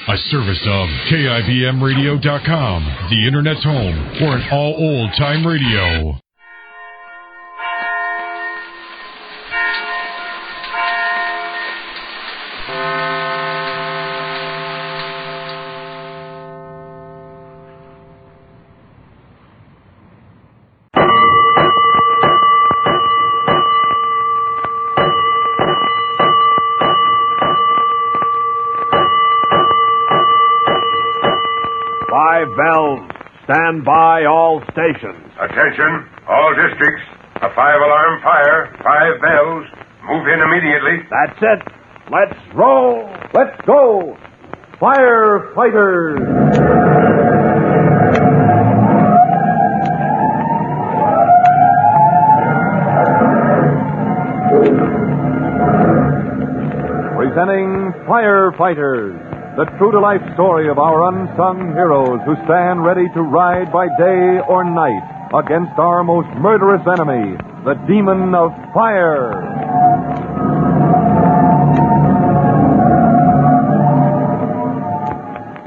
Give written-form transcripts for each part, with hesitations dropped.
A service of KIBMradio.com, the Internet's home for an all old-time radio. Valves, stand by all stations. Attention, all districts. A 5-alarm fire, 5 bells. Move in immediately. That's it. Let's roll. Let's go. Firefighters. Presenting Firefighters. The true-to-life story of our unsung heroes who stand ready to ride by day or night against our most murderous enemy, the demon of fire.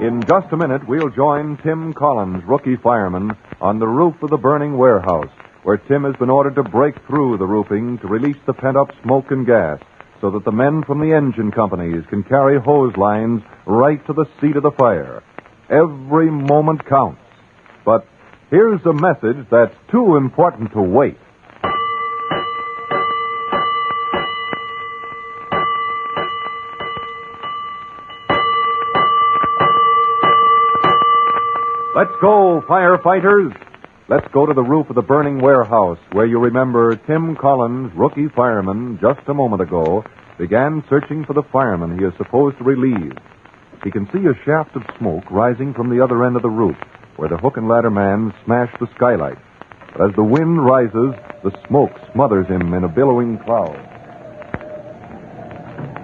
In just a minute, we'll join Tim Collins, rookie fireman, on the roof of the burning warehouse, where Tim has been ordered to break through the roofing to release the pent-up smoke and gas, so that the men from the engine companies can carry hose lines right to the seat of the fire. Every moment counts. But here's a message that's too important to wait. Let's go, firefighters. Let's go to the roof of the burning warehouse where you remember Tim Collins, rookie fireman, just a moment ago, began searching for the fireman he is supposed to relieve. He can see a shaft of smoke rising from the other end of the roof where the hook and ladder man smashed the skylight. But as the wind rises, the smoke smothers him in a billowing cloud.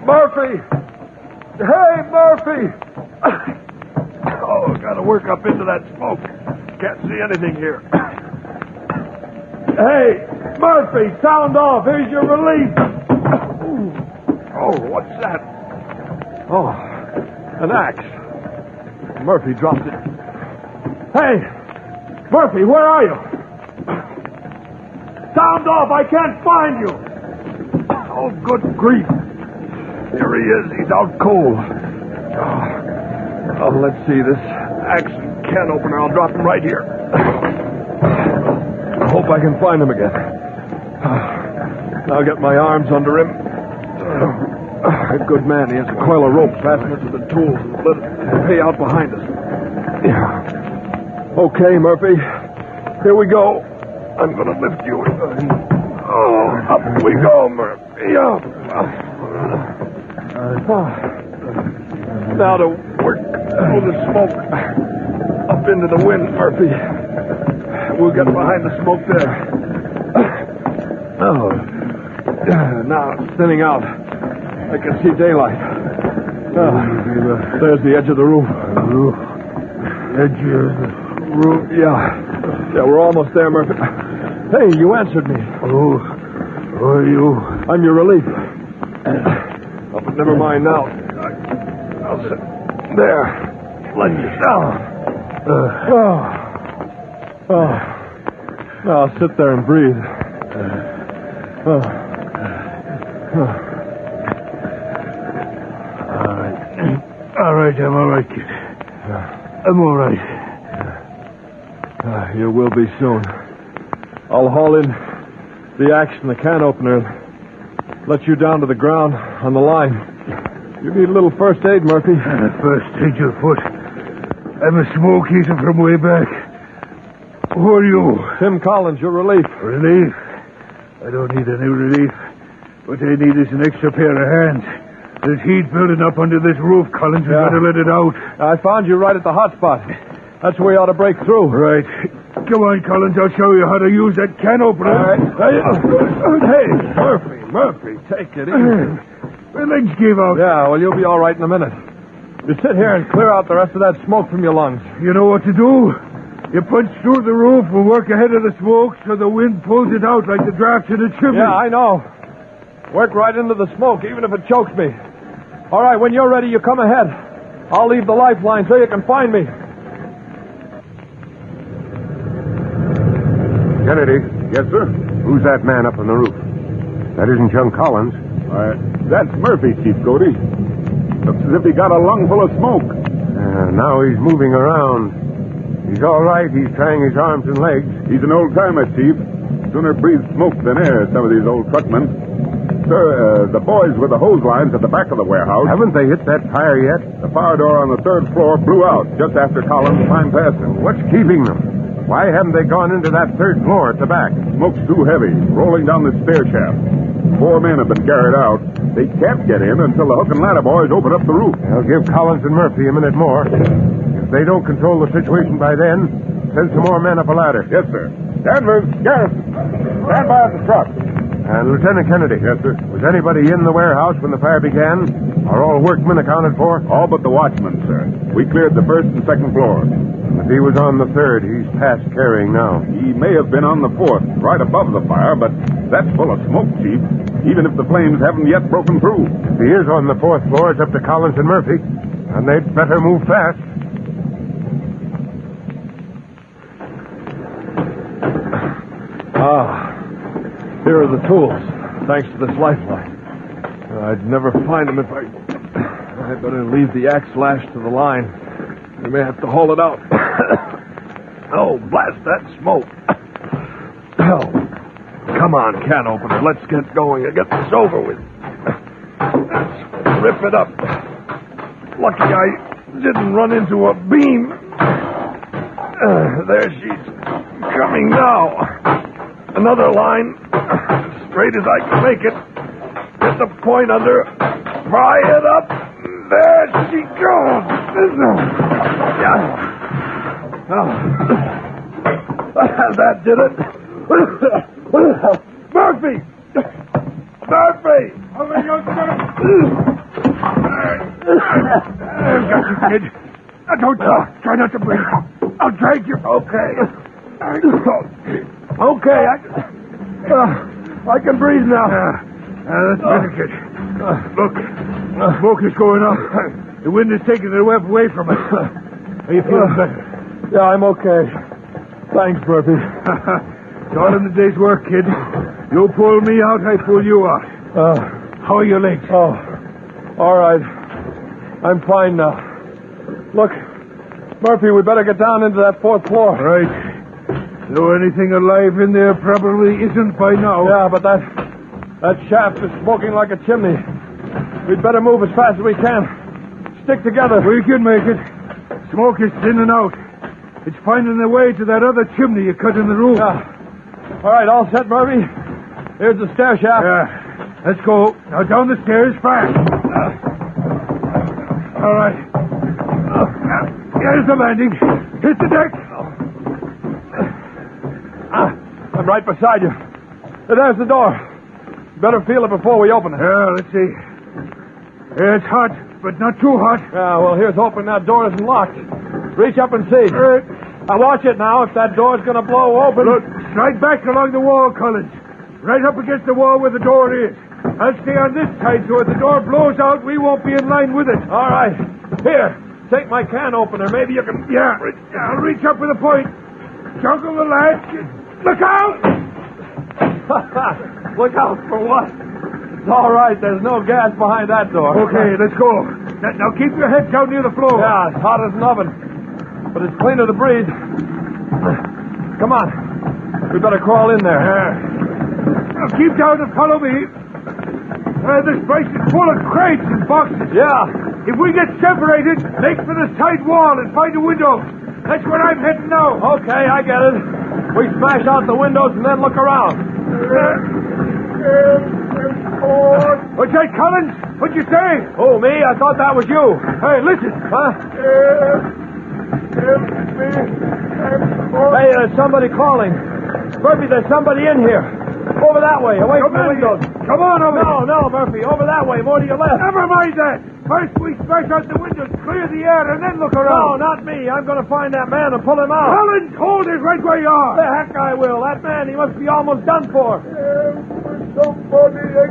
Murphy! Hey, Murphy! Oh, gotta work up into that smoke. Can't see anything here. Hey, Murphy, sound off. Here's your relief. Oh, what's that? Oh, an axe. Murphy dropped it. Hey, Murphy, where are you? Sound off. I can't find you. Oh, good grief. Here he is. He's out cold. Oh, let's see. This axe can opener. I'll drop him right here. I hope I can find him again. I'll get my arms under him. A good man. He has a coil of rope fastened to the tools and let it pay out behind us. Yeah. Okay, Murphy. Here we go. I'm going to lift you. Oh, up we go, Murphy. Up. Now to work through the smoke. Up into the wind, Murphy. We'll get behind the smoke there. Oh. Now it's thinning out. I can see daylight. There's the edge of the roof. Edge of the roof? Yeah, we're almost there, Murphy. Hey, you answered me. Oh, who are you? I'm your relief. Oh, but never mind now. I'll sit there. Let you down. Now sit there and breathe. All right, I'm all right, kid. I'm all right. You will be soon. I'll haul in the axe and the can opener and let you down to the ground on the line. You need a little first aid, Murphy. First aid your foot. I'm a smoke eater from way back. Who are you? Tim Collins, your relief. Relief? I don't need any relief. What I need is an extra pair of hands. There's heat building up under this roof, Collins. We've got to let it out. I found you right at the hot spot. That's where you ought to break through. Right. Come on, Collins. I'll show you how to use that can opener. All right. Hey, Murphy, take it easy. My legs gave out. Yeah, well, you'll be all right in a minute. You sit here and clear out the rest of that smoke from your lungs. You know what to do? You punch through the roof and work ahead of the smoke so the wind pulls it out like the draft in a chimney. Yeah, I know. Work right into the smoke, even if it chokes me. All right, when you're ready, you come ahead. I'll leave the lifeline so you can find me. Kennedy. Yes, sir? Who's that man up on the roof? That isn't young Collins. That's Murphy, Chief Cody. Looks as if he got a lungful of smoke. Now he's moving around. He's all right. He's trying his arms and legs. He's an old-timer, Chief. Sooner breathe smoke than air, some of these old truckmen. Sir, the boys with the hose lines at the back of the warehouse... Haven't they hit that fire yet? The fire door on the third floor blew out just after Collins climbed past him. What's keeping them? Why haven't they gone into that third floor at the back? Smoke's too heavy, rolling down the stair shaft. 4 men have been carried out. They can't get in until the hook and ladder boys open up the roof. I'll give Collins and Murphy a minute more. If they don't control the situation by then, send some more men up a ladder. Yes, sir. Danvers, Garrison, stand by at the truck. And Lieutenant Kennedy. Yes, sir. Was anybody in the warehouse when the fire began? Are all workmen accounted for? All but the watchman, sir. We cleared the first and second floors. If he was on the third, he's past carrying now. He may have been on the fourth, right above the fire, but that's full of smoke, Chief, even if the flames haven't yet broken through. If he is on the fourth floor, it's up to Collins and Murphy, and they'd better move fast. Here are the tools, thanks to this lifeline. I'd never find them if I'd better leave the axe lashed to the line. We may have to haul it out. Oh, blast that smoke. Oh, come on, can opener. Let's get going and get this over with. Let's rip it up. Lucky I didn't run into a beam. There she's coming now. Another line, straight as I can make it. Get the point under, pry it up. There she goes. That did it. Murphy! Murphy! I've got you, kid. Don't talk. Try not to breathe. I'll drag you. Okay. Okay, I can breathe now. That's better, kid. Look, smoke is going up. The wind is taking it away from us. Are you feeling better? Yeah, I'm okay. Thanks, Murphy. It's all in the day's work, kid. You pull me out, I pull you out. How are your legs? Oh, all right. I'm fine now. Look, Murphy, we better get down into that fourth floor. Right. Though anything alive in there probably isn't by now. Yeah, but that shaft is smoking like a chimney. We'd better move as fast as we can. Stick together. We can make it. Smoke is thinning out. It's finding the way to that other chimney you cut in the roof. Yeah. All right, all set, Murphy. Here's the stair shaft. Yeah. Let's go. Now down the stairs fast. All right. Here's the landing. Hit the deck. I'm right beside you. There's the door. Better feel it before we open it. Yeah, let's see. It's hot, but not too hot. Yeah, well, here's hoping that door isn't locked. Reach up and see. Now, watch it now. If that door's going to blow open... Look, slide back along the wall, Collins. Right up against the wall where the door is. I'll stay on this side, so if the door blows out, we won't be in line with it. All right. Here, take my can opener. Maybe you can... Yeah, I'll reach up with a point. Juggle the latch. Look out! Look out for what? It's all right. There's no gas behind that door. Okay, let's go. Now keep your head down near the floor. Yeah, it's hot as an oven. But it's cleaner to breathe. Come on. We better crawl in there. Now keep down and follow me. This place is full of crates and boxes. Yeah. If we get separated, make for the side wall and find a window. That's where I'm heading now. Okay, I get it. We smash out the windows and then look around. What's that, Collins? What'd you say? Oh, me? I thought that was you. Hey, listen. Huh? Hey, there's somebody calling. Murphy, there's somebody in here. Over that way, away from the windows. Come on over. No, Murphy, over that way, more to your left. Never mind that. First we smash out the windows, clear the air, and then look around. No, not me. I'm going to find that man and pull him out. Collins, hold it right where you are. The heck I will. That man, he must be almost done for. Somebody, I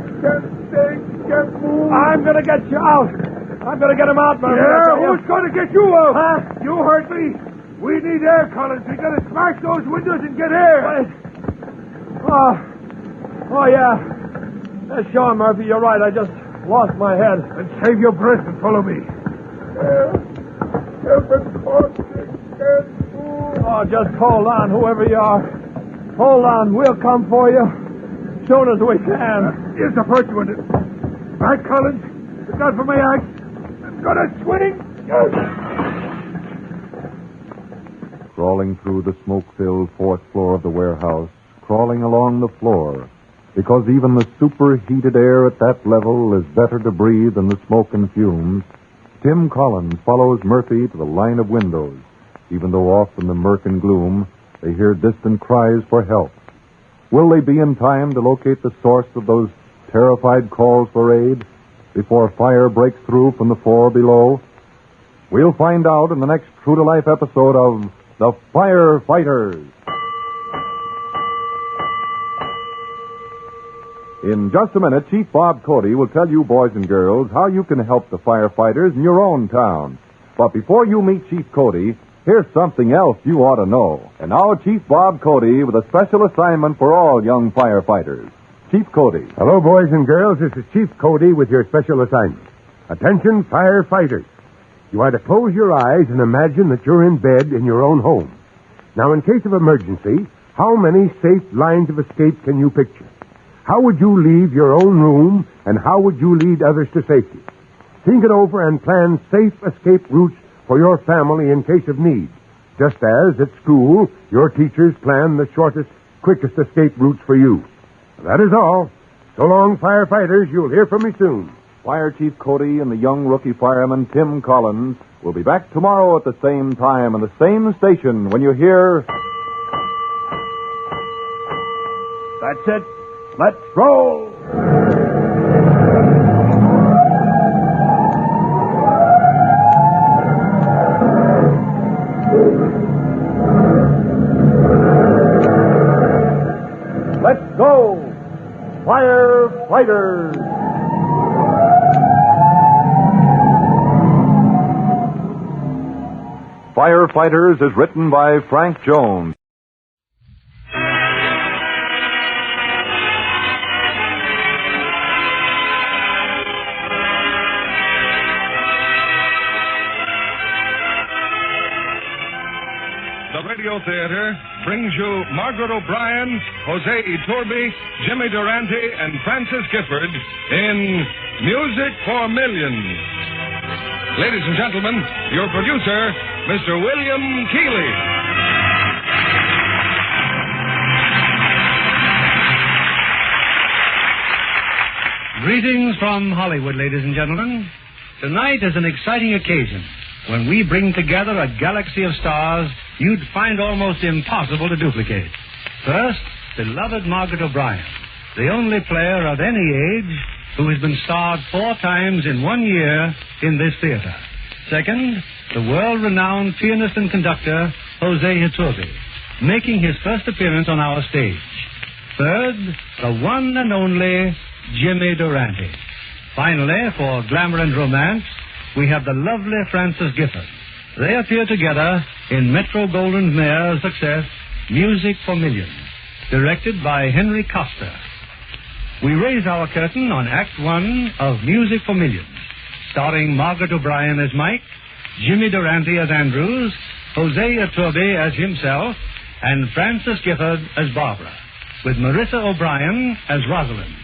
can't move. I'm going to get you out. I'm going to get him out, Murphy. Yeah, who's going to get you out? Huh? You heard me. We need air, Collins. We got to smash those windows and get air. Oh, yeah. Sure, Murphy, you're right. I just lost my head. And save your breath and follow me. Oh, just hold on, whoever you are. Hold on. We'll come for you soon as we can. Here's the first one. Right, Collins? Look out for my axe. I'm going to swing. Crawling through the smoke-filled fourth floor of the warehouse, crawling along the floor, because even the superheated air at that level is better to breathe than the smoke and fumes, Tim Collins follows Murphy to the line of windows, even though off in the murk and gloom they hear distant cries for help. Will they be in time to locate the source of those terrified calls for aid before fire breaks through from the floor below? We'll find out in the next true-to-life episode of The Firefighters. In just a minute, Chief Bob Cody will tell you, boys and girls, how you can help the firefighters in your own town. But before you meet Chief Cody, here's something else you ought to know. And now, Chief Bob Cody with a special assignment for all young firefighters. Chief Cody. Hello, boys and girls. This is Chief Cody with your special assignment. Attention, firefighters. You are to close your eyes and imagine that you're in bed in your own home. Now, in case of emergency, how many safe lines of escape can you picture? How would you leave your own room, and how would you lead others to safety? Think it over and plan safe escape routes for your family in case of need, just as at school your teachers plan the shortest, quickest escape routes for you. That is all. So long, firefighters. You'll hear from me soon. Fire Chief Cody and the young rookie fireman Tim Collins will be back tomorrow at the same time and the same station when you hear... That's it. Let's roll. Let's go, Firefighters! Firefighters is written by Frank Jones. The Radio Theater brings you Margaret O'Brien, Jose Iturbe, Jimmy Durante, and Francis Gifford in Music for Millions. Ladies and gentlemen, your producer, Mr. William Keeley. Greetings from Hollywood, ladies and gentlemen. Tonight is an exciting occasion when we bring together a galaxy of stars you'd find almost impossible to duplicate. First, beloved Margaret O'Brien, the only player of any age who has been starred 4 times in 1 year in this theater. Second, the world-renowned pianist and conductor, Jose Iturbe, making his first appearance on our stage. Third, the one and only Jimmy Durante. Finally, for glamour and romance, we have the lovely Francis Gifford. They appear together in Metro-Goldwyn-Mayer's success, Music for Millions, directed by Henry Costa. We raise our curtain on Act 1 of Music for Millions, starring Margaret O'Brien as Mike, Jimmy Durante as Andrews, Jose Iturbe as himself, and Francis Gifford as Barbara, with Marissa O'Brien as Rosalind.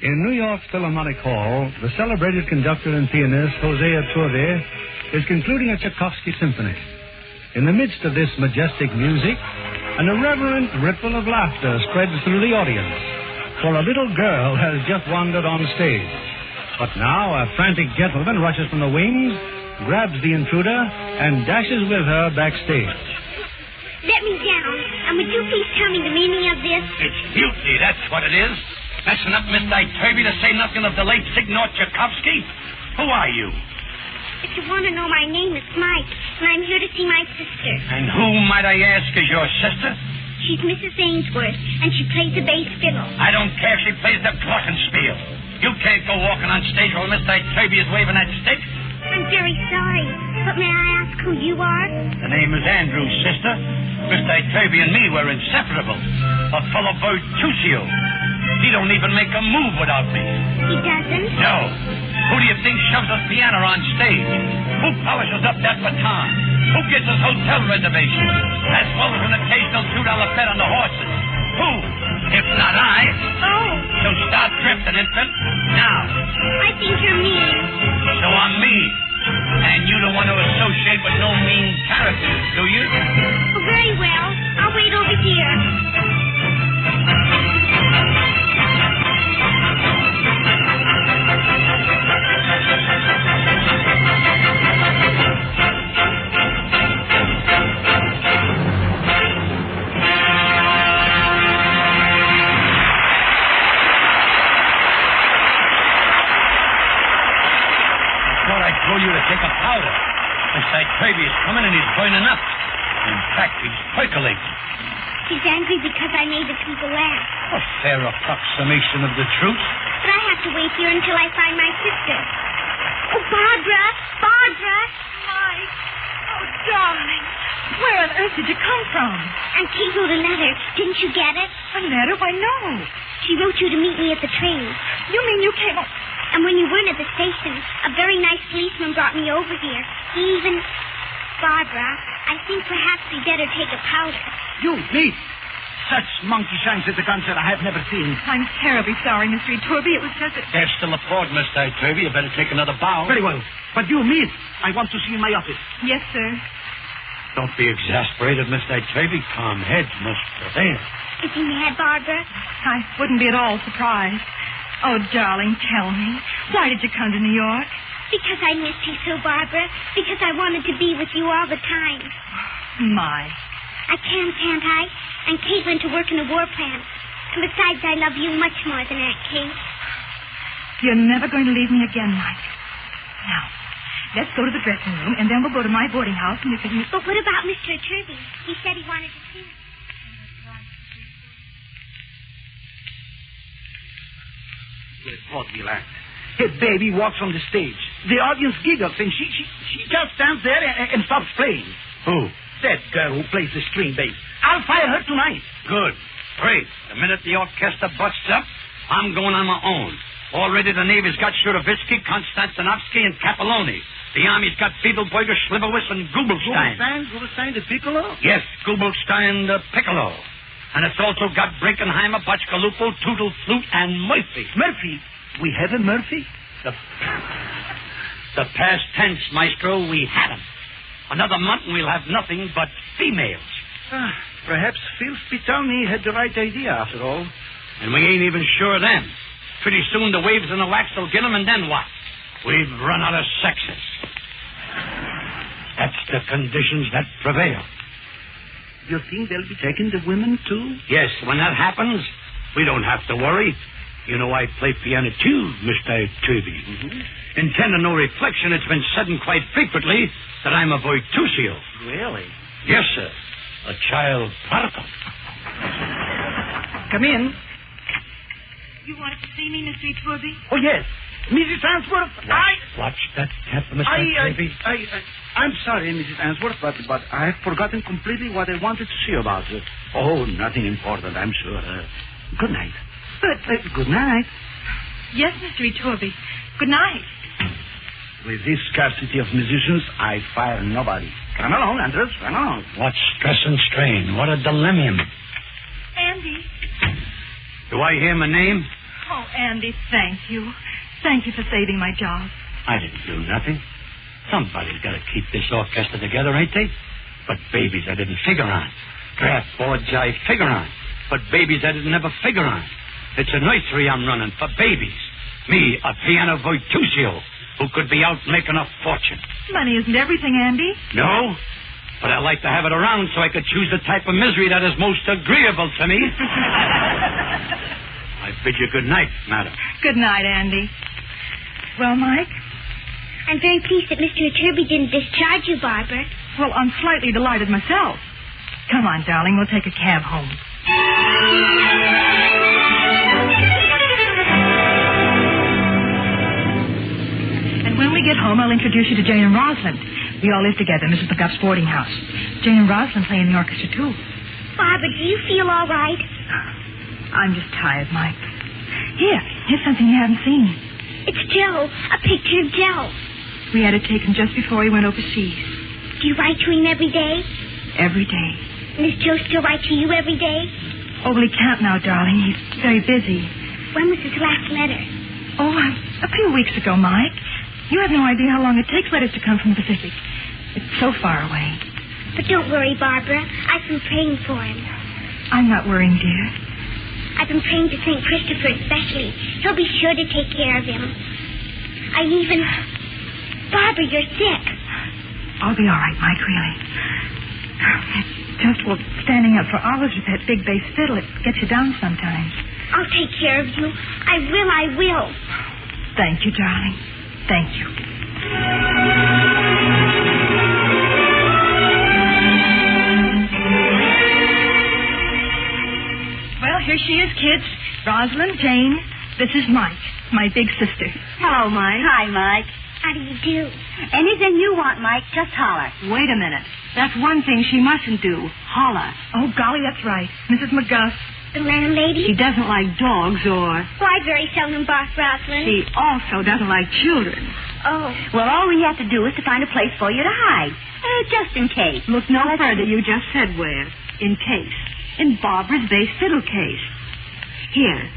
In New York's Philharmonic Hall, the celebrated conductor and pianist Jose Iturbe is concluding a Tchaikovsky symphony. In the midst of this majestic music, an irreverent ripple of laughter spreads through the audience, for a little girl has just wandered on stage. But now a frantic gentleman rushes from the wings, grabs the intruder, and dashes with her backstage. Let me down, and would you please tell me the meaning of this? It's mutiny, that's what it is. That's enough, Miss Iturbe, to say nothing of the late Signor Tchaikovsky. Who are you? If you want to know, my name is Mike, and I'm here to see my sister. And who, might I ask, is your sister? She's Mrs. Ainsworth, and she plays the bass fiddle. I don't care if she plays the glockenspiel. You can't go walking on stage while Mr. Turby is waving that stick. I'm very sorry, but may I ask who you are? The name is Andrew, sister. Mr. Turby and me were inseparable. A fellow Bertuccio. He don't even make a move without me. He doesn't? No. Who do you think shoves us piano on stage? Who polishes up that baton? Who gets us hotel reservations? As well as an occasional $2 bet on the horses? Who? If not I. Oh. So start drifting, infant. Now. I think you're mean. So I'm mean. And you don't want to associate with no mean characters, do you? Oh, very well. I'll wait over here. You to take a powder. Mr. Turby is coming and he's burning up. In fact, he's percolating. He's angry because I made the people laugh. A fair approximation of the truth. But I have to wait here until I find my sister. Oh, Barbara! Barbara! Mike! Oh, darling. Where on earth did you come from? Aunt Kate wrote a letter. Didn't you get it? A letter? Why, no. She wrote you to meet me at the train. You mean you came up... And when you weren't at the station, a very nice policeman brought me over here. He even... Barbara, I think perhaps we'd better take a powder. You, me? Such monkey shines at the concert I have never seen. I'm terribly sorry, Mr. Turby. It was just that... There's still a port, Mr. Turby. You better take another bow. Very well. But you, me, I want to see you in my office. Yes, sir. Don't be exasperated, Mr. Turby. Calm heads must prevail. Is he mad, Barbara? I wouldn't be at all surprised. Oh, darling, tell me. Why did you come to New York? Because I missed you so, Barbara. Because I wanted to be with you all the time. My. I can't I? And Kate went to work in a war plant. And besides, I love you much more than Aunt Kate. You're never going to leave me again, Mike. Now, let's go to the dressing room, and then we'll go to my boarding house, and you can... But what about Mr. Turby? He said he wanted to see me. Vaudeville act. A baby walks on the stage. The audience giggles, and she just stands there and stops playing. Who? That girl who plays the string bass. I'll fire her tonight. Good. Great. The minute the orchestra busts up, I'm going on my own. Already the Navy's got Shurovitsky, Konstantinovsky, and Capelloni. The Army's got Fiedelberger, Slivovitz, and Gubelstein. Gubelstein the Piccolo? Yes, Gubelstein the Piccolo. And it's also got Brinkenheimer, Botchkalupo, Tootle Flute, and Murphy. Murphy? We have a Murphy? The past tense, Maestro, we had 'em. Another month and we'll have nothing but females. Perhaps Phil Spitoni had the right idea, after all. And we ain't even sure then. Pretty soon the waves and the wax will get 'em, and then what? We've run out of sexes. That's the conditions that prevail. You think they'll be taking the women, too? Yes, when that happens, we don't have to worry. You know I play piano, too, Mr. Turby. Mm-hmm. In tender no reflection, it's been said quite frequently that I'm a virtuoso. Really? Yes, sir. A child prodigal. Come in. You wanted to see me, Mr. Turby? Oh, yes. Mrs. Answorth, Watch that tap, Mr. Turby. I'm sorry, Mrs. Answorth, but I have forgotten completely what I wanted to see about her. Oh, nothing important, I'm sure. Good night. Good night. Yes, Mr. Turby. Good night. With this scarcity of musicians, I fire nobody. Run along, Andres, run along. What stress and strain. What a dilemma. Andy. Do I hear my name? Oh, Andy, thank you. Thank you for saving my job. I didn't do nothing. Somebody's got to keep this orchestra together, ain't they? But babies I didn't figure on. Draft boards I figure on. But babies I didn't ever figure on. It's a nursery I'm running for babies. Me, a piano virtuoso, who could be out making a fortune. Money isn't everything, Andy. No, but I like to have it around so I could choose the type of misery that is most agreeable to me. I bid you good night, madam. Good night, Andy. Well, Mike, I'm very pleased that Mr. Turby didn't discharge you, Barbara. Well, I'm slightly delighted myself. Come on, darling, we'll take a cab home. And when we get home, I'll introduce you to Jane and Rosalind. We all live together in Mrs. McGuff's boarding house. Jane and Rosalind play in the orchestra, too. Barbara, do you feel all right? I'm just tired, Mike. Here's something you haven't seen. It's Joe, a picture of Joe. We had it taken just before he went overseas. Do you write to him every day? Every day. Does Joe still write to you every day? Oh, well, he can't now, darling. He's very busy. When was his last letter? Oh, a few weeks ago, Mike. You have no idea how long it takes letters to come from the Pacific. It's so far away. But don't worry, Barbara. I've been praying for him. I'm not worrying, dear. I've been praying to St. Christopher especially. He'll be sure to take care of him. Barbara, you're sick. I'll be all right, Mike, really. Just, standing up for hours with that big bass fiddle, it gets you down sometimes. I'll take care of you. I will. Thank you, darling. Thank you. Well, here she is, kids. Rosalind, Jane, this is Mike, my big sister. Hello, Mike. Hi, Mike. How do you do? Anything you want, Mike, just holler. Wait a minute. That's one thing she mustn't do. Holler. Oh, golly, that's right. Mrs. McGuff. The landlady? She doesn't like dogs or... Oh, I very seldom bark, Rosalind. She also doesn't like children. Oh. Well, all we have to do is to find a place for you to hide. Just in case. Look no further. You just said where. In case. In Barbara's bass fiddle case. Here,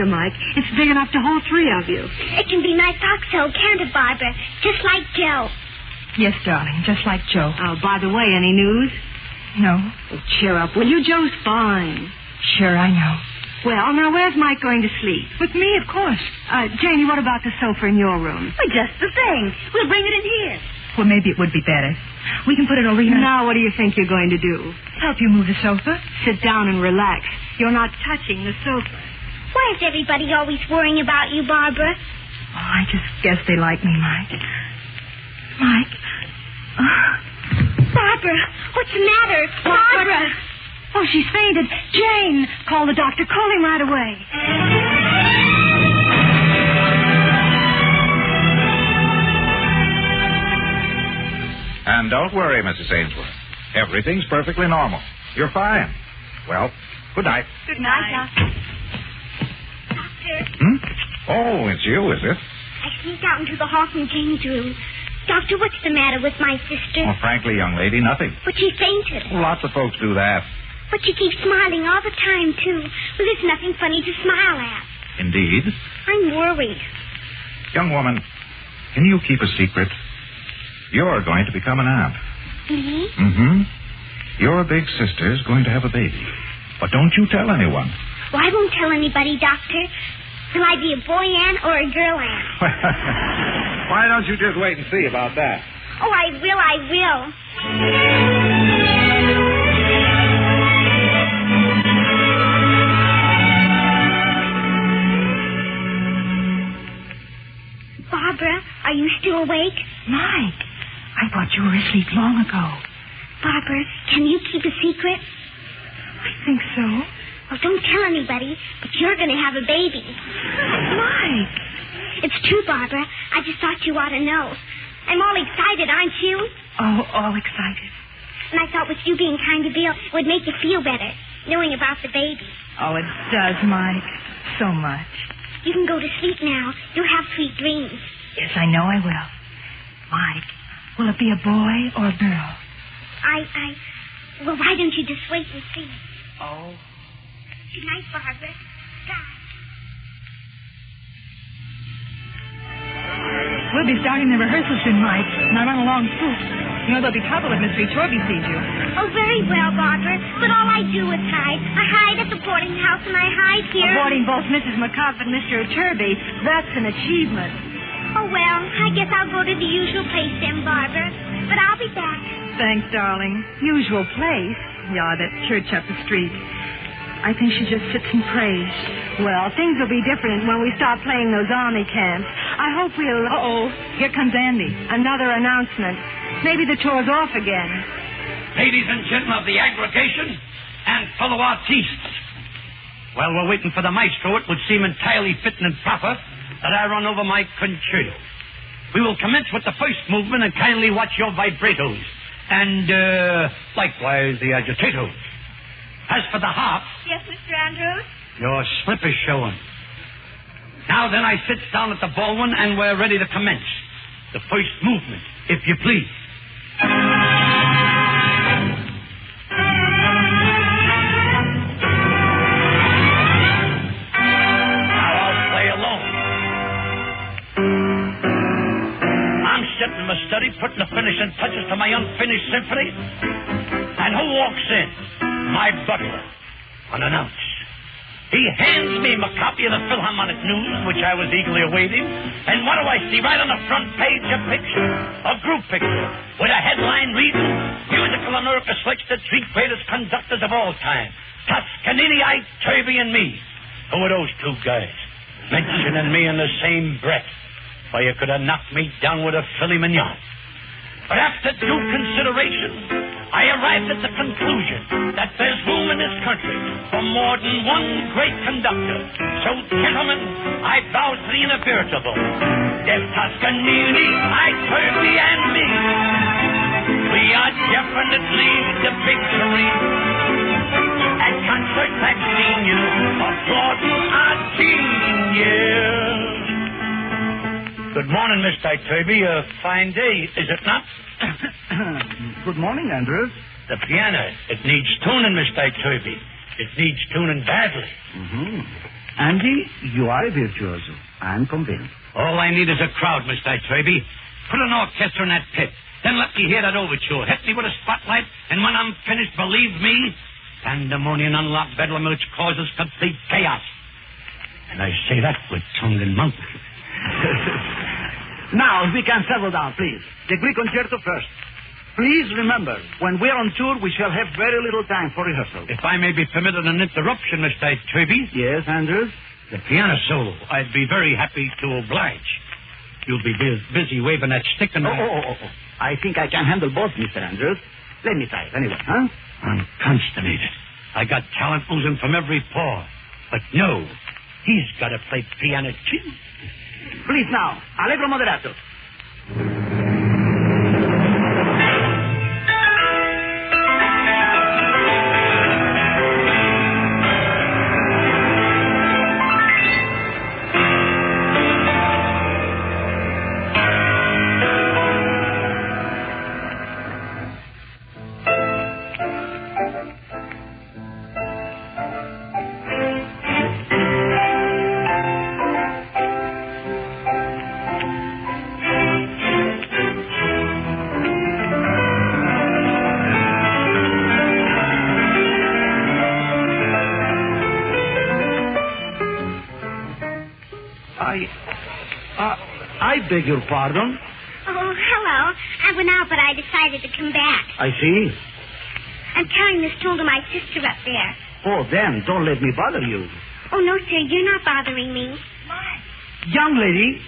Mike. It's big enough to hold three of you. It can be nice also, can't it, Barbara? Just like Joe. Yes, darling, just like Joe. Oh, by the way, any news? No. Oh, cheer up, will you? Joe's fine. Sure, I know. Well, now, where's Mike going to sleep? With me, of course. Janie, what about the sofa in your room? Well, just the thing. We'll bring it in here. Well, maybe it would be better. We can put it over here. Now, what do you think you're going to do? Help you move the sofa? Sit down and relax. You're not touching the sofa. Why is everybody always worrying about you, Barbara? Oh, I just guess they like me, Mike. Mike? Barbara, what's the matter? Barbara! Oh, she's fainted. Jane, call the doctor. Call him right away. And don't worry, Mrs. Ainsworth. Everything's perfectly normal. You're fine. Well, good night. Good night, Doctor. Oh, it's you, is it? I sneaked out into the hall from Jane's room. Doctor, what's the matter with my sister? Oh, frankly, young lady, nothing. But she fainted. Well, lots of folks do that. But she keeps smiling all the time, too. Well, there's nothing funny to smile at. Indeed. I'm worried. Young woman, can you keep a secret? You're going to become an aunt. Me? Mm-hmm. Your big sister's going to have a baby. But don't you tell anyone. Well, I won't tell anybody, Doctor. Will I be a boy aunt or a girl aunt? Why don't you just wait and see about that? Oh, I will. Barbara, are you still awake? Mike, I thought you were asleep long ago. Barbara, can you keep a secret? I think so. Well, don't tell anybody, but you're going to have a baby. Mike. It's true, Barbara. I just thought you ought to know. I'm all excited, aren't you? Oh, all excited. And I thought with you being kind to Bill, it would make you feel better, knowing about the baby. Oh, it does, Mike. So much. You can go to sleep now. You'll have sweet dreams. Yes, I know I will. Mike, will it be a boy or a girl? Well, why don't you just wait and see? Oh. Good night, Barbara. Bye. We'll be starting the rehearsal soon, Mike, and I run along soup. You know there'll be trouble if Mr. Torby sees you. Oh, very well, Barbara. But all I do is hide. I hide at the boarding house and I hide here. Avoiding both Mrs. McCuff and Mr. Turby, that's an achievement. Oh, well, I guess I'll go to the usual place then, Barbara. But I'll be back. Thanks, darling. Usual place? Yeah, that church up the street. I think she just sits and prays. Well, things will be different when we start playing those army camps. I hope we'll... Uh-oh. Here comes Andy. Another announcement. Maybe the tour's off again. Ladies and gentlemen of the aggregation and fellow artistes. While we're waiting for the maestro, it would seem entirely fitting and proper that I run over my concerto. We will commence with the first movement and kindly watch your vibratos. And, likewise, the agitatos. As for the harp... Yes, Mr. Andrews? Your slip is showing. Now then, I sit down at the baldwin and we're ready to commence. The first movement, if you please. Sitting in my study, putting the finishing touches to my unfinished symphony. And who walks in? My butler, unannounced. He hands me my copy of the Philharmonic News, which I was eagerly awaiting. And what do I see? Right on the front page, a picture, a group picture, with a headline reading, Musical America selects the three greatest conductors of all time, Toscanini, Turby, and me. Who are those two guys? Mentioning me in the same breath. Why, you could have knocked me down with a filet mignon. But after due consideration, I arrived at the conclusion that there's room in this country for more than one great conductor. So, gentlemen, I bow to the inevitable. There's Toscanini, Turby, and me. We are definitely the big three. At concerts I've seen you, applauding our genius. Good morning, Mr. Turby. A fine day, is it not? Good morning, Andrews. The piano, it needs tuning, Mr. Turby. It needs tuning badly. Mm-hmm. Andy, you are a virtuoso. I'm convinced. All I need is a crowd, Mr. Turby. Put an orchestra in that pit. Then let me hear that overture. Hit me with a spotlight, and when I'm finished, believe me, pandemonium, unlocked bedlam, which causes complete chaos. And I say that with tongue and mouth. Now, if we can settle down, please. The Greek concerto first. Please remember, when we're on tour, we shall have very little time for rehearsal. If I may be permitted an interruption, Mr. Turby. Yes, Andrews? The piano solo. I'd be very happy to oblige. You'll be busy waving that stick and... Oh. I think I can handle both, Mr. Andrews. Let me try it anyway, huh? I'm consternated. I got talent oozing from every pore. But no, he's got to play piano too. Please now, allegro moderato. I beg your pardon? Oh, hello. I went out, but I decided to come back. I see. I'm carrying this tool to my sister up there. Oh, then, don't let me bother you. Oh, no, sir, you're not bothering me. Young lady,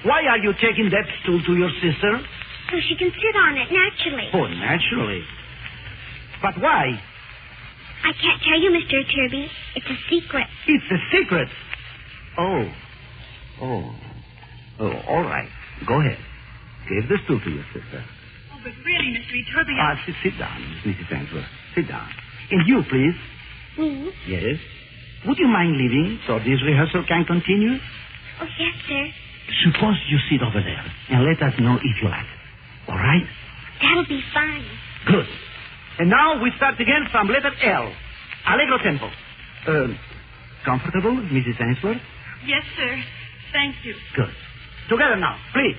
why are you taking that stool to your sister? So she can sit on it naturally. Oh, naturally. But why? I can't tell you, Mr. Turby. It's a secret. It's a secret. Oh, all right. Go ahead. Give the stool to your sister. Oh, but really, Mr. Turby... Sit down, Mrs. Ainsworth. Sit down. And you, please. Me? Yes. Would you mind leaving so this rehearsal can continue? Oh, yes, sir. Suppose you sit over there and let us know if you like it. All right? That'll be fine. Good. And now we start again from letter L. Allegro tempo. Comfortable, Mrs. Ainsworth? Yes, sir. Thank you. Good. Together now, please.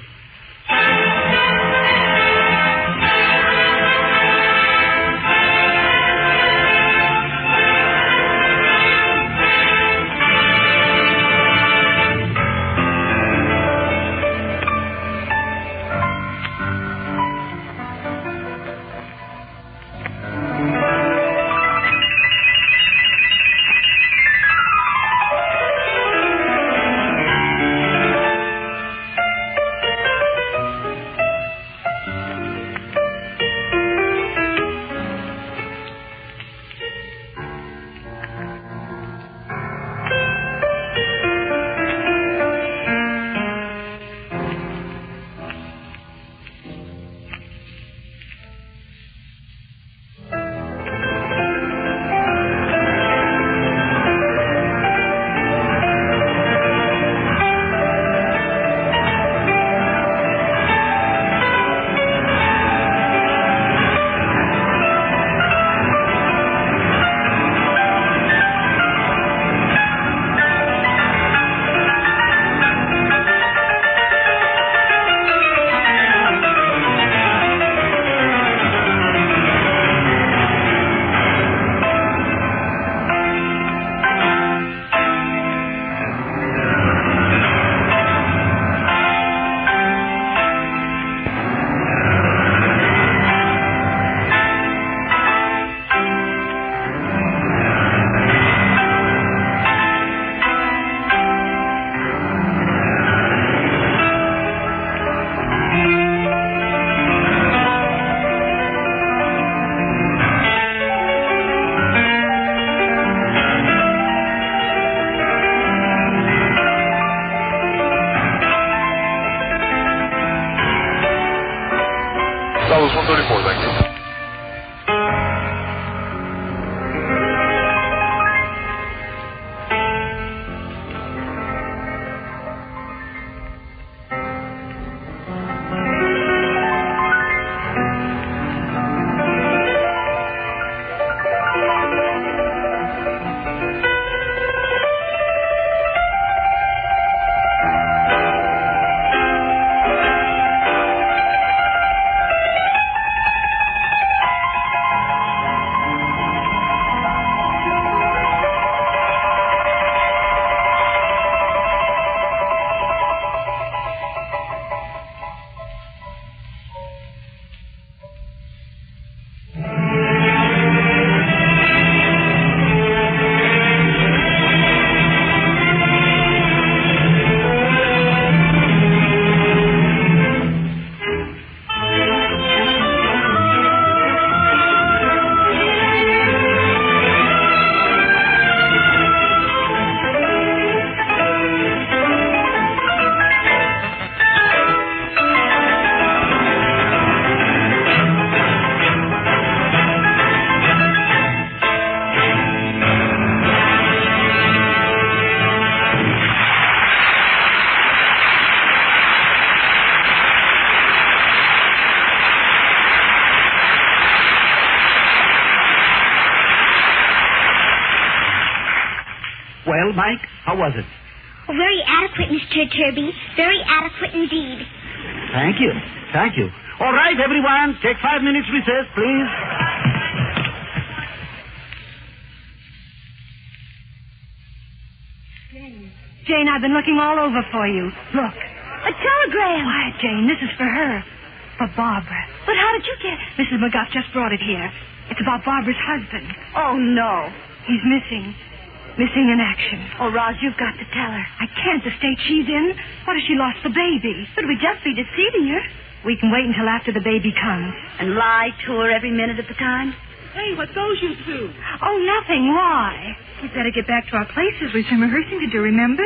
Southwest 134, thank you. Well, Mike, how was it? Oh, very adequate, Mr. Turby. Very adequate indeed. Thank you. Thank you. All right, everyone, take 5 minutes recess, please. Jane, I've been looking all over for you. Look. A telegram. Quiet, Jane. This is for her. For Barbara. But how did you get it? Mrs. McGuff just brought it here. It's about Barbara's husband. Oh, no. He's missing. Missing in action. Oh, Roz, you've got to tell her. I can't. The state she's in. What if she lost the baby? Could we just be deceiving her? We can wait until after the baby comes. And lie to her every minute of the time? Hey, what those you two? Oh, nothing. Why? We'd better get back to our places. We've been rehearsing to do, remember?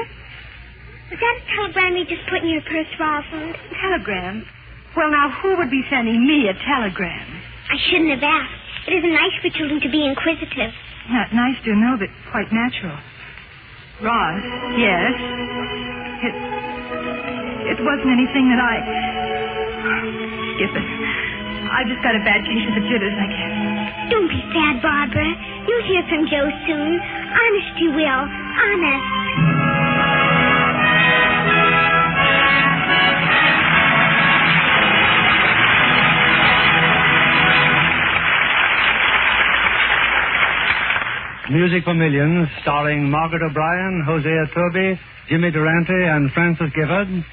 Was that a telegram you just put in your purse, Rosalind? Telegram? Well, now, who would be sending me a telegram? I shouldn't have asked. It isn't nice for children to be inquisitive. Not nice to know, but quite natural. Roz? Yes? It wasn't anything that I... Skip it. I just got a bad case of the jitters, I guess. Don't be sad, Barbara. You'll hear from Joe soon. Honest you will. Honest. Music for Millions, starring Margaret O'Brien, Hosea Toby, Jimmy Durante, and Francis Gifford.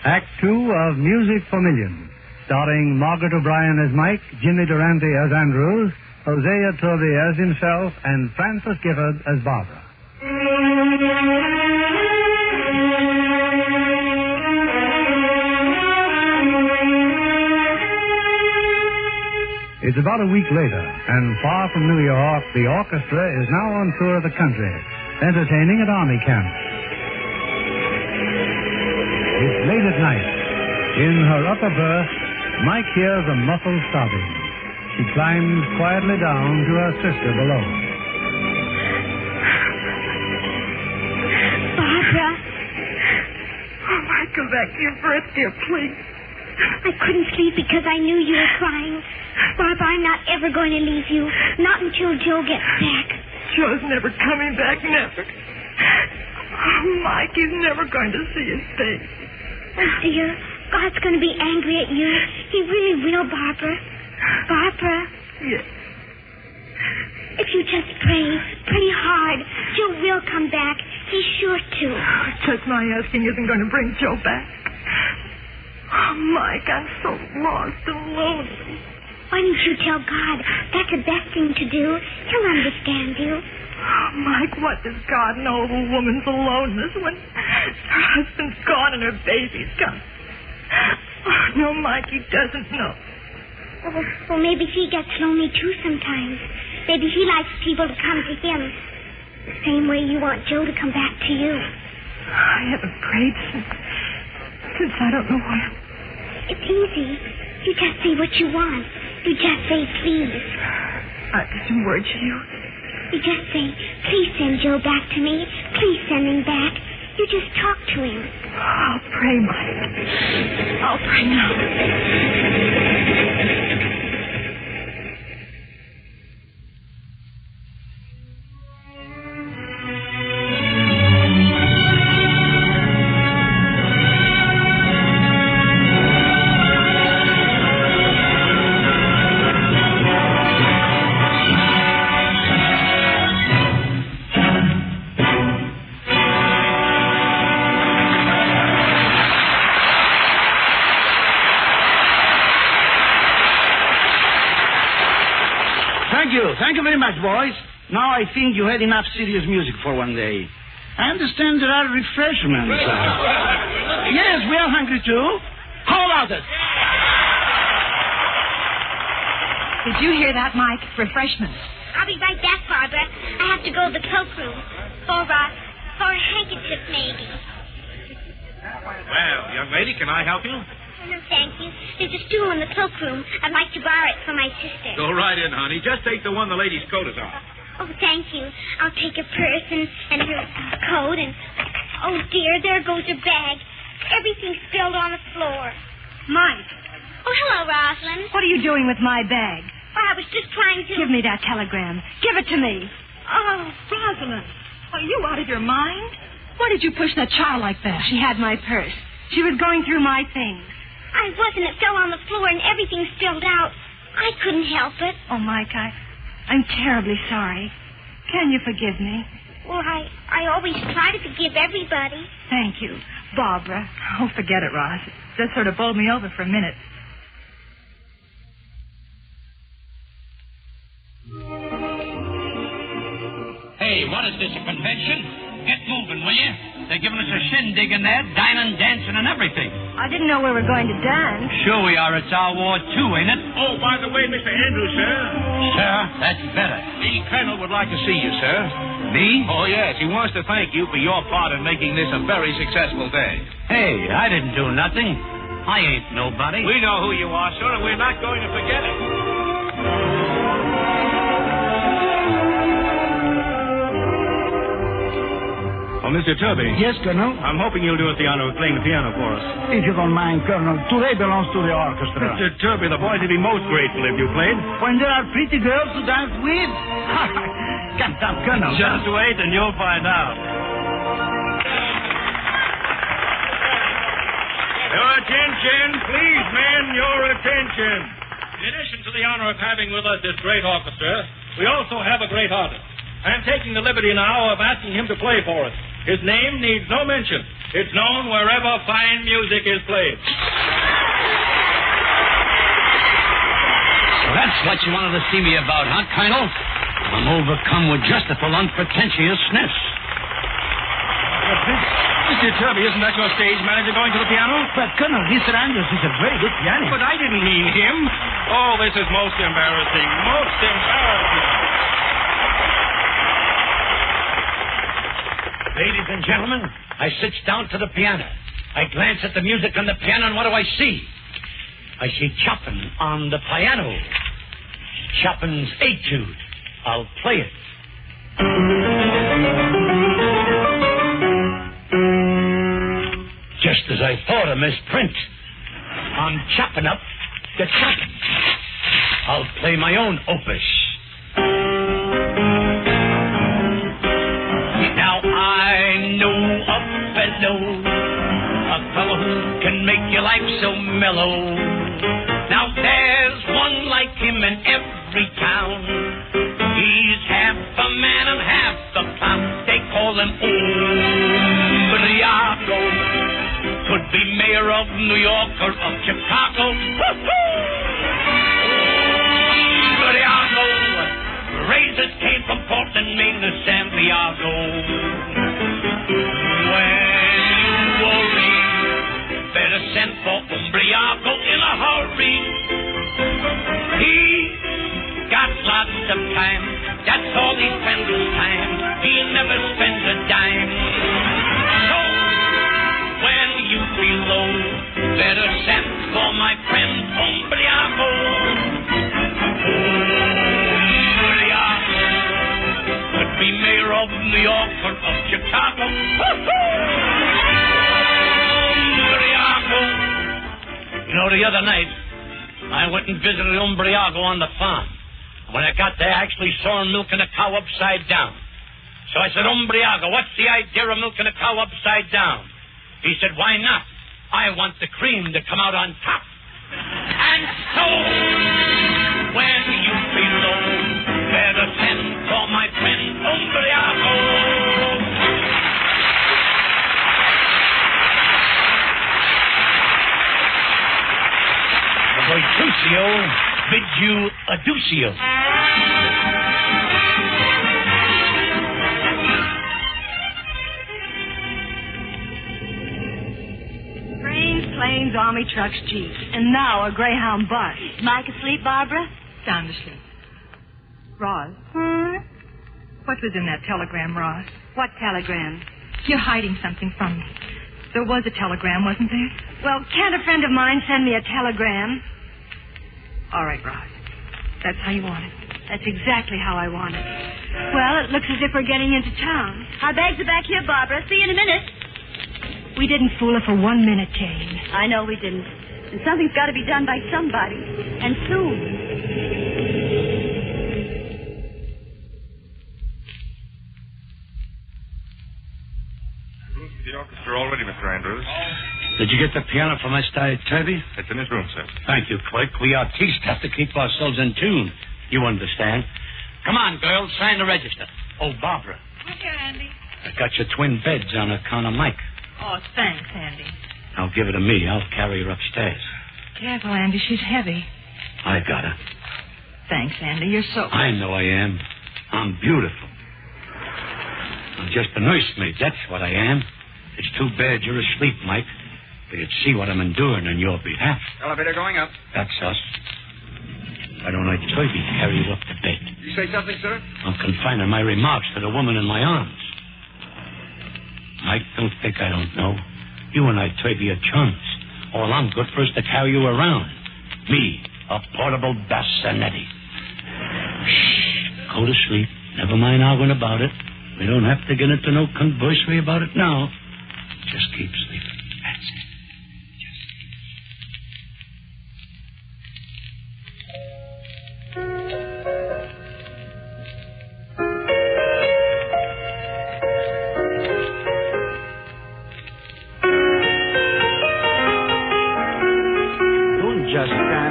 Act 2 of Music for Millions, starring Margaret O'Brien as Mike, Jimmy Durante as Andrews, Hosea Toby as himself, and Francis Gifford as Barbara. It's about a week later, and far from New York, the orchestra is now on tour of the country, entertaining at army camps. It's late at night. In her upper berth, Mike hears a muffled sobbing. She climbs quietly down to her sister below. Barbara. Oh, Mike, go back to your berth, dear, please. I couldn't sleep because I knew you were crying. Barbara, I'm not ever going to leave you. Not until Joe gets back. Joe's never coming back, never. Oh, Mike, he's never going to see his face. Oh, dear. God's going to be angry at you. He really will, Barbara. Barbara. Yes. If you just pray hard, Joe will come back. He's sure to. Just my asking isn't going to bring Joe back. Oh, Mike, I'm so lost and lonely. Why didn't you tell God? That's the best thing to do. He'll understand you. Oh, Mike, what does God know of a woman's aloneness when Her husband's gone and her baby's gone. Oh, no, Mike, he doesn't know. Oh, well, maybe he gets lonely, too, sometimes. Maybe he likes people to come to him. The same way you want Joe to come back to you. I haven't prayed since I don't know when. It's easy. You just say what you want. You just say, please. I can word to you. You just say, please send Joe back to me. Please send him back. You just talk to him. I'll pray, Mike. I'll pray now. Thank you very much, boys. Now I think you had enough serious music for one day. I understand there are refreshments. Yes, we are hungry too. How about it? Did you hear that, Mike? Refreshments. I'll be right back, Barbara. I have to go to the cloakroom. For a handkerchief, maybe. Well, young lady, can I help you? No, thank you. There's a stool in the cloakroom. I'd like to borrow it for my sister. Go right in, honey. Just take the one the lady's coat is on. Oh, thank you. I'll take her purse and her coat and... Oh, dear, there goes her bag. Everything's spilled on the floor. Mike. Oh, hello, Rosalind. What are you doing with my bag? Oh, I was just trying to... Give me that telegram. Give it to me. Oh, Rosalind. Are you out of your mind? Why did you push that child like that? She had my purse. She was going through my things. I wasn't. It fell on the floor and everything spilled out. I couldn't help it. Oh, Mike, I'm terribly sorry. Can you forgive me? Well, I always try to forgive everybody. Thank you. Barbara. Oh, forget it, Ross. It just sort of bowled me over for a minute. Hey, what is this, a convention? Get moving, will you? They're giving us a shindig in there, dining, dancing, and everything. I didn't know we were going to dance. Sure we are. It's our war, too, ain't it? Oh, by the way, Mr. Andrews, sir. Sir, that's better. The colonel would like to see you, sir. Me? Oh, yes. He wants to thank you for your part in making this a very successful day. Hey, I didn't do nothing. I ain't nobody. We know who you are, sir, and we're not going to forget it. Oh, Mr. Turby. Yes, Colonel? I'm hoping you'll do us the honor of playing the piano for us. If you don't mind, Colonel, today belongs to the orchestra. Mr. Turby, the boys would be most grateful if you played. When there are pretty girls to dance with? Come, Colonel. Just wait and you'll find out. Your attention, please, men, your attention. In addition to the honor of having with us this great orchestra, we also have a great artist. I'm taking the liberty now of asking him to play for us. His name needs no mention. It's known wherever fine music is played. So that's what you wanted to see me about, huh, Colonel? I'm overcome with just a full unpretentiousness. Mr. Turby, isn't that your stage manager going to the piano? But, Colonel, Mr. Andrews is a very good pianist. But I didn't mean him. Oh, this is most embarrassing. Most embarrassing. Ladies and gentlemen, I sits down to the piano. I glance at the music on the piano, and what do I see? I see Chopin on the piano. Chopin's Etude. I'll play it. Just as I thought, a misprint. I'm chopping up the Chopin. I'll play my own opus. Now I know a fellow who can make your life so mellow. Now there's one like him in every town. He's half a man and half a clown. They call him Umbriaco. Could be mayor of New York or of Chicago. Umbriaco. Razors came from Portland, Maine to San Diego. When time. That's all he spends his time. He never spends a dime. So, when you feel low, better send for my friend Umbriaco. Umbriaco could be mayor of New York or of Chicago. Umbriaco. You know, the other night, I went and visited Umbriaco on the farm. When I got there, I actually saw him milking a cow upside down. So I said, Umbriaco, what's the idea of milking a cow upside down? He said, why not? I want the cream to come out on top. And so, when you feel low, better send for my friend Umbriaco. The boy Crucio bids you adieu. Planes, Army trucks, Jeeps, and now a Greyhound bus. Is Mike asleep, Barbara? Sound asleep. Roz. What was in that telegram, Roz? What telegram? You're hiding something from me. There was a telegram, wasn't there? Well, can't a friend of mine send me a telegram? All right, Roz. That's how you want it. That's exactly how I want it. Well, it looks as if we're getting into town. Our bags are back here, Barbara. See you in a minute. We didn't fool her for 1 minute, Jane. I know we didn't. And something's got to be done by somebody. And soon. The orchestra already, Mr. Andrews. Did you get the piano for my style, Turvey? It's in his room, sir. Thank you, Clerk. We artistes have to keep ourselves in tune. You understand. Come on, girls, sign the register. Oh, Barbara. Okay, Andy. I got your twin beds on account of Mike. Oh, thanks, Andy. Now give her to me. I'll carry her upstairs. Careful, Andy. She's heavy. I got her. Thanks, Andy. You're so... I know I am. I'm beautiful. I'm just a nursemaid. That's what I am. It's too bad you're asleep, Mike. But you'd see what I'm enduring on your behalf. Elevator going up. That's us. Why don't I Toby carry you up to bed? You say something, sir? I'm confining my remarks to the woman in my arms. Mike, don't think I don't know. You and I, Toby, are chums. All I'm good for is to carry you around. Me, a portable bassinetti. Shh, go to sleep. Never mind arguing about it. We don't have to get into no conversary about it now. Just keep sleeping. That's it.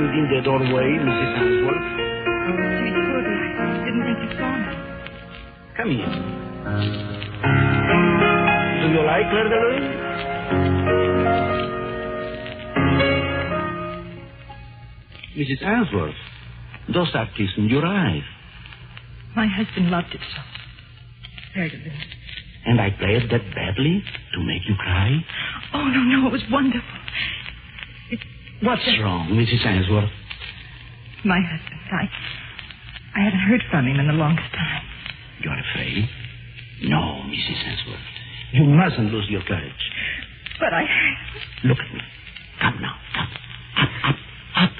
In the doorway, Mrs. Answorth. Jimmy Torby, I didn't think you saw me. Come in. Do you like Claire de Lune? Mrs. Answorth, those are kissing your eyes. My husband loved it so. Very good. And I played that badly to make you cry? Oh, no, it was wonderful. What's wrong, Mrs. Answorth? My husband. I haven't heard from him in the longest time. You're afraid? No, Mrs. Answorth. You mustn't lose your courage. But I... Look at me. Come now. Come. Up.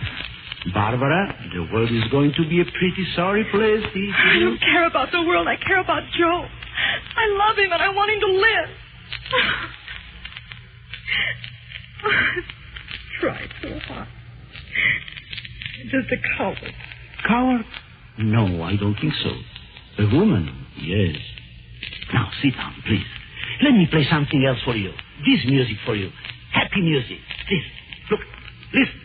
Barbara, the world is going to be a pretty sorry place. I don't care about the world. I care about Joe. I love him and I want him to live. Tried so hard. Just a coward. Coward? No, I don't think so. A woman, yes. Now, sit down, please. Let me play something else for you. This music for you. Happy music. Listen. Look. Listen.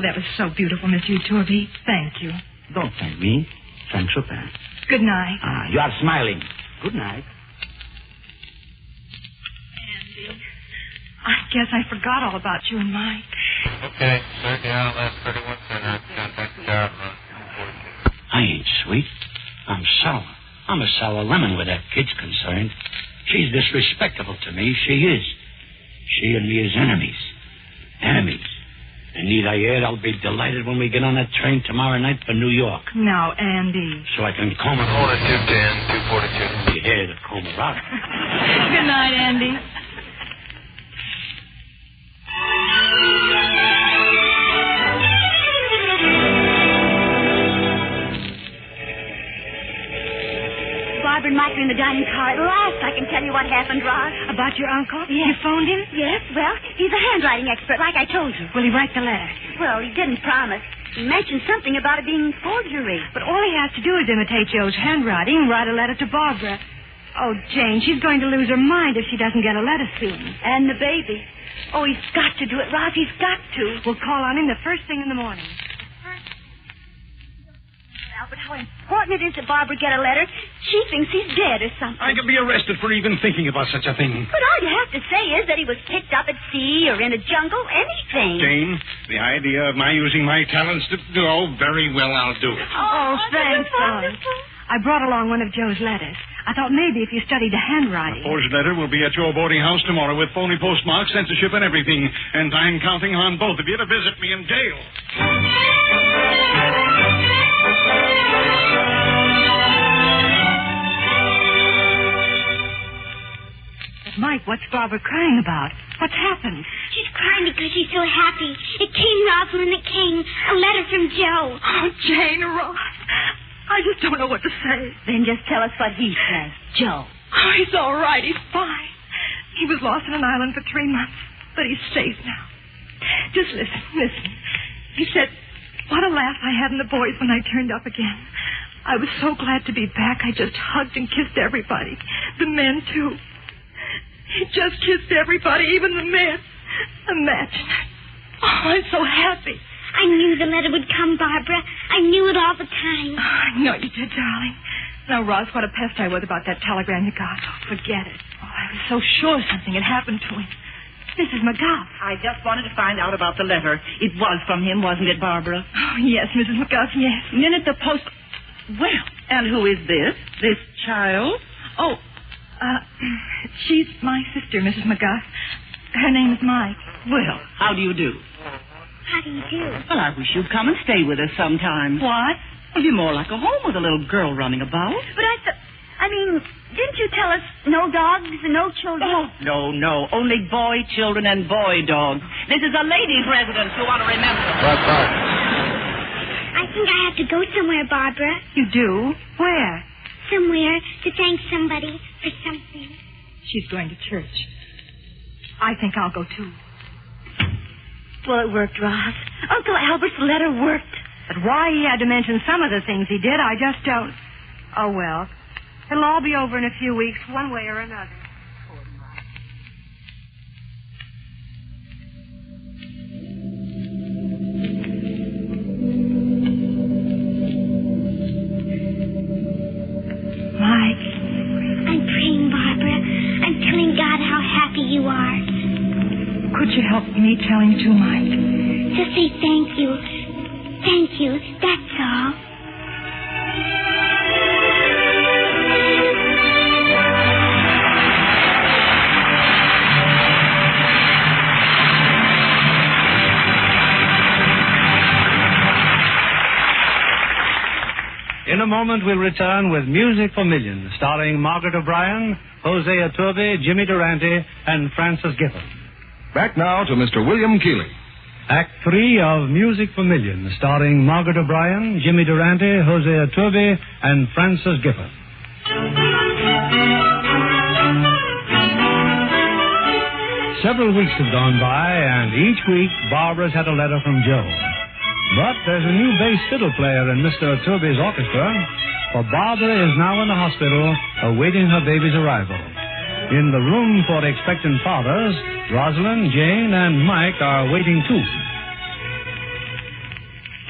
that was so beautiful, Mr. Utorbi. Thank you. Don't thank me. Thank Chopin. Good night. You are smiling. Good night. Andy, I guess I forgot all about you and Mike. Okay, sir, down last 31 center. Contact the tower. I ain't sweet. I'm sour. I'm a sour lemon where that kid's concerned. She's disrespectful to me. She is. She and me is enemies. Enemies. And need I add, I'll be delighted when we get on that train tomorrow night for New York. Now, Andy. So I can comb her. Hold it, 210, 242. Yeah, to comb her out. Good night, Andy. Barbara and Mike are in the dining car. At last I can tell you what happened, Roz. About your uncle? Yes. You phoned him? Yes, well, he's a handwriting expert, like I told you. Will he write the letter? Well, he didn't promise. He mentioned something about it being forgery. But all he has to do is imitate Joe's handwriting and write a letter to Barbara. Oh, Jane, she's going to lose her mind if she doesn't get a letter soon. And the baby. Oh, he's got to do it, Roz. He's got to. We'll call on him the first thing in the morning. But how important it is that Barbara get a letter. She thinks he's dead or something. I could be arrested for even thinking about such a thing. But all you have to say is that he was picked up at sea or in a jungle, anything. Jane, the idea of my using my talents to... Oh, very well, I'll do it. Oh, thanks, Don. I brought along one of Joe's letters. I thought maybe if you studied the handwriting. A forged letter will be at your boarding house tomorrow with phony postmarks, censorship, and everything. And I'm counting on both of you to visit me in jail. Mike, what's Barbara crying about? What's happened? She's crying because she's so happy. It came, Rosalind, it came. A letter from Joe. Oh, Jane, Ross. I just don't know what to say. Then just tell us what he says, Joe. Oh, he's all right. He's fine. He was lost on an island for 3 months, but he's safe now. Just listen. He said, what a laugh I had in the boys when I turned up again. I was so glad to be back. I just hugged and kissed everybody. The men, too. He just kissed everybody, even the men. Imagine it. Oh, I'm so happy. I knew the letter would come, Barbara. I knew it all the time. Oh, I know you did, darling. Now, Roz, what a pest I was about that telegram you got. Oh, forget it. Oh, I was so sure something had happened to him. Mrs. McGuff. I just wanted to find out about the letter. It was from him, wasn't it, Barbara? Oh, yes, Mrs. McGuff, yes. And then at the post... Well, and who is this? This child? Oh, she's my sister, Mrs. McGuff. Her name is Mike. Well, how do you do? How do you do? Well, I wish you'd come and stay with us sometime. What? Well, you're more like a home with a little girl running about. But didn't you tell us no dogs and no children? Oh, no. Only boy children and boy dogs. This is a ladies' residence, you want to remember. That's right. I think I have to go somewhere, Barbara. You do? Where? Somewhere to thank somebody for something. She's going to church. I think I'll go, too. Well, it worked, Roz. Uncle Albert's letter worked. But why he had to mention some of the things he did, I just don't... Oh, well. It'll all be over in a few weeks, one way or another. Mike. I'm praying, Barbara. I'm telling God how happy you are. Could you help me tell him too, Mike? Just say thank you. Thank you. That's all. In a moment, we'll return with Music for Millions, starring Margaret O'Brien, Hosea Turby, Jimmy Durante, and Francis Gifford. Back now to Mr. William Keeley. Act 3 of Music for Millions, starring Margaret O'Brien, Jimmy Durante, Hosea Turby, and Francis Gifford. Several weeks have gone by, and each week Barbara's had a letter from Joe. But there's a new bass fiddle player in Mr. Turby's orchestra, for Barbara is now in the hospital awaiting her baby's arrival. In the room for expectant fathers, Rosalind, Jane, and Mike are waiting too.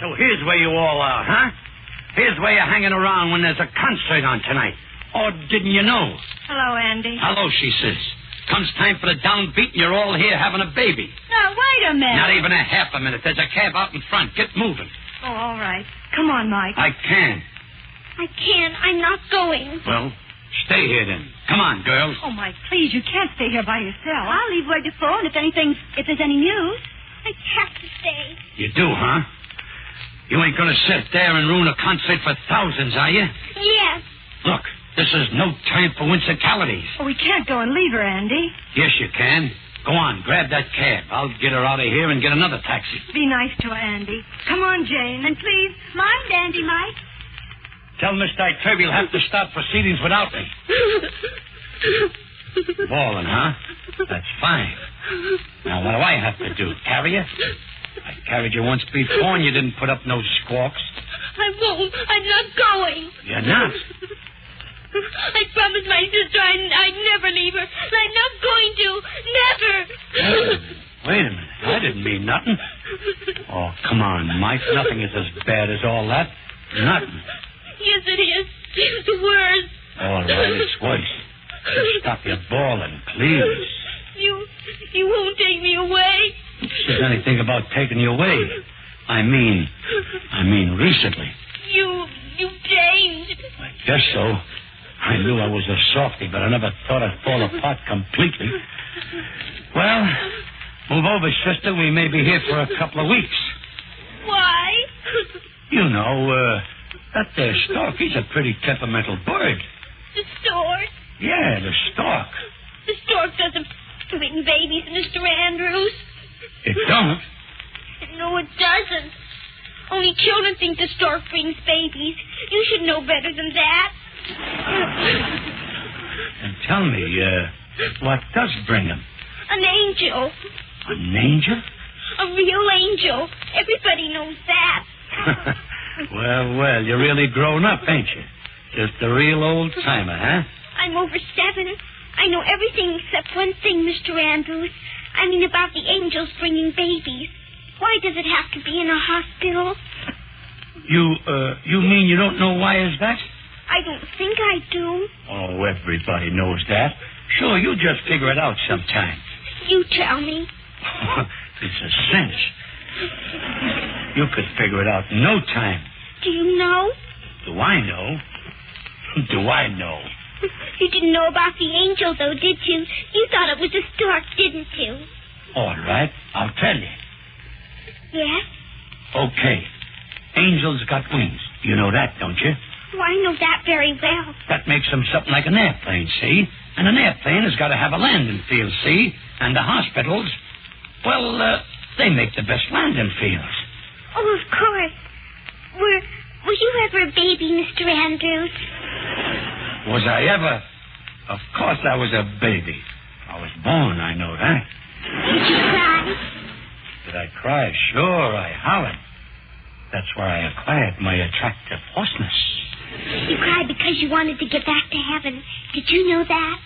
So here's where you all are, huh? Here's where you're hanging around when there's a concert on tonight. Or didn't you know? Hello, Andy. Hello, she says. Comes time for the downbeat and you're all here having a baby. Now, wait a minute. Not even a half a minute. There's a cab out in front. Get moving. Oh, all right. Come on, Mike. I can. I can't. I'm not going. Well, stay here then. Come on, girls. Oh, Mike, please, you can't stay here by yourself. I'll leave word to phone if there's any news. I have to stay. You do, huh? You ain't gonna sit there and ruin a concert for thousands, are you? Yes. Look, this is no time for whimsicalities. Oh, we can't go and leave her, Andy. Yes, you can. Go on, grab that cab. I'll get her out of here and get another taxi. Be nice to her, Andy. Come on, Jane. And please, mind Andy, Mike. Tell Miss Turby you'll have to start proceedings without me. Ballin', huh? That's fine. Now, what do I have to do? Carry you? I carried you once before and you didn't put up no squawks. I won't. I'm not going. You're not? I promised my sister I'd never leave her. And I'm not going to. Never. Wait a minute. I didn't mean nothing. Oh, come on, Mike. Nothing is as bad as all that. Nothing. Yes, it is. It's worse. All right, it's worse. Stop your bawling, please. You won't take me away. Who says anything about taking you away? I mean recently. You changed. I guess so. I knew I was a softy, but I never thought I'd fall apart completely. Well, move over, sister. We may be here for a couple of weeks. Why? You know, that there stork, he's a pretty temperamental bird. The stork? Yeah, the stork. The stork doesn't bring babies, Mr. Andrews. It don't? No, it doesn't. Only children think the stork brings babies. You should know better than that. And tell me, what does bring them? An angel. An angel? A real angel. Everybody knows that. Well, you're really grown up, ain't you? Just a real old-timer, huh? I'm over 7. I know everything except one thing, Mr. Andrews. I mean about the angels bringing babies. Why does it have to be in a hospital? You mean you don't know why is that? I don't think I do. Oh, everybody knows that. Sure, you just figure it out sometime. You tell me. It's a cinch. You could figure it out in no time. Do you know? Do I know? Do I know? You didn't know about the angel, though, did you? You thought it was a stork, didn't you? All right, I'll tell you. Yes? Okay. Angels got wings. You know that, don't you? Oh, I know that very well. That makes them something like an airplane, see? And an airplane has got to have a landing field, see? And the hospitals, well, they make the best landing fields. Oh, of course. Were you ever a baby, Mr. Andrews? Was I ever? Of course I was a baby. I was born, I know that. Did you cry? Did I cry? Sure, I hollered. That's where I acquired my attractive hoarseness. You cried because you wanted to get back to heaven. Did you know that?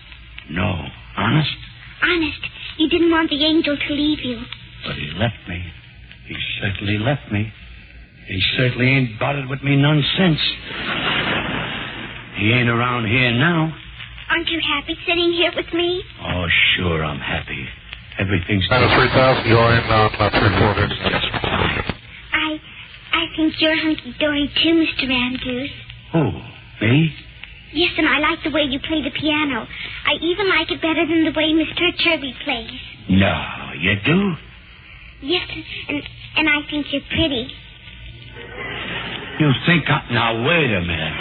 No. Honest? Honest. You didn't want the angel to leave you. But he left me. He certainly left me. He certainly ain't bothered with me none since. He ain't around here now. Aren't you happy sitting here with me? Oh, sure, I'm happy. Everything's... Minus 3,000, you're in about 3/4 minutes. I think you're hunky-dory too, Mr. Andrews. Oh, me? Yes, and I like the way you play the piano. I even like it better than the way Mr. Turby plays. No, you do? Yes, and I think you're pretty. You think Now, wait a minute.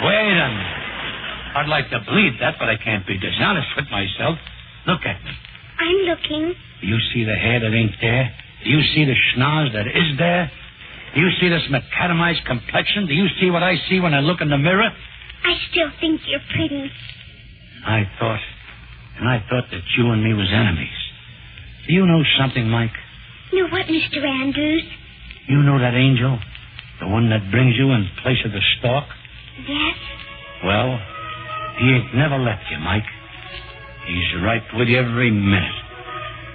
I'd like to believe that, but I can't be dishonest with myself. Look at me. I'm looking. Do you see the hair that ain't there? Do you see the schnoz that is there? Do you see this macadamized complexion? Do you see what I see when I look in the mirror? I still think you're pretty. I thought that you and me was enemies. Do you know something, Mike? Know what, Mr. Andrews? You know that angel? The one that brings you in place of the stork? Yes. Well, he ain't never left you, Mike. He's right with you every minute.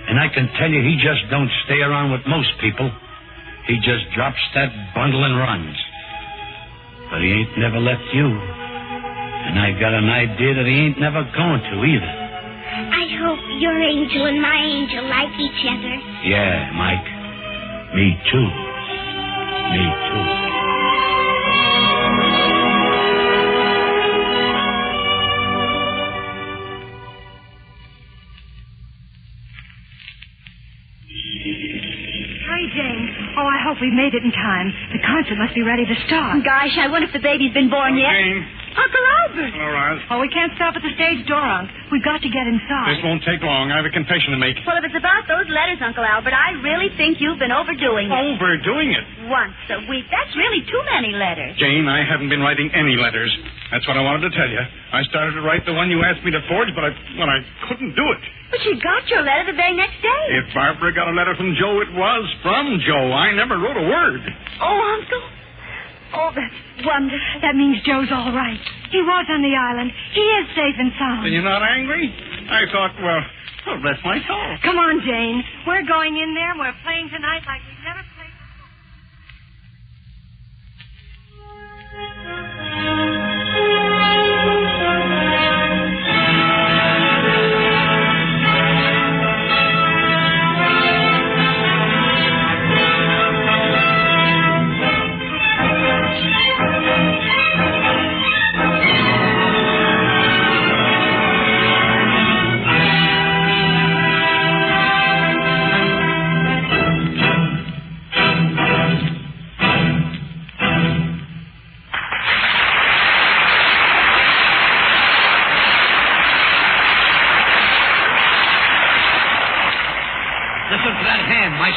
And I can tell you he just don't stay around with most people. he just drops that bundle and runs. But he ain't never left you. And I got an idea that he ain't never going to either. I hope your angel and my angel like each other. Yeah, Mike. Me too. Me too. Oh, I hope we've made it in time. The concert must be ready to start. Gosh, I wonder if the baby's been born yet. Jane. Uncle Albert. Hello, Roz. Oh, we can't stop at the stage door, Unc. We've got to get inside. This won't take long. I have a confession to make. Well, if it's about those letters, Uncle Albert, I really think you've been overdoing it. Overdoing it? Once a week. That's really too many letters. Jane, I haven't been writing any letters. That's what I wanted to tell you. I started to write the one you asked me to forge, but I couldn't do it. But you got your letter the very next day. If Barbara got a letter from Joe, it was from Joe. I never wrote a word. Oh, Uncle. Oh, that's wonderful. That means Joe's all right. He was on the island. He is safe and sound. And you're not angry? I thought, well, bless my soul. Come on, Jane. We're going in there and we're playing tonight like we've never played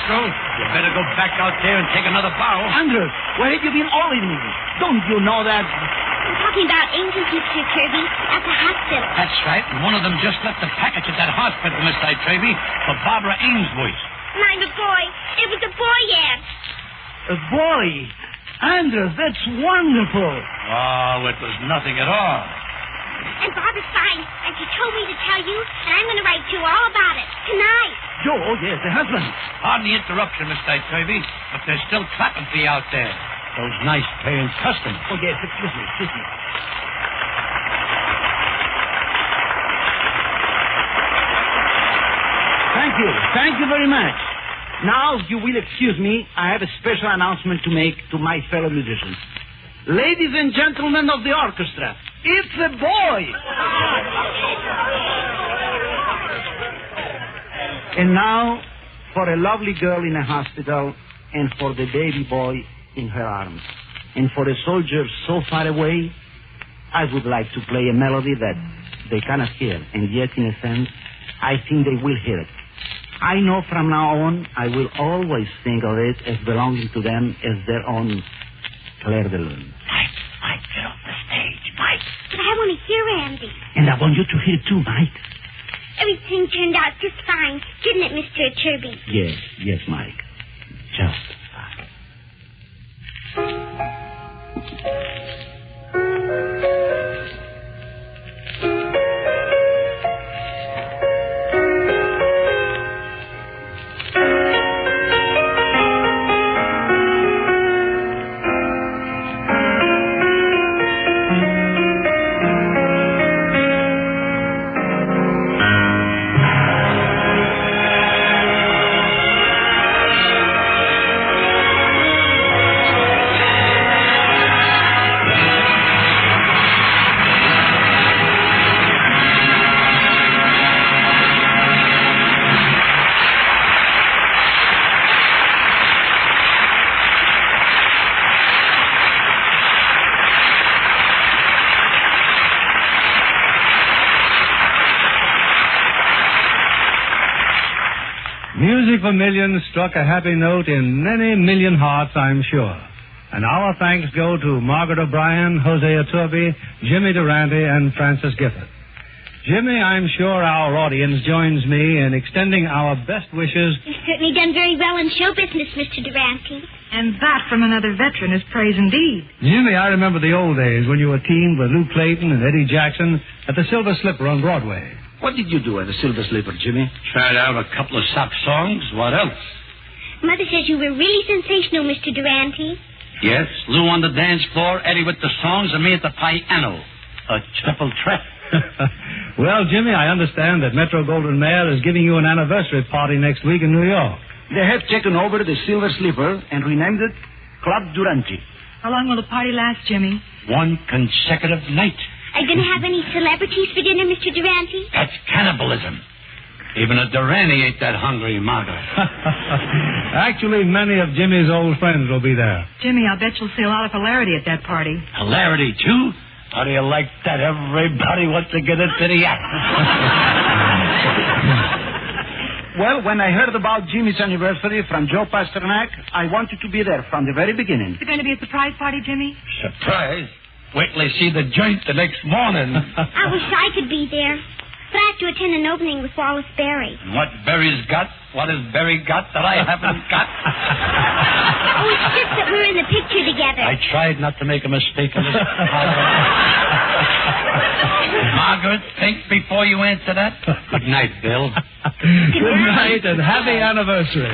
You better go back out there and take another bow. Andrews, where have you been all evening? Don't you know that? I'm talking about angels, Mr. Kirby, at the hospital. That's right. And one of them just left a package at that hospital, Miss Treby, for Barbara Ainsworth. And I'm a boy. It was a boy, yes. A boy? Andrews, that's wonderful. Oh, it was nothing at all. And Barbara's fine. And she told me to tell you, and I'm going to write you all about it tonight. Joe, yes, the husband. Pardon the interruption, Miss Treby, but they're still clapping for you out there. Those nice paying customers. Oh, yes, excuse me. Thank you very much. Now, you will excuse me, I have a special announcement to make to my fellow musicians. Ladies and gentlemen of the orchestra, it's a boy! And now, for a lovely girl in a hospital, and for the baby boy in her arms, and for a soldier so far away, I would like to play a melody that they cannot hear, and yet, in a sense, I think they will hear it. I know from now on, I will always think of it as belonging to them as their own Claire de Lune. Mike, get off the stage, Mike. But I want to hear Andy. And I want you to hear it too, Mike. Everything turned out just fine, didn't it, Mr. Kirby? Yes, Mike. Just fine. Music for Millions struck a happy note in many million hearts, I'm sure. And our thanks go to Margaret O'Brien, Hosea Turby, Jimmy Durante, and Francis Gifford. Jimmy, I'm sure our audience joins me in extending our best wishes. You've certainly done very well in show business, Mr. Durante. And that from another veteran is praise indeed. Jimmy, I remember the old days when you were teamed with Lou Clayton and Eddie Jackson at the Silver Slipper on Broadway. What did you do at the Silver Slipper, Jimmy? Tried out a couple of sock songs. What else? Mother says you were really sensational, Mr. Durante. Yes, Lou on the dance floor, Eddie with the songs, and me at the piano. A triple threat. Well, Jimmy, I understand that Metro Golden Mare is giving you an anniversary party next week in New York. They have taken over the Silver Slipper and renamed it Club Durante. How long will the party last, Jimmy? One consecutive night. Are you going to have any celebrities for dinner, Mr. Durante? That's cannibalism. Even a Durante ain't that hungry, Margaret. Actually, many of Jimmy's old friends will be there. Jimmy, I'll bet you'll see a lot of hilarity at that party. Hilarity, too? How do you like that? Everybody wants to get into the act. Well, when I heard about Jimmy's anniversary from Joe Pasternak, I wanted to be there from the very beginning. Is it going to be a surprise party, Jimmy? Surprise? Wait till they see the joint the next morning. I wish I could be there. But I have to attend an opening with Wallace Berry. What Berry's got? What has Berry got that I haven't got? Oh, it's just that we're in the picture together. I tried not to make a mistake in this. Margaret, think before you answer that. Good night, Bill. Good night and happy anniversary.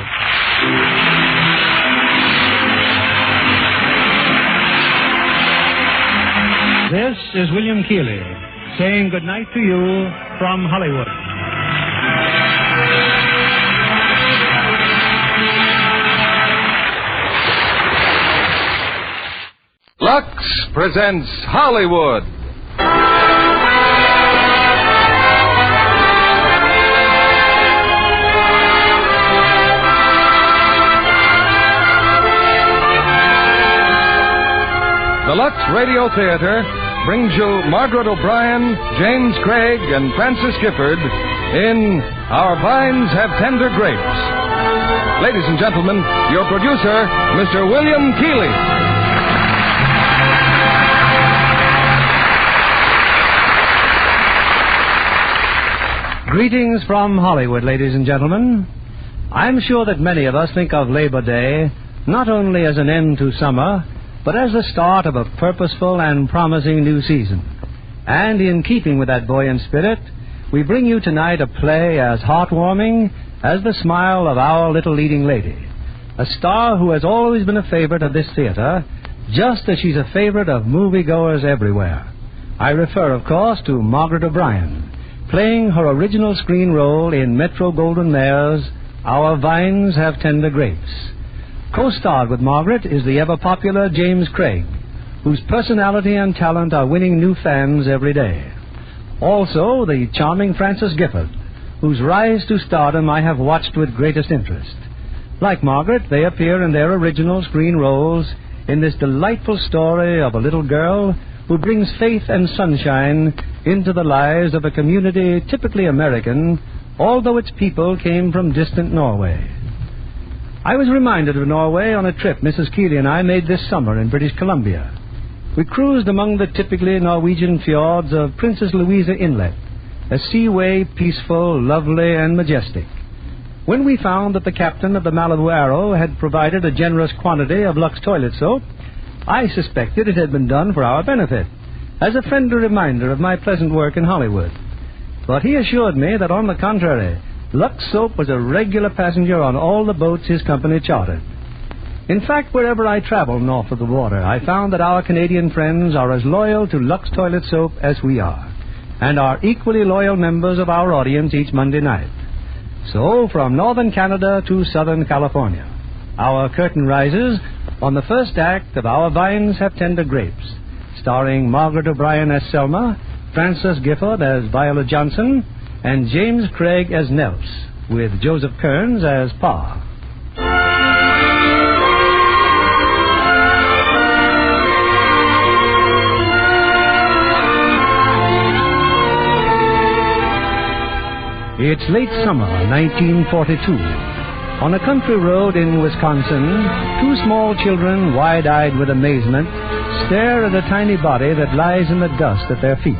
This is William Keeley saying good night to you from Hollywood. Lux presents Hollywood. The Lux Radio Theater brings you Margaret O'Brien, James Craig, and Francis Gifford in Our Vines Have Tender Grapes. Ladies and gentlemen, your producer, Mr. William Keeley. Greetings from Hollywood, ladies and gentlemen. I'm sure that many of us think of Labor Day not only as an end to summer, but as the start of a purposeful and promising new season. And in keeping with that buoyant spirit, we bring you tonight a play as heartwarming as the smile of our little leading lady, a star who has always been a favorite of this theater, just as she's a favorite of moviegoers everywhere. I refer, of course, to Margaret O'Brien, playing her original screen role in Metro Golden Mare's Our Vines Have Tender Grapes. Co-starred with Margaret is the ever-popular James Craig, whose personality and talent are winning new fans every day. Also, the charming Francis Gifford, whose rise to stardom I have watched with greatest interest. Like Margaret, they appear in their original screen roles in this delightful story of a little girl who brings faith and sunshine into the lives of a community typically American, although its people came from distant Norway. I was reminded of Norway on a trip Mrs. Keeley and I made this summer in British Columbia. We cruised among the typically Norwegian fjords of Princess Louisa Inlet, a seaway peaceful, lovely, and majestic. When we found that the captain of the Malibu Arrow had provided a generous quantity of Lux toilet soap, I suspected it had been done for our benefit, as a friendly reminder of my pleasant work in Hollywood. But he assured me that, on the contrary, Lux Soap was a regular passenger on all the boats his company chartered. In fact, wherever I traveled north of the water, I found that our Canadian friends are as loyal to Lux Toilet Soap as we are, and are equally loyal members of our audience each Monday night. So, from northern Canada to southern California, our curtain rises on the first act of Our Vines Have Tender Grapes, starring Margaret O'Brien as Selma, Francis Gifford as Viola Johnson, and James Craig as Nels, with Joseph Kearns as Pa. It's late summer, 1942. On a country road in Wisconsin, two small children, wide-eyed with amazement, stare at a tiny body that lies in the dust at their feet.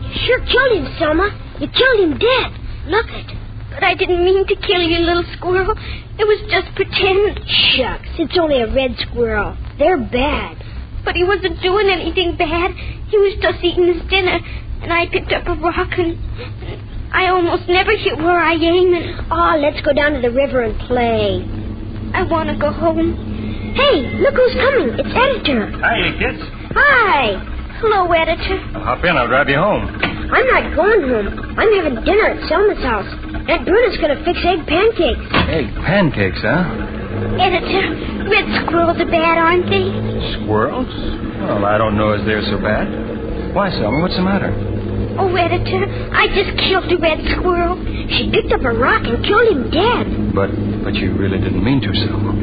You sure killed him, Selma. You killed him dead. Look it. But I didn't mean to kill you, little squirrel. It was just pretend. Shucks, it's only a red squirrel. They're bad. But he wasn't doing anything bad. He was just eating his dinner, and I picked up a rock and I almost never hit where I aim and... Oh, let's go down to the river and play. I want to go home. Hey, look who's coming. It's Editor. Hi, kids. Hi. Hello, Editor. Hop in. I'll drive you home. I'm not going home. I'm having dinner at Selma's house. Aunt Bruna's going to fix egg pancakes. Egg pancakes, huh? Editor, red squirrels are bad, aren't they? Squirrels? Well, I don't know as they're so bad. Why, Selma? What's the matter? Oh, Editor, I just killed a red squirrel. She picked up a rock and killed him dead. But you really didn't mean to, Selma.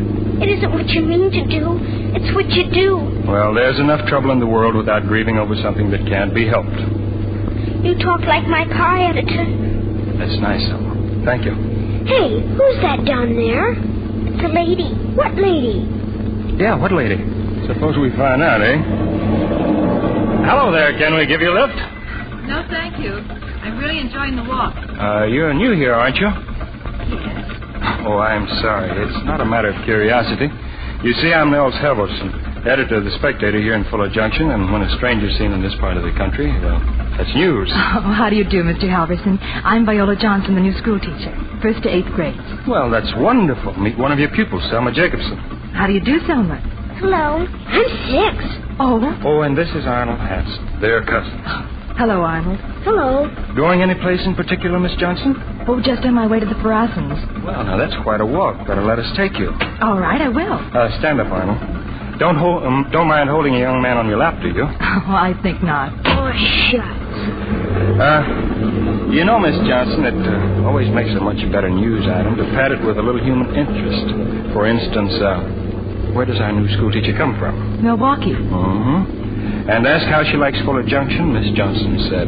It isn't what you mean to do. It's what you do. Well, there's enough trouble in the world without grieving over something that can't be helped. You talk like my car, Editor. That's nice, Selma. Thank you. Hey, who's that down there? It's a lady. What lady? Yeah, what lady? Suppose we find out, eh? Hello there. Can we give you a lift? No, thank you. I'm really enjoying the walk. You're new here, aren't you? Yes. Oh, I'm sorry. It's not a matter of curiosity. You see, I'm Nels Helverson, editor of The Spectator here in Fuller Junction, and when a stranger's seen in this part of the country, well, that's news. Oh, how do you do, Mr. Halverson? I'm Viola Johnson, the new school teacher, 1st to 8th grades. Well, that's wonderful. Meet one of your pupils, Selma Jacobson. How do you do, Selma? Hello. I'm 6. Oh, and this is Arnold Hanson. They're cousins. Hello, Arnold. Hello. Going any place in particular, Miss Johnson? Oh, just on my way to the Parasons. Well, now, that's quite a walk. Better let us take you. All right, I will. Stand up, Arnold. Don't mind holding a young man on your lap, do you? Oh, I think not. Oh, shucks. You know, Miss Johnson, it always makes a much better news item to pad it with a little human interest. For instance, where does our new school teacher come from? Milwaukee. Mm-hmm. And ask how she likes Fuller Junction, Miss Johnson said.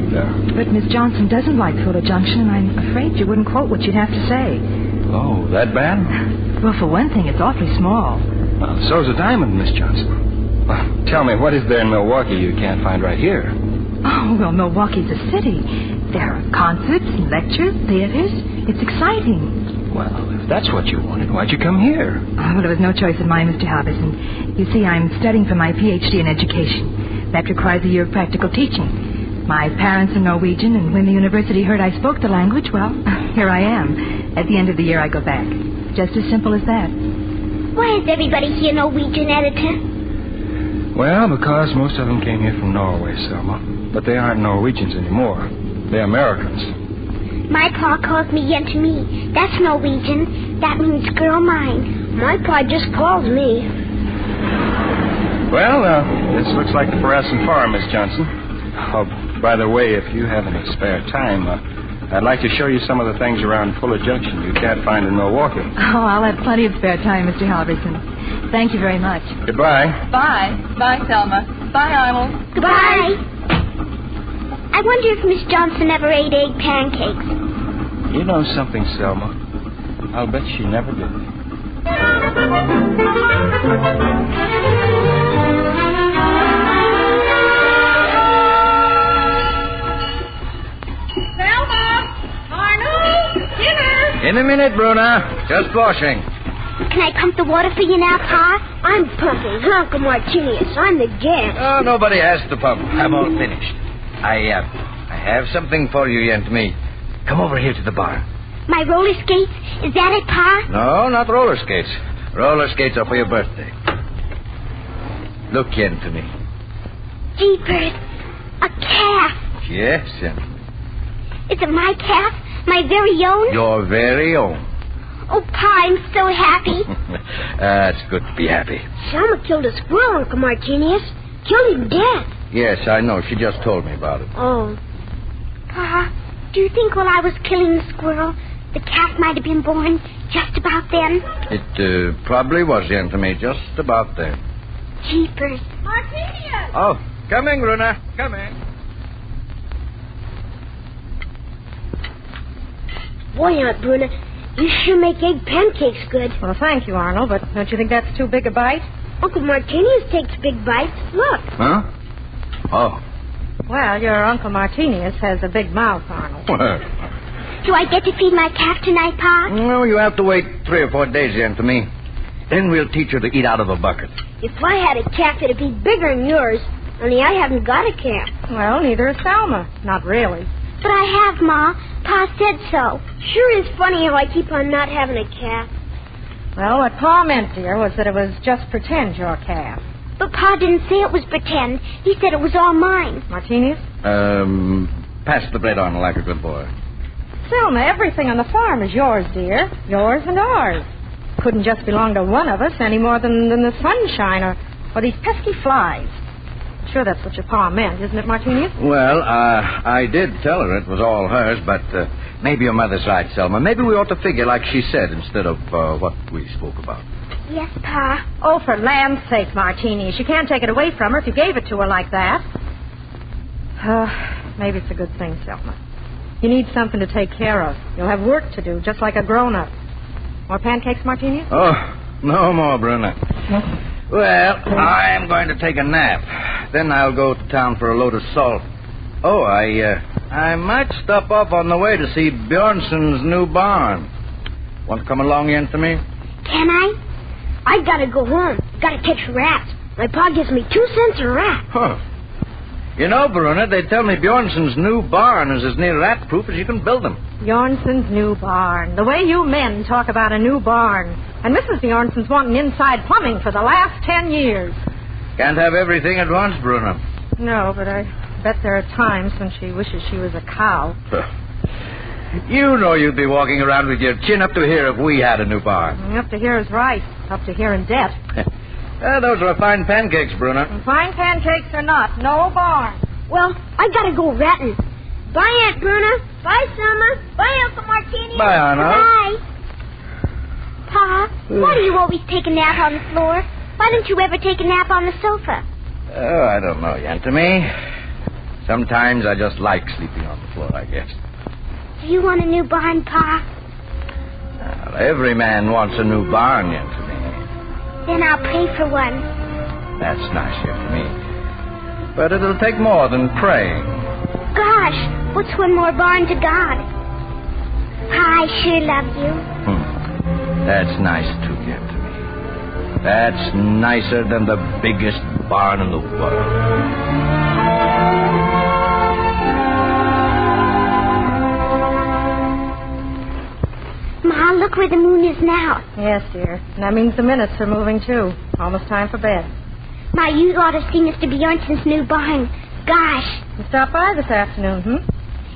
But Miss Johnson doesn't like Fuller Junction, and I'm afraid you wouldn't quote what you'd have to say. Oh, that bad? Well, for one thing, it's awfully small. Well, so's a diamond, Miss Johnson. Well, tell me, what is there in Milwaukee you can't find right here? Oh, well, Milwaukee's a city. There are concerts, lectures, theaters. It's exciting. Well, if that's what you wanted, why'd you come here? Oh, well, there was no choice of mine, Mr. Halverson. You see, I'm studying for my Ph.D. in education. That requires a year of practical teaching. My parents are Norwegian, and when the university heard I spoke the language, well, here I am. At the end of the year, I go back. Just as simple as that. Why is everybody here Norwegian, Editor? Well, because most of them came here from Norway, Selma. But they aren't Norwegians anymore. They're Americans. My pa calls me Yentemi. That's Norwegian. That means girl mine. My pa just calls me. Well, this looks like the Parason Farm, Miss Johnson. Oh, by the way, if you have any spare time, I'd like to show you some of the things around Fuller Junction you can't find in Milwaukee. Oh, I'll have plenty of spare time, Mr. Halverson. Thank you very much. Goodbye. Bye. Bye, Selma. Bye, Arnold. Goodbye. I wonder if Miss Johnson ever ate egg pancakes. You know something, Selma? I'll bet she never did. In a minute, Bruna. Just washing. Can I pump the water for you now, Pa? I'm pumping. Uncle Martinius, I'm the guest. Oh, nobody has to pump. I'm all finished. I have something for you, Yentemi. Come over here to the bar. My roller skates? Is that it, Pa? No, not roller skates. Roller skates are for your birthday. Look, Yentemi. Jeepers. A calf. Yes, Yentemi. Is it my calf? My very own? Your very own. Oh, Pa, I'm so happy. It's good to be happy. Selma killed a squirrel, Uncle Martinius. Killed him dead. Yes, I know. She just told me about it. Oh. Pa, do you think while I was killing the squirrel, the calf might have been born just about then? It probably was, Yentemi, just about then. Jeepers. Martinius! Oh, come in, Bruna. Come in. Boy, Aunt Bruna, you sure make egg pancakes good. Well, thank you, Arnold, but don't you think that's too big a bite? Uncle Martinius takes big bites. Look. Huh? Oh. Well, your Uncle Martinius has a big mouth, Arnold. Do I get to feed my calf tonight, Pa? No, you have to wait 3 or 4 days, Yentemi. Then we'll teach her to eat out of a bucket. If I had a calf, it'd be bigger than yours. Only I haven't got a calf. Well, neither is Selma. Not really. But I have, Ma. Pa said so. Sure is funny how I keep on not having a calf. Well, what Pa meant, dear, was that it was just pretend you're a calf. But Pa didn't say it was pretend. He said it was all mine. Martinis? Pass the bread on like a good boy. Selma, everything on the farm is yours, dear. Yours and ours. Couldn't just belong to one of us any more than the sunshine or these pesky flies. Sure, that's what your Pa meant, isn't it, Martinis? Well, I did tell her it was all hers, but maybe your mother's right, Selma. Maybe we ought to figure like she said instead of what we spoke about. Yes, Pa. Oh, for land's sake, Martinis. You can't take it away from her if you gave it to her like that. Maybe it's a good thing, Selma. You need something to take care of. You'll have work to do, just like a grown-up. More pancakes, Martinis? Oh, no more, Bruna. Well, I'm going to take a nap. Then I'll go to town for a load of salt. Oh, I might stop off on the way to see Bjornson's new barn. Want to come along in to me? Can I? I gotta go home. Gotta catch rats. My Pa gives me 2 cents a rat. Huh. You know, Bruna, they tell me Bjornson's new barn is as near rat-proof as you can build them. Bjornson's new barn. The way you men talk about a new barn. And Mrs. Bjornson's wanting inside plumbing for the last 10 years. Can't have everything at once, Bruna. No, but I bet there are times when she wishes she was a cow. You know you'd be walking around with your chin up to here if we had a new barn. Up to here is right. Up to here in debt. Those are fine pancakes, Bruna. And fine pancakes or not, no barn. Well, I gotta go ratting. Bye, Aunt Bruna. Bye, Selma. Bye, Uncle Martini. Bye, Anna. Bye. Pa, why do you always take a nap on the floor? Why don't you ever take a nap on the sofa? Oh, I don't know, Yantamy. Sometimes I just like sleeping on the floor, I guess. Do you want a new barn, Pa? Well, every man wants a new barn, Yantamy. Then I'll pay for one. That's nice, Yantamy. But it'll take more than praying. Gosh, what's one more barn to God? Pa, I sure love you. That's nice, too, Yantamy. That's nicer than the biggest barn in the world. Ma, look where the moon is now. Yes, dear. And that means the minutes are moving, too. Almost time for bed. Ma, you ought to see Mr. Bjornson's new barn. Gosh. You stopped by this afternoon,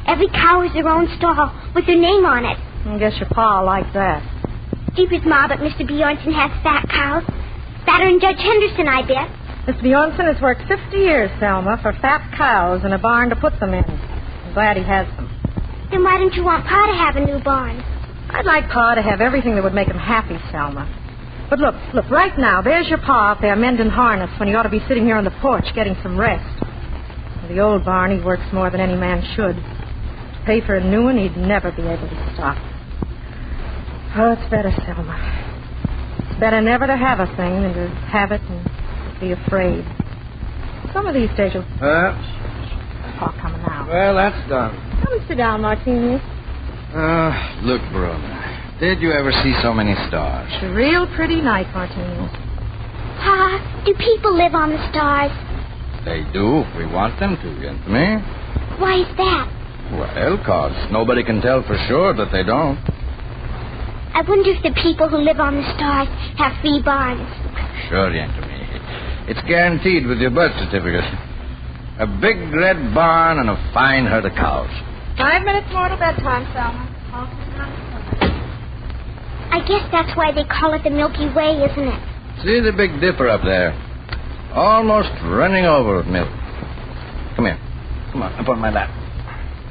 Every cow has their own stall with their name on it. I guess your Pa likes that. Jeepers, Ma, but Mr. Bjornson has fat cows. Fatter than Judge Henderson, I bet. Mr. Bjornson has worked 50 years, Selma, for fat cows and a barn to put them in. I'm glad he has them. Then why don't you want Pa to have a new barn? I'd like Pa to have everything that would make him happy, Selma. But look, right now, there's your Pa up there mending harness when he ought to be sitting here on the porch getting some rest. In the old barn, he works more than any man should. To pay for a new one, he'd never be able to stop. Oh, it's better, Selma. It's better never to have a thing than to have it and be afraid. Some of these days you'll... Pa coming out. Well, that's done. Come and sit down, Martini. Look, Bruna. Did you ever see so many stars? It's a real pretty night, Martini. Pa, do people live on the stars? They do, if we want them to, Yantamy. Why is that? Well, 'cause nobody can tell for sure that they don't. I wonder if the people who live on the stars have free barns. Sure, Yantamy. It's guaranteed with your birth certificate. A big red barn and a fine herd of cows. 5 minutes more to bedtime, Selma. I guess that's why they call it the Milky Way, isn't it? See the Big Dipper up there? Almost running over with milk. Come here. Come on, up on my lap.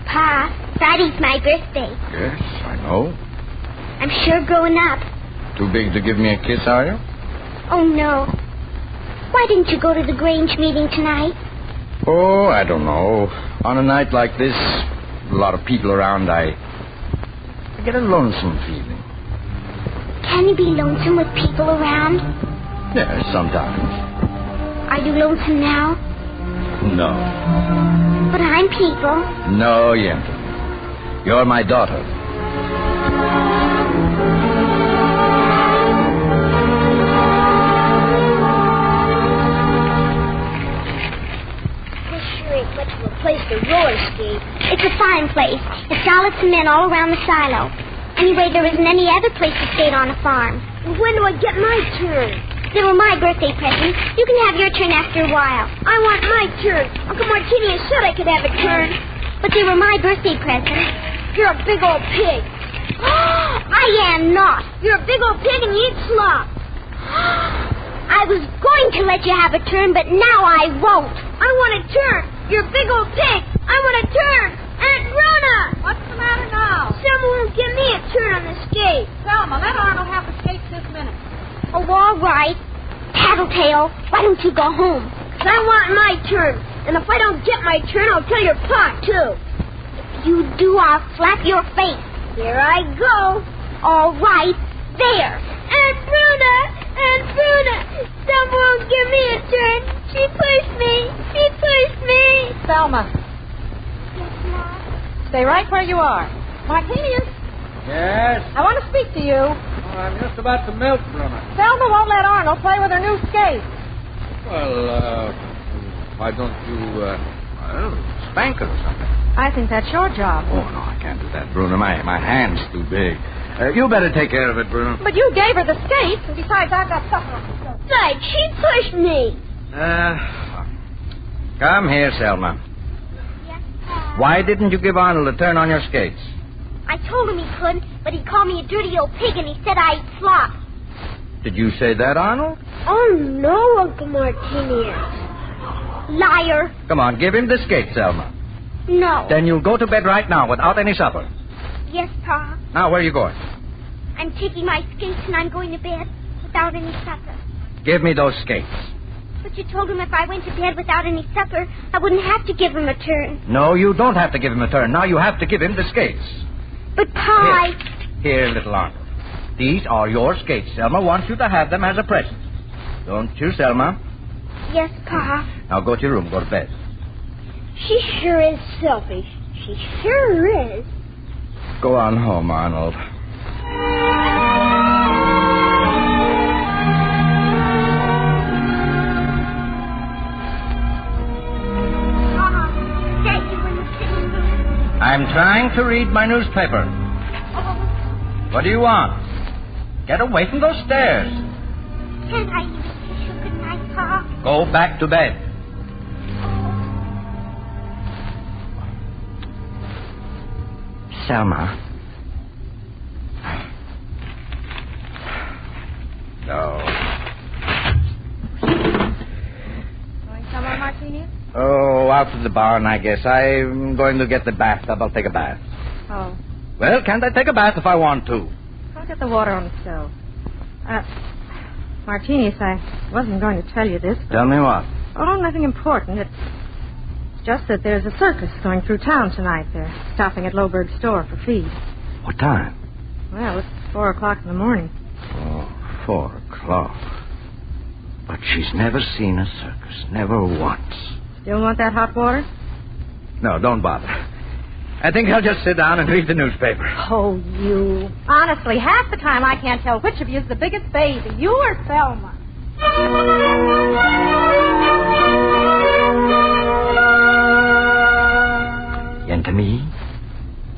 Pa, Friday's my birthday. Yes, I know. I'm sure growing up. Too big to give me a kiss, are you? Oh, no. Why didn't you go to the Grange meeting tonight? Oh, I don't know. On a night like this, a lot of people around, I get a lonesome feeling. Can you be lonesome with people around? Yes, sometimes. Are you lonesome now? No. But I'm people. No, Yentl. You're my daughter. This sure ain't much of a place to roller skate. It's a fine place. It's solid cement all around the silo. Anyway, there isn't any other place to skate on a farm. When do I get my turn? They were my birthday presents. You can have your turn after a while. I want my turn. Uncle Martini said I could have a turn. But they were my birthday presents. You're a big old pig. I am not. You're a big old pig and you eat slop. I was going to let you have a turn, but now I won't. I want a turn. You're a big old pig. I want a turn. Aunt Rona! What's the matter now? Someone won't give me a turn on the skate. Selma, let Arnold have the skates this minute. Oh, all right. Tattletale, why don't you go home? 'Cause I want my turn. And if I don't get my turn, I'll tell your pa, too. If you do, I'll slap your face. Here I go. All right. There. Aunt Bruna! Aunt Bruna! Someone won't give me a turn. She pushed me. She pushed me. Selma. Yes, Ma? Stay right where you are. Martinius, Yes? I want to speak to you. Oh, I'm just about to milk, Bruna. Selma won't let Arnold play with her new skates. Well, why don't you, spank her or something? I think that's your job. Oh, no, I can't do that, Bruna. My hand's too big. You better take care of it, Bruna. But you gave her the skates, and besides, I've got supper on the stove. Like, she pushed me. Come here, Selma. Yes, Pa. Why didn't you give Arnold a turn on your skates? I told him he could, but he called me a dirty old pig and he said I ate slop. Did you say that, Arnold? Oh, no, Uncle Martinius. Liar. Come on, give him the skates, Selma. No. Then you'll go to bed right now without any supper. Yes, Pa. Now, where are you going? I'm taking my skates and I'm going to bed without any supper. Give me those skates. But you told him if I went to bed without any supper, I wouldn't have to give him a turn. No, you don't have to give him a turn. Now you have to give him the skates. But, Pa, Here, little Arnold. These are your skates. Selma wants you to have them as a present. Don't you, Selma? Yes, Pa. Now go to your room. Go to bed. She sure is selfish. She sure is. Go on home, Arnold. I'm trying to read my newspaper. What do you want? Get away from those stairs. Can't I kiss you good night, Pa? Go back to bed. Selma. No. Going somewhere, Martinius? Oh, out to the barn, I guess. I'm going to get the bathtub. I'll take a bath. Oh. Well, can't I take a bath if I want to? I'll get the water on the stove. Martinius, I wasn't going to tell you this. Tell me what? Oh, nothing important. It's just that there's a circus going through town tonight. They're stopping at Lowbird's store for feed. What time? Well, it's 4 o'clock in the morning. Oh, 4 o'clock. But she's never seen a circus. Never once. Still want that hot water? No, don't bother. I think I'll just sit down and read the newspaper. Oh, you. Honestly, half the time I can't tell which of you is the biggest baby, you or Selma.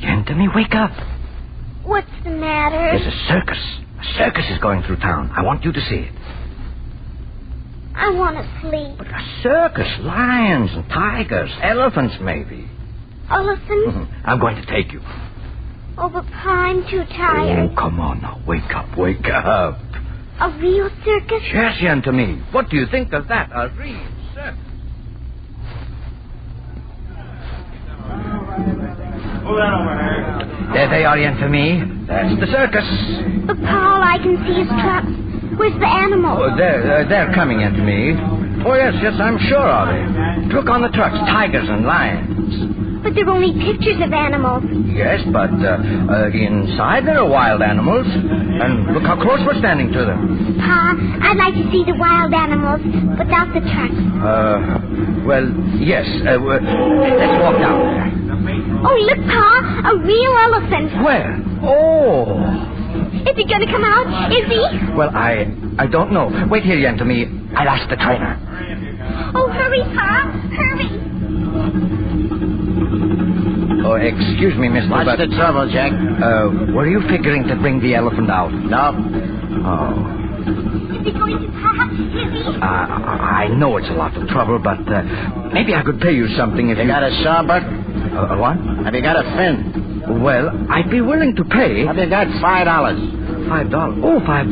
Yentamy, wake up. What's the matter? There's a circus. A circus is going through town. I want you to see it. I want to sleep. But a circus, lions and tigers, elephants maybe. Elephants? I'm going to take you. Oh, but Pa, I'm too tired. Oh, come on now. Wake up, wake up. A real circus? Yes, Yentamy. What do you think of that? A real circus. There they are, Yentamy. That's the circus. But Pa, all I can see is trucks. Where's the animals? Oh, they're coming, Yentamy. Oh, yes, I'm sure of it. Look on the trucks, tigers and lions. But they're only pictures of animals. Yes, but inside there are wild animals. And look how close we're standing to them. Pa, I'd like to see the wild animals without the trucks. Well, yes. Let's walk down there. Oh, look, Pa, a real elephant. Where? Oh. Is he going to come out? Is he? Well, I don't know. Wait here, Yentamy. I'll ask the trainer. Oh, hurry, Pa. Hurry. Oh, excuse me, mister, What's the trouble, Jack? Were you figuring to bring the elephant out? No. Oh. Is he going to pass, Lizzie? I know it's a lot of trouble, but maybe I could pay you something if you... You got a sawbuck? What? Have you got a fin? Well, I'd be willing to pay... Have you got $5? $5? Oh, $5.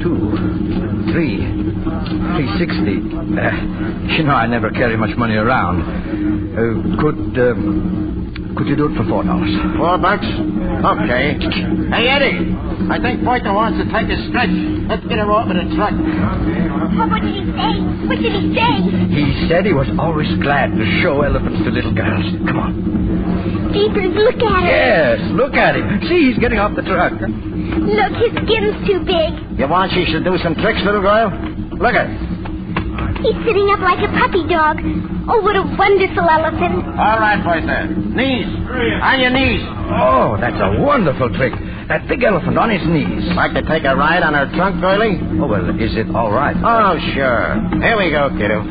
2, 3, 360. I never carry much money around. Could you do it for $4? $4? Okay. Hey, Eddie. I think Pointer wants to take a stretch. Let's get her over the truck. What did he say? What did he say? He said he was always glad to show elephants to little girls. Come on. Jeepers, look at him. Yes, look at him. See, he's getting off the truck. Look, his skin's too big. You want she should do some tricks, little girl? Look at her. He's sitting up like a puppy dog. Oh, what a wonderful elephant. All right, Pointer. Knees. On your knees. Oh, that's a wonderful trick. That big elephant on his knees. Like to take a ride on her trunk, Doily? Oh, well, is it all right? Oh, sure. Here we go, kiddo.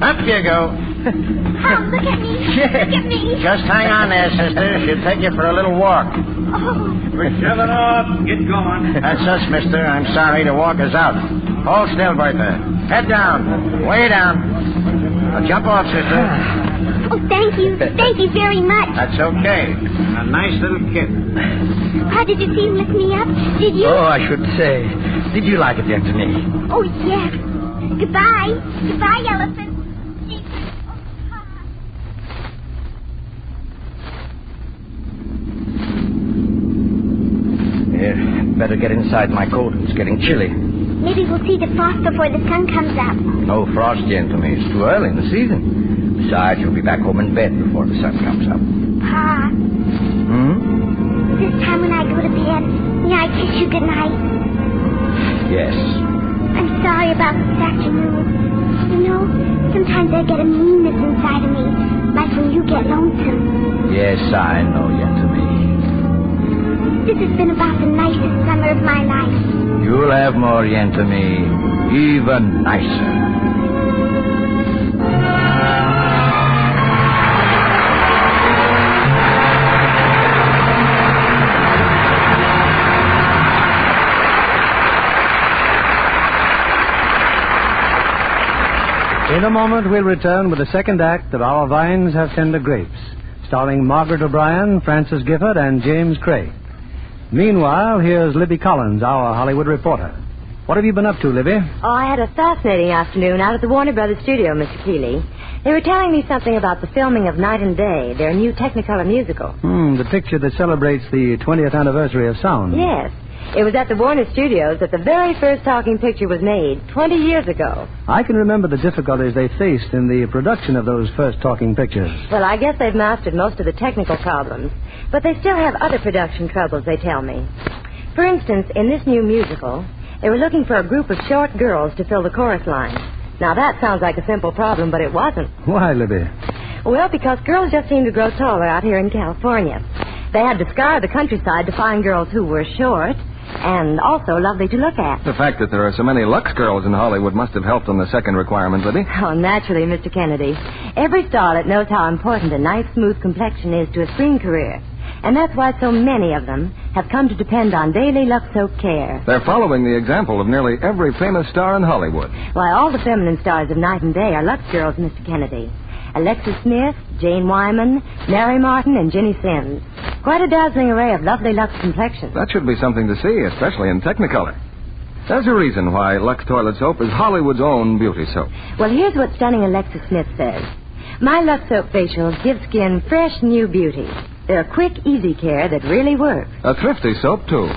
Up you go. Oh, look at me. Yeah. Look at me. Just hang on there, sister. She'll take you for a little walk. Oh. We're shoving off. Get going. That's us, mister. I'm sorry. The walk is out. Hold still, Bertha. Head down. Way down. Now jump off, sister. Oh, thank you. Thank you very much. That's okay. A nice little kid. How did you see him lift me up? Did you? Oh, I should say. Did you like it, Anthony? Oh, yes. Goodbye. Goodbye, elephant. Better get inside my coat. It's getting chilly. Maybe we'll see the frost before the sun comes up. No frost, gentlemen. It's too early in the season. Besides, you'll be back home in bed before the sun comes up. Pa. This time when I go to bed, may I kiss you goodnight? Yes. I'm sorry about this afternoon. You know, sometimes I get a meanness inside of me, like when you get lonesome. Yes, I know, Anthony. This has been about the nicest summer of my life. You'll have more, Anthony. Even nicer. In a moment, we'll return with the second act of Our Vines Have Tender Grapes, starring Margaret O'Brien, Francis Gifford, and James Craig. Meanwhile, here's Libby Collins, our Hollywood reporter. What have you been up to, Libby? Oh, I had a fascinating afternoon out at the Warner Brothers studio, Mr. Keeley. They were telling me something about the filming of Night and Day, their new Technicolor musical. The picture that celebrates the 20th anniversary of sound. Yes. It was at the Warner Studios that the very first talking picture was made 20 years ago. I can remember the difficulties they faced in the production of those first talking pictures. Well, I guess they've mastered most of the technical problems, but they still have other production troubles, they tell me. For instance, in this new musical, they were looking for a group of short girls to fill the chorus line. Now, that sounds like a simple problem, but it wasn't. Why, Libby? Well, because girls just seem to grow taller out here in California. They had to scour the countryside to find girls who were short and also lovely to look at. The fact that there are so many Lux girls in Hollywood must have helped on the second requirement, Libby. Oh, naturally, Mr. Kennedy. Every starlet knows how important a nice, smooth complexion is to a screen career. And that's why so many of them have come to depend on daily Lux Soap care. They're following the example of nearly every famous star in Hollywood. Why, all the feminine stars of Night and Day are Lux girls, Mr. Kennedy. Alexis Smith, Jane Wyman, Mary Martin, and Ginny Sims. Quite a dazzling array of lovely Lux complexions. That should be something to see, especially in Technicolor. There's a reason why Lux Toilet Soap is Hollywood's own beauty soap. Well, here's what stunning Alexis Smith says. My Lux Soap facials give skin fresh, new beauty. They're a quick, easy care that really works. A thrifty soap, too.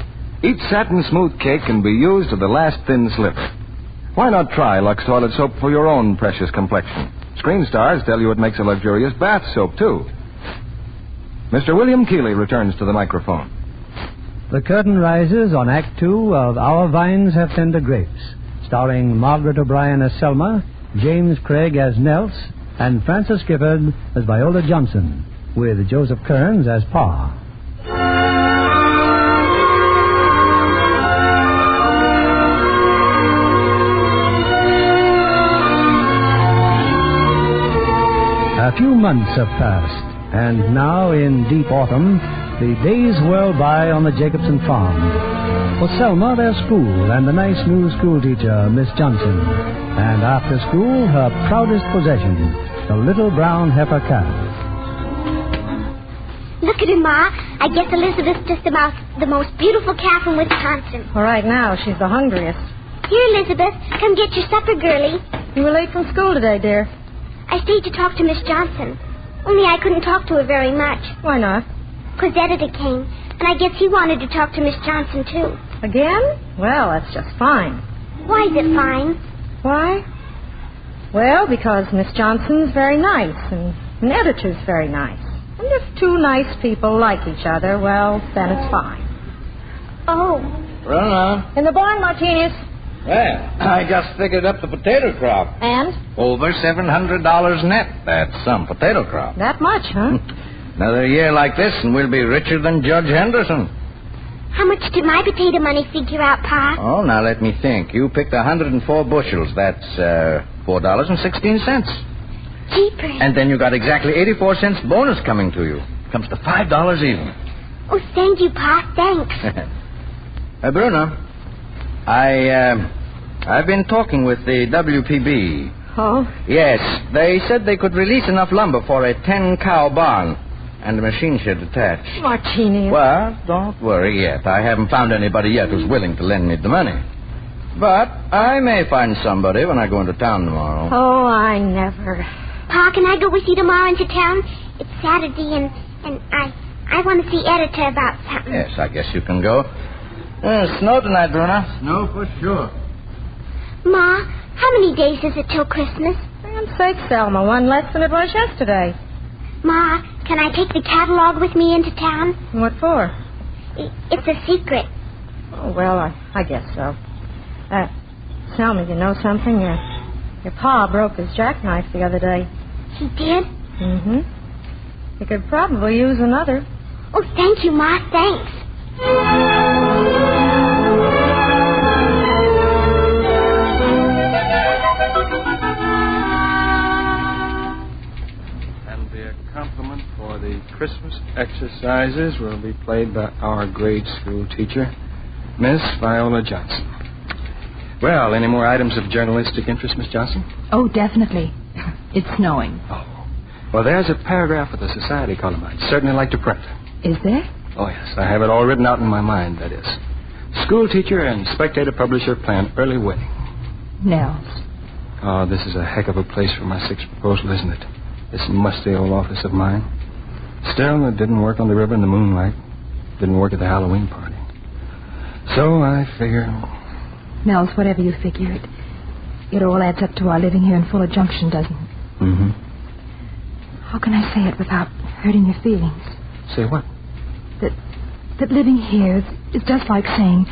Each satin smooth cake can be used to the last thin slipper. Why not try Lux Toilet Soap for your own precious complexion? Screen stars tell you it makes a luxurious bath soap, too. Mr. William Keeley returns to the microphone. The curtain rises on Act 2 of Our Vines Have Tender Grapes, starring Margaret O'Brien as Selma, James Craig as Nels, and Francis Gifford as Viola Johnson, with Joseph Kearns as Pa. A few months have passed, And now, in deep autumn, the days whirl by on the Jacobson farm. For Selma, there's school and the nice new school teacher, Miss Johnson. And after school, her proudest possession, the little brown heifer calf. Look at her, Ma. I guess Elizabeth's just about the most beautiful calf in Wisconsin. Well, right now, she's the hungriest. Here, Elizabeth, come get your supper, girlie. You were late from school today, dear. I stayed to talk to Miss Johnson. Only I couldn't talk to her very much. Why not? 'Cause Editor came, and I guess he wanted to talk to Miss Johnson, too. Again? Well, that's just fine. Why is it fine? Why? Well, because Miss Johnson's very nice, and an editor's very nice. And if two nice people like each other, well, then it's fine. Oh. Run In the barn, Martinez. Well, I just figured up the potato crop. And? Over $700 net. That's some potato crop. That much, huh? Another year like this, and we'll be richer than Judge Henderson. How much did my potato money figure out, Pa? Oh, now let me think. You picked 104 bushels. That's $4.16. Jeepers. And then you got exactly 84 cents bonus coming to you. Comes to $5 even. Oh, thank you, Pa. Thanks. Bruno, I've been talking with the WPB. Oh? Yes, they said they could release enough lumber for a 10-cow barn and a machine shed attached. Martinez. Well, don't worry yet. I haven't found anybody yet who's willing to lend me the money. But I may find somebody when I go into town tomorrow. Oh, I never. Pa, can I go with you tomorrow into town? It's Saturday, and I want to see Editor about something. Yes, I guess you can go. Snow tonight, Bruno. Snow for sure. Ma, how many days is it till Christmas? For God's sake, Selma, one less than it was yesterday. Ma, can I take the catalog with me into town? What for? It's a secret. Oh, well, I guess so. Selma, you know something? Your pa broke his jackknife the other day. He did? Mm-hmm. He could probably use another. Oh, thank you, Ma. Thanks. And the accompaniment for the Christmas exercises will be played by our grade school teacher, Miss Viola Johnson. Well, any more items of journalistic interest, Miss Johnson? Oh, definitely. It's snowing. Oh. Well, there's a paragraph of the Society column I'd certainly like to print. Is there? Oh, yes. I have it all written out in my mind, that is. School teacher and Spectator publisher plan early wedding. Nels. Oh, this is a heck of a place for my sixth proposal, isn't it? This musty old office of mine. Still, it didn't work on the river in the moonlight. Didn't work at the Halloween party. So I figure... Nels, whatever you figure, it all adds up to our living here in Fuller Junction, doesn't it? Mm-hmm. How can I say it without hurting your feelings? Say what? That living here is just like saying,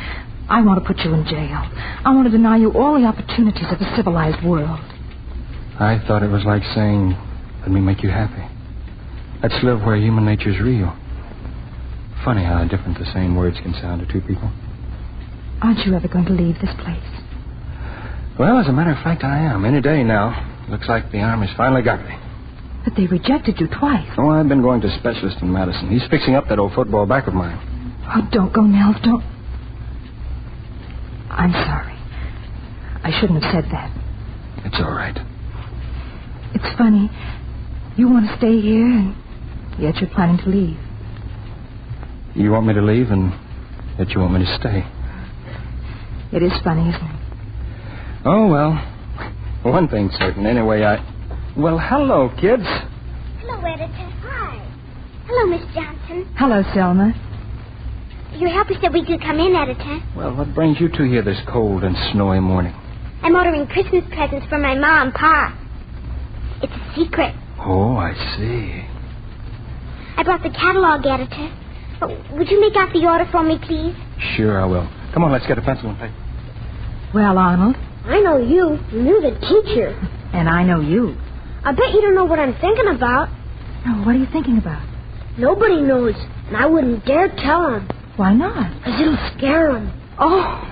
I want to put you in jail. I want to deny you all the opportunities of a civilized world. I thought it was like saying, let me make you happy. Let's live where human nature's real. Funny how different the same words can sound to two people. Aren't you ever going to leave this place? Well, as a matter of fact, I am. Any day now. Looks like the Army's finally got me. But they rejected you twice. Oh, I've been going to a specialist in Madison. He's fixing up that old football back of mine. Oh, don't go, Nels. Don't. I'm sorry. I shouldn't have said that. It's all right. It's funny. You want to stay here, and yet you're planning to leave. You want me to leave, and yet you want me to stay. It is funny, isn't it? Oh, well, one thing's certain. Anyway, Well, hello, kids. Hello, Editor. Hi. Hello, Miss Johnson. Hello, Selma. Your helper said we could come in, Editor. Well, what brings you two here this cold and snowy morning? I'm ordering Christmas presents for my Ma and Pa. It's a secret. Oh, I see. I brought the catalog, Editor. Oh, would you make out the order for me, please? Sure, I will. Come on, let's get a pencil and paper. Well, Arnold. I know you. You're the teacher. And I know you. I bet you don't know what I'm thinking about. Oh, what are you thinking about? Nobody knows, and I wouldn't dare tell them. Why not? Because it'll scare them. Oh.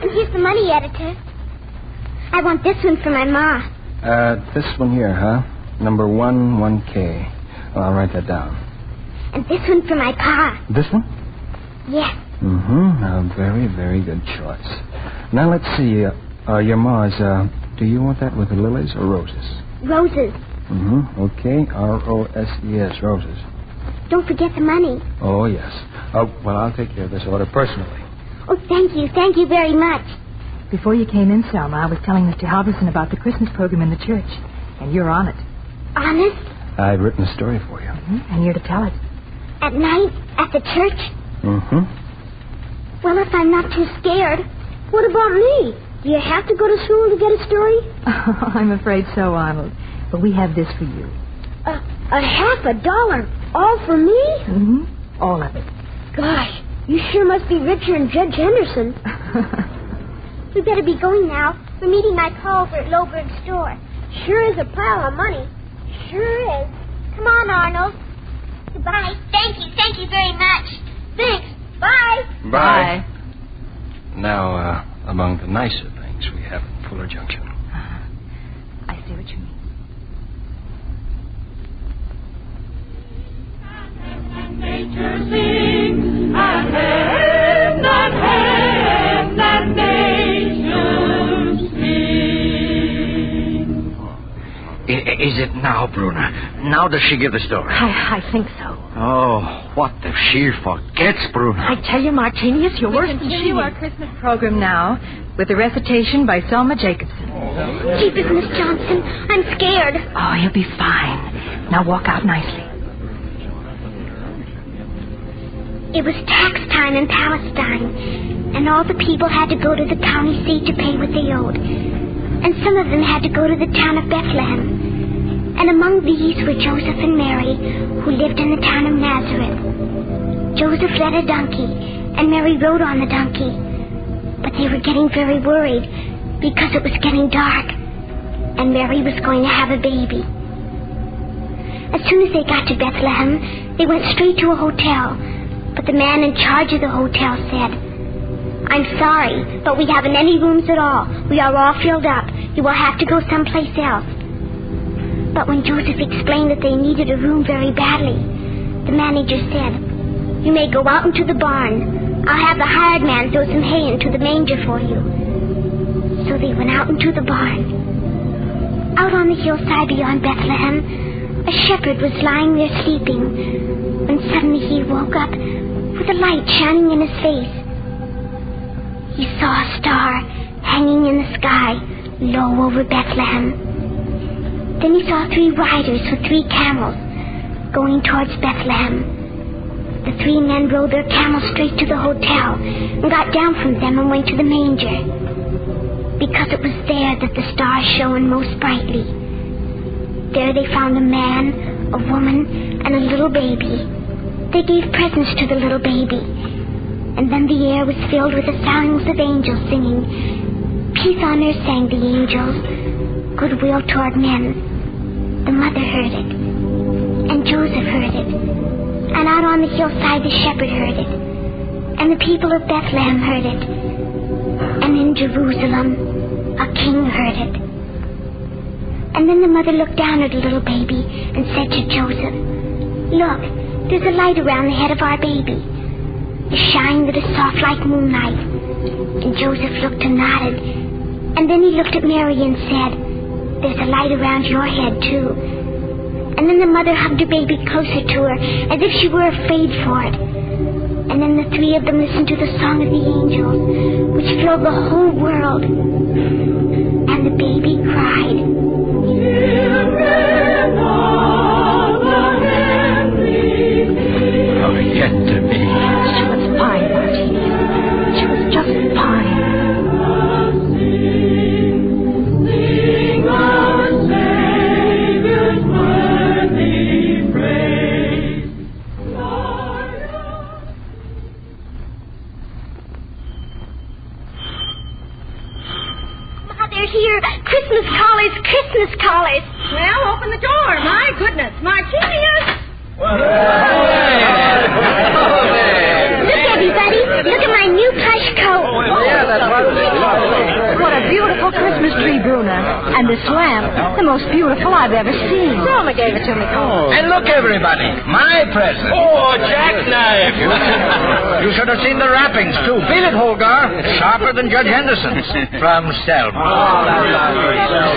And here's the money, Editor. I want this one for my Ma. This one here, huh? Number 1K. I'll write that down. And this one for my pa. This one? Yes. Mm-hmm. A very, very good choice. Now, let's see. Your ma's, do you want that with the lilies or roses? Roses. Mm-hmm. Okay. R-O-S-E-S, roses. Don't forget the money. Oh, yes. Well, I'll take care of this order personally. Oh, thank you. Thank you very much. Before you came in, Selma, I was telling Mr. Halverson about the Christmas program in the church. And you're on it. Honest? I've written a story for you. Mm-hmm. And you're to tell it. At night? At the church? Mm-hmm. Well, if I'm not too scared, what about me? Do you have to go to school to get a story? I'm afraid so, Arnold. But we have this for you. $50? All for me? Mm-hmm. All of it. Gosh, you sure must be richer than Judge Henderson. We better be going now. We're meeting my pa over at Loberg's store. Sure is a pile of money. Sure is. Come on, Arnold. Goodbye. Thank you very much. Thanks. Bye. Bye. Now, among the nicer things we have in Fuller Junction. I see what you mean. Nature sings, and heaven and nature sings. Is it now, Bruna? Now does she give the story? I think so. Oh, what if she forgets, Bruna? I tell you, Martinius, you're worse than she. Continue our Christmas program now with a recitation by Selma Jacobson. Jeepers, Miss Johnson, I'm scared. Oh, you'll be fine. Now walk out nicely. It was tax time in Palestine, and all the people had to go to the county seat to pay what they owed. And some of them had to go to the town of Bethlehem. And among these were Joseph and Mary, who lived in the town of Nazareth. Joseph led a donkey, and Mary rode on the donkey. But they were getting very worried, because it was getting dark, and Mary was going to have a baby. As soon as they got to Bethlehem, they went straight to a hotel. But the man in charge of the hotel said, I'm sorry, but we haven't any rooms at all. We are all filled up. You will have to go someplace else. But when Joseph explained that they needed a room very badly, the manager said, you may go out into the barn. I'll have the hired man throw some hay into the manger for you. So they went out into the barn. Out on the hillside beyond Bethlehem, a shepherd was lying there sleeping, when suddenly he woke up with a light shining in his face. He saw a star hanging in the sky, low over Bethlehem. Then he saw 3 riders with 3 camels going towards Bethlehem. The 3 men rode their camels straight to the hotel and got down from them and went to the manger, because it was there that the star shone most brightly. There they found a man, a woman, and a little baby. They gave presents to the little baby. And then the air was filled with the sounds of angels singing. Peace on earth, sang the angels. Goodwill toward men. The mother heard it. And Joseph heard it. And out on the hillside the shepherd heard it. And the people of Bethlehem heard it. And in Jerusalem a king heard it. And then the mother looked down at the little baby and said to Joseph, look, there's a light around the head of our baby, a shine that is soft like moonlight. And Joseph looked and nodded. And then he looked at Mary and said, there's a light around your head, too. And then the mother hugged her baby closer to her, as if she were afraid for it. And then the 3 of them listened to the song of the angels, which filled the whole world. And the baby cried. Forget to me. She was fine, Martini. She was just fine. Sing our Savior's worthy praise. Mother, here. Christmas callers, Christmas callers. Well, open the door. My goodness. And this lamp, the most beautiful I've ever seen. Selma gave it to me, Cole. And look, everybody, my present. Oh, jackknife! You should have seen the wrappings, too. Feel it, Holgar. Sharper than Judge Henderson's. From Selma.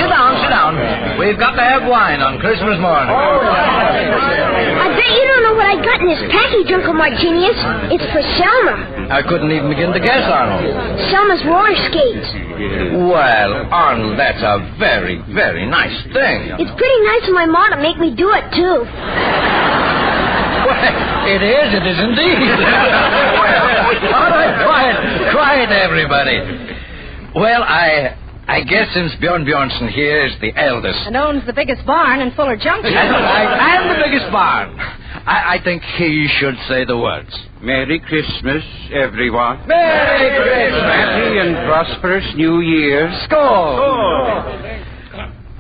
Sit down. We've got to have wine on Christmas morning. I bet you don't know what I got in this package, Uncle Martinius. It's for Selma. I couldn't even begin to guess, Arnold. Selma's roller skates. Well, Arnold, that's a very, very nice thing. It's pretty nice of my ma to make me do it, too. Well, it is indeed. All right, quiet, everybody. Well, I guess since Bjorn Bjornson here is the eldest. And owns the biggest barn in Fuller Junction. And the biggest barn. I think he should say the words. Merry Christmas, everyone. Merry Christmas. Happy and prosperous New Year. Skål.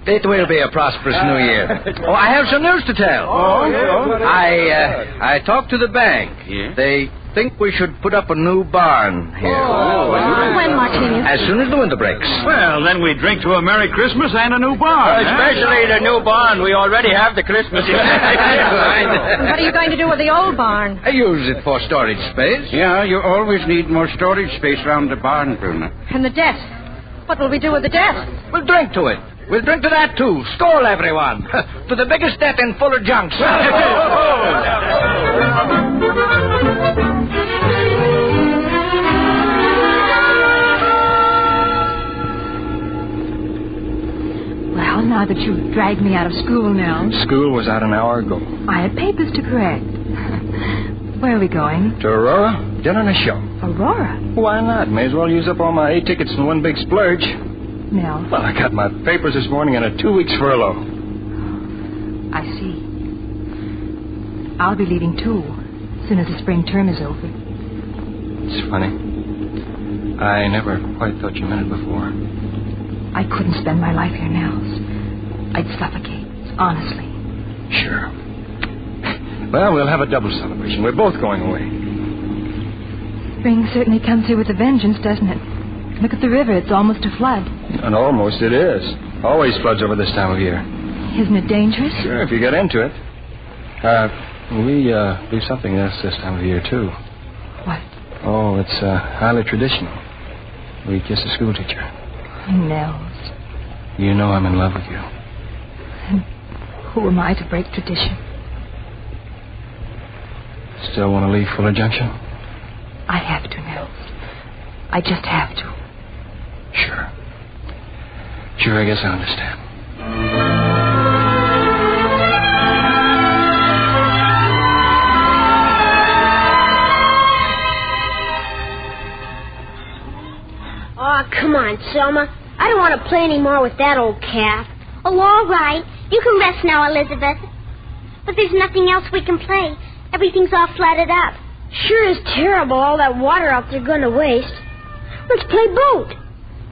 It will be a prosperous New Year. Oh, I have some news to tell. I talked to the bank. Yeah? They think we should put up a new barn here. When, Martinius? As soon as the winter breaks. Well, then we drink to a Merry Christmas and a new barn. Especially the new barn. We already have the Christmas. And what are you going to do with the old barn? I use it for storage space. Yeah, you always need more storage space around the barn, Bruno. And the desk. What will we do with the desk? We'll drink to it. We'll drink to that, too. Skål, everyone. To the biggest debt in Fuller Junction. Well, now that you've dragged me out of school now, School was out an hour ago. I have papers to correct. Where are we going? To Aurora, dinner and a show. Aurora? Why not? May as well use up all my 8 tickets in one big splurge. Nell. Well, I got my papers this morning and a 2 weeks furlough. I see. I'll be leaving, too, as soon as the spring term is over. It's funny. I never quite thought you meant it before. I couldn't spend my life here, Nels. I'd suffocate, honestly. Sure. Well, we'll have a double celebration. We're both going away. Spring certainly comes here with a vengeance, doesn't it? Look at the river. It's almost a flood. And almost it is. Always floods over this time of year. Isn't it dangerous? Sure, if you get into it. We do something else this time of year, too. What? Oh, it's highly traditional. We kiss a school teacher. Nels. You know I'm in love with you. And who am I to break tradition? Still want to leave Fuller Junction? I have to, Nels. I just have to. Sure. Sure, I guess I understand. Oh, come on, Selma. I don't want to play any more with that old calf. Oh, all right. You can rest now, Elizabeth. But there's nothing else we can play. Everything's all flooded up. Sure is terrible, all that water out there going to waste. Let's play boat.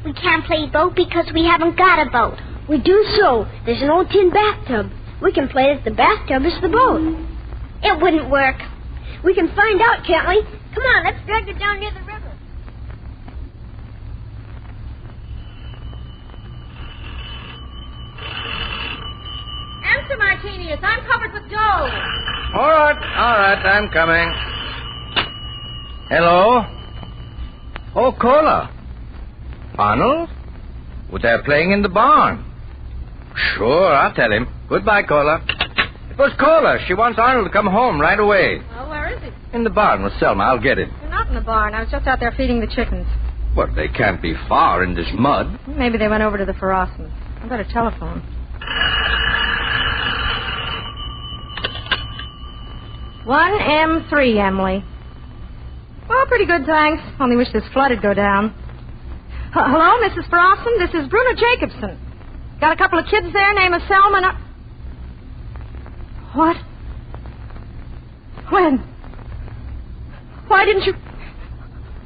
We can't play boat because we haven't got a boat. We do so. There's an old tin bathtub. We can play that the bathtub is the boat. It wouldn't work. We can find out, can't we? Come on, let's drag it down near the river. Answer, Martinius. I'm covered with dough. All right, I'm coming. Hello? Oh, Cola. Arnold? Well, they're playing in the barn. Sure, I'll tell him. Goodbye, Cola. It was Cola. She wants Arnold to come home right away. Well, where is he? In the barn with Selma. I'll get him. You're not in the barn. I was just out there feeding the chickens. Well, they can't be far in this mud. Maybe they went over to the Ferrosmans. I better telephone. One M3, Emily. Well, pretty good, thanks. Only wish this flood would go down. Hello, Mrs. Ferrosman. This is Bruno Jacobson. Got a couple of kids there, name of Selma and... What? When? Why didn't you...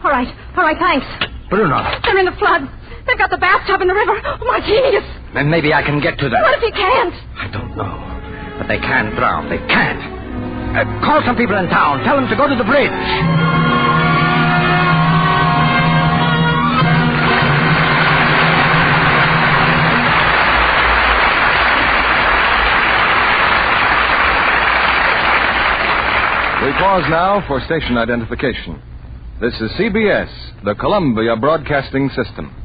All right, thanks. Bruno. They're in the flood. They've got the bathtub in the river. Oh, my genius. Then maybe I can get to them. What if you can't? I don't know. But they can't drown. They can't. Call some people in town. Tell them to go to the bridge. We pause now for station identification. This is CBS, the Columbia Broadcasting System.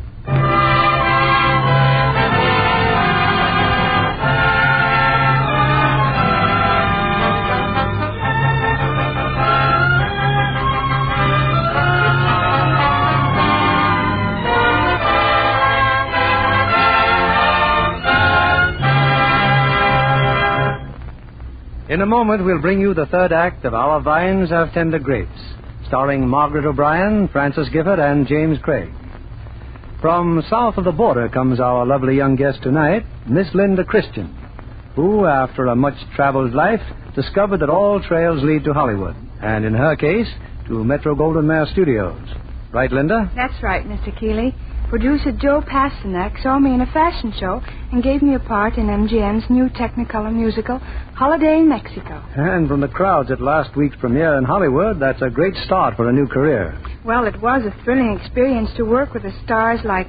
In a moment, we'll bring you the third act of Our Vines Have Tender Grapes, starring Margaret O'Brien, Francis Gifford, and James Craig. From south of the border comes our lovely young guest tonight, Miss Linda Christian, who, after a much-traveled life, discovered that all trails lead to Hollywood, and in her case, to Metro-Goldwyn-Mayer Studios. Right, Linda? That's right, Mr. Keeley. Producer Joe Pasternak saw me in a fashion show and gave me a part in MGM's new Technicolor musical, Holiday in Mexico. And from the crowds at last week's premiere in Hollywood, that's a great start for a new career. Well, it was a thrilling experience to work with the stars like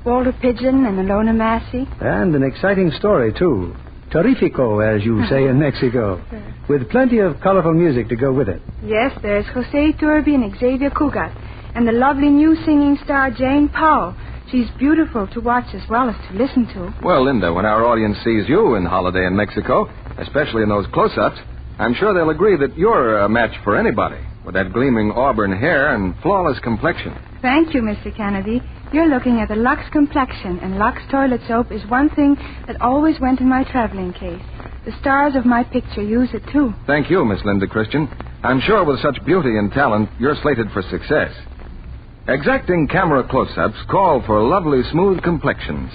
Walter Pidgeon and Ilona Massey. And an exciting story, too. Terrifico, as you say in Mexico, with plenty of colorful music to go with it. Yes, there's Jose Turbi and Xavier Cugat, and the lovely new singing star Jane Powell. She's beautiful to watch as well as to listen to. Well, Linda, when our audience sees you in Holiday in Mexico, especially in those close-ups, I'm sure they'll agree that you're a match for anybody, with that gleaming auburn hair and flawless complexion. Thank you, Mr. Kennedy. You're looking at the Lux complexion, and Lux toilet soap is one thing that always went in my traveling case. The stars of my picture use it, too. Thank you, Miss Linda Christian. I'm sure with such beauty and talent, you're slated for success. Exacting camera close-ups call for lovely, smooth complexions.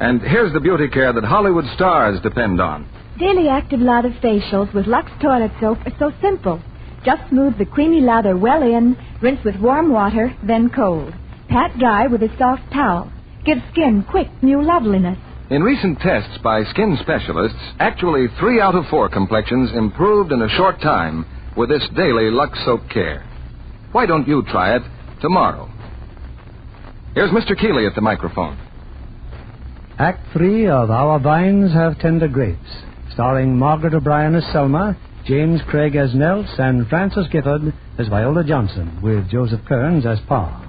And here's the beauty care that Hollywood stars depend on. Daily active lather facials with Lux toilet soap are so simple. Just smooth the creamy lather well in, rinse with warm water, then cold. Pat dry with a soft towel. Give skin quick, new loveliness. In recent tests by skin specialists, actually 3 out of 4 complexions improved in a short time with this daily Lux soap care. Why don't you try it tomorrow? Here's Mr. Keeley at the microphone. Act 3 of Our Vines Have Tender Grapes, starring Margaret O'Brien as Selma, James Craig as Nels, and Francis Gifford as Viola Johnson, with Joseph Kearns as Pa.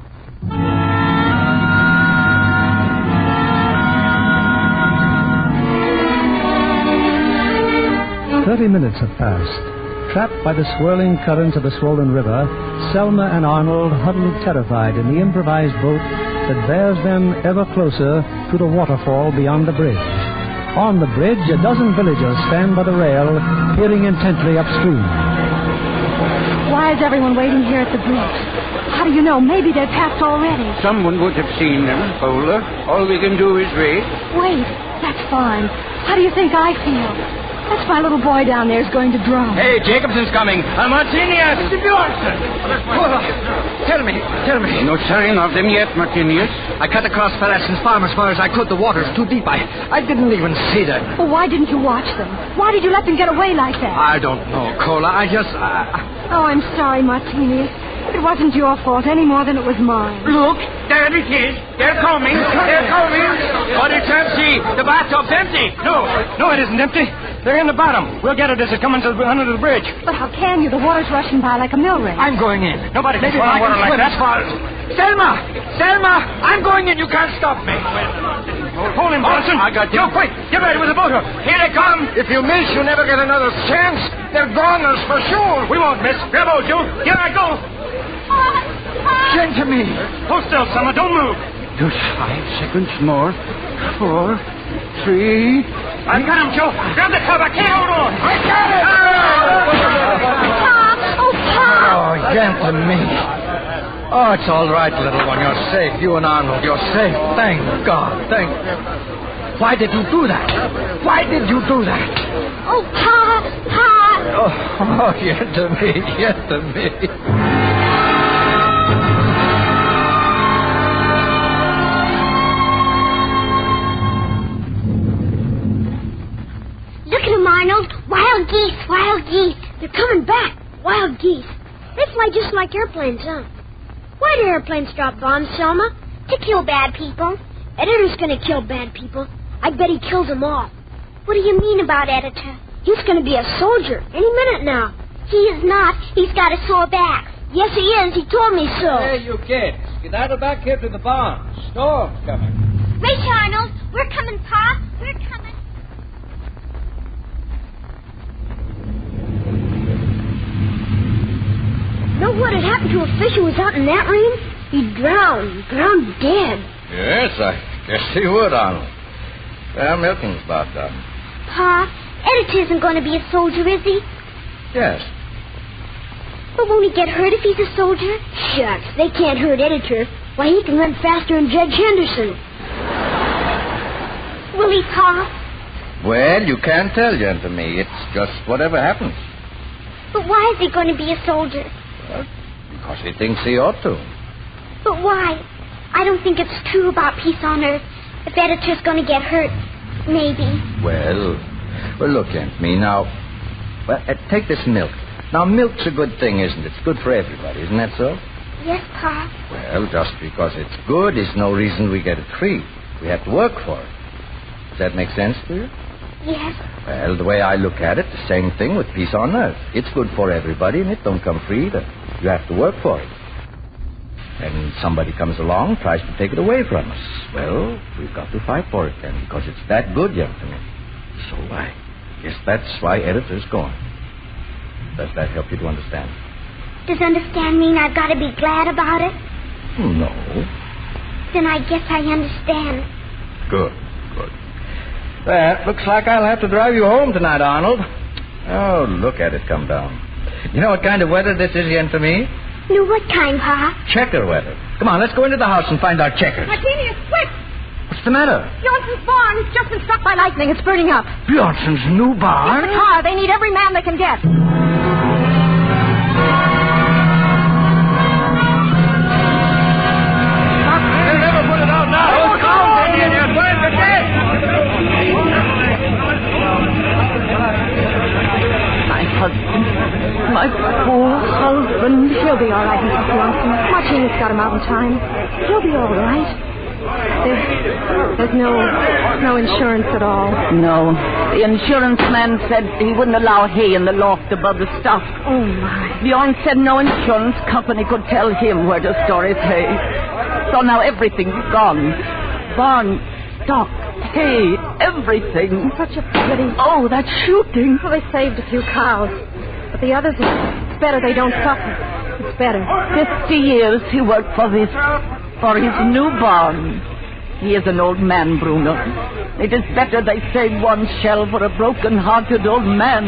30 minutes have passed. Trapped by the swirling currents of the swollen river, Selma and Arnold huddled terrified in the improvised boat that bears them ever closer to the waterfall beyond the bridge. On the bridge, a dozen villagers stand by the rail, peering intently upstream. Why is everyone waiting here at the bridge? How do you know? Maybe they're passed already. Someone would have seen them, Bowler. All we can do is wait. Wait, that's fine. How do you think I feel? That's my little boy down there is going to drown. Hey, Jacobson's coming. Martinius! Mr. Bjornson! Tell me. No sign of them yet, Martinius. I cut across Ferrison's farm as far as I could. The water's too deep. I didn't even see them. Well, why didn't you watch them? Why did you let them get away like that? I don't know, Cola. Oh, I'm sorry, Martinius. It wasn't your fault any more than it was mine. Look, there it is. They're coming. But it's empty. The bathtub's empty. No, it isn't empty. They're in the bottom. We'll get it as it comes under the bridge. But how can you? The water's rushing by like a mill race. I'm going in. Nobody can swim in water like that. Selma! I'm going in. You can't stop me. Hold him, Johnson. I got you. No, quick. Get ready with the motor. Here they come. If you miss, you'll never get another chance. They're goners for sure. We won't miss. Grab hold, you. Here I go. Send to me. Hold still, Selma. Don't move. Just 5 seconds more. 4, 3... I got him, Joe. Grab the cover. Can't hold on. I got it. Pa! Oh, gentle me. Oh, it's all right, little one. You're safe. You and Arnold, you're safe. Thank God. Why did you do that? Oh, Pa! Oh, yet to me. Look at them, Arnold. Wild geese. They're coming back. Wild geese. They fly just like airplanes, huh? Why do airplanes drop bombs, Selma? To kill bad people. Editor's gonna kill bad people. I bet he kills them all. What do you mean about Editor? He's gonna be a soldier any minute now. He is not. He's got a sore back. Yes, he is. He told me so. Hey, you kids. Skedaddle back here to the barn. Storm's coming. Race, Arnold. We're coming, Pa. We're coming. Know what had happened to a fish who was out in that rain? He drowned dead. Yes, I guess he would, Arnold. Well, milking's about done. Pa, Editor isn't going to be a soldier, is he? Yes. But won't he get hurt if he's a soldier? Shucks, they can't hurt Editor. Why, he can run faster than Judge Henderson. Will he, Pa? Well, you can't tell, Jen, to me. It's just whatever happens. But why is he going to be a soldier? Well, because he thinks he ought to. But why? I don't think it's true about peace on Earth. If Editor's going to get hurt, maybe. Well, look, Aunt Me, now, take this milk. Now, milk's a good thing, isn't it? It's good for everybody, isn't that so? Yes, Pa. Well, just because it's good is no reason we get it free. We have to work for it. Does that make sense to you? Yes. Well, the way I look at it, the same thing with peace on Earth. It's good for everybody, and it don't come free either. You have to work for it. And somebody comes along, tries to take it away from us. Well, we've got to fight for it then, because it's that good, young to me. So I guess that's why Editor's going. Does that help you to understand? Does understand mean I've got to be glad about it? No. Then I guess I understand. Good. Well, looks like I'll have to drive you home tonight, Arnold. Oh, look at it come down. You know what kind of weather this is, Yen, to me? No, what kind, Pa? Checker weather. Come on, let's go into the house and find our checkers. Martini, quick! What's the matter? Bjornson's barn has just been struck by lightning. It's burning up. Bjornson's new barn? It's a car. They need every man they can get. My poor husband. He'll be all right, Mrs. Johnson. Martini's got him out in time. He'll be all right. There's no insurance at all. No. The insurance man said he wouldn't allow hay in the loft above the stock. Oh, my. Bjorn said no insurance company could tell him where to store his hay. So now everything's gone. Barn, stock, hay, everything. Such a pity. Oh, that shooting. Well, they saved a few cows. But the others, it's better they don't suffer. It's better. 50 years he worked for his new barn. He is an old man, Bruno. It is better they save one shell for a broken-hearted old man.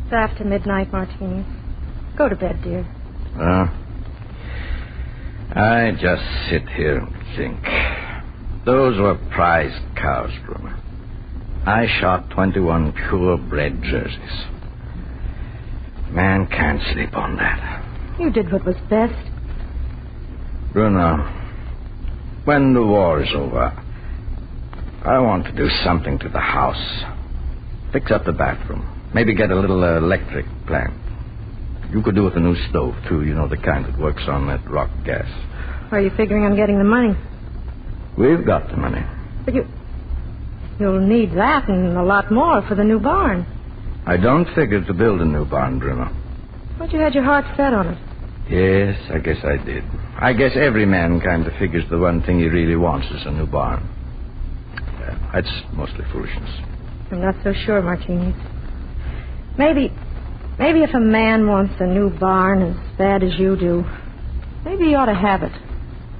It's after midnight, Martini. Go to bed, dear. I just sit here and think. Those were prized cows, Bruno. I shot 21 purebred jerseys. Man can't sleep on that. You did what was best. Bruno, when the war is over, I want to do something to the house. Fix up the bathroom. Maybe get a little electric plant. You could do with a new stove, too. You know, the kind that works on that rock gas. Are you figuring on getting the money? We've got the money. But you'll need that and a lot more for the new barn. I don't figure to build a new barn, Bruno. But you had your heart set on it. Yes, I guess I did. I guess every man kind of figures the one thing he really wants is a new barn. Yeah, that's mostly foolishness. I'm not so sure, Martini. Maybe if a man wants a new barn as bad as you do, maybe he ought to have it.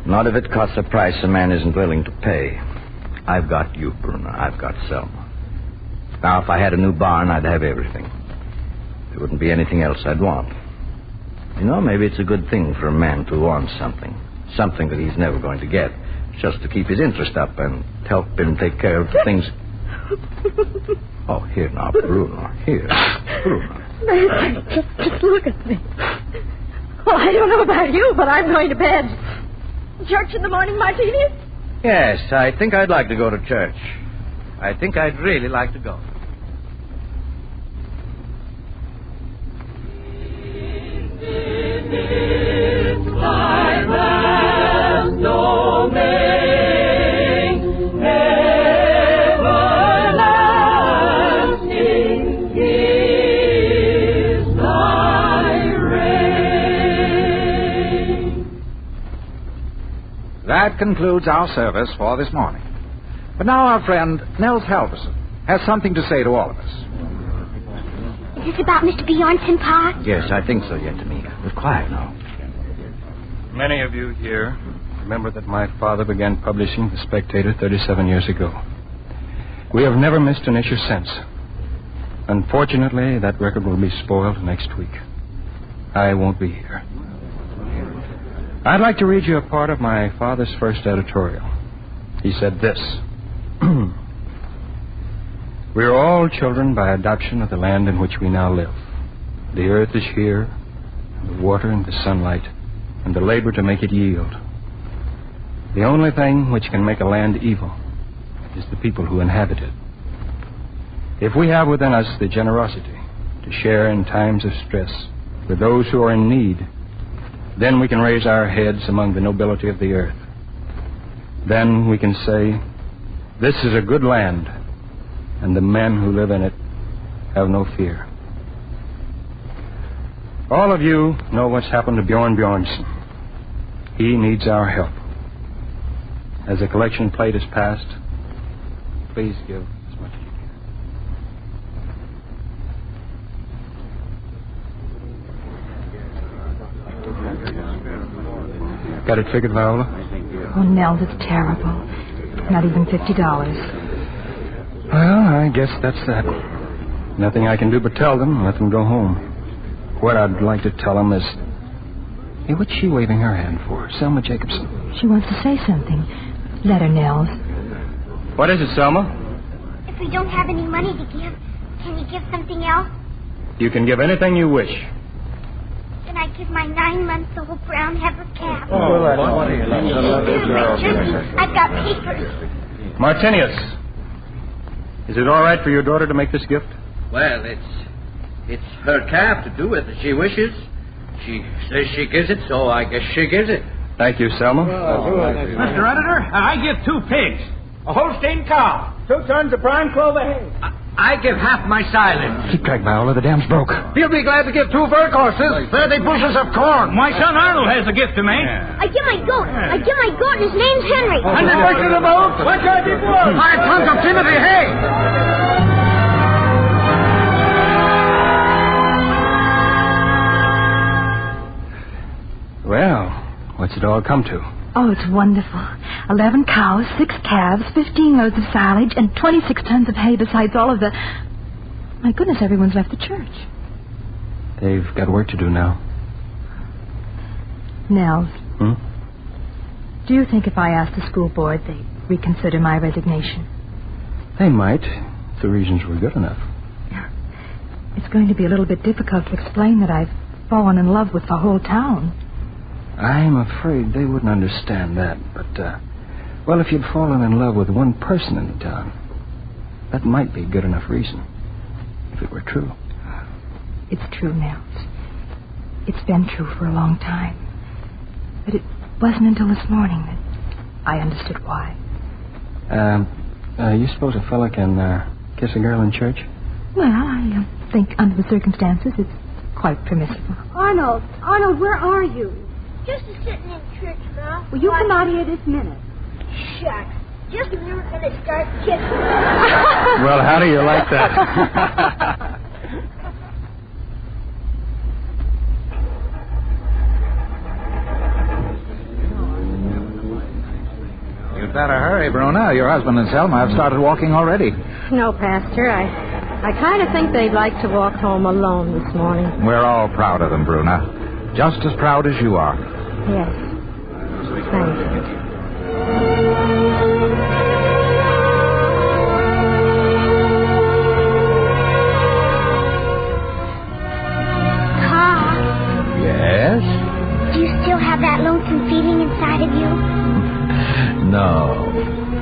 Not if it costs a price a man isn't willing to pay. I've got you, Bruno. I've got Selma. Now, if I had a new barn, I'd have everything. There wouldn't be anything else I'd want. You know, maybe it's a good thing for a man to want something. Something that he's never going to get. Just to keep his interest up and help him take care of the things... Oh, here now, Bruno. Here. Bruno. Just look at me. Well, I don't know about you, but I'm going to bed. Church in the morning, Martini? Yes, I think I'd like to go to church. I think I'd really like to go. That concludes our service for this morning. But now our friend Nels Halverson has something to say to all of us. Is this about Mr. Bjornsson, Pa? Yes, I think so, Yentamina. But quiet now. Many of you here remember that my father began publishing The Spectator 37 years ago. We have never missed an issue since. Unfortunately, that record will be spoiled next week. I won't be here. I'd like to read you a part of my father's first editorial. He said this. We are all children by adoption of the land in which we now live. The earth is here, and the water and the sunlight, and the labor to make it yield. The only thing which can make a land evil is the people who inhabit it. If we have within us the generosity to share in times of stress with those who are in need, then we can raise our heads among the nobility of the earth. Then we can say, this is a good land, and the men who live in it have no fear. All of you know what's happened to Bjorn Bjornsson. He needs our help. As the collection plate is passed, please give as much as you can. Got it figured, Viola? Oh, Nels, it's terrible. Not even $50. Well, I guess that's that. Nothing I can do but tell them and let them go home. What I'd like to tell them is... Hey, what's she waving her hand for? Selma Jacobson. She wants to say something. Let her, Nels. What is it, Selma? If we don't have any money to give, can you give something else? You can give anything you wish. Then I give my 9-month-old brown heifer calf. Oh, that's funny. I've got papers. Martinius, is it all right for your daughter to make this gift? Well, it's her calf to do with as she wishes. She says she gives it, so I guess she gives it. Thank you, Selma. Mr. Editor, I give 2 pigs, a Holstein cow, 2 tons of prime clover hay. I give half my silage. Keep track, Viola. The dam's broke. He'll be glad to give 2 fur horses, 30 bushels of corn. My son Arnold has a gift to make. I give my goat. I give my goat, and his name's Henry. 100 bushels of oats. What can I do for? 5 tons of Timothy hay. Well, what's it all come to? Oh, it's wonderful. 11 cows, 6 calves, 15 loads of silage, and 26 tons of hay besides all of the... My goodness, everyone's left the church. They've got work to do now. Nels. Do you think if I asked the school board, they'd reconsider my resignation? They might, if the reasons were good enough. It's going to be a little bit difficult to explain that I've fallen in love with the whole town. I'm afraid they wouldn't understand that, but, well, if you'd fallen in love with one person in the town, that might be good enough reason, if it were true. It's true, Nels. It's been true for a long time. But it wasn't until this morning that I understood why. You suppose a fella can, kiss a girl in church? Well, I think under the circumstances it's quite permissible. Arnold, where are you? Just sitting in church, Ma. Will you come out here this minute? Shucks. Just when we were going to start kissing. Well, how do you like that? You'd better hurry, Bruna. Your husband and Selma have started walking already. No, Pastor. I kind of think they'd like to walk home alone this morning. We're all proud of them, Bruna. Just as proud as you are. Yes. Thank you. Pa. Yes? Do you still have that lonesome feeling inside of you? No.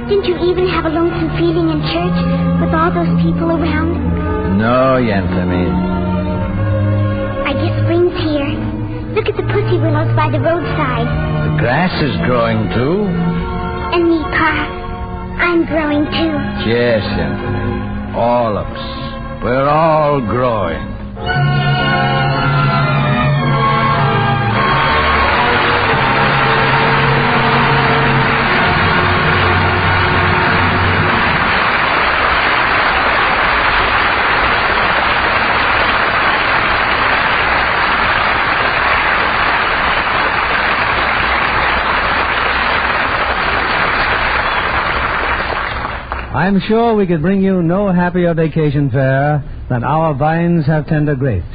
Didn't you even have a lonesome feeling in church with all those people around? No, Yentamina. I guess spring's here. Look at the pussy willows by the roadside. The grass is growing, too. And me, Pa. I'm growing, too. Yes, Yentamina. All of us. We're all growing. I'm sure we could bring you no happier vacation fare than our vines have tender grapes.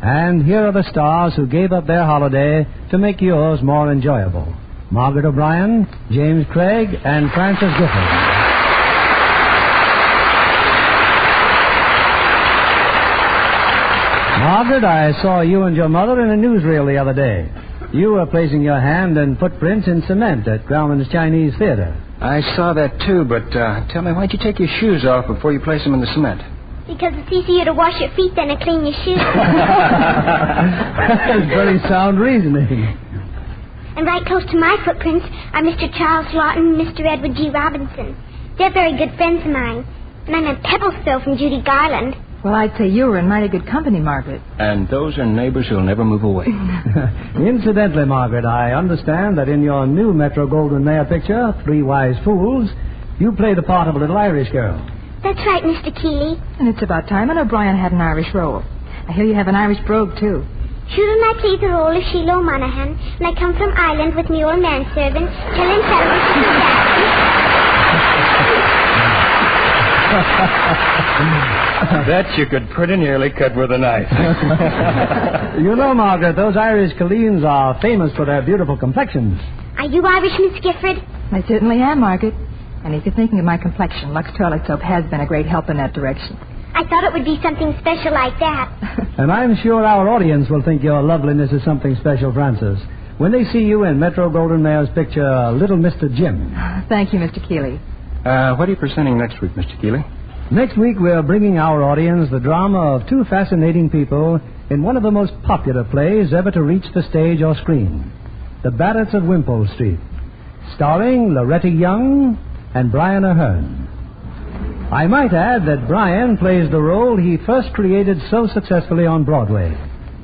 And here are the stars who gave up their holiday to make yours more enjoyable. Margaret O'Brien, James Craig, and Francis Gifford. Margaret, I saw you and your mother in a newsreel the other day. You were placing your hand and footprints in cement at Grauman's Chinese Theater. I saw that too, but tell me, why'd you take your shoes off before you place them in the cement? Because it's easier to wash your feet than to clean your shoes. That's very sound reasoning. And right close to my footprints are Mr. Charles Lawton and Mr. Edward G. Robinson. They're very good friends of mine. And I'm in Pebblesville from Judy Garland. Well, I'd say you were in mighty good company, Margaret. And those are neighbors who'll never move away. Incidentally, Margaret, I understand that in your new Metro-Goldwyn-Mayer picture, Three Wise Fools, you play the part of a little Irish girl. That's right, Mr. Keeley. And it's about time an O'Brien had an Irish role. I hear you have an Irish brogue, too. Shouldn't I play the role of Sheila O'Monaghan, and I come from Ireland with me old manservant, telling fellows to do That you could pretty nearly cut with a knife. You know, Margaret, those Irish colleens are famous for their beautiful complexions. Are you Irish, Miss Gifford? I certainly am, Margaret. And if you're thinking of my complexion, Lux Toilet Soap has been a great help in that direction. I thought it would be something special like that. And I'm sure our audience will think your loveliness is something special, Francis, when they see you in Metro-Goldwyn-Mayer's picture, Little Mr. Jim. Thank you, Mr. Keeley. What are you presenting next week, Mr. Keeley? Next week, we're bringing our audience the drama of two fascinating people in one of the most popular plays ever to reach the stage or screen, The Baronets of Wimpole Street, starring Loretta Young and Brian Ahern. I might add that Brian plays the role he first created so successfully on Broadway.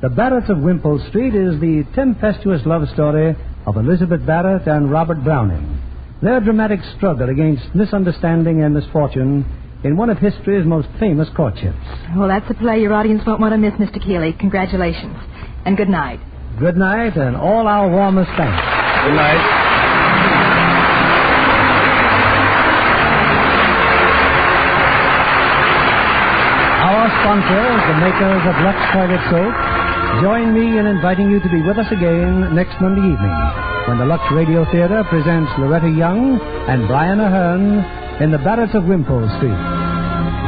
The Baronets of Wimpole Street is the tempestuous love story of Elizabeth Barrett and Robert Browning, their dramatic struggle against misunderstanding and misfortune in one of history's most famous courtships. Well, that's a play your audience won't want to miss, Mr. Keeley. Congratulations. And good night. Good night, and all our warmest thanks. Good night. Our sponsors, the makers of Lux Toilet Soap, join me in inviting you to be with us again next Monday evening when the Lux Radio Theater presents Loretta Young and Brian Ahern in The Baronets of Wimpole Street.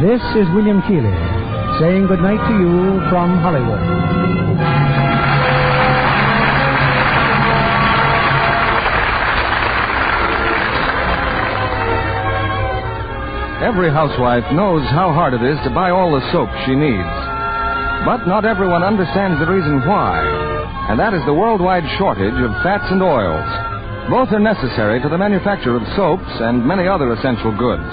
This is William Keeley saying good night to you from Hollywood. Every housewife knows how hard it is to buy all the soap she needs. But not everyone understands the reason why. And that is the worldwide shortage of fats and oils. Both are necessary to the manufacture of soaps and many other essential goods.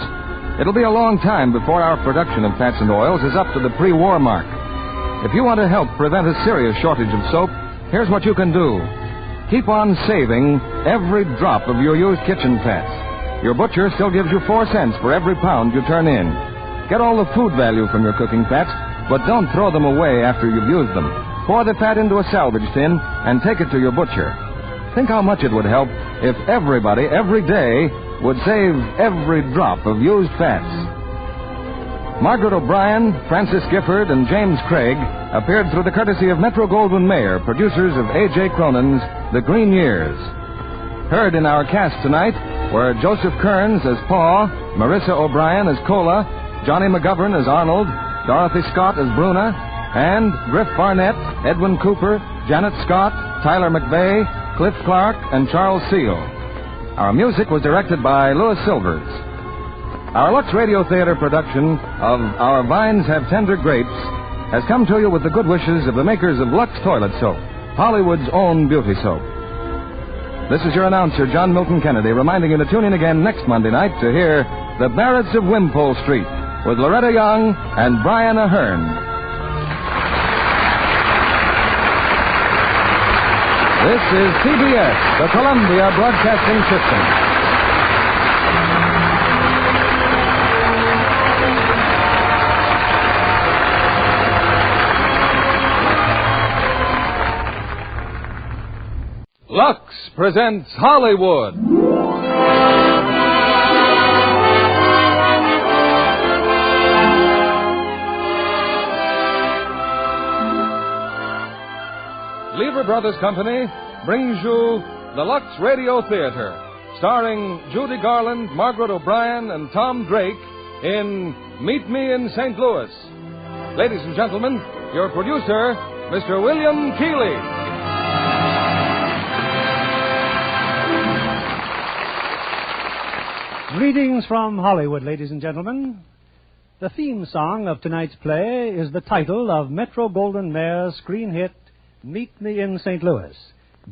It'll be a long time before our production of fats and oils is up to the pre-war mark. If you want to help prevent a serious shortage of soap, here's what you can do. Keep on saving every drop of your used kitchen fats. Your butcher still gives you 4 cents for every pound you turn in. Get all the food value from your cooking fats, but don't throw them away after you've used them. Pour the fat into a salvage tin and take it to your butcher. Think how much it would help if everybody, every day, would save every drop of used fats. Margaret O'Brien, Francis Gifford, and James Craig appeared through the courtesy of Metro-Goldwyn-Mayer, producers of A.J. Cronin's The Green Years. Heard in our cast tonight were Joseph Kearns as Pa, Marissa O'Brien as Cola, Johnny McGovern as Arnold, Dorothy Scott as Bruna, and Griff Barnett, Edwin Cooper, Janet Scott, Tyler McVeigh, Cliff Clark, and Charles Seal. Our music was directed by Louis Silvers. Our Lux Radio Theater production of Our Vines Have Tender Grapes has come to you with the good wishes of the makers of Lux Toilet Soap, Hollywood's own beauty soap. This is your announcer, John Milton Kennedy, reminding you to tune in again next Monday night to hear The Baronets of Wimpole Street with Loretta Young and Brian Ahern. This is CBS, the Columbia Broadcasting System. Lux presents Hollywood. Lever Brothers Company brings you the Lux Radio Theater, starring Judy Garland, Margaret O'Brien, and Tom Drake in Meet Me in St. Louis. Ladies and gentlemen, your producer, Mr. William Keeley. Greetings from Hollywood, ladies and gentlemen. The theme song of tonight's play is the title of Metro-Goldwyn-Mayer's screen hit, Meet Me in St. Louis,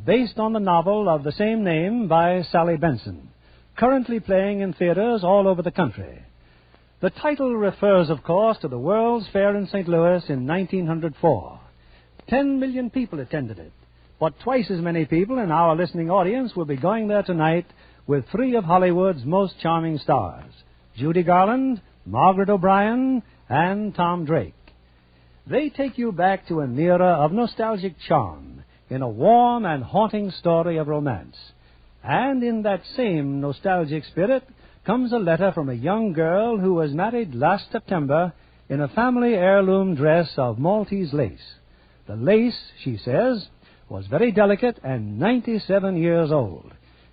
based on the novel of the same name by Sally Benson, currently playing in theaters all over the country. The title refers, of course, to the World's Fair in St. Louis in 1904. 10 million people attended it, but twice as many people in our listening audience will be going there tonight with three of Hollywood's most charming stars, Judy Garland, Margaret O'Brien, and Tom Drake. They take you back to an era of nostalgic charm in a warm and haunting story of romance. And in that same nostalgic spirit comes a letter from a young girl who was married last September in a family heirloom dress of Maltese lace. The lace, she says, was very delicate and 97 years old.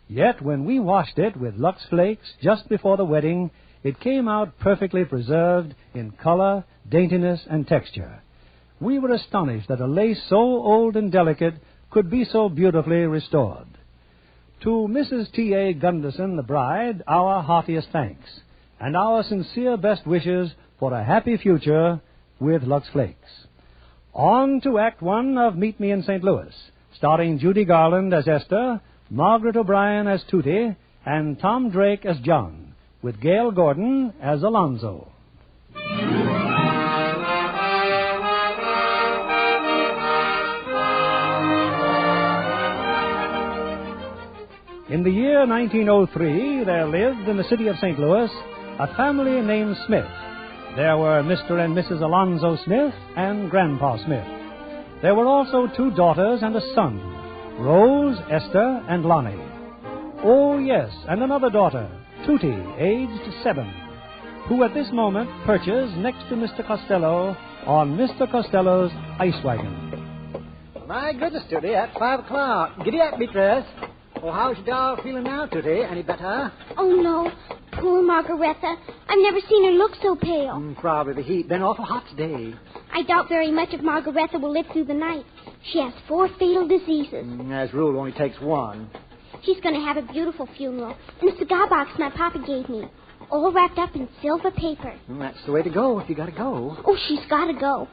Yet when we washed it with Lux Flakes just before the wedding, it came out perfectly preserved in color, daintiness, and texture. We were astonished that a lace so old and delicate could be so beautifully restored. To Mrs. T.A. Gunderson, the bride, our heartiest thanks, and our sincere best wishes for a happy future with Lux Flakes. On to Act One of Meet Me in St. Louis, starring Judy Garland as Esther, Margaret O'Brien as Tootie, and Tom Drake as John, with Gail Gordon as Alonzo. In the year 1903, there lived in the city of St. Louis a family named Smith. There were Mr. and Mrs. Alonzo Smith and Grandpa Smith. There were also two daughters and a son, Rose, Esther, and Lonnie. Oh, yes, and another daughter, Tootie, aged 7, who at this moment perches next to Mr. Costello on Mr. Costello's ice wagon. My goodness, Tootie, at 5 o'clock. Giddy up, Beatrice. Oh, how's your doll feeling now, Tootie? Any better? Oh, no. Poor Margaretha. I've never seen her look so pale. Probably the heat. Been awful hot today. I doubt very much if Margaretha will live through the night. She has 4 fatal diseases. As a rule, only takes one. She's going to have a beautiful funeral in a cigar box my papa gave me, all wrapped up in silver paper. That's the way to go if you got to go. Oh, she's got to go.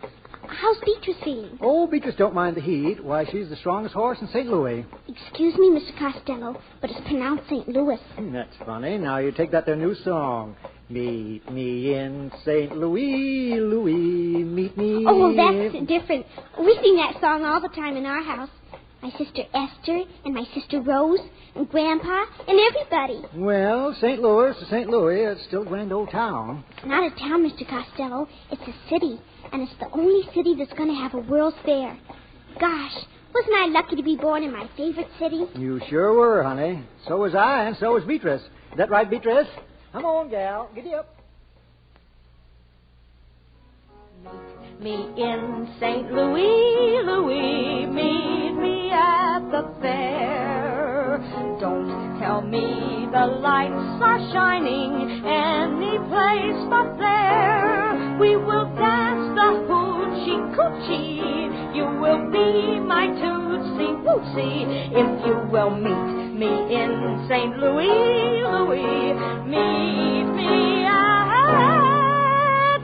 How's Beatrice feeling? Oh, Beatrice don't mind the heat. Why, she's the strongest horse in St. Louis. Excuse me, Mr. Costello, but it's pronounced St. Louis. That's funny. Now you take that their new song. Meet me in St. Louis, Louis, meet me. Oh, well, that's different. We sing that song all the time in our house. My sister Esther and my sister Rose and Grandpa and everybody. Well, St. Louis to St. Louis, it's still a grand old town. It's not a town, Mr. Costello. It's a city. And it's the only city that's going to have a World's Fair. Gosh, wasn't I lucky to be born in my favorite city? You sure were, honey. So was I, and so was Beatrice. Is that right, Beatrice? Come on, gal. Giddy up. Meet me in St. Louis, Louis. Meet me at the fair. Don't tell me the lights are shining any place but there. We will dance the hoochie coochie. You will be my tootsie wootsie if you will meet me in St. Louis, Louis. Meet me at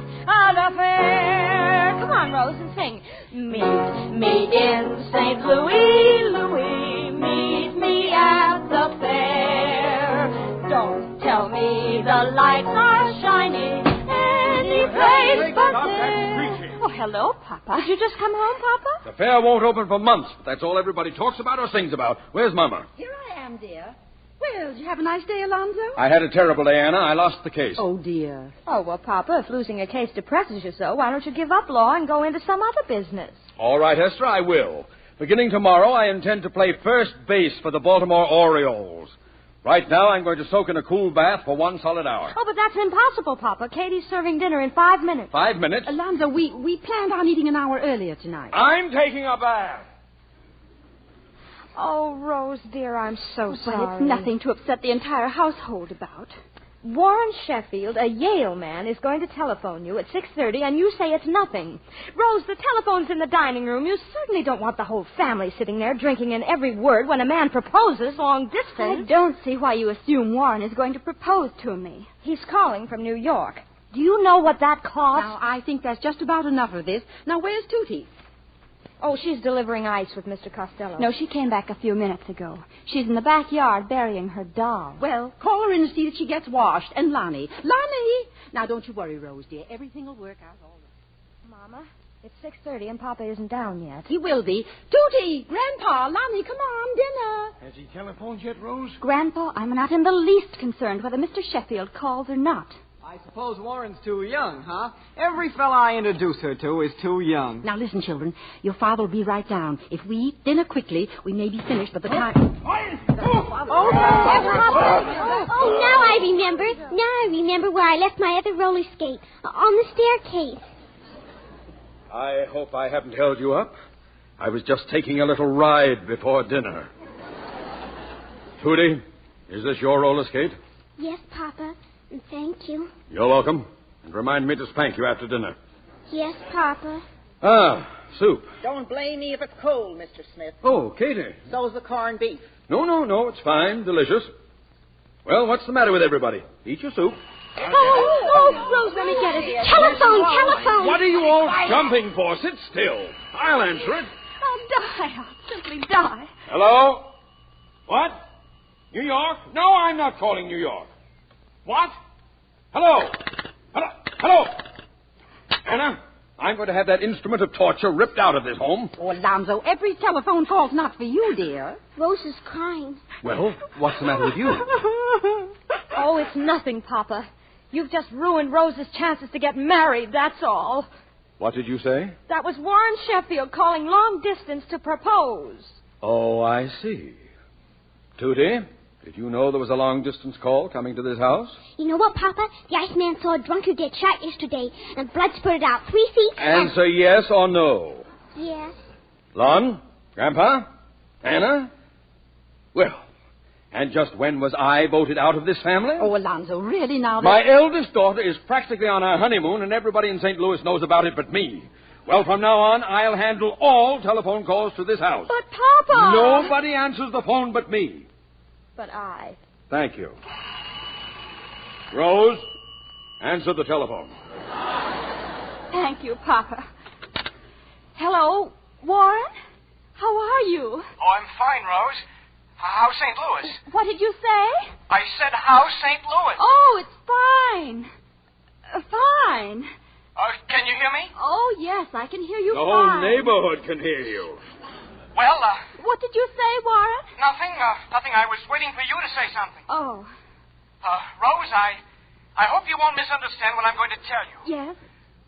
the fair. Come on, Rose, and sing. Meet me in St. Louis, Louis. Meet me at the fair. Don't tell me the lights are shining any place but there. Oh, hello, Papa. Did you just come home, Papa? The fair won't open for months, but that's all everybody talks about or sings about. Where's Mama? Here I am, dear. Well, did you have a nice day, Alonzo? I had a terrible day, Anna. I lost the case. Oh, dear. Oh, well, Papa, if losing a case depresses you so, why don't you give up law and go into some other business? All right, Esther, I will. Beginning tomorrow, I intend to play first base for the Baltimore Orioles. Right now, I'm going to soak in a cool bath for 1 solid hour. Oh, but that's impossible, Papa. Katie's serving dinner in 5 minutes. 5 minutes? Alonzo, we planned on eating an hour earlier tonight. I'm taking a bath. Oh, Rose, dear, I'm so sorry. Well, it's nothing to upset the entire household about. Warren Sheffield, a Yale man, is going to telephone you at 6:30, and you say it's nothing. Rose, the telephone's in the dining room. You certainly don't want the whole family sitting there drinking in every word when a man proposes long distance. I don't see why you assume Warren is going to propose to me. He's calling from New York. Do you know what that costs? Now, I think that's just about enough of this. Now, where's Tootie? Oh, she's delivering ice with Mr. Costello. No, she came back a few minutes ago. She's in the backyard burying her doll. Well, call her in and see that she gets washed. And Lonnie. Lonnie! Now, don't you worry, Rose, dear. Everything will work out all right. Mama, it's 6:30 and Papa isn't down yet. He will be. Tootie! Grandpa! Lonnie, come on, dinner! Has he telephoned yet, Rose? Grandpa, I'm not in the least concerned whether Mr. Sheffield calls or not. I suppose Warren's too young, huh? Every fella I introduce her to is too young. Now, listen, children. Your father will be right down. If we eat dinner quickly, we may be finished by the time... Oh, now I remember. Now I remember where I left my other roller skate. On the staircase. I hope I haven't held you up. I was just taking a little ride before dinner. Tootie, is this your roller skate? Yes, Papa. Thank you. You're welcome. And remind me to spank you after dinner. Yes, Papa. Ah, soup. Don't blame me if it's cold, Mr. Smith. Oh, Katie. So's the corned beef. No, it's fine. Delicious. Well, what's the matter with everybody? Eat your soup. Rose, let me get it. Telephone. What are you all jumping for? Sit still. I'll answer it. I'll die. I'll simply die. Hello? What? New York? No, I'm not calling New York. What? Hello? Anna, I'm going to have that instrument of torture ripped out of this home. Oh, Alonzo, every telephone call's not for you, dear. Rose is crying. Well, what's the matter with you? Oh, it's nothing, Papa. You've just ruined Rose's chances to get married, that's all. What did you say? That was Warren Sheffield calling long distance to propose. Oh, I see. Tootie, did you know there was a long-distance call coming to this house? You know what, Papa? The Iceman saw a drunkard get shot yesterday, and blood spurted out 3 feet. Answer yes or no. Yes. Lon? Grandpa? Anna? Well, and just when was I voted out of this family? Oh, Alonzo, really now? My eldest daughter is practically on her honeymoon, and everybody in St. Louis knows about it but me. Well, from now on, I'll handle all telephone calls to this house. But, Papa! Nobody answers the phone but me. But I. Thank you. Rose, answer the telephone. Thank you, Papa. Hello, Warren? How are you? Oh, I'm fine, Rose. How's St. Louis? What did you say? I said, how's St. Louis? Oh, it's fine. Fine. Can you hear me? Oh, yes, I can hear you The whole fine. neighborhood can hear you. Well, What did you say, Warren? nothing. I was waiting for you to say something. Oh. Rose, I hope you won't misunderstand what I'm going to tell you. Yes?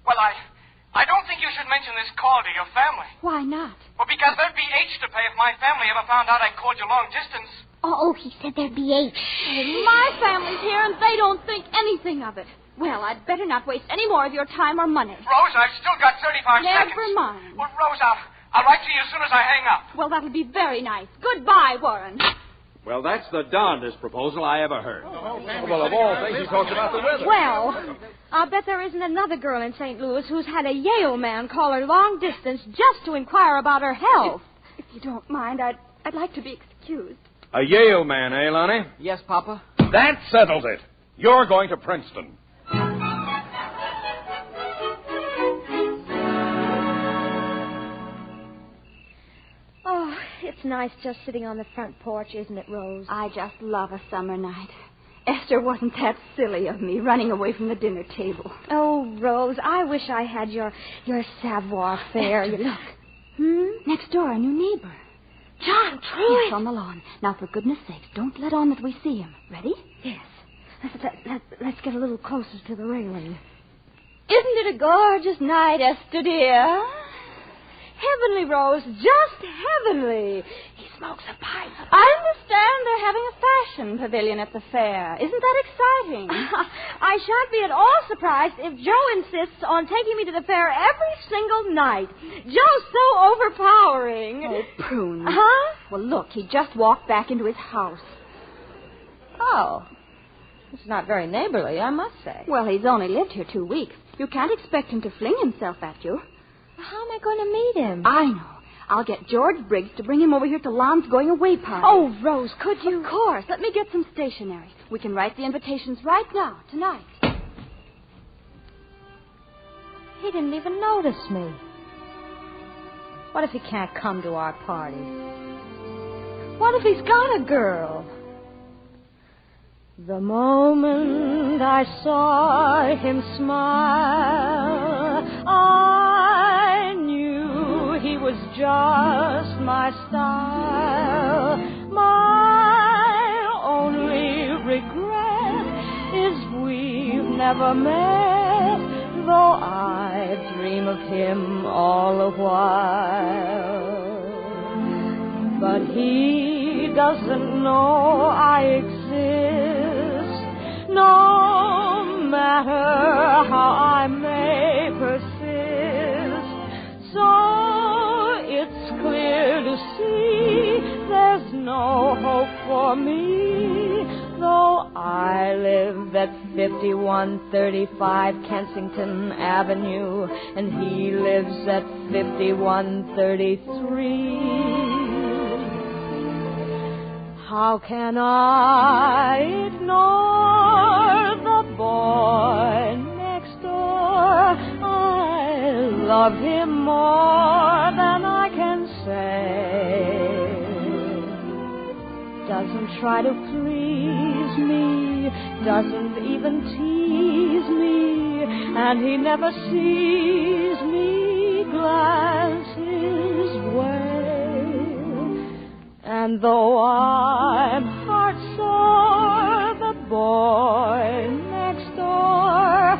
Well, I don't think you should mention this call to your family. Why not? Well, because there'd be H to pay if my family ever found out I called you long distance. Oh, he said there'd be H. My family's here, and they don't think anything of it. Well, I'd better not waste any more of your time or money. Rose, I've still got 35 seconds. Never mind. Well, Rose, I'll write to you as soon as I hang up. Well, that'll be very nice. Goodbye, Warren. Well, that's the darndest proposal I ever heard. Well, of all things, he talks about the weather. Well, I'll bet there isn't another girl in St. Louis who's had a Yale man call her long distance just to inquire about her health. If you don't mind, I'd like to be excused. A Yale man, eh, Lonnie? Yes, Papa. That settles it. You're going to Princeton. Oh, it's nice just sitting on the front porch, isn't it, Rose? I just love a summer night. Esther, wasn't that silly of me, running away from the dinner table? Oh, Rose, I wish I had your savoir faire. Esther, look. Next door, a new neighbor. John Truitt. Yes, on the lawn. Now, for goodness sakes, don't let on that we see him. Ready? Yes. Let's get a little closer to the railing. Isn't it a gorgeous night, Esther, dear? Heavenly, Rose, just heavenly. He smokes a pipe. I understand they're having a fashion pavilion at the fair. Isn't that exciting? I shan't be at all surprised if Joe insists on taking me to the fair every single night. Joe's so overpowering. Oh, Prune. Huh? Well, look, he just walked back into his house. Oh. It's not very neighborly, I must say. Well, he's only lived here 2 weeks. You can't expect him to fling himself at you. How am I going to meet him? I know. I'll get George Briggs to bring him over here to Lon's going-away party. Oh, Rose, could you? Of course. Let me get some stationery. We can write the invitations right now, tonight. He didn't even notice me. What if he can't come to our party? What if he's got a girl? The moment I saw him smile, I knew he was just my style. My only regret is we've never met, though I dream of him all the while. But he doesn't know I exist, no matter how I may persist. So it's clear to see there's no hope for me, though I live at 5135 Kensington Avenue and he lives at 5133. How can I ignore the boy next door? I love him more than I can say. Doesn't try to please me, doesn't even tease me, and he never sees me glance his way. And though I'm heart sore, the boy next door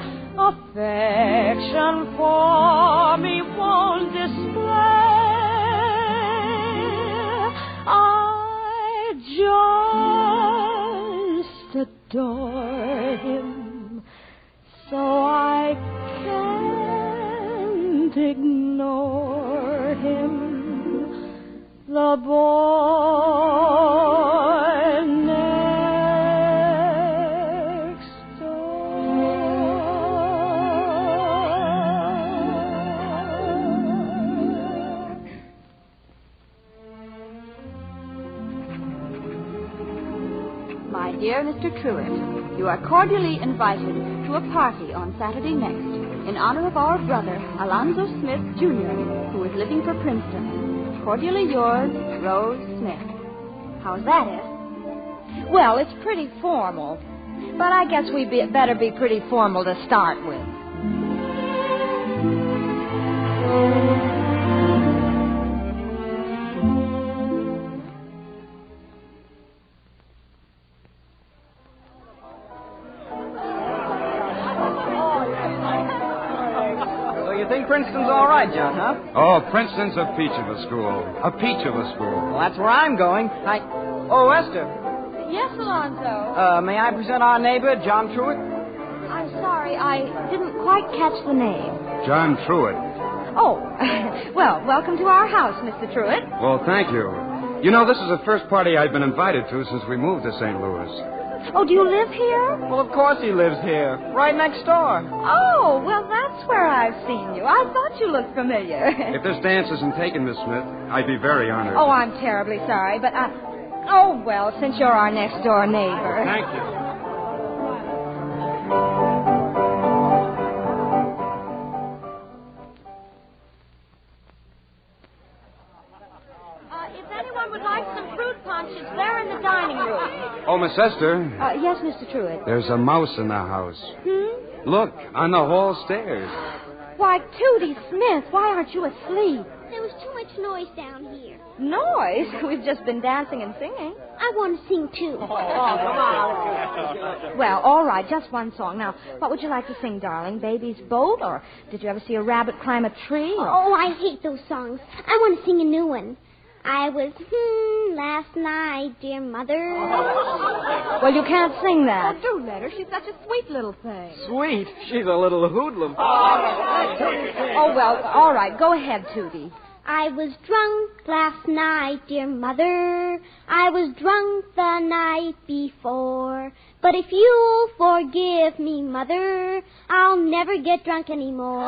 affection for me won't display. I just adore him, so I can't ignore him. The boy next door. My dear Mr. Truitt, you are cordially invited to a party on Saturday next in honor of our brother, Alonzo Smith, Jr., who is living for Princeton. Cordially yours, Rose Smith. How's that, Ed? Well, it's pretty formal. But I guess we'd better be pretty formal to start with. Princeton's all right, John, huh? Oh, Princeton's a peach of a school. A peach of a school. Well, that's where I'm going. Oh, Esther. Yes, Alonzo? May I present our neighbor, John Truitt? I'm sorry, I didn't quite catch the name. John Truitt. Oh, well, welcome to our house, Mr. Truitt. Well, thank you. You know, this is the first party I've been invited to since we moved to St. Louis. Oh, do you live here? Well, of course he lives here. Right next door. Oh, well, that's where I've seen you. I thought you looked familiar. If this dance isn't taken, Miss Smith, I'd be very honored. Oh, I'm terribly sorry, but oh, well, since you're our next-door neighbor. Thank you. If anyone would like some fruit punch, it's there in the dining room. Oh, Miss Esther. Yes, Mr. Truitt. There's a mouse in the house. Look, on the hall stairs. Why, Tootie Smith, why aren't you asleep? There was too much noise down here. Noise? We've just been dancing and singing. I want to sing, too. Oh, come on. Well, all right, just one song. Now, what would you like to sing, darling? Baby's Boat? Or did you ever see a rabbit climb a tree? Or... Oh, I hate those songs. I want to sing a new one. I was last night, dear mother. Well, you can't sing that. Oh, do let her. She's such a sweet little thing. Sweet. She's a little hoodlum. Oh, well, all right. Go ahead, Tootie. I was drunk last night, dear mother. I was drunk the night before. But if you'll forgive me, mother, I'll never get drunk anymore.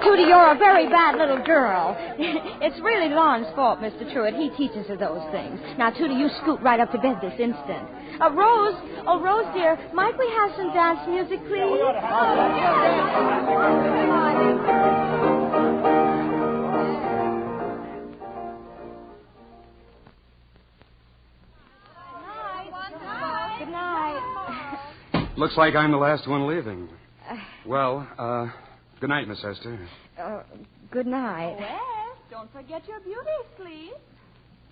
Tootie, you're a very bad little girl. It's really Lon's fault, Mr. Truitt. He teaches her those things. Now, Tootie, you scoot right up to bed this instant. Rose. Oh, Rose, dear, might we have some dance music, please? Good night. Looks like I'm the last one leaving. Well, good night, Miss Esther. Good night. Well, don't forget your beauties, please.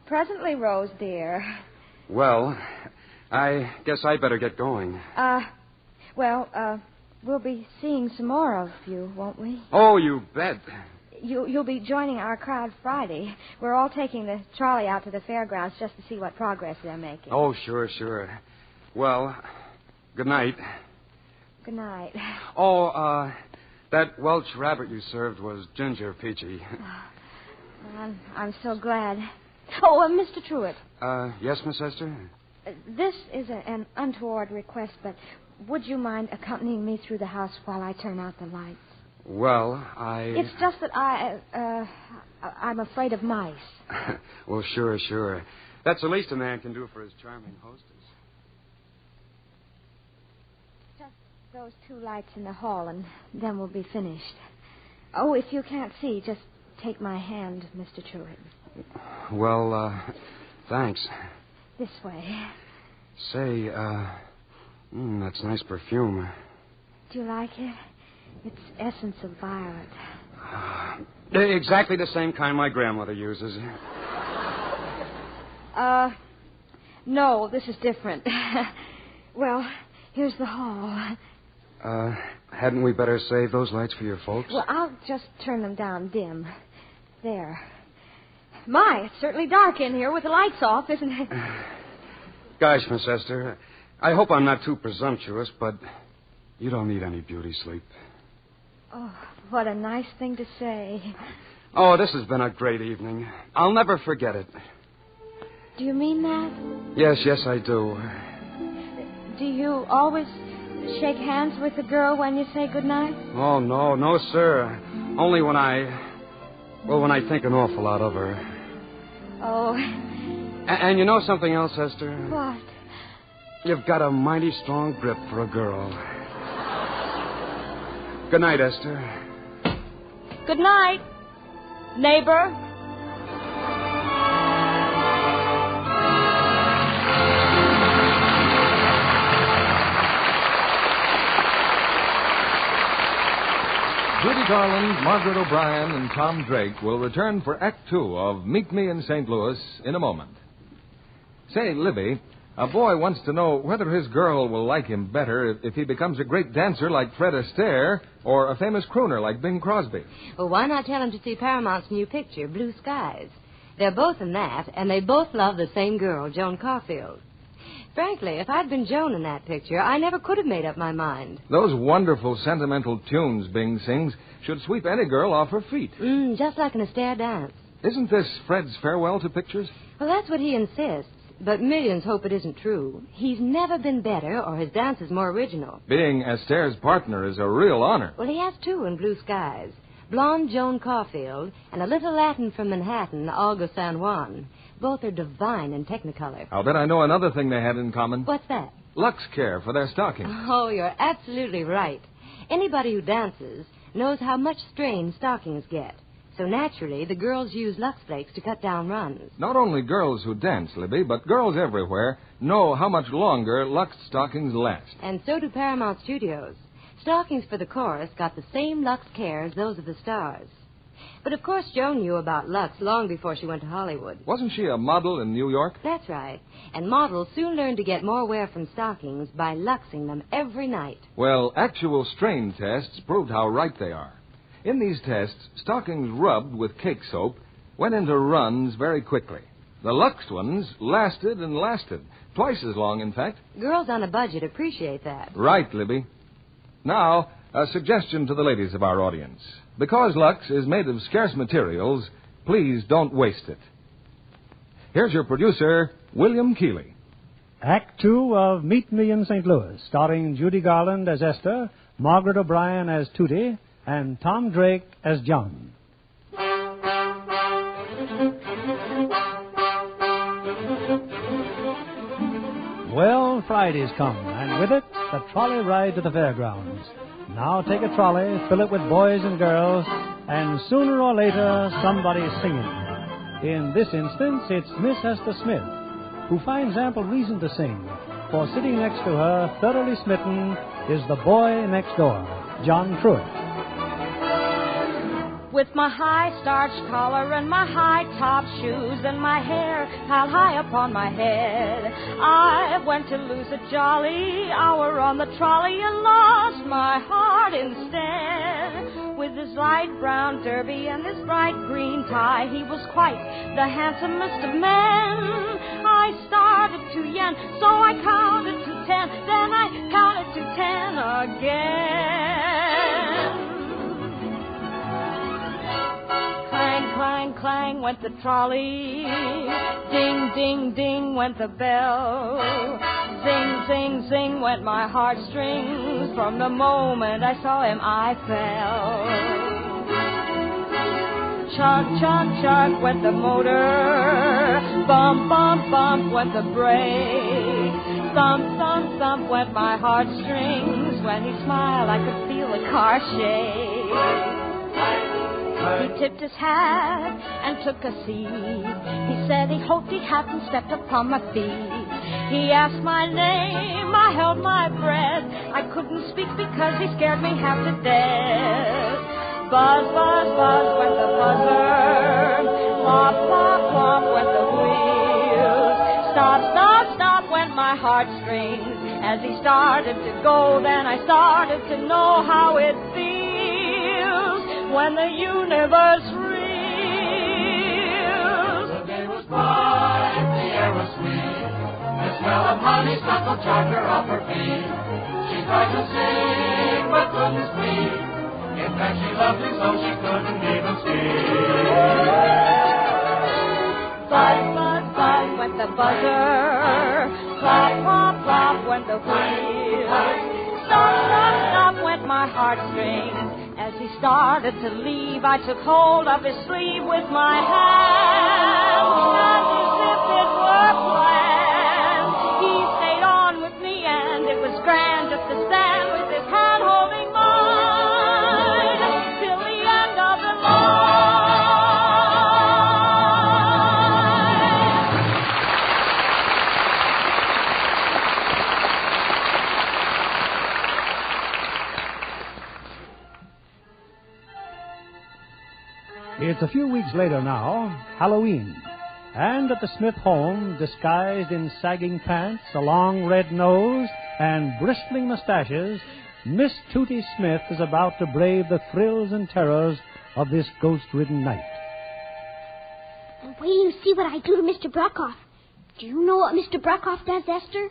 Presently, Rose, dear. Well, I guess I better get going. We'll be seeing some more of you, won't we? Oh, you bet. You'll be joining our crowd Friday. We're all taking the trolley out to the fairgrounds just to see what progress they're making. Oh, sure. Well, good night. Good night. Oh, that Welsh rabbit you served was ginger peachy. I'm so glad. Oh, Mr. Truitt. Yes, Miss Esther? This is an untoward request, but would you mind accompanying me through the house while I turn out the lights? Well, It's just that I'm afraid of mice. Well, sure. That's the least a man can do for his charming hostess. Just those two lights in the hall, and then we'll be finished. Oh, if you can't see, just take my hand, Mr. Truitt. Well, thanks. This way. Say, that's nice perfume. Do you like it? It's essence of violet. Exactly the same kind my grandmother uses. No, this is different. Well, here's the hall. Hadn't we better save those lights for your folks? Well, I'll just turn them down dim. There. My, it's certainly dark in here with the lights off, isn't it? Gosh, Miss Esther, I hope I'm not too presumptuous, but you don't need any beauty sleep. Oh, what a nice thing to say. Oh, this has been a great evening. I'll never forget it. Do you mean that? Yes, I do. Do you always shake hands with the girl when you say goodnight? Oh, no, sir. Only when I think an awful lot of her. Oh. And you know something else, Esther? What? You've got a mighty strong grip for a girl. Good night, Esther. Good night, neighbor. Judy Garland, Margaret O'Brien, and Tom Drake will return for Act Two of Meet Me in St. Louis in a moment. Say, Libby, a boy wants to know whether his girl will like him better if he becomes a great dancer like Fred Astaire or a famous crooner like Bing Crosby. Well, why not tell him to see Paramount's new picture, Blue Skies? They're both in that, and they both love the same girl, Joan Caulfield. Frankly, if I'd been Joan in that picture, I never could have made up my mind. Those wonderful sentimental tunes Bing sings should sweep any girl off her feet. Just like an Astaire dance. Isn't this Fred's farewell to pictures? Well, that's what he insists. But millions hope it isn't true. He's never been better, or his dance is more original. Being Astaire's partner is a real honor. Well, he has two in Blue Skies. Blonde Joan Caulfield and a little Latin from Manhattan, Olga San Juan. Both are divine in Technicolor. I'll bet I know another thing they had in common. What's that? Lux Care for their stockings. Oh, you're absolutely right. Anybody who dances knows how much strain stockings get. So naturally, the girls use Lux Flakes to cut down runs. Not only girls who dance, Libby, but girls everywhere know how much longer Lux stockings last. And so do Paramount Studios. Stockings for the chorus got the same Lux care as those of the stars. But of course Joan knew about Lux long before she went to Hollywood. Wasn't she a model in New York? That's right. And models soon learned to get more wear from stockings by luxing them every night. Well, actual strain tests proved how right they are. In these tests, stockings rubbed with cake soap went into runs very quickly. The Lux ones lasted and lasted. Twice as long, in fact. Girls on a budget appreciate that. Right, Libby. Now, a suggestion to the ladies of our audience. Because Lux is made of scarce materials, please don't waste it. Here's your producer, William Keeley. Act 2 of Meet Me in St. Louis, starring Judy Garland as Esther, Margaret O'Brien as Tootie, and Tom Drake as John. Well, Friday's come, and with it, the trolley ride to the fairgrounds. Now take a trolley, fill it with boys and girls, and sooner or later, somebody's singing. In this instance, it's Miss Esther Smith, who finds ample reason to sing, for sitting next to her, thoroughly smitten, is the boy next door, John Truitt. With my high starched collar and my high top shoes and my hair piled high upon my head, I went to lose a jolly hour on the trolley and lost my heart instead. With his light brown derby and his bright green tie, he was quite the handsomest of men. I started to yen, so I counted to 10, then I counted to 10 again. Clang, clang, clang went the trolley. Ding, ding, ding went the bell. Zing, zing, zing went my heartstrings. From the moment I saw him, I fell. Chug, chug, chug went the motor. Bump, bump, bump went the brake. Thump, thump, thump went my heartstrings. When he smiled, I could feel the car shake. He tipped his hat and took a seat. He said he hoped he hadn't stepped upon my feet. He asked my name, I held my breath. I couldn't speak because he scared me half to death. Buzz, buzz, buzz went the buzzer. Plop, plop, plop went the wheels. Stop, stop, stop went my heartstrings. As he started to go, then I started to know how it feels when the universe reels. The day was bright, the air was sweet. The smell of honeysuckle charmed her off her feet. She tried to sing, but couldn't speak. In fact, she loved him so she couldn't even speak. Buzz, buzz, buzz went the buzzer. Plop, plop, plop went the wheels. Stop, stop, stop went my heartstrings. As he started to leave, I took hold of his sleeve with my hand, just as if it were planned. He stayed on with me, and it was grand just to stand with his hand holding mine till the end of the line. It's a few weeks later now, Halloween, and at the Smith home, disguised in sagging pants, a long red nose, and bristling mustaches, Miss Tootie Smith is about to brave the thrills and terrors of this ghost-ridden night. And wait till you see what I do to Mr. Bruckoff. Do you know what Mr. Bruckoff does, Esther?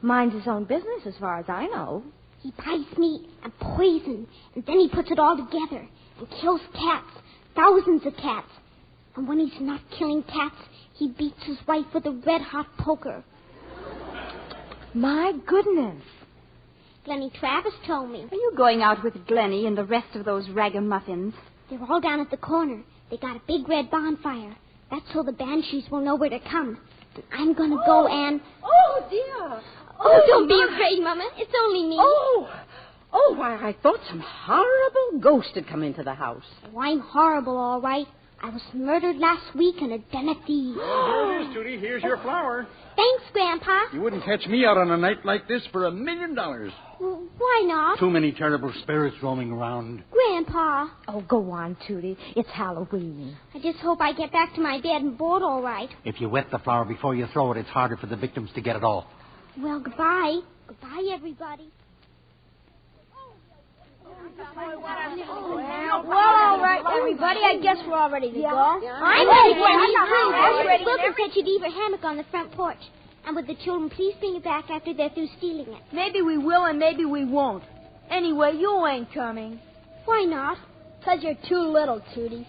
Minds his own business as far as I know. He buys meat and poison, and then he puts it all together and kills cats. Thousands of cats. And when he's not killing cats, he beats his wife with a red-hot poker. My goodness. Glennie Travis told me. Are you going out with Glennie and the rest of those ragamuffins? They're all down at the corner. They got a big red bonfire. That's so the banshees will know where to come. And I'm going to go and... Oh, dear. Oh, don't be afraid, Mama. It's only me. Oh, why, I thought some horrible ghost had come into the house. Oh, I'm horrible, all right. I was murdered last week in a den of thieves. Oh, here it is, Tootie. Here's your flower. Thanks, Grandpa. You wouldn't catch me out on a night like this for $1 million. Well, why not? Too many terrible spirits roaming around. Grandpa. Oh, go on, Tootie. It's Halloween. I just hope I get back to my bed and board all right. If you wet the flower before you throw it, it's harder for the victims to get it off. Well, goodbye. Goodbye, everybody. Well, all right, everybody. I guess we're all ready to go. I'm ready. Wilkins said she'd leave her hammock on the front porch. And would the children please bring it back after they're through stealing it? Maybe we will and maybe we won't. Anyway, you ain't coming. Why not? 'Cause you're too little, Tootie.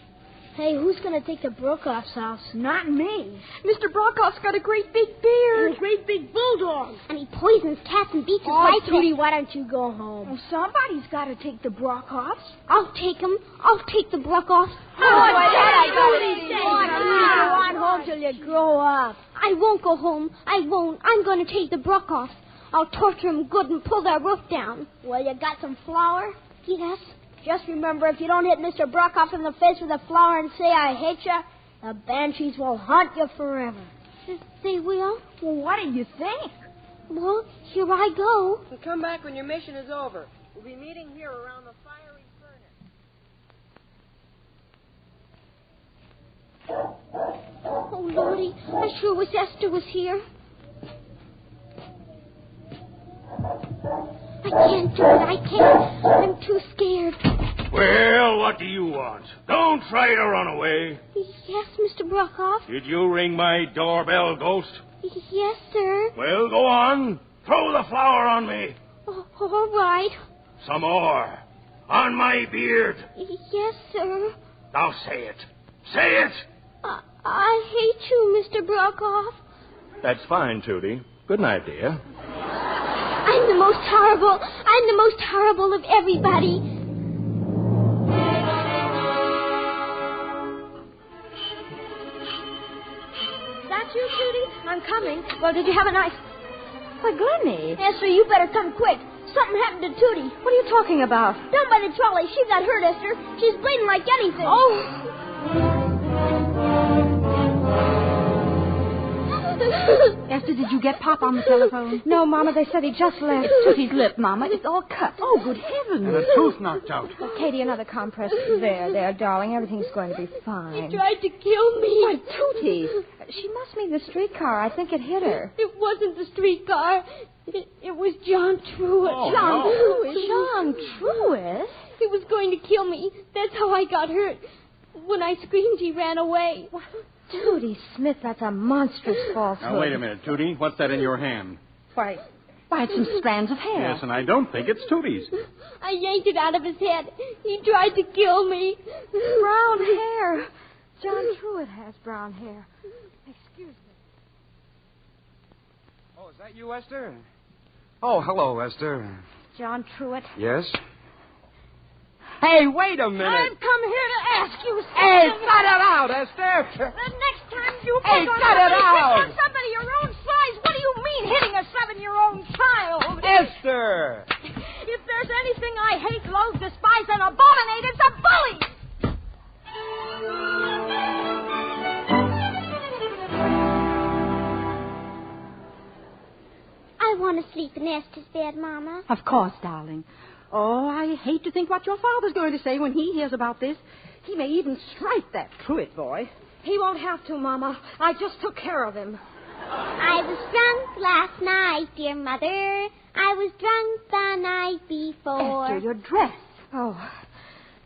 Hey, who's going to take the Brokoff's house? Not me. Mr. Brokoff's got a great big beard. And a great big bulldog. And he poisons cats and beats his wife. Tootie, why don't you go home? Well, somebody's got to take the Brokoffs. I'll take them. I'll take the Brokoffs. Go on home till you grow up. I won't go home. I won't. I'm going to take the Brokoffs. I'll torture them good and pull their roof down. Well, you got some flour? Yes. Just remember, if you don't hit Mr. Brokoff in the face with a flower and say, I hate you, the banshees will haunt you forever. They will? Well, what do you think? Well, here I go. And come back when your mission is over. We'll be meeting here around the fiery furnace. Oh, Lordy, I sure wish Esther was here. I can't do it. I can't. I'm too scared. Well, what do you want? Don't try to run away. Yes, Mr. Brokoff. Did you ring my doorbell, Ghost? Yes, sir. Well, go on. Throw the flour on me. Oh, all right. Some more. On my beard. Yes, sir. Now say it. Say it. I hate you, Mr. Brokoff. That's fine, Tootie. Good night, dear. I'm the most horrible of everybody. Is that you, Tootie? I'm coming. Well, did you have a nice... Why, Glennie. Esther, you better come quick. Something happened to Tootie. What are you talking about? Down by the trolley. She got hurt, Esther. She's bleeding like anything. Oh. Esther, did you get Pop on the telephone? No, Mama, they said he just left. Tootie's lip, Mama. It's all cut. Oh, good heavens. And a tooth knocked out. Oh, Katie, another compress. There, darling. Everything's going to be fine. He tried to kill me. Why, Tootie, she must mean the streetcar. I think it hit her. It wasn't the streetcar. It was John Truitt. Oh, John Truitt? He was going to kill me. That's how I got hurt. When I screamed, he ran away. What? Tootie Smith, that's a monstrous falsehood. Now, wait a minute, Tootie. What's that in your hand? Why, it's some strands of hair. Yes, and I don't think it's Tootie's. I yanked it out of his head. He tried to kill me. Brown hair. John Truitt has brown hair. Excuse me. Oh, is that you, Esther? Oh, hello, Esther. John Truitt? Yes? Hey, wait a minute. I've come here to ask you something. Hey, cut it out, Esther. The next time you Hey, pick on cut it out. somebody your own size, what do you mean hitting a 7-year-old child? Esther. If there's anything I hate, loathe, despise, and abominate, it's a bully. I want to sleep in Esther's bed, Mama. Of course, darling. Oh, I hate to think what your father's going to say when he hears about this. He may even strike that Truitt boy. He won't have to, Mama. I just took care of him. I was drunk last night, dear Mother. I was drunk the night before. Esther, your dress. Oh,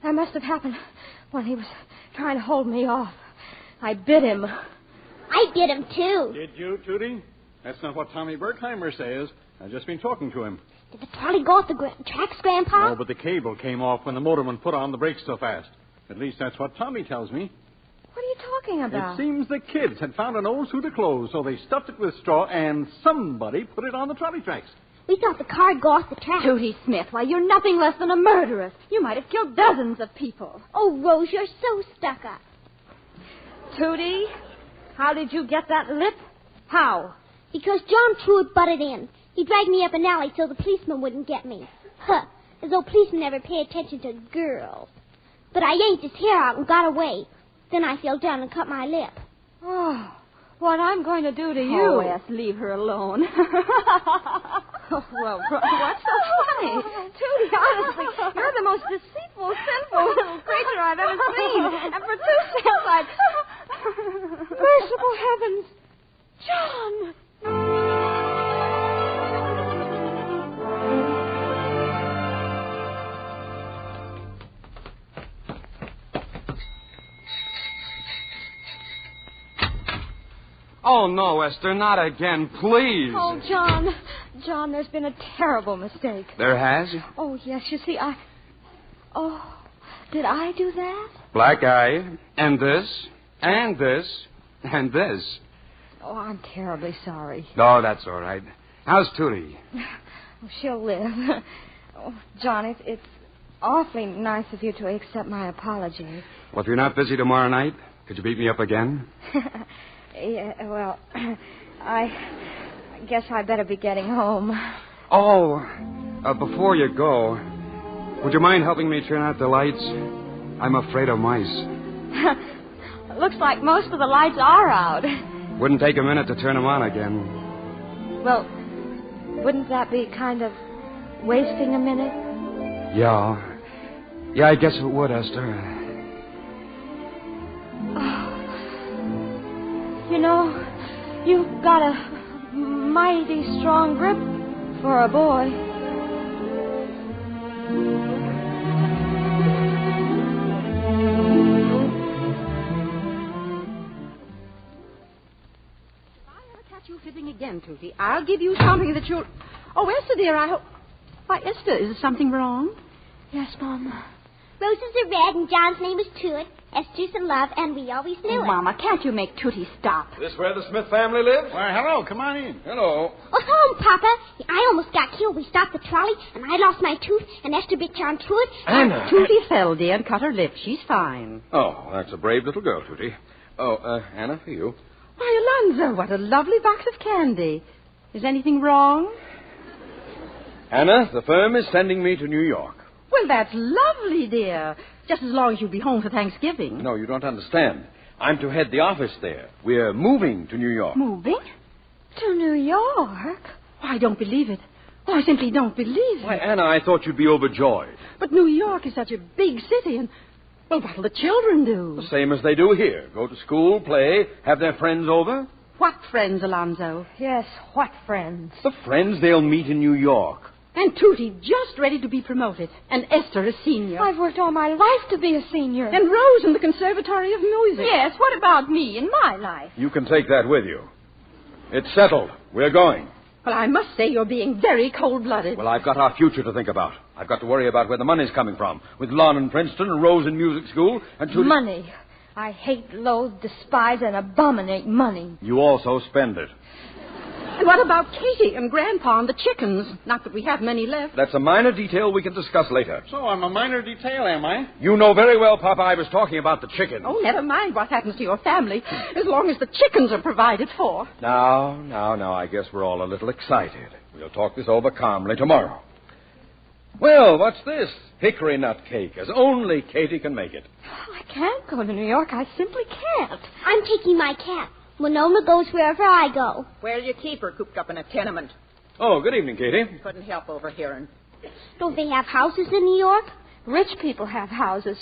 that must have happened when he was trying to hold me off. I bit him. I bit him, too. Did you, Tootie? That's not what Tommy Berkheimer says. I've just been talking to him. Did the trolley go off the tracks, Grandpa? No, but the cable came off when the motorman put on the brakes so fast. At least that's what Tommy tells me. What are you talking about? It seems the kids had found an old suit of clothes, so they stuffed it with straw, and somebody put it on the trolley tracks. We thought the car would go off the tracks. Tootie Smith, why, you're nothing less than a murderess. You might have killed dozens of people. Oh, Rose, you're so stuck up. Tootie, how did you get that lip? How? Because John Truitt butted in. He dragged me up an alley so the policeman wouldn't get me. Huh, as though policemen never pay attention to girls. But I yanked his hair out and got away. Then I fell down and cut my lip. Oh, what I'm going to do to you. Oh, yes, leave her alone. Oh, well, what's so funny? Tootie, honestly, you're the most deceitful, sinful little creature I've ever seen. And for 2 cents, I'd... Merciful heavens! John! Oh, no, Esther, not again, please. Oh, John, there's been a terrible mistake. There has? Oh, yes, you see, Oh, did I do that? Black eye, and this, and this, and this. Oh, I'm terribly sorry. Oh, that's all right. How's Tootie? Oh, she'll live. Oh, John, it's awfully nice of you to accept my apology. Well, if you're not busy tomorrow night, could you beat me up again? Yeah, well, I guess I better be getting home. Oh, before you go, would you mind helping me turn out the lights? I'm afraid of mice. Looks like most of the lights are out. Wouldn't take a minute to turn them on again. Well, wouldn't that be kind of wasting a minute? Yeah. Yeah, I guess it would, Esther. You know, you've got a mighty strong grip for a boy. If I ever catch you fiddling again, Tootie, I'll give you something that you'll... Oh, Esther, dear, I hope... Why, Esther, is there something wrong? Yes, Mom. Roses are red, and John's name is Truett. Esther's in love, and we always knew it. Mama, can't you make Tootie stop? This where the Smith family lives? Why, hello, come on in. Hello. Oh, home, Papa. I almost got killed. We stopped the trolley, and I lost my tooth, and Esther bit John Truett. Anna. Tootie fell, dear, and cut her lip. She's fine. Oh, that's a brave little girl, Tootie. Oh, Anna, for you. Why, Alonzo, what a lovely box of candy. Is anything wrong? Anna, the firm is sending me to New York. Well, that's lovely, dear. Just as long as you'll be home for Thanksgiving. No, you don't understand. I'm to head the office there. We're moving to New York. Moving? To New York? Oh, I don't believe it. Oh, I simply don't believe it. Why, Anna, I thought you'd be overjoyed. But New York is such a big city, and... Well, what'll the children do? The same as they do here. Go to school, play, have their friends over. What friends, Alonzo? Yes, what friends? The friends they'll meet in New York. And Tootie just ready to be promoted. And Esther a senior. I've worked all my life to be a senior. And Rose in the Conservatory of Music. Yes, what about me in my life? You can take that with you. It's settled. We're going. Well, I must say you're being very cold-blooded. Well, I've got our future to think about. I've got to worry about where the money's coming from. With Lon in Princeton and Rose in music school and Tootie... Money. I hate, loathe, despise, and abominate money. You also spend it. And what about Katie and Grandpa and the chickens? Not that we have many left. That's a minor detail we can discuss later. So I'm a minor detail, am I? You know very well, Papa, I was talking about the chickens. Oh, never mind what happens to your family, as long as the chickens are provided for. Now, I guess we're all a little excited. We'll talk this over calmly tomorrow. Well, what's this? Hickory nut cake, as only Katie can make it. I can't go to New York. I simply can't. I'm taking my cat. Winona goes wherever I go. Where'll you keep her cooped up in a tenement? Oh, good evening, Katie. Couldn't help overhearing. Don't they have houses in New York? Rich people have houses.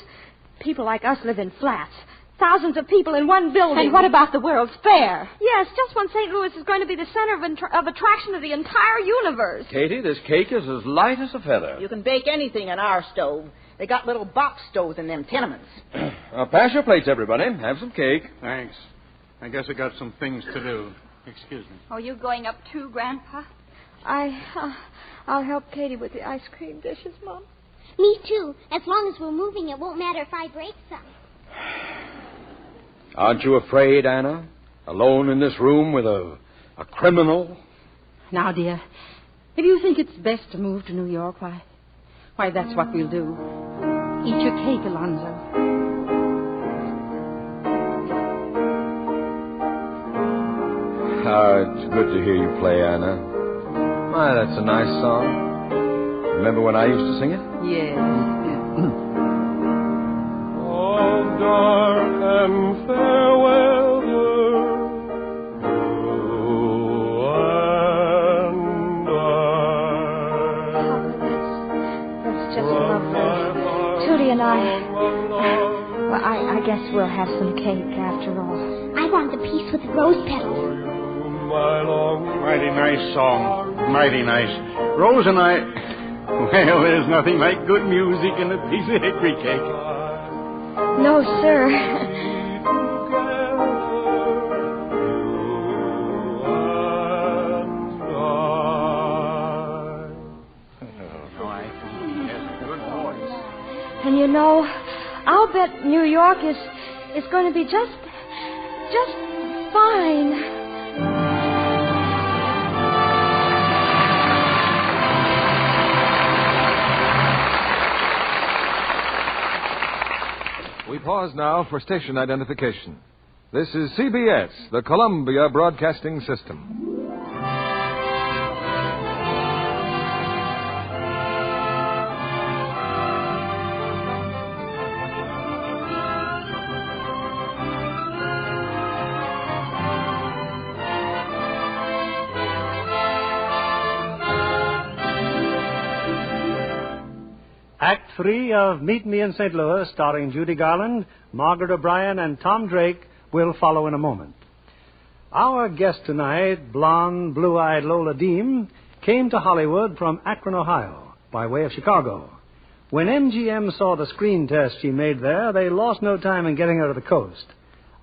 People like us live in flats. Thousands of people in one building. And what about the World's Fair? Yes, just when St. Louis is going to be the center of attraction of the entire universe. Katie, this cake is as light as a feather. You can bake anything in our stove. They got little box stoves in them tenements. Pass your plates, everybody. Have some cake. Thanks. I guess I got some things to do. Excuse me. Are you going up too, Grandpa? I'll help Katie with the ice cream dishes, Mom. Me too. As long as we're moving, it won't matter if I break some. Aren't you afraid, Anna? Alone in this room with a criminal? Now, dear, if you think it's best to move to New York, why, that's what we'll do. Eat your cake, Alonzo. It's good to hear you play, Anna. Why, that's a nice song. Remember when I used to sing it? Yes. Oh, dark and fair weather, you and That's just lovely. Tootie and well, I guess we'll have some cake after all. I want the piece with the rose petals. Mighty nice song. Mighty nice. Rose and I... Well, there's nothing like good music and a piece of hickory cake. No, sir. you know, I'll bet New York is going to be just fine. We pause now for station identification. This is CBS, the Columbia Broadcasting System. Act 3 of Meet Me in St. Louis, starring Judy Garland, Margaret O'Brien, and Tom Drake, will follow in a moment. Our guest tonight, blonde, blue-eyed Lola Deem, came to Hollywood from Akron, Ohio, by way of Chicago. When MGM saw the screen test she made there, they lost no time in getting her to the coast.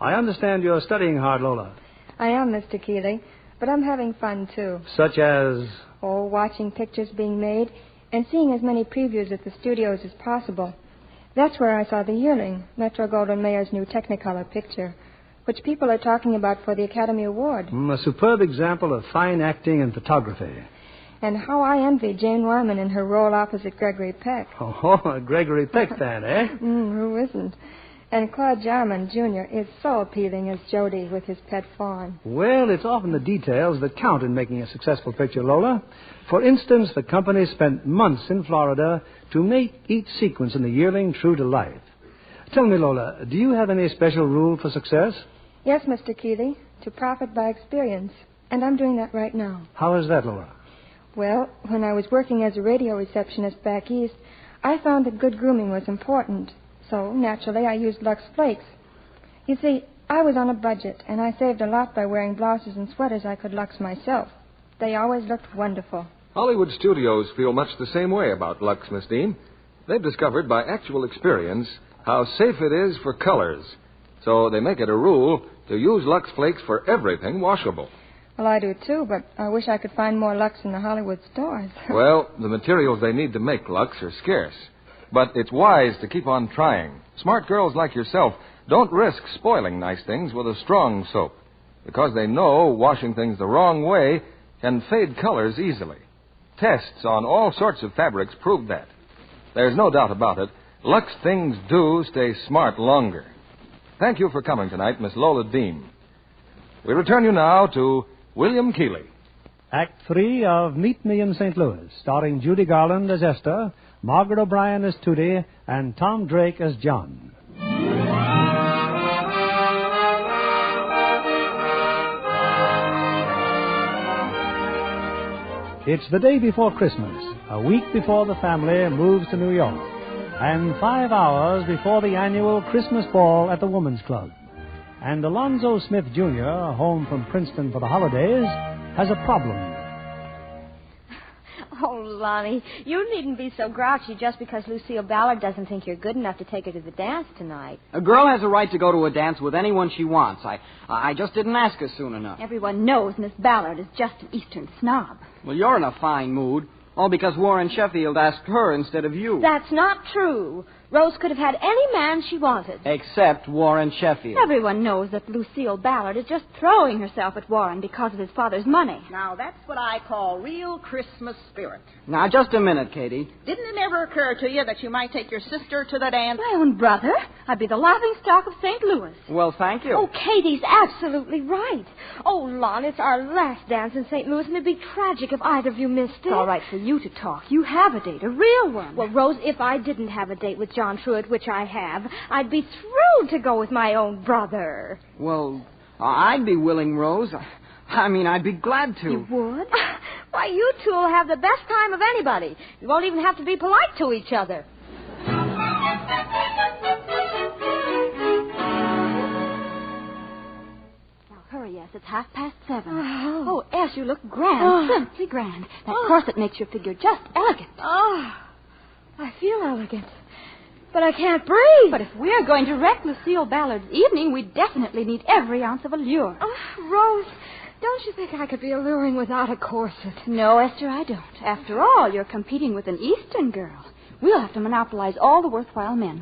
I understand you're studying hard, Lola. I am, Mr. Keeley, but I'm having fun, too. Such as? Oh, watching pictures being made and seeing as many previews at the studios as possible. That's where I saw The Yearling, Metro-Goldwyn-Mayer's new Technicolor picture, which people are talking about for the Academy Award. A superb example of fine acting and photography. And how I envy Jane Wyman in her role opposite Gregory Peck. Oh, a Gregory Peck fan, eh? Who isn't? And Claude Jarman, Jr. is so appealing as Jody with his pet fawn. Well, it's often the details that count in making a successful picture, Lola. For instance, the company spent months in Florida to make each sequence in The Yearling true to life. Tell me, Lola, do you have any special rule for success? Yes, Mr. Keeley, to profit by experience. And I'm doing that right now. How is that, Lola? Well, when I was working as a radio receptionist back east, I found that good grooming was important. So, naturally, I used Lux Flakes. You see, I was on a budget, and I saved a lot by wearing blouses and sweaters I could Lux myself. They always looked wonderful. Hollywood studios feel much the same way about Lux, Miss Dean. They've discovered by actual experience how safe it is for colors. So they make it a rule to use Lux Flakes for everything washable. Well, I do, too, but I wish I could find more Lux in the Hollywood stores. Well, the materials they need to make Lux are scarce. But it's wise to keep on trying. Smart girls like yourself don't risk spoiling nice things with a strong soap, because they know washing things the wrong way can fade colors easily. Tests on all sorts of fabrics prove that. There's no doubt about it. Lux things do stay smart longer. Thank you for coming tonight, Miss Lola Deem. We return you now to William Keeley. Act 3 of Meet Me in St. Louis, starring Judy Garland as Esther, Margaret O'Brien as Tootie, and Tom Drake as John. It's the day before Christmas, a week before the family moves to New York, and 5 hours before the annual Christmas ball at the Woman's Club. And Alonzo Smith, Jr., home from Princeton for the holidays, has a problem. Oh, Lonnie, you needn't be so grouchy just because Lucille Ballard doesn't think you're good enough to take her to the dance tonight. A girl has a right to go to a dance with anyone she wants. I just didn't ask her soon enough. Everyone knows Miss Ballard is just an Eastern snob. Well, you're in a fine mood. All because Warren Sheffield asked her instead of you. That's not true. Rose could have had any man she wanted. Except Warren Sheffield. Everyone knows that Lucille Ballard is just throwing herself at Warren because of his father's money. Now, that's what I call real Christmas spirit. Now, just a minute, Katie. Didn't it ever occur to you that you might take your sister to the dance? My own brother? I'd be the laughingstock of St. Louis. Well, thank you. Oh, Katie's absolutely right. Oh, Lon, it's our last dance in St. Louis, and it'd be tragic if either of you missed it. It's all right for you to talk. You have a date, a real one. Well, Rose, if I didn't have a date with John Truitt, which I have, I'd be thrilled to go with my own brother. Well, I'd be willing, Rose. I mean, I'd be glad to. You would? Why, you two will have the best time of anybody. You won't even have to be polite to each other. Now, hurry, yes. It's 7:30. Oh, Ash, you look grand. Simply grand. That corset makes your figure just elegant. Oh, I feel elegant. But I can't breathe. But if we're going to wreck Lucille Ballard's evening, we definitely need every ounce of allure. Oh, Rose, don't you think I could be alluring without a corset? No, Esther, I don't. After all, you're competing with an Eastern girl. We'll have to monopolize all the worthwhile men.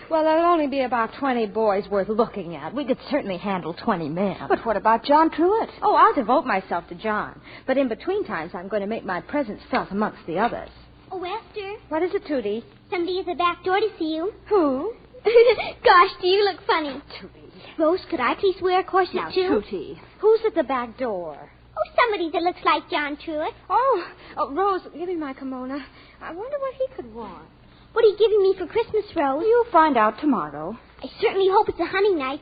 Well, there'll only be about 20 boys worth looking at. We could certainly handle 20 men. But what about John Truitt? Oh, I'll devote myself to John. But in between times, I'm going to make my presence felt amongst the others. Oh, Esther. What is it, Tootie? Somebody at the back door to see you. Who? Gosh, do you look funny. Tootie. Rose, could I please wear a corset, Now, too? Tootie. Who's at the back door? Oh, somebody that looks like John Truitt. Oh, Rose, give me my kimono. I wonder what he could want. What are you giving me for Christmas, Rose? You'll find out tomorrow. I certainly hope it's a hunting knife.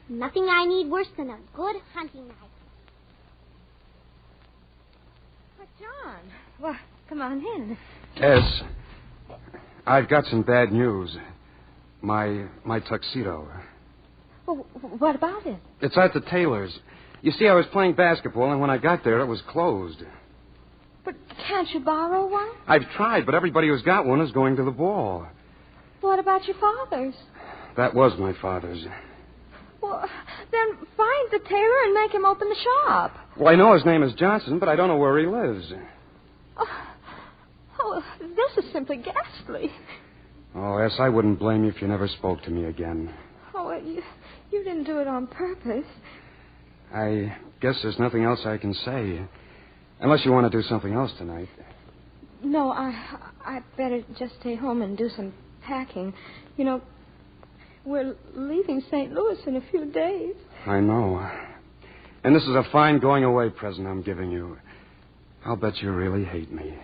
Nothing I need worse than a good hunting knife. But, John, well, come on in. Yes. I've got some bad news. My tuxedo. Well, what about it? It's at the tailor's. You see, I was playing basketball, and when I got there, it was closed. But can't you borrow one? I've tried, but everybody who's got one is going to the ball. What about your father's? That was my father's. Well, then find the tailor and make him open the shop. Well, I know his name is Johnson, but I don't know where he lives. Oh, this is simply ghastly. Oh, yes, I wouldn't blame you if you never spoke to me again. Oh, you didn't do it on purpose. I guess there's nothing else I can say. Unless you want to do something else tonight. No, I better just stay home and do some packing. You know, we're leaving St. Louis in a few days. I know. And this is a fine going-away present I'm giving you. I'll bet you really hate me.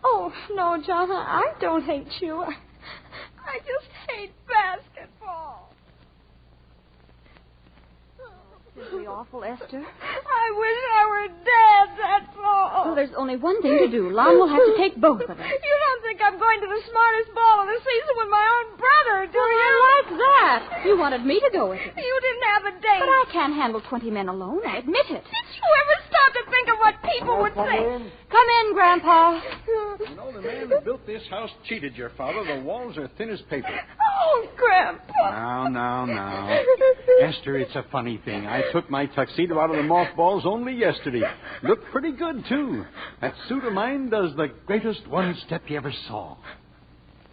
Oh, no, John, I don't hate you. I just hate basketball. Isn't it awful, Esther? I wish I were dead, that's all. Well, there's only one thing to do. Lon will have to take both of us. You don't think I'm going to the smartest ball of the season with my own brother, do you? I like that. You wanted me to go with you. You didn't have a date. But I can't handle 20 men alone. I admit it. Did you ever stop to think of what people would say? Come in, Grandpa. You know, the man who built this house cheated your father. The walls are thin as paper. Oh, Grandpa. Now. Esther, it's a funny thing. I took my tuxedo out of the mothballs only yesterday. Looked pretty good, too. That suit of mine does the greatest one step you ever saw.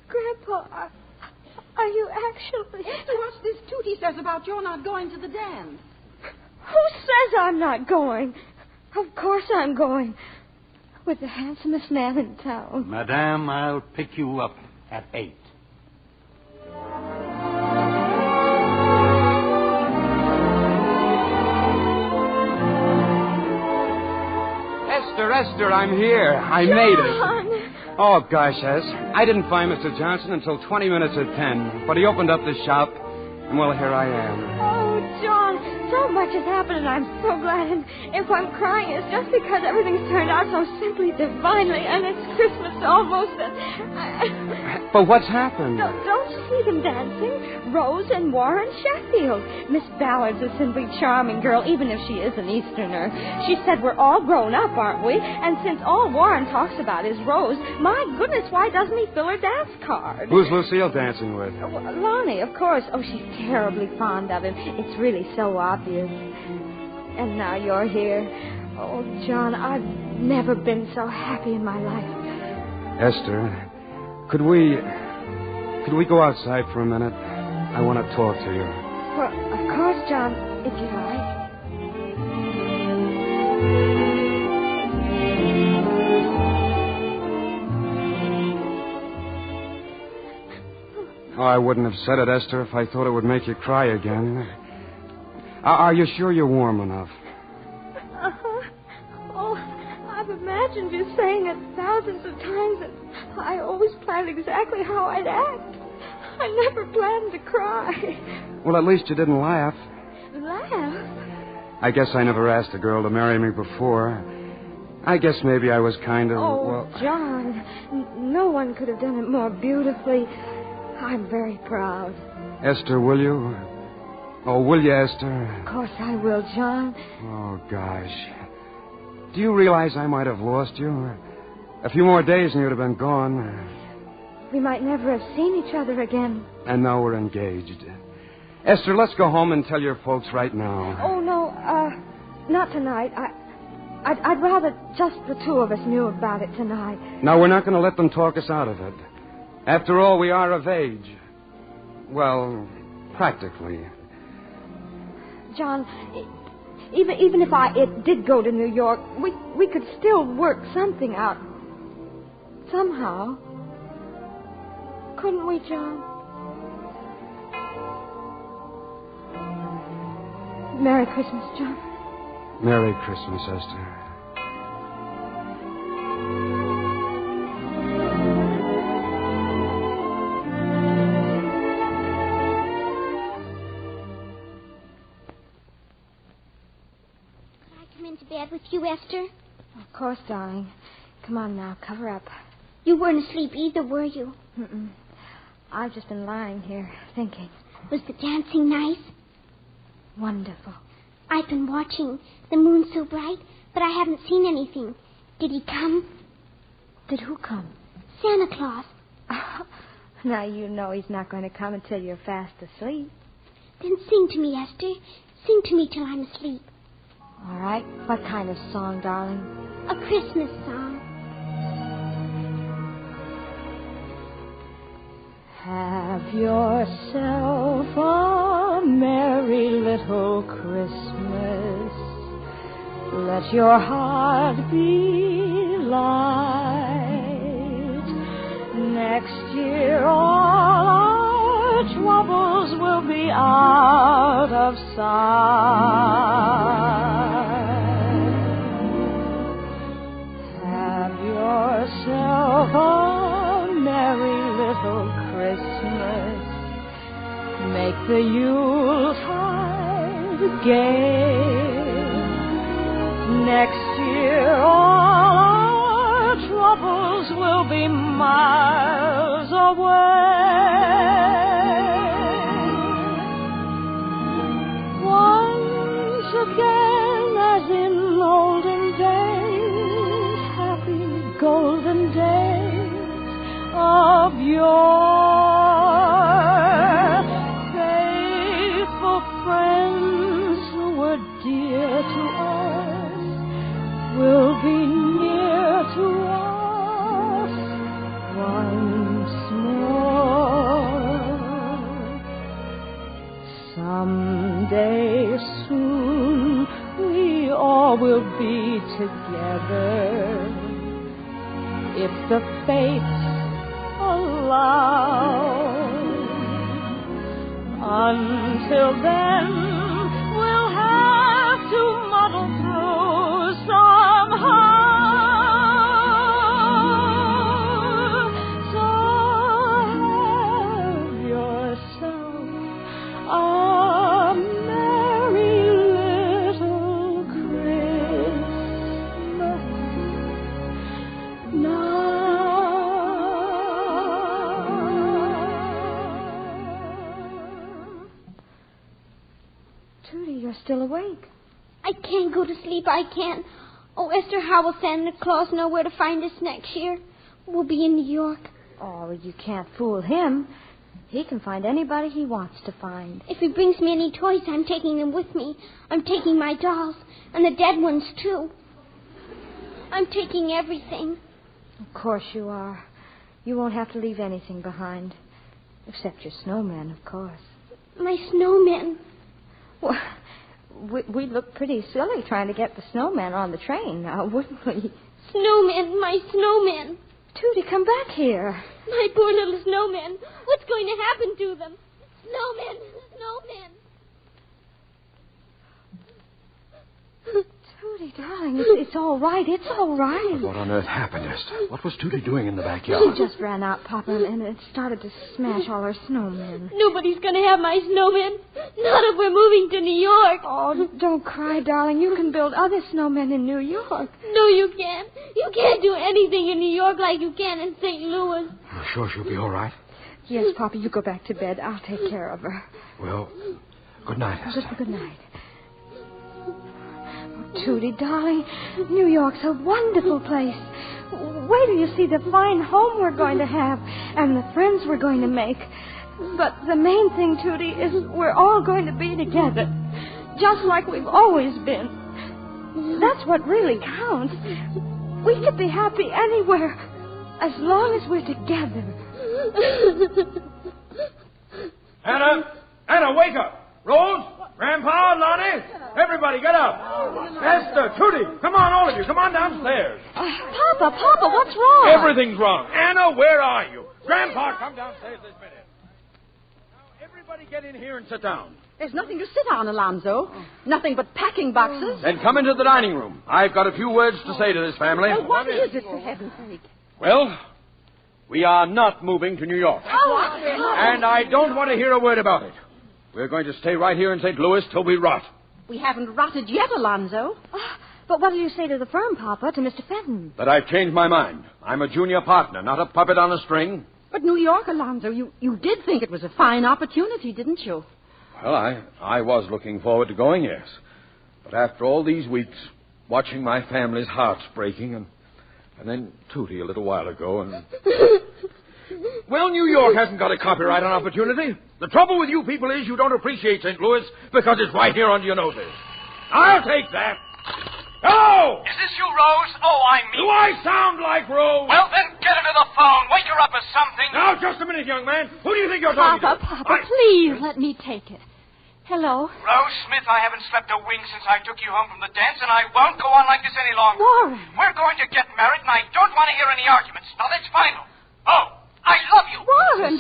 Grandpa, are you actually... Esther, what's this Tootie says about your not going to the dance? Who says I'm not going? Of course I'm going. With the handsomest man in town. Madame, I'll pick you up at 8. Esther, I'm here. I made it. Oh, gosh, yes. I didn't find Mr. Johnson until 20 minutes at 10. But he opened up the shop, and, well, here I am. Oh, John, so much has happened, and I'm so glad. And if I'm crying, it's just because everything's turned out so simply divinely, and it's Christmas almost. But what's happened? Don't you see them dancing? Rose and Warren Sheffield. Miss Ballard's a simply charming girl, even if she is an Easterner. She said we're all grown up, aren't we? And since all Warren talks about is Rose, my goodness, why doesn't he fill her dance card? Who's Lucille dancing with? Lonnie, of course. Oh, she's terribly fond of him. It's really so obvious. And now you're here. Oh, John, I've never been so happy in my life. Esther, could we go outside for a minute? I want to talk to you. Well, of course, John, if you like. Oh, I wouldn't have said it, Esther, if I thought it would make you cry again. Are you sure you're warm enough? Uh-huh. Oh, I've imagined you saying it thousands of times, and I always planned exactly how I'd act. I never planned to cry. Well, at least you didn't laugh. Laugh? I guess I never asked a girl to marry me before. I guess maybe I was kind of, John, no one could have done it more beautifully. I'm very proud. Esther, will you? Oh, will you, Esther? Of course I will, John. Oh, gosh. Do you realize I might have lost you? A few more days and you'd have been gone. We might never have seen each other again. And now we're engaged. Esther, let's go home and tell your folks right now. Oh, no, not tonight. I'd rather just the two of us knew about it tonight. Now, we're not going to let them talk us out of it. After all, we are of age. Well, practically. John, even if it did go to New York, we could still work something out. Somehow. Couldn't we, John? Merry Christmas, John. Merry Christmas, Esther. With you, Esther? Of course, darling. Come on now, cover up. You weren't asleep either, were you? Mm-mm. I've just been lying here, thinking. Was the dancing nice? Wonderful. I've been watching. The moon's so bright, but I haven't seen anything. Did he come? Did who come? Santa Claus. Now you know he's not going to come until you're fast asleep. Then sing to me, Esther. Sing to me till I'm asleep. All right. What kind of song, darling? A Christmas song. Have yourself a merry little Christmas. Let your heart be light. Next year all our troubles will be out of sight. Yourself a merry little Christmas. Make the Yuletide gay. Next year all our troubles will be miles away. Once again, as in olden days, golden days of yore. Faithful friends who were dear to us will be near to us once more. Someday soon we all will be together, if the fates allow. Until then, we'll have to muddle through somehow. So have yourself a merry little Christmas now. You're still awake. I can't go to sleep. I can't. Oh, Esther, how will Santa Claus know where to find us next year? We'll be in New York. Oh, you can't fool him. He can find anybody he wants to find. If he brings me any toys, I'm taking them with me. I'm taking my dolls, and the dead ones, too. I'm taking everything. Of course you are. You won't have to leave anything behind. Except your snowman, of course. My snowman. Well, we'd look pretty silly trying to get the snowman on the train now, wouldn't we? Snowman, my snowman. Tootie, come back here. My poor little snowman. What's going to happen to them? Snowman, snowman. Tootie, darling, it's all right. It's all right. What on earth happened, Esther? What was Tootie doing in the backyard? She just ran out, Papa, and it started to smash all her snowmen. Nobody's going to have my snowman. Not if we're moving to New York. Oh, don't cry, darling. You can build other snowmen in New York. No, you can't. You can't do anything in New York like you can in St. Louis. You're sure she'll be all right? Yes, Papa, you go back to bed. I'll take care of her. Well, good night, Esther. Good night. Tootie, darling, New York's a wonderful place. Wait till you see the fine home we're going to have and the friends we're going to make. But the main thing, Tootie, is we're all going to be together, just like we've always been. That's what really counts. We could be happy anywhere as long as we're together. Anna, wake up. Rose, Grandpa, Lonnie, everybody get up. Esther, Trudy, come on, all of you. Come on downstairs. Papa, what's wrong? Everything's wrong. Anna, where are you? Grandpa, come downstairs this minute. Now, everybody get in here and sit down. There's nothing to sit on, Alonzo. Nothing but packing boxes. Then come into the dining room. I've got a few words to say to this family. Well, what is it, for heaven's sake? Well, we are not moving to New York. And I don't want to hear a word about it. We're going to stay right here in St. Louis till we rot. We haven't rotted yet, Alonzo. But what will you say to the firm, Papa, to Mr. Fenton? But I've changed my mind. I'm a junior partner, not a puppet on a string. But New York, Alonzo, you did think it was a fine opportunity, didn't you? Well, I was looking forward to going, yes. But after all these weeks, watching my family's hearts breaking, and then Tootie a little while ago, and... Well, New York hasn't got a copyright on opportunity. The trouble with you people is you don't appreciate St. Louis because it's right here under your noses. I'll take that. Hello! Is this you, Rose? Oh, I'm me. Do I sound like Rose? Well, then get her to the phone. Wake her up or something. Now, just a minute, young man. Who do you think you're talking to? Papa, please let me take it. Hello? Rose Smith, I haven't slept a wink since I took you home from the dance, and I won't go on like this any longer. Warren. We're going to get married, and I don't want to hear any arguments. Now, that's final. Oh, I love you. Warren.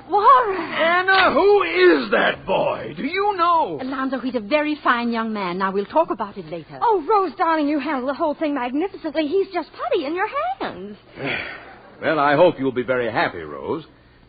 Anna, who is that boy? Do you know? Alonzo, he's a very fine young man. Now, we'll talk about it later. Oh, Rose, darling, you handle the whole thing magnificently. He's just putty in your hands. Well, I hope you'll be very happy, Rose.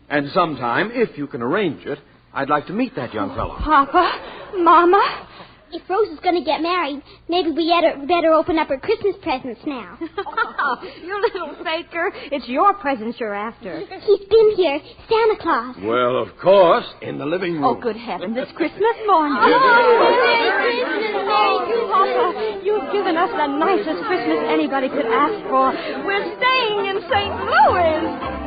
And sometime, if you can arrange it, I'd like to meet that young fellow. Papa, Mama. If Rose is going to get married, maybe we better open up her Christmas presents now. You little faker. It's your presents you're after. He's been here, Santa Claus. Well, of course, in the living room. Oh, good heavens, it's Christmas morning. Papa, you've given us the nicest Christmas anybody could ask for. We're staying in St. Louis.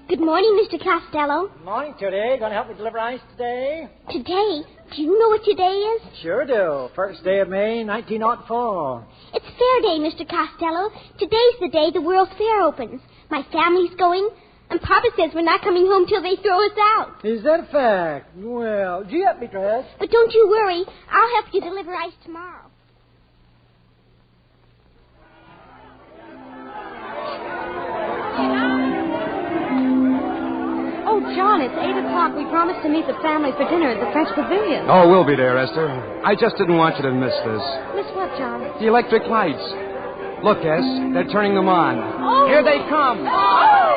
Good morning, Mr. Costello. Good morning, Today. Going to help me deliver ice today? Today? Do you know what today is? Sure do. First day of May, 1904. It's Fair Day, Mr. Costello. Today's the day the World's Fair opens. My family's going, and Papa says we're not coming home till they throw us out. Is that a fact? Well, gee up, me dress. But don't you worry. I'll help you deliver ice tomorrow. Oh, John, it's 8 o'clock. We promised to meet the family for dinner at the French Pavilion. Oh, we'll be there, Esther. I just didn't want you to miss this. Miss what, John? The electric lights. Look, Es, they're turning them on. Oh. Here they come. Oh!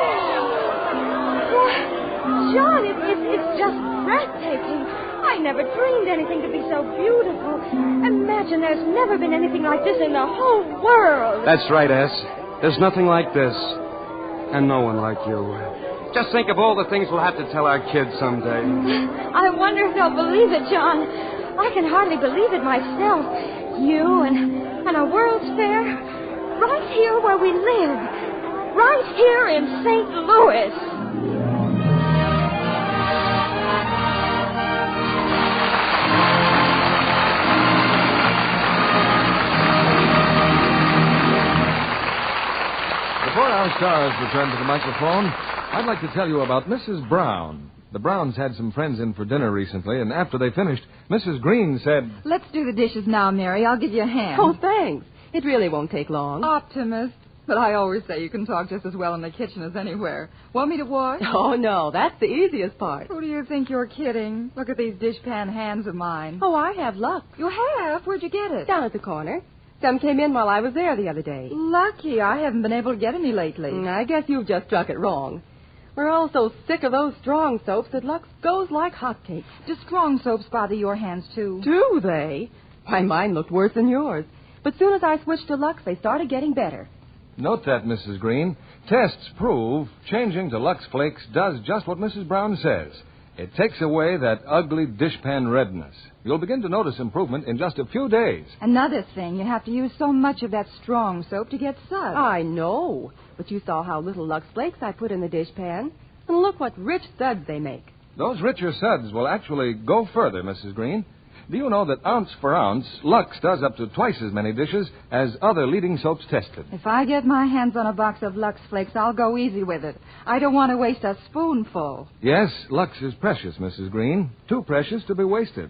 John, it's just breathtaking. I never dreamed anything could be so beautiful. Imagine there's never been anything like this in the whole world. That's right, Es. There's nothing like this. And no one like you. Just think of all the things we'll have to tell our kids someday. I wonder if they'll believe it, John. I can hardly believe it myself. You and a World's Fair right here where we live. Right here in St. Louis. Before our stars return to the microphone, I'd like to tell you about Mrs. Brown. The Browns had some friends in for dinner recently, and after they finished, Mrs. Green said... Let's do the dishes now, Mary. I'll give you a hand. Oh, thanks. It really won't take long. Optimist. But I always say you can talk just as well in the kitchen as anywhere. Want me to wash? Oh, no. That's the easiest part. Who do you think you're kidding? Look at these dishpan hands of mine. Oh, I have Lux. You have? Where'd you get it? Down at the corner. Some came in while I was there the other day. Lucky. I haven't been able to get any lately. I guess you've just struck it wrong. We're all so sick of those strong soaps that Lux goes like hotcakes. Do strong soaps bother your hands, too? Do they? Why, mine looked worse than yours. But soon as I switched to Lux, they started getting better. Note that, Mrs. Green. Tests prove changing to Lux Flakes does just what Mrs. Brown says. It takes away that ugly dishpan redness. You'll begin to notice improvement in just a few days. Another thing, you have to use so much of that strong soap to get suds. I know. But you saw how little Lux Flakes I put in the dishpan. And look what rich suds they make. Those richer suds will actually go further, Mrs. Green. Do you know that ounce for ounce, Lux does up to twice as many dishes as other leading soaps tested? If I get my hands on a box of Lux Flakes, I'll go easy with it. I don't want to waste a spoonful. Yes, Lux is precious, Mrs. Green. Too precious to be wasted.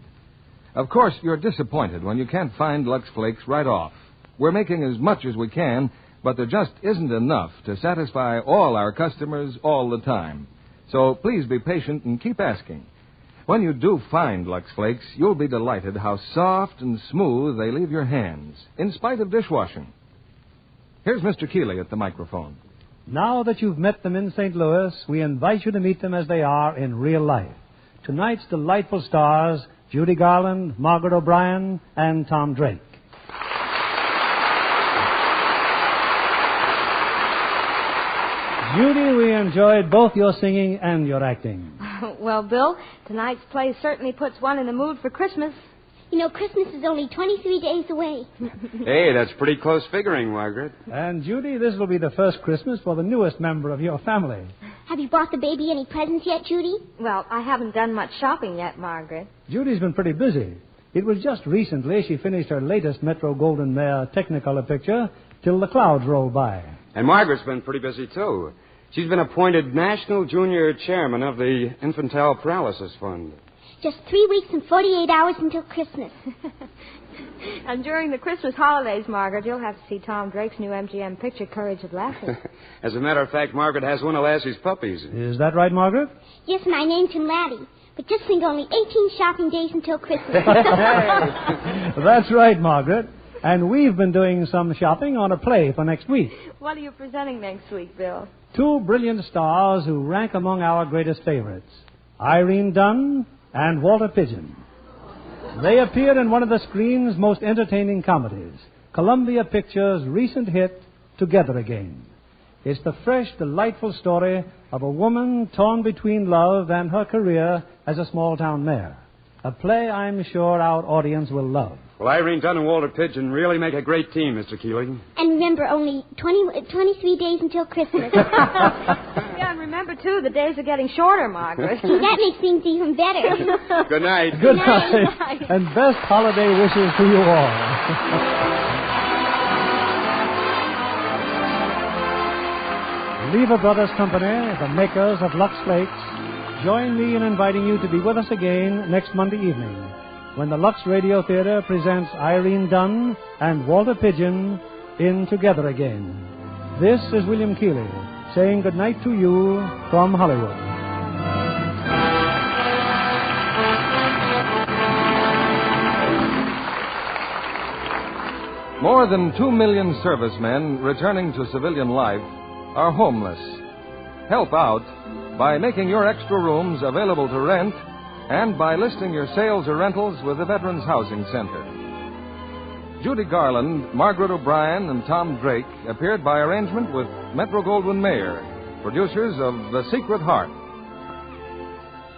Of course, you're disappointed when you can't find Lux Flakes right off. We're making as much as we can, but there just isn't enough to satisfy all our customers all the time. So please be patient and keep asking. When you do find Lux Flakes, you'll be delighted how soft and smooth they leave your hands, in spite of dishwashing. Here's Mr. Keeley at the microphone. Now that you've met them in St. Louis, we invite you to meet them as they are in real life. Tonight's delightful stars, Judy Garland, Margaret O'Brien, and Tom Drake. Judy, we enjoyed both your singing and your acting. Well, Bill, tonight's play certainly puts one in the mood for Christmas. You know, Christmas is only 23 days away. Hey, that's pretty close figuring, Margaret. And, Judy, this will be the first Christmas for the newest member of your family. Have you bought the baby any presents yet, Judy? Well, I haven't done much shopping yet, Margaret. Judy's been pretty busy. It was just recently she finished her latest Metro Golden Mare Technicolor picture, Till the Clouds Roll By. And Margaret's been pretty busy, too. She's been appointed National Junior Chairman of the Infantile Paralysis Fund. Just 3 weeks and 48 hours until Christmas. And during the Christmas holidays, Margaret, you'll have to see Tom Drake's new MGM picture, Courage of Lassie. As a matter of fact, Margaret has one of Lassie's puppies. Is that right, Margaret? Yes, and I named him Laddie. But just think, only 18 shopping days until Christmas. That's right, Margaret. And we've been doing some shopping on a play for next week. What are you presenting next week, Bill? Two brilliant stars who rank among our greatest favorites, Irene Dunn and Walter Pidgeon. They appeared in one of the screen's most entertaining comedies, Columbia Pictures' recent hit, Together Again. It's the fresh, delightful story of a woman torn between love and her career as a small-town mayor. A play I'm sure our audience will love. Well, Irene Dunn and Walter Pidgeon really make a great team, Mr. Keeling. And remember, only 23 days until Christmas. Yeah, and remember, too, the days are getting shorter, Margaret. That makes things even better. Good night. Good night. And best holiday wishes to you all. Lever Brothers Company, the makers of Lux Flakes, join me in inviting you to be with us again next Monday evening when the Lux Radio Theater presents Irene Dunn and Walter Pidgeon in Together Again. This is William Keeley saying good night to you from Hollywood. More than 2 million servicemen returning to civilian life are homeless. Help out by making your extra rooms available to rent and by listing your sales or rentals with the Veterans Housing Center. Judy Garland, Margaret O'Brien, and Tom Drake appeared by arrangement with Metro-Goldwyn-Mayer, producers of The Secret Heart.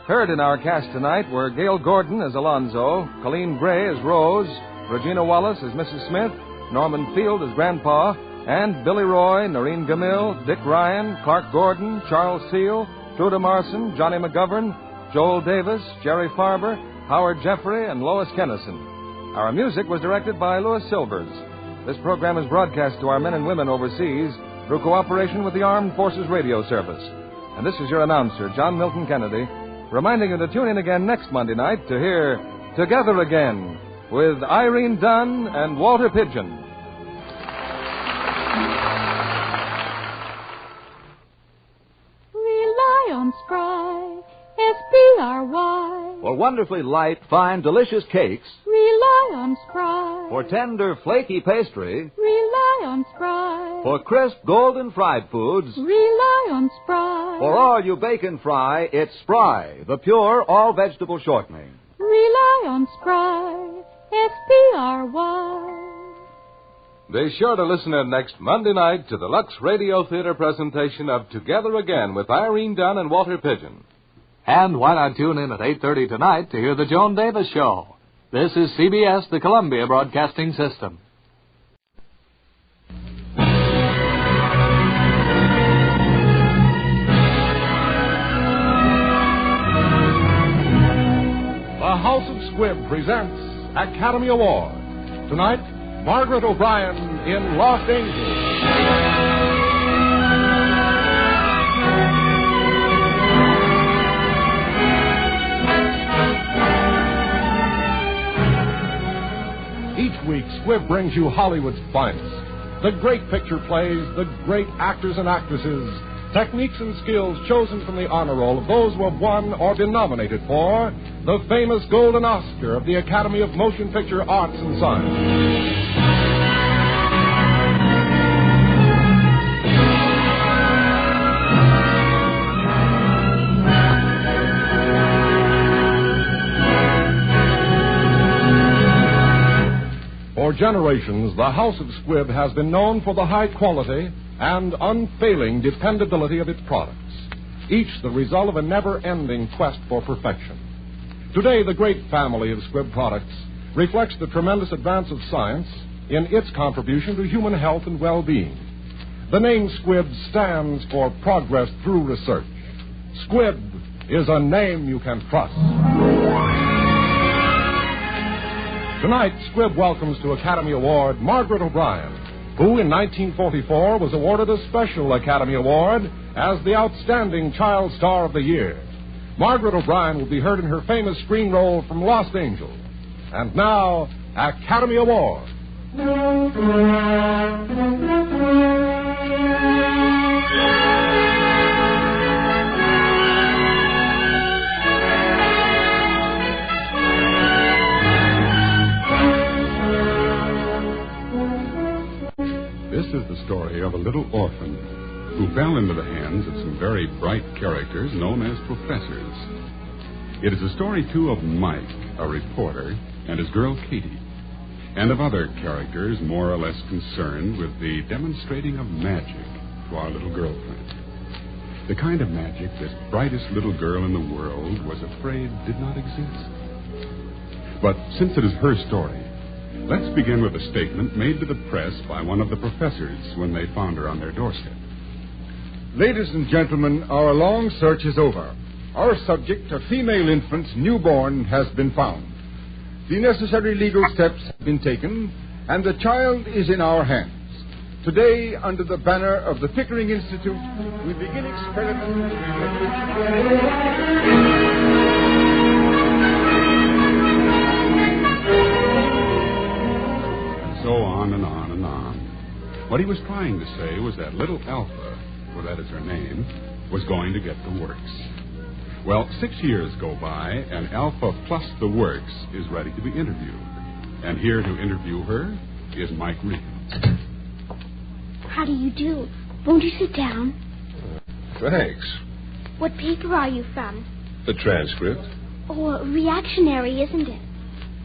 Heard in our cast tonight were Gail Gordon as Alonzo, Colleen Gray as Rose, Regina Wallace as Mrs. Smith, Norman Field as Grandpa, and Billy Roy, Noreen Gamil, Dick Ryan, Clark Gordon, Charles Seal, Truda Marson, Johnny McGovern, Joel Davis, Jerry Farber, Howard Jeffrey, and Lois Kennison. Our music was directed by Louis Silvers. This program is broadcast to our men and women overseas through cooperation with the Armed Forces Radio Service. And this is your announcer, John Milton Kennedy, reminding you to tune in again next Monday night to hear Together Again with Irene Dunn and Walter Pidgeon. Rely on Spry, S-P-R-Y. For wonderfully light, fine, delicious cakes. Rely on Spry. For tender, flaky pastry. Rely on Spry. For crisp, golden fried foods. Rely on Spry. For all you bake and fry, it's Spry, the pure, all-vegetable shortening. Rely on Spry, S-P-R-Y. Be sure to listen in next Monday night to the Lux Radio Theater presentation of Together Again with Irene Dunn and Walter Pidgeon. And why not tune in at 8:30 tonight to hear The Joan Davis Show? This is CBS, the Columbia Broadcasting System. The House of Squibb presents Academy Award. Tonight, Margaret O'Brien in Los Angeles. Each week, Squibb brings you Hollywood's finest. The great picture plays, the great actors and actresses, techniques and skills chosen from the honor roll of those who have won or been nominated for the famous Golden Oscar of the Academy of Motion Picture Arts and Science. For generations, the House of Squibb has been known for the high quality and unfailing dependability of its products, each the result of a never-ending quest for perfection. Today, the great family of Squibb products reflects the tremendous advance of science in its contribution to human health and well-being. The name Squibb stands for progress through research. Squibb is a name you can trust. Tonight, Squibb welcomes to Academy Award Margaret O'Brien, who in 1944 was awarded a special Academy Award as the Outstanding Child Star of the Year. Margaret O'Brien will be heard in her famous screen role from Los Angeles. And now, Academy Award. This is the story of a little orphan who fell into the hands of some very bright characters known as professors. It is a story, too, of Mike, a reporter, and his girl Katie, and of other characters more or less concerned with the demonstrating of magic to our little girlfriend. The kind of magic this brightest little girl in the world was afraid did not exist. But since it is her story, let's begin with a statement made to the press by one of the professors when they found her on their doorstep. Ladies and gentlemen, our long search is over. Our subject, a female infant, newborn, has been found. The necessary legal steps have been taken, and the child is in our hands. Today, under the banner of the Pickering Institute, we begin experiments. So on and on and on. What he was trying to say was that little Alpha, for that is her name, was going to get the works. Well, 6 years go by, and Alpha plus the works is ready to be interviewed. And here to interview her is Mike Regan. How do you do? Won't you sit down? Thanks. What paper are you from? The transcript. Oh, reactionary, isn't it?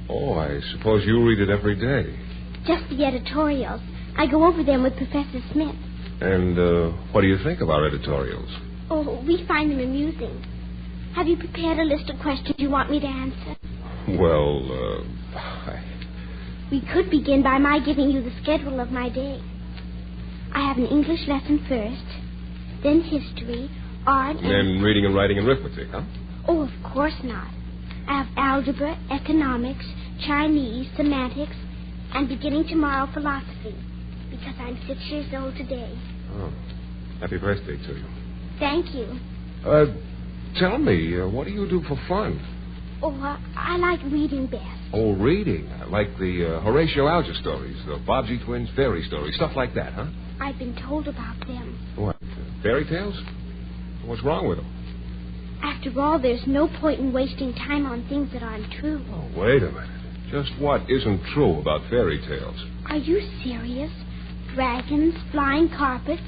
Oh, I suppose you read it every day. Just the editorials. I go over them with Professor Smith. And what do you think of our editorials? Oh, we find them amusing. Have you prepared a list of questions you want me to answer? Well, We could begin by my giving you the schedule of my day. I have an English lesson first, then history, art, and... Then reading and writing and arithmetic, huh? Oh, of course not. I have algebra, economics, Chinese, semantics, and beginning tomorrow, philosophy, because I'm 6 years old today. Oh, happy birthday to you. Thank you. Tell me, what do you do for fun? Oh, I like reading best. Oh, reading. Like the Horatio Alger stories, the Bobbsey Twins fairy stories, stuff like that, huh? I've been told about them. What, fairy tales? What's wrong with them? After all, there's no point in wasting time on things that aren't true. Oh, wait a minute. Just what isn't true about fairy tales? Are you serious? Dragons, flying carpets?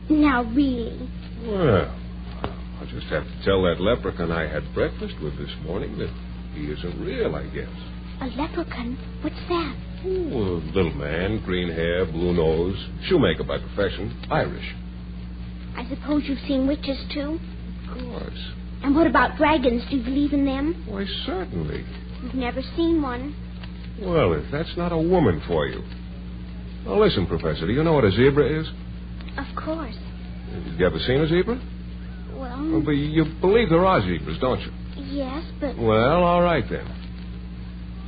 Now, really? Well, I'll just have to tell that leprechaun I had breakfast with this morning that he isn't real, I guess. A leprechaun? What's that? Oh, a little man, green hair, blue nose, shoemaker by profession, Irish. I suppose you've seen witches, too? Of course. And what about dragons? Do you believe in them? Why, certainly. You've never seen one. Well, if that's not a woman for you. Now, listen, Professor, do you know what a zebra is? Of course. Have you ever seen a zebra? Well... But you believe there are zebras, don't you? Yes, but... Well, all right, then.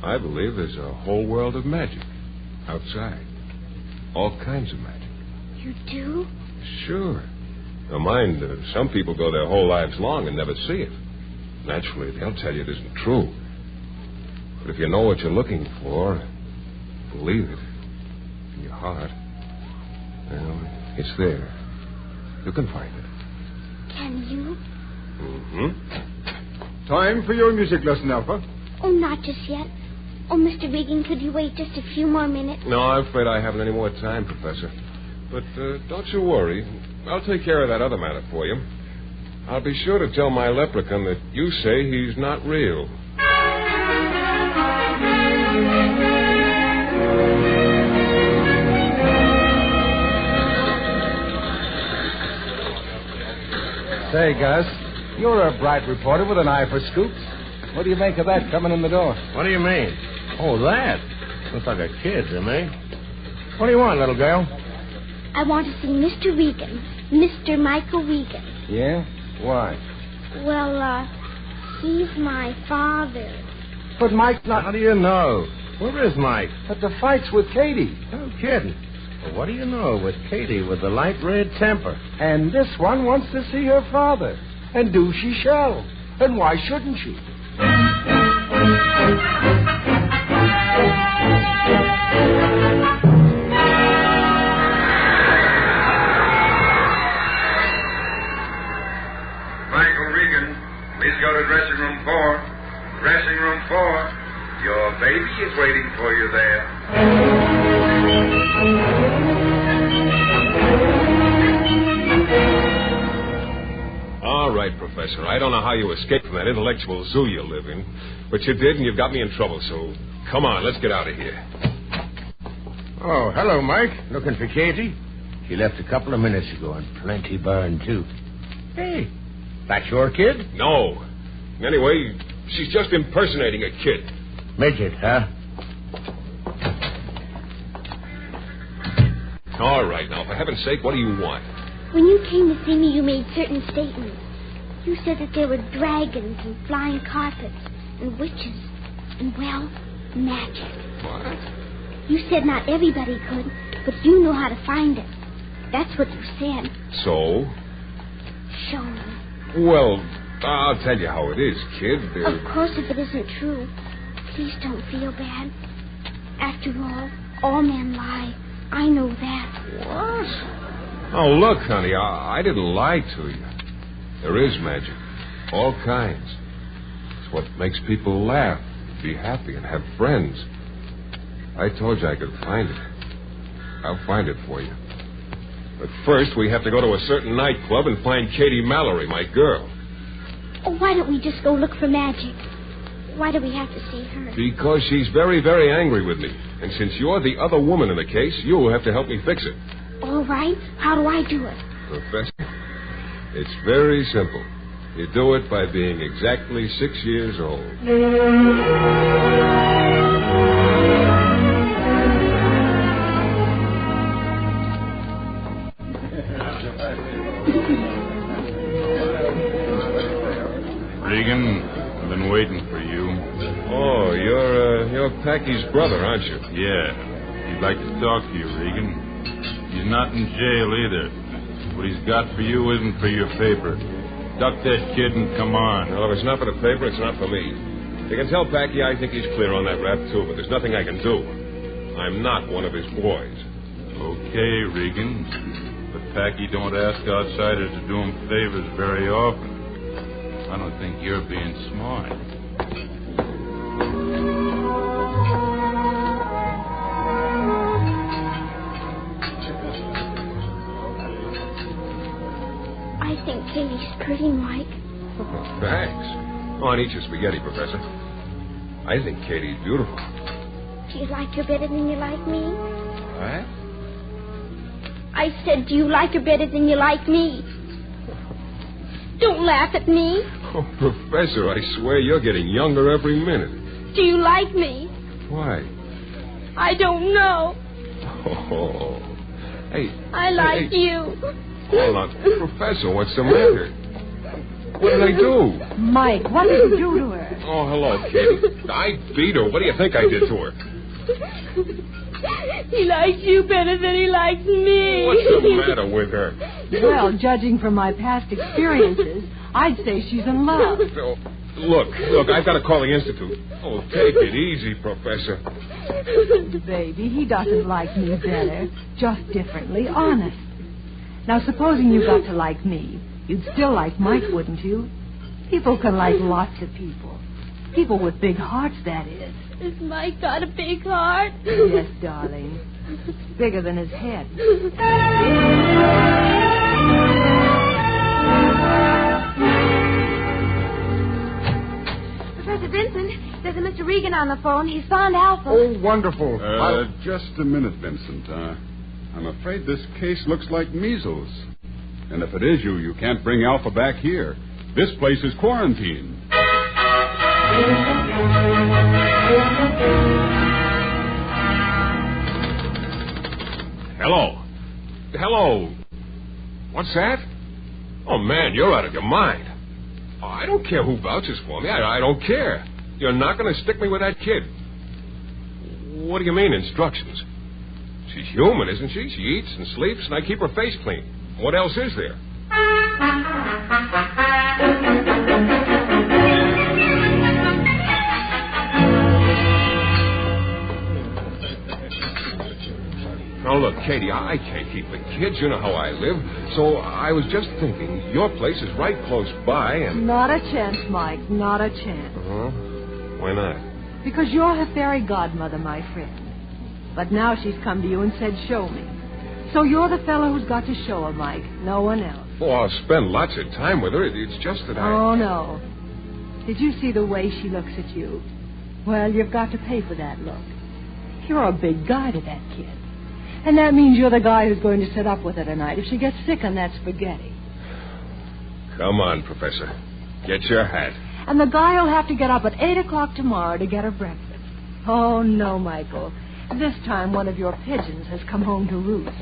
I believe there's a whole world of magic outside. All kinds of magic. You do? Sure. Now, mind, some people go their whole lives long and never see it. Naturally, they'll tell you it isn't true. But if you know what you're looking for, believe it in your heart, well, it's there. You can find it. Can you? Mm-hmm. Time for your music lesson, Alpha. Oh, not just yet. Oh, Mr. Regan, could you wait just a few more minutes? No, I'm afraid I haven't any more time, Professor. But don't you worry. I'll take care of that other matter for you. I'll be sure to tell my leprechaun that you say he's not real. Say, Gus, you're a bright reporter with an eye for scoops. What do you make of that coming in the door? What do you mean? Oh, that? Looks like a kid to me. What do you want, little girl? I want to see Mr. Regan. Mr. Michael Regan. Yeah? Why? Well, he's my father. But Mike's not... How do you know? Where is Mike? At the fights with Katie. No kidding. Well, what do you know with Katie with the light red temper? And this one wants to see her father. And do she shall. And why shouldn't she? Michael Regan, please go to dressing room 4. Dressing room 4. Your baby is waiting for you there. All right, Professor. I don't know how you escaped from that intellectual zoo you live in, but you did, and you've got me in trouble, so come on, let's get out of here. Oh, hello, Mike. Looking for Katie? She left a couple of minutes ago, and plenty burned, too. Hey, that's your kid? No. Anyway, she's just impersonating a kid. Midget, huh? All right, now, for heaven's sake, what do you want? When you came to see me, you made certain statements. You said that there were dragons and flying carpets and witches and, well, magic. What? You said not everybody could, but you know how to find it. That's what you said. So? Show me. Well, I'll tell you how it is, kid. Of course, if it isn't true, please don't feel bad. After all men lie. I know that. What? Oh, look, honey, I didn't lie to you. There is magic. All kinds. It's what makes people laugh, be happy, and have friends. I told you I could find it. I'll find it for you. But first, we have to go to a certain nightclub and find Katie Mallory, my girl. Oh, why don't we just go look for magic? Why do we have to see her? Because she's very, very angry with me. And since you're the other woman in the case, you'll have to help me fix it. All right. How do I do it? Professor, it's very simple. You do it by being exactly 6 years old. Regan, I've been waiting for you. Oh, you're Packy's brother, aren't you? Yeah. He'd like to talk to you, Regan. He's not in jail either. What he's got for you isn't for your paper. Duck that kid and come on. Well, if it's not for the paper, it's not for me. You can tell Packy I think he's clear on that rap, too, but there's nothing I can do. I'm not one of his boys. Okay, Regan. But Packy don't ask outsiders to do him favors very often. I don't think you're being smart. I think Katie's pretty, Mike. Oh, thanks. Oh, and eat your spaghetti, Professor. I think Katie's beautiful. Do you like her better than you like me? What? I said, do you like her better than you like me? Don't laugh at me. Oh, Professor, I swear you're getting younger every minute. Do you like me? Why? I don't know. Oh. Hey. I like you. Hold on. Professor, what's the matter? What did I do? Mike, what did you do to her? Oh, hello, Katie. I beat her. What do you think I did to her? He likes you better than he likes me. What's the matter with her? Well, judging from my past experiences, I'd say she's in love. Oh, look, I've got to call the Institute. Oh, take it easy, Professor. Baby, he doesn't like me better, just differently, honest. Now, supposing you got to like me, you'd still like Mike, wouldn't you? People can like lots of people. People with big hearts, that is. Has Mike got a big heart? Yes, darling. Bigger than his head. Professor Vincent, there's a Mr. Regan on the phone. He's found Alpha. Oh, wonderful. Just a minute, Vincent. I'm afraid this case looks like measles. And if it is you can't bring Alpha back here. This place is quarantined. Hello. What's that? Oh, man, you're out of your mind. Oh, I don't care who vouches for me. I don't care. You're not going to stick me with that kid. What do you mean, instructions? She's human, isn't she? She eats and sleeps, and I keep her face clean. What else is there? Now, look, Katie, I can't keep the kids. You know how I live. So I was just thinking, your place is right close by, and... Not a chance, Mike. Not a chance. Uh-huh. Why not? Because you're her fairy godmother, my friend. But now she's come to you and said, show me. So you're the fellow who's got to show her, Mike. No one else. Oh, I'll spend lots of time with her. It's just that I... Oh, no. Did you see the way she looks at you? Well, you've got to pay for that look. You're a big guy to that kid. And that means you're the guy who's going to sit up with her tonight if she gets sick on that spaghetti. Come on, Professor. Get your hat. And the guy will have to get up at 8 o'clock tomorrow to get her breakfast. Oh, no, Michael. This time one of your pigeons has come home to roost.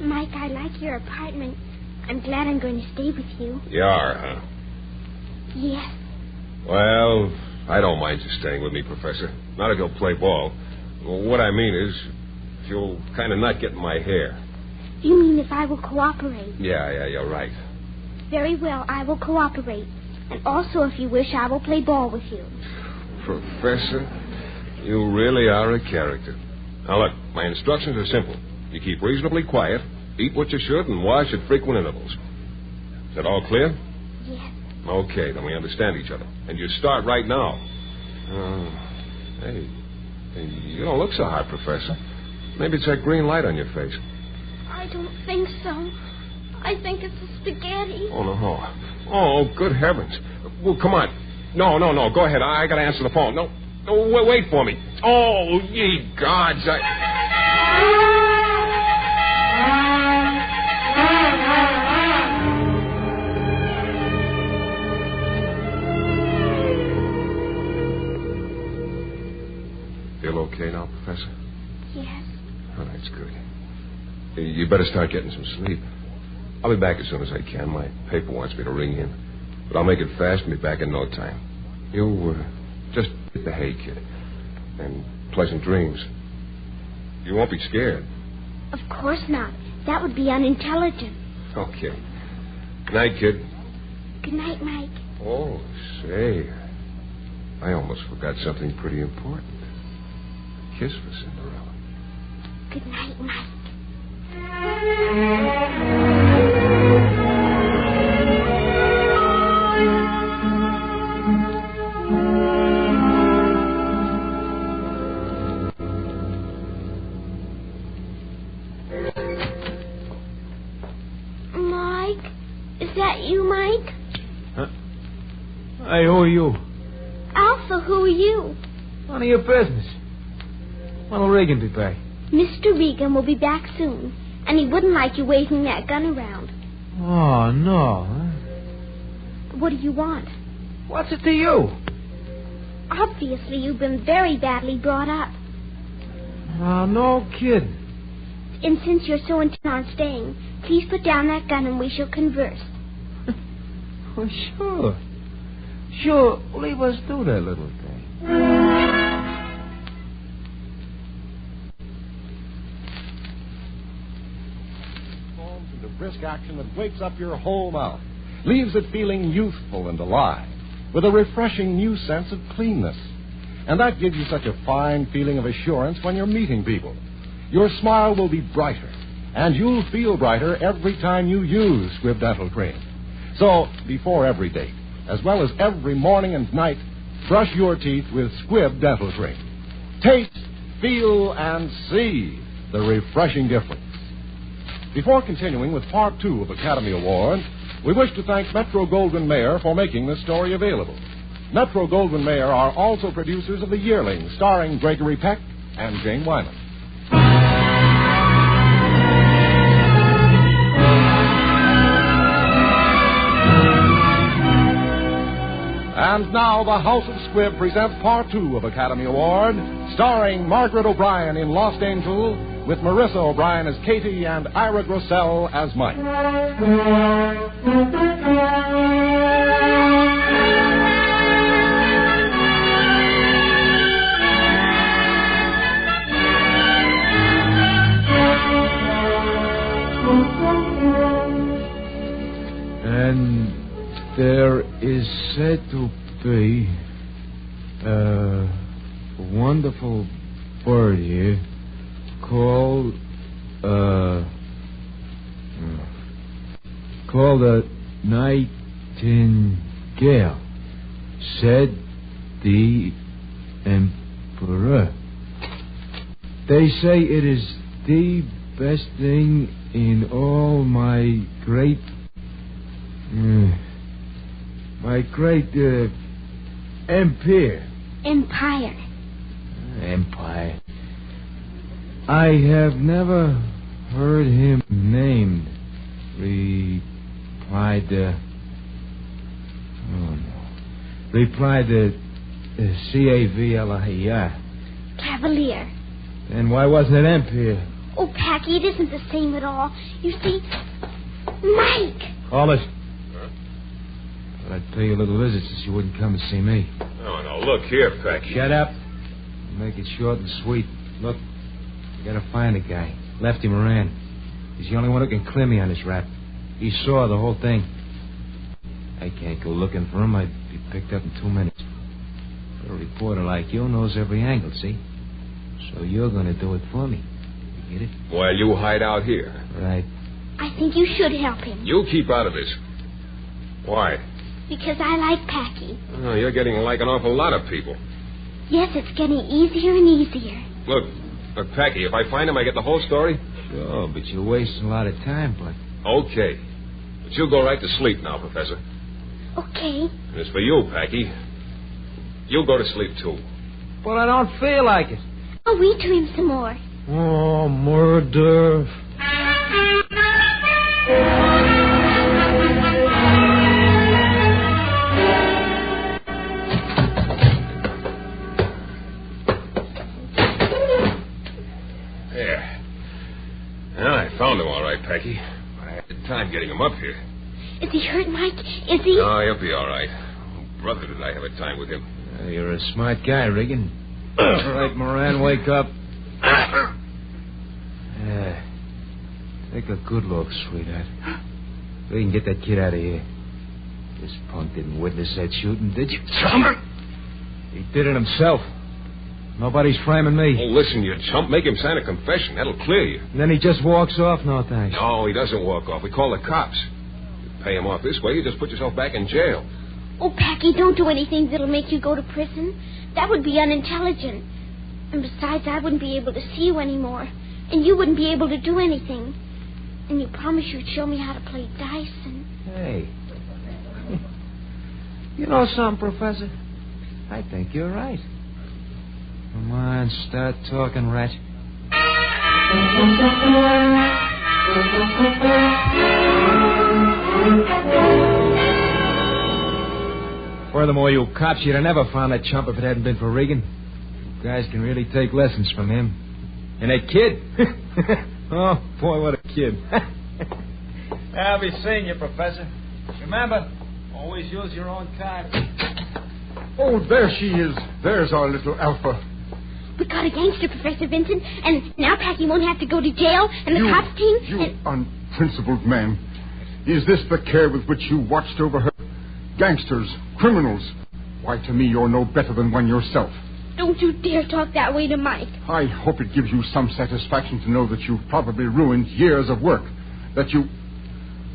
Mike, I like your apartment. I'm glad I'm going to stay with you. You are, huh? Yes. Well, I don't mind you staying with me, Professor. Not if you'll play ball. What I mean is, if you'll kind of not get in my hair. You mean if I will cooperate? Yeah, you're right. Very well, I will cooperate. And also, if you wish, I will play ball with you. Professor, you really are a character. Now, look, my instructions are simple. You keep reasonably quiet, eat what you should, and wash at frequent intervals. Is that all clear? Yes. Okay, then we understand each other. And you start right now. Hey, you don't look so hot, Professor. Maybe it's that green light on your face. I don't think so. I think it's the spaghetti. Oh, no. Oh, good heavens. Well, come on. No. Go ahead. I got to answer the phone. No, wait for me. Oh, ye gods. Feel okay now, Professor? Yes. Oh, that's good. You better start getting some sleep. I'll be back as soon as I can. My paper wants me to ring in. But I'll make it fast and be back in no time. You, just hit the hay, kid. And pleasant dreams. You won't be scared. Of course not. That would be unintelligent. Okay. Good night, kid. Good night, Mike. Oh, say. I almost forgot something pretty important. A kiss for Cinderella. Good night, Mike. Mike? Is that you, Mike? Huh? Hey, who are you? Alpha, who are you? None of your business. When'll Regan be back? Mr. Regan will be back soon, and he wouldn't like you waving that gun around. Oh, no. What do you want? What's it to you? Obviously, you've been very badly brought up. Oh, no kidding. And since you're so intent on staying, please put down that gun and we shall converse. Well, sure. Sure, leave us do that little thing. Forms into brisk action that wakes up your whole mouth, leaves it feeling youthful and alive, with a refreshing new sense of cleanness. And that gives you such a fine feeling of assurance when you're meeting people. Your smile will be brighter, and you'll feel brighter every time you use Squibb Dental Cream. So, before every date, as well as every morning and night, brush your teeth with Squibb Dental Cream. Taste, feel, and see the refreshing difference. Before continuing with Part 2 of Academy Award, we wish to thank Metro-Goldwyn-Mayer for making this story available. Metro-Goldwyn-Mayer are also producers of The Yearling, starring Gregory Peck and Jane Wyman. And now the House of Squibb presents Part 2 of Academy Award, starring Margaret O'Brien in Lost Angel, with Marissa O'Brien as Katie and Ira Grossell as Mike. And there is said to be a wonderful bird here called a nightingale, said the emperor. They say it is the best thing in all my great empire. Empire. I have never heard him named, replied the Cavalier. Cavalier. Then why wasn't it empire? Oh, Packy, it isn't the same at all. You see, Mike. Call it. But I'd pay you a little visit since you wouldn't come and see me. No, look here, Packy. Shut up. Make it short and sweet. Look, you gotta find the guy. Lefty Moran. He's the only one who can clear me on this rap. He saw the whole thing. I can't go looking for him. I'd be picked up in 2 minutes. But a reporter like you knows every angle, see? So you're gonna do it for me. You get it? While you hide out here. Right. I think you should help him. You keep out of this. Why? Because I like Packy. Oh, you're getting like an awful lot of people. Yes, it's getting easier and easier. Look, Packy, if I find him, I get the whole story? Sure, but you're wasting a lot of time, Bud. Okay. But you'll go right to sleep now, Professor. Okay. And as for you, Packy, you'll go to sleep, too. But I don't feel like it. I'll read to him some more. Oh, murder. Found him all right, Packy. But I had time getting him up here. Is he hurt, Mike? Is he? No, he'll be all right. Oh, brother, did I have a time with him. You're a smart guy, Regan. All right, Moran, wake up. Take a good look, sweetheart. We can get that kid out of here. This punk didn't witness that shooting, did you? He did it himself. Nobody's framing me. Oh, listen, you chump. Make him sign a confession. That'll clear you. And then he just walks off? No, thanks. No, he doesn't walk off. We call the cops. You pay him off this way, you just put yourself back in jail. Oh, Packy, don't do anything that'll make you go to prison. That would be unintelligent. And besides, I wouldn't be able to see you anymore. And you wouldn't be able to do anything. And you promised you'd show me how to play dice and... Hey. You know something, Professor? I think you're right. Come on, start talking, rat. Furthermore, you cops, you'd have never found that chump if it hadn't been for Regan. You guys can really take lessons from him. And that kid? Oh, boy, what a kid. I'll be seeing you, Professor. Remember, always use your own card. Oh, there she is. There's our little Alpha. We caught a gangster, Professor Vincent, and now Packy won't have to go to jail, and the cops team... You unprincipled man. Is this the care with which you watched over her? Gangsters, criminals. Why, to me, you're no better than one yourself. Don't you dare talk that way to Mike. I hope it gives you some satisfaction to know that you've probably ruined years of work. That you...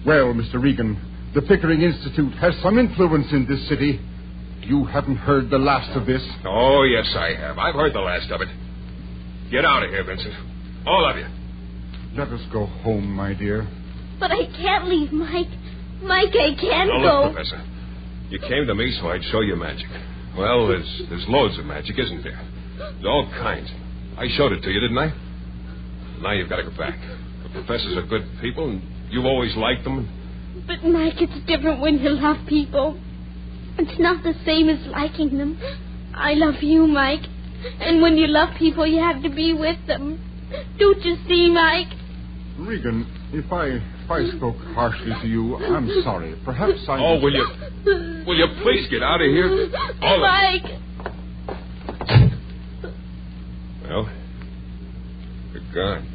Well, Mr. Regan, the Pickering Institute has some influence in this city. You haven't heard the last of this? Oh, yes, I have. I've heard the last of it. Get out of here, Vincent. All of you. Let us go home, my dear. But I can't leave Mike. Mike, I can't go. Look, Professor. You came to me so I'd show you magic. Well, there's loads of magic, isn't there? There's all kinds. I showed it to you, didn't I? Now you've got to go back. The professors are good people, and you've always liked them. But, Mike, it's different when you love people. It's not the same as liking them. I love you, Mike. And when you love people, you have to be with them. Don't you see, Mike? Regan, if I spoke harshly to you, I'm sorry. Perhaps I... Oh, will you please get out of here? All Mike! Well, you're gone.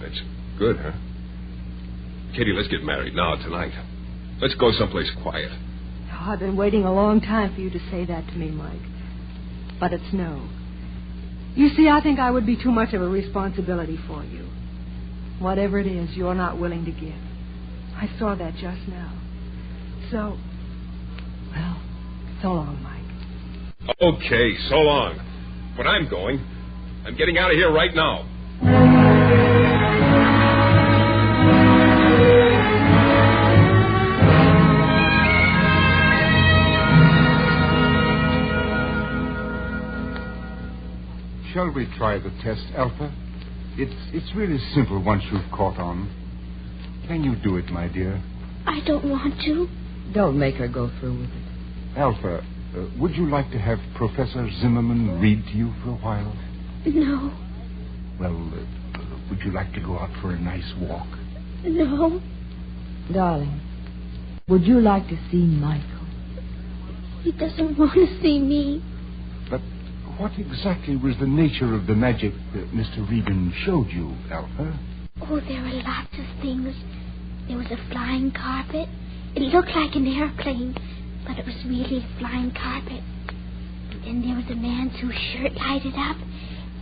That's good, huh? Kitty, let's get married now, tonight. Let's go someplace quiet. Oh, I've been waiting a long time for you to say that to me, Mike. But it's no. You see, I think I would be too much of a responsibility for you. Whatever it is, you're not willing to give. I saw that just now. So, well, so long, Mike. Okay, so long. But I'm going. I'm getting out of here right now. Shall we try the test, Alpha? It's really simple once you've caught on. Can you do it, my dear? I don't want to. Don't make her go through with it. Alpha, would you like to have Professor Zimmerman read to you for a while? No. Well, would you like to go out for a nice walk? No. Darling, would you like to see Michael? He doesn't want to see me. But what exactly was the nature of the magic that Mr. Regan showed you, Alpha? Oh, there were lots of things. There was a flying carpet. It looked like an airplane, but it was really a flying carpet. And then there was a man whose shirt lighted up,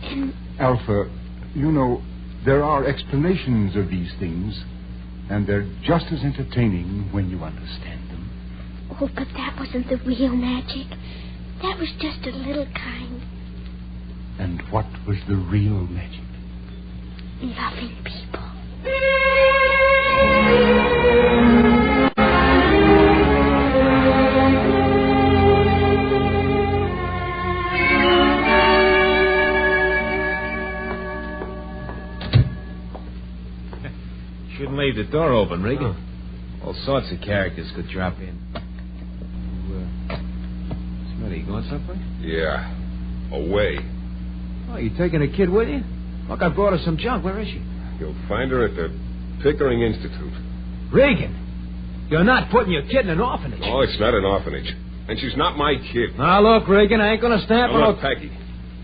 and... Alpha, you know, there are explanations of these things, and they're just as entertaining when you understand them. Oh, but that wasn't the real magic. That was just a little kind. And what was the real magic? Loving people. Shouldn't leave the door open, Regan. All sorts of characters could drop in. Smitty, you going someplace? Yeah. Away. Oh, you taking a kid with you? Look, I brought her some junk. Where is she? You'll find her at the Pickering Institute. Regan, you're not putting your kid in an orphanage. Oh, it's not an orphanage. And she's not my kid. Now, look, Regan, I ain't going to stand for no... no... Look, Packy,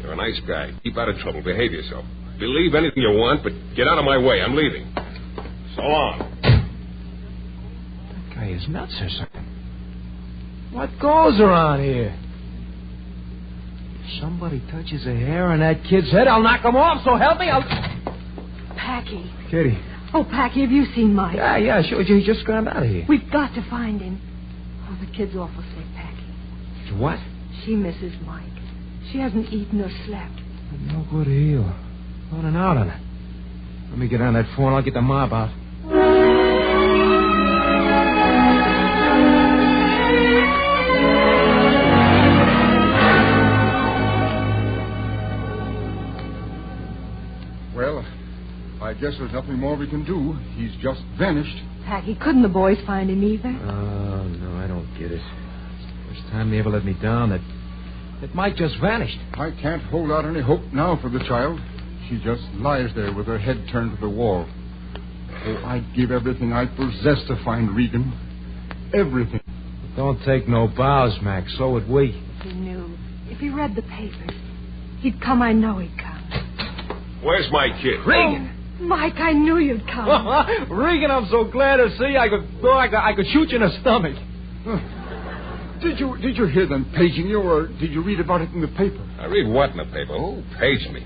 you're a nice guy. Keep out of trouble. Behave yourself. Believe anything you want, but get out of my way. I'm leaving. So long. That guy is nuts or something. What goes around here? If somebody touches a hair on that kid's head, I'll knock him off, so help me, Packy. Kitty. Oh, Packy, have you seen Mike? Yeah, sure. He just got out of here. We've got to find him. Oh, the kid's awful sick, Packy. What? She misses Mike. She hasn't eaten or slept. No good heel. On and out on it. Let me get on that phone. I'll get the mob out. Well, I guess there's nothing more we can do. He's just vanished. Packy, couldn't the boys find him either? Oh, no, I don't get it. First time they ever let me down, that Mike just vanished. I can't hold out any hope now for the child. She just lies there with her head turned to the wall. Oh, I'd give everything I possess to find Regan. Everything. Don't take no bows, Mac. So would we. If he knew, if he read the papers, he'd come. I know he'd come. Where's my kid? Regan! Oh, Mike, I knew you'd come. Regan, I'm so glad to see you. I could shoot you in the stomach. Did you hear them paging you, or did you read about it in the paper? I read what in the paper? Who paged me?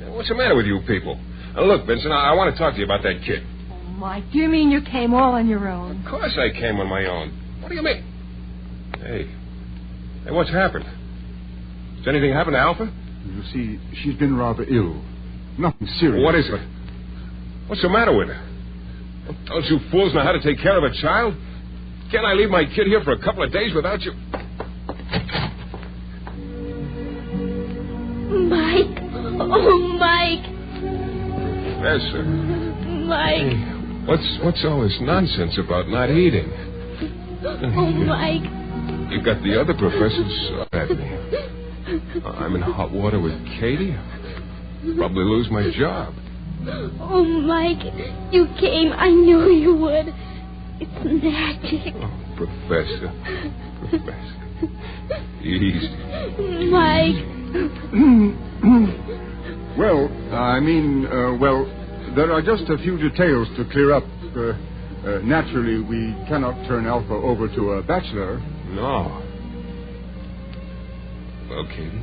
What's the matter with you people? Now, look, Vincent, I want to talk to you about that kid. Oh, Mike, do you mean you came all on your own? Of course I came on my own. What do you mean? Hey, what's happened? Has anything happened to Alpha? You see, she's been rather ill. Nothing serious. What is it? What's the matter with her? Don't you fools know how to take care of a child? Can't I leave my kid here for a couple of days without you? Mike. Oh, Mike. Professor. Mike. Hey, what's all this nonsense about not eating? Oh, Mike. You got the other professors at me. I'm in hot water with Katie. I'll probably lose my job. Oh, Mike. You came. I knew you would. It's magic. Oh, Professor. Easy. Mike. Well, there are just a few details to clear up. Naturally, we cannot turn Alpha over to a bachelor. No. Well, Katie?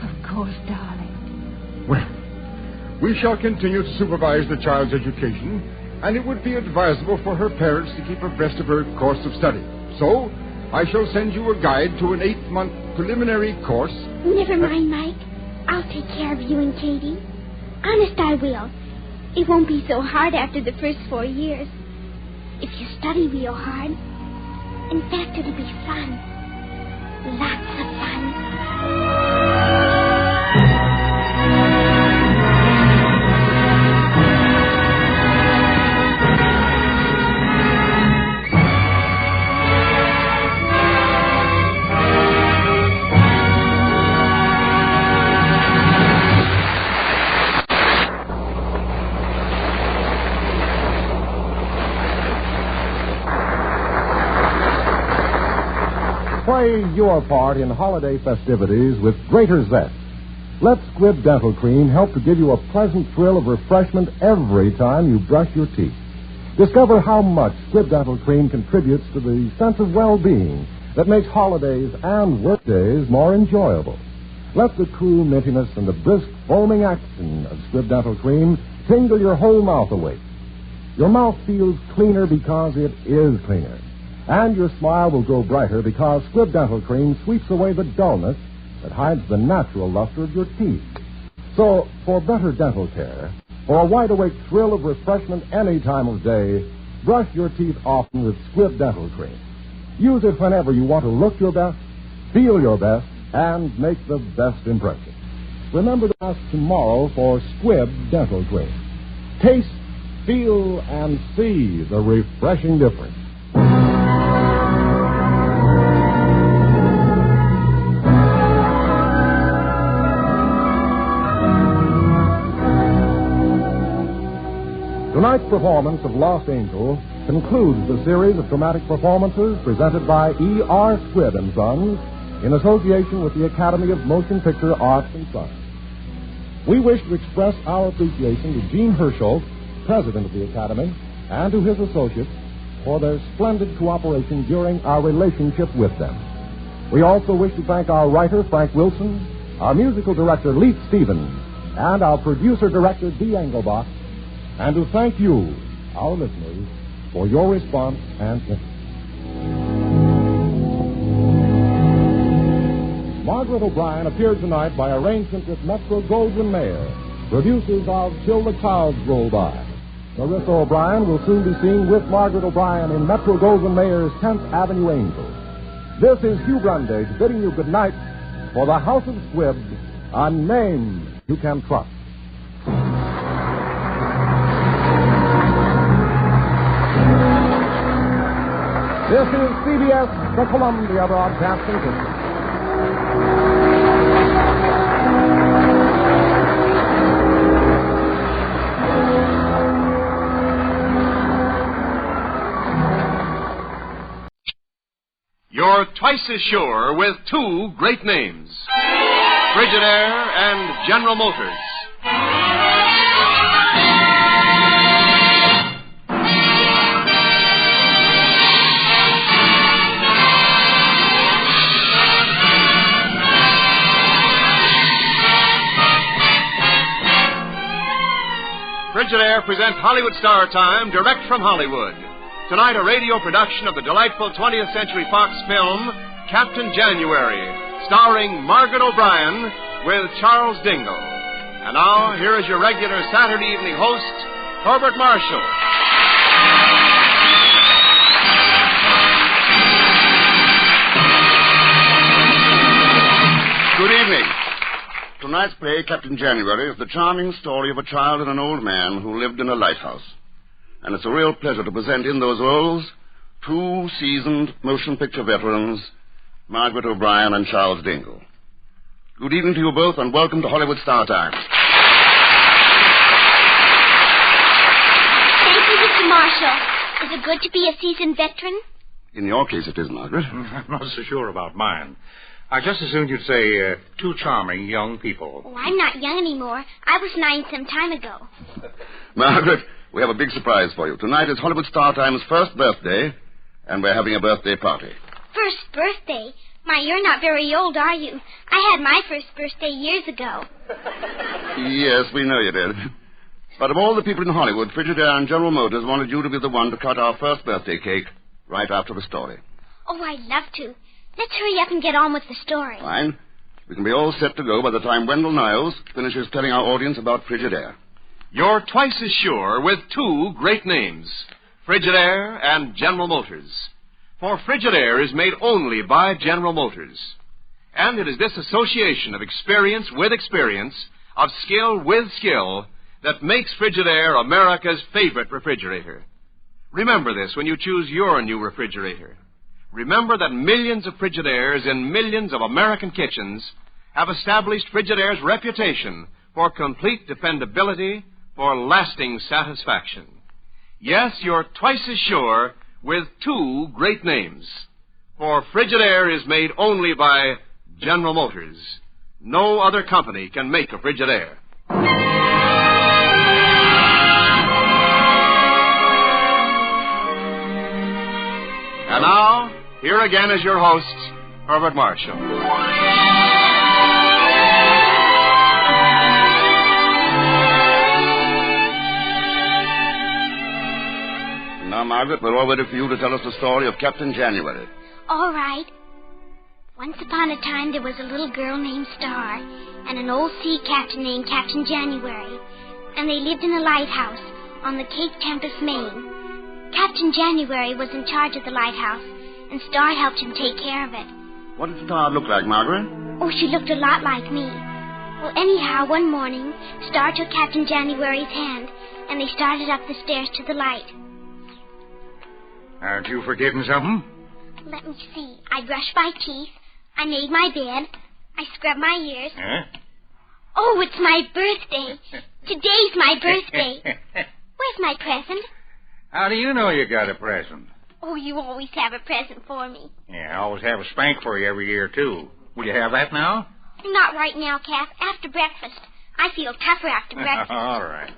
Of course, darling. Well, we shall continue to supervise the child's education, and it would be advisable for her parents to keep abreast of her course of study. So, I shall send you a guide to an 8-month preliminary course. Never mind, Mike. I'll take care of you and Katie. Honest, I will. It won't be so hard after the first 4 years. If you study real hard. In fact, it'll be fun. Lots of fun. Play your part in holiday festivities with greater zest. Let Squib Dental Cream help to give you a pleasant thrill of refreshment every time you brush your teeth. Discover how much Squib Dental Cream contributes to the sense of well-being that makes holidays and workdays more enjoyable. Let the cool mintiness and the brisk foaming action of Squib Dental Cream tingle your whole mouth awake. Your mouth feels cleaner because it is cleaner. And your smile will grow brighter because Squib Dental Cream sweeps away the dullness that hides the natural luster of your teeth. So, for better dental care, for a wide-awake thrill of refreshment any time of day, brush your teeth often with Squib Dental Cream. Use it whenever you want to look your best, feel your best, and make the best impression. Remember to ask tomorrow for Squib Dental Cream. Taste, feel, and see the refreshing difference. Tonight's performance of Lost Angel concludes the series of dramatic performances presented by E.R. Squibb & Sons in association with the Academy of Motion Picture Arts and Science. We wish to express our appreciation to Gene Herschel, president of the Academy, and to his associates for their splendid cooperation during our relationship with them. We also wish to thank our writer, Frank Wilson, our musical director, Leith Stevens, and our producer-director, Dee Engelbach, and to thank you, our listeners, for your response and interest. Margaret O'Brien appeared tonight by arrangement with Metro-Goldwyn-Mayer, producers of Till the Clouds Roll By. Clarissa O'Brien will soon be seen with Margaret O'Brien in Metro-Goldwyn-Mayer's 10th Avenue Angels. This is Hugh Brundage bidding you good night for the House of Squibb, a name you can trust. This is CBS, the Columbia Broadcasting System. You're twice as sure with two great names, Frigidaire and General Motors. Frigidaire presents Hollywood Star Time direct from Hollywood. Tonight, a radio production of the delightful 20th Century Fox film, Captain January, starring Margaret O'Brien with Charles Dingle. And now, here is your regular Saturday evening host, Herbert Marshall. Good evening. Tonight's play, Captain January, is the charming story of a child and an old man who lived in a lighthouse. And it's a real pleasure to present in those roles two seasoned motion picture veterans, Margaret O'Brien and Charles Dingle. Good evening to you both, and welcome to Hollywood Star Time. Thank you, Mr. Marshall. Is it good to be a seasoned veteran? In your case, it is, Margaret. I'm not so sure about mine. I just as soon you'd say two charming young people. Oh, I'm not young anymore. I was 9 some time ago. Margaret, we have a big surprise for you. Tonight is Hollywood Star Time's first birthday, and we're having a birthday party. First birthday? My, you're not very old, are you? I had my first birthday years ago. Yes, we know you did. But of all the people in Hollywood, Frigidaire and General Motors wanted you to be the one to cut our first birthday cake right after the story. Oh, I'd love to. Let's hurry up and get on with the story. Fine. We can be all set to go by the time Wendell Niles finishes telling our audience about Frigidaire. You're twice as sure with two great names, Frigidaire and General Motors. For Frigidaire is made only by General Motors. And it is this association of experience with experience, of skill with skill, that makes Frigidaire America's favorite refrigerator. Remember this when you choose your new refrigerator. Remember that millions of Frigidaires in millions of American kitchens have established Frigidaire's reputation for complete dependability, for lasting satisfaction. Yes, you're twice as sure with two great names. For Frigidaire is made only by General Motors. No other company can make a Frigidaire. And now, here again is your host, Herbert Marshall. Now, Margaret, we're all ready for you to tell us the story of Captain January. All right. Once upon a time, there was a little girl named Star and an old sea captain named Captain January, and they lived in a lighthouse on the Cape Tempest, Maine. Captain January was in charge of the lighthouse, and Star helped him take care of it. What did Star look like, Margaret? Oh, she looked a lot like me. Well, anyhow, one morning, Star took Captain January's hand, and they started up the stairs to the light. Aren't you forgetting something? Let me see. I brushed my teeth. I made my bed. I scrubbed my ears. Huh? Oh, it's my birthday. Today's my birthday. Where's my present? How do you know you got a present? Oh, you always have a present for me. Yeah, I always have a spank for you every year, too. Will you have that now? Not right now, Cap. After breakfast. I feel tougher after breakfast. All right.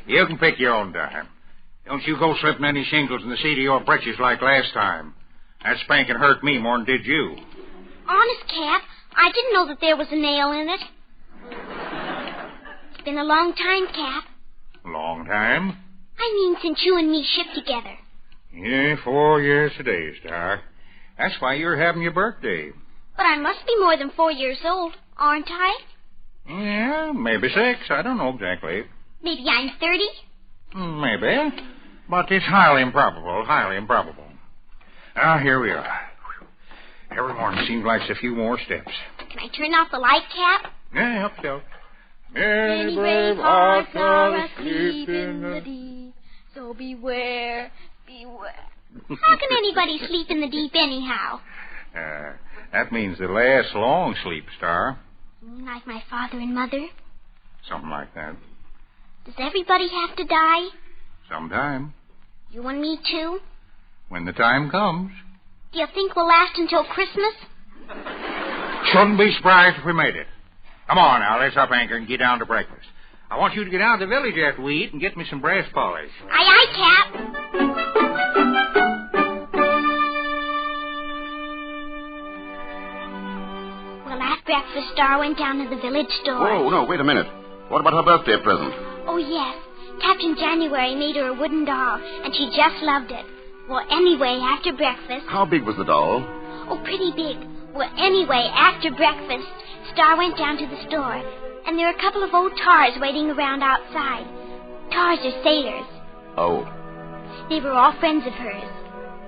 You can pick your own time. Don't you go slipping any shingles in the seat of your britches like last time. That spanking hurt me more than did you. Honest, Cap, I didn't know that there was a nail in it. It's been a long time, Cap. Long time? I mean, since you and me shipped together. Yeah, 4 years today, Star. That's why you're having your birthday. But I must be more than 4 years old, aren't I? Yeah, maybe 6. I don't know exactly. Maybe I'm 30? Maybe. But it's highly improbable, highly improbable. Ah, here we are. Every morning seems like it's a few more steps. Can I turn off the light, Cap? Yeah, help so. Many brave hearts are asleep in the deep, so beware, beware. How can anybody sleep in the deep anyhow? That means the last long sleep, Star. Like my father and mother? Something like that. Does everybody have to die? Sometime. You and me too? When the time comes. Do you think we'll last until Christmas? Shouldn't be surprised if we made it. Come on now, let's up anchor and get down to breakfast. I want you to get out to the village after we eat and get me some brass polish. Aye, aye, Cap. Well, after breakfast, Star went down to the village store. Oh, no, wait a minute. What about her birthday present? Oh, yes. Captain January made her a wooden doll, and she just loved it. Well, anyway, after breakfast... How big was the doll? Oh, pretty big. Well, anyway, after breakfast, Star went down to the store, and there were a couple of old tars waiting around outside. Tars are sailors. Oh. They were all friends of hers.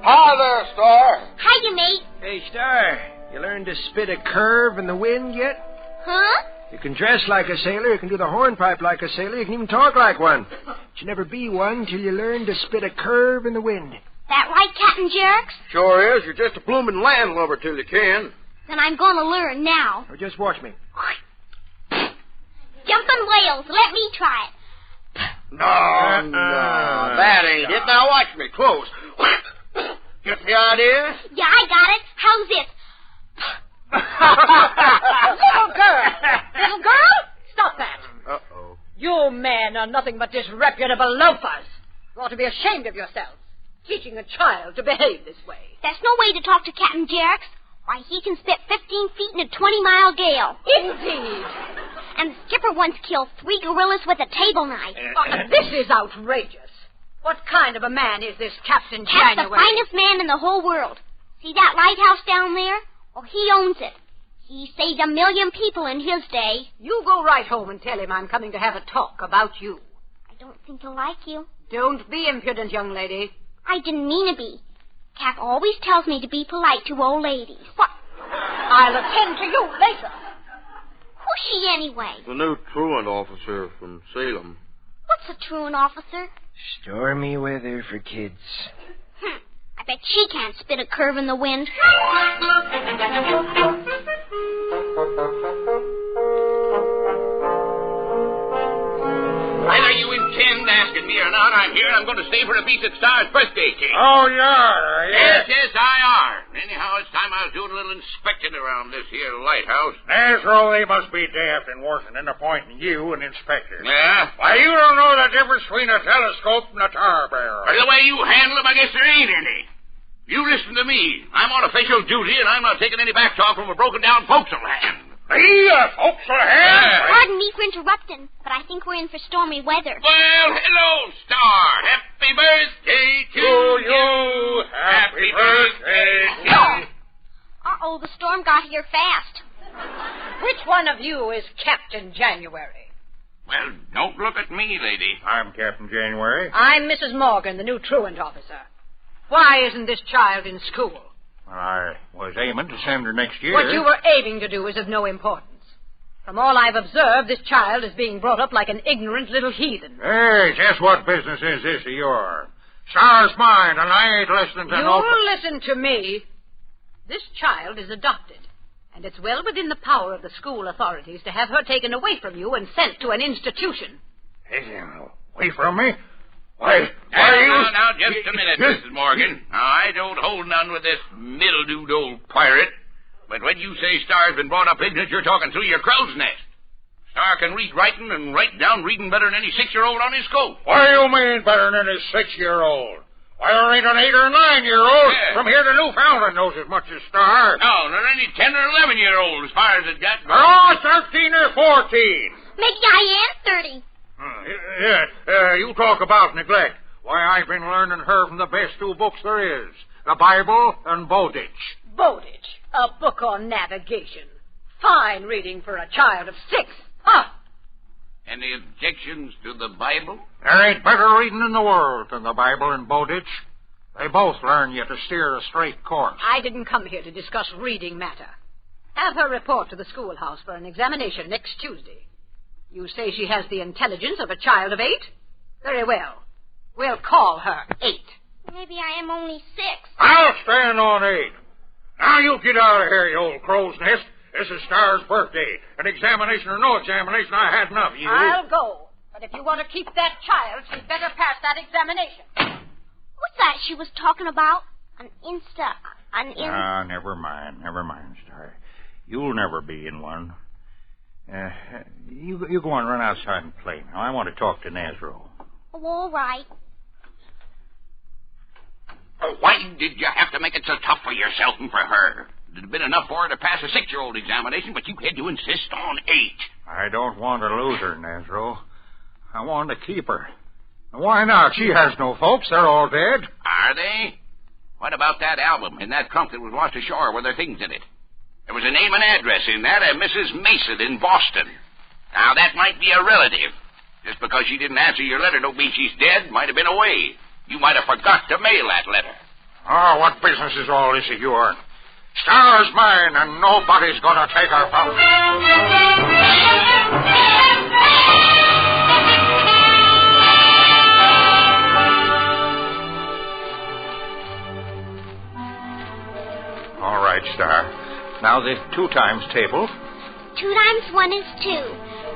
Hi there, Star. Hiya, mate. Hey, Star, you learned to spit a curve in the wind yet? Huh? You can dress like a sailor, you can do the hornpipe like a sailor, you can even talk like one. But you never be one till you learn to spit a curve in the wind. That right, Captain Jerks? Sure is. You're just a bloomin' landlubber till you can. Then I'm going to learn now. Now just watch me. Jumpin' whales, let me try it. No, that ain't it. Now watch me close. Get the idea? Yeah, I got it. How's this? Little girl, stop that. Uh-oh. You men are nothing but disreputable loafers. You ought to be ashamed of yourselves, teaching a child to behave this way. That's no way to talk to Captain Jerks. Why, he can spit 15 feet in a 20-mile gale. Indeed. And the skipper once killed 3 gorillas with a table knife. This is outrageous. What kind of a man is this Captain Cap's January? the finest man in the whole world. See that lighthouse down there? Well, he owns it. He saved 1 million people in his day. You go right home and tell him I'm coming to have a talk about you. I don't think he'll like you. Don't be impudent, young lady. I didn't mean to be. Cap always tells me to be polite to old ladies. What? I'll attend to you later. Who's she anyway? The new truant officer from Salem. What's a truant officer? Stormy weather for kids. I bet she can't spit a curve in the wind. Whether you intend asking me or not, I'm here and I'm going to stay for a piece of Star's birthday cake. Oh, you are, Yes, I are. Anyhow, it's time I was doing a little inspecting around this here lighthouse. Natural, they must be daft in Washington appointing you an inspector. Yeah? Why, you don't know the difference between a telescope and a tar barrel. By the way you handle them, I guess there ain't any. You listen to me. I'm on official duty, and I'm not taking any back talk from a broken-down forecastle hand. Forecastle hand? Pardon me for interrupting, but I think we're in for stormy weather. Well, hello, Star. Happy birthday to you. Happy birthday to you. Uh-oh, the storm got here fast. Which one of you is Captain January? Well, don't look at me, lady. I'm Captain January. I'm Mrs. Morgan, the new truant officer. Why isn't this child in school? Well, I was aiming to send her next year. What you were aiming to do is of no importance. From all I've observed, this child is being brought up like an ignorant little heathen. Hey, just what business is this of yours? Star's mine, and I ain't listening to no... You listen to me. This child is adopted, and it's well within the power of the school authorities to have her taken away from you and sent to an institution. Hey, away from me? Why, Now, just a minute, Mrs. Morgan. Now, I don't hold none with this mildewed old pirate. But when you say Star's been brought up ignorant, you're talking through your crow's nest. Star can read writing and write down reading better than any 6-year-old on his scope. What do you mean better than a 6-year-old? Why, there ain't an 8 or 9-year-old from here to Newfoundland knows as much as Star. No, there ain't any 10 or 11-year-old as far as it got. Oh, 13 or 14. Maybe I am 30. You talk about neglect. Why, I've been learning her from the best 2 books there is. The Bible and Bowditch. Bowditch, a book on navigation. Fine reading for a child of 6. Huh? Any objections to the Bible? There ain't better reading in the world than the Bible and Bowditch. They both learn you to steer a straight course. I didn't come here to discuss reading matter. Have her report to the schoolhouse for an examination next Tuesday. You say she has the intelligence of a child of 8? Very well. We'll call her 8. Maybe I am only 6. I'll stand on 8. Now you get out of here, you old crow's nest. This is Star's birthday. An examination or no examination, I had enough of you. I'll go. But if you want to keep that child, she'd better pass that examination. What's that she was talking about? Never mind, Star. You'll never be in one. You go on, run outside and play. Now, I want to talk to Nazro. Oh, all right. Why did you have to make it so tough for yourself and for her? It would have been enough for her to pass a 6-year-old examination, but you had to insist on 8. I don't want to lose her, Nazro. I want to keep her. Why not? She has no folks. They're all dead. Are they? What about that album in that trunk that was washed ashore with their things in it? There was a name and address in that of Mrs. Mason in Boston. Now, that might be a relative. Just because she didn't answer your letter don't mean she's dead. Might have been away. You might have forgot to mail that letter. Oh, what business is all this of yours? Star's mine, and nobody's going to take her from me. All right, Star. Now the 2 times table. 2 times 1 is 2.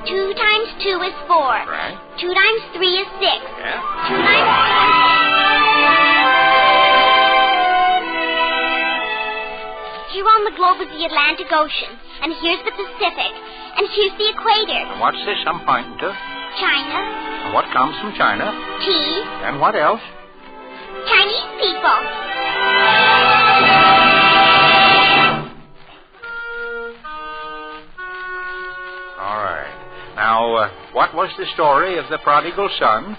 2 times 2 is 4. Right. 2 times 3 is 6. Yeah. 2 times 4 is... Here on the globe is the Atlantic Ocean, and here's the Pacific, and here's the equator. And what's this I'm pointing to? China. And what comes from China? Tea. And what else? Chinese people. All right. Now, what was the story of the prodigal son?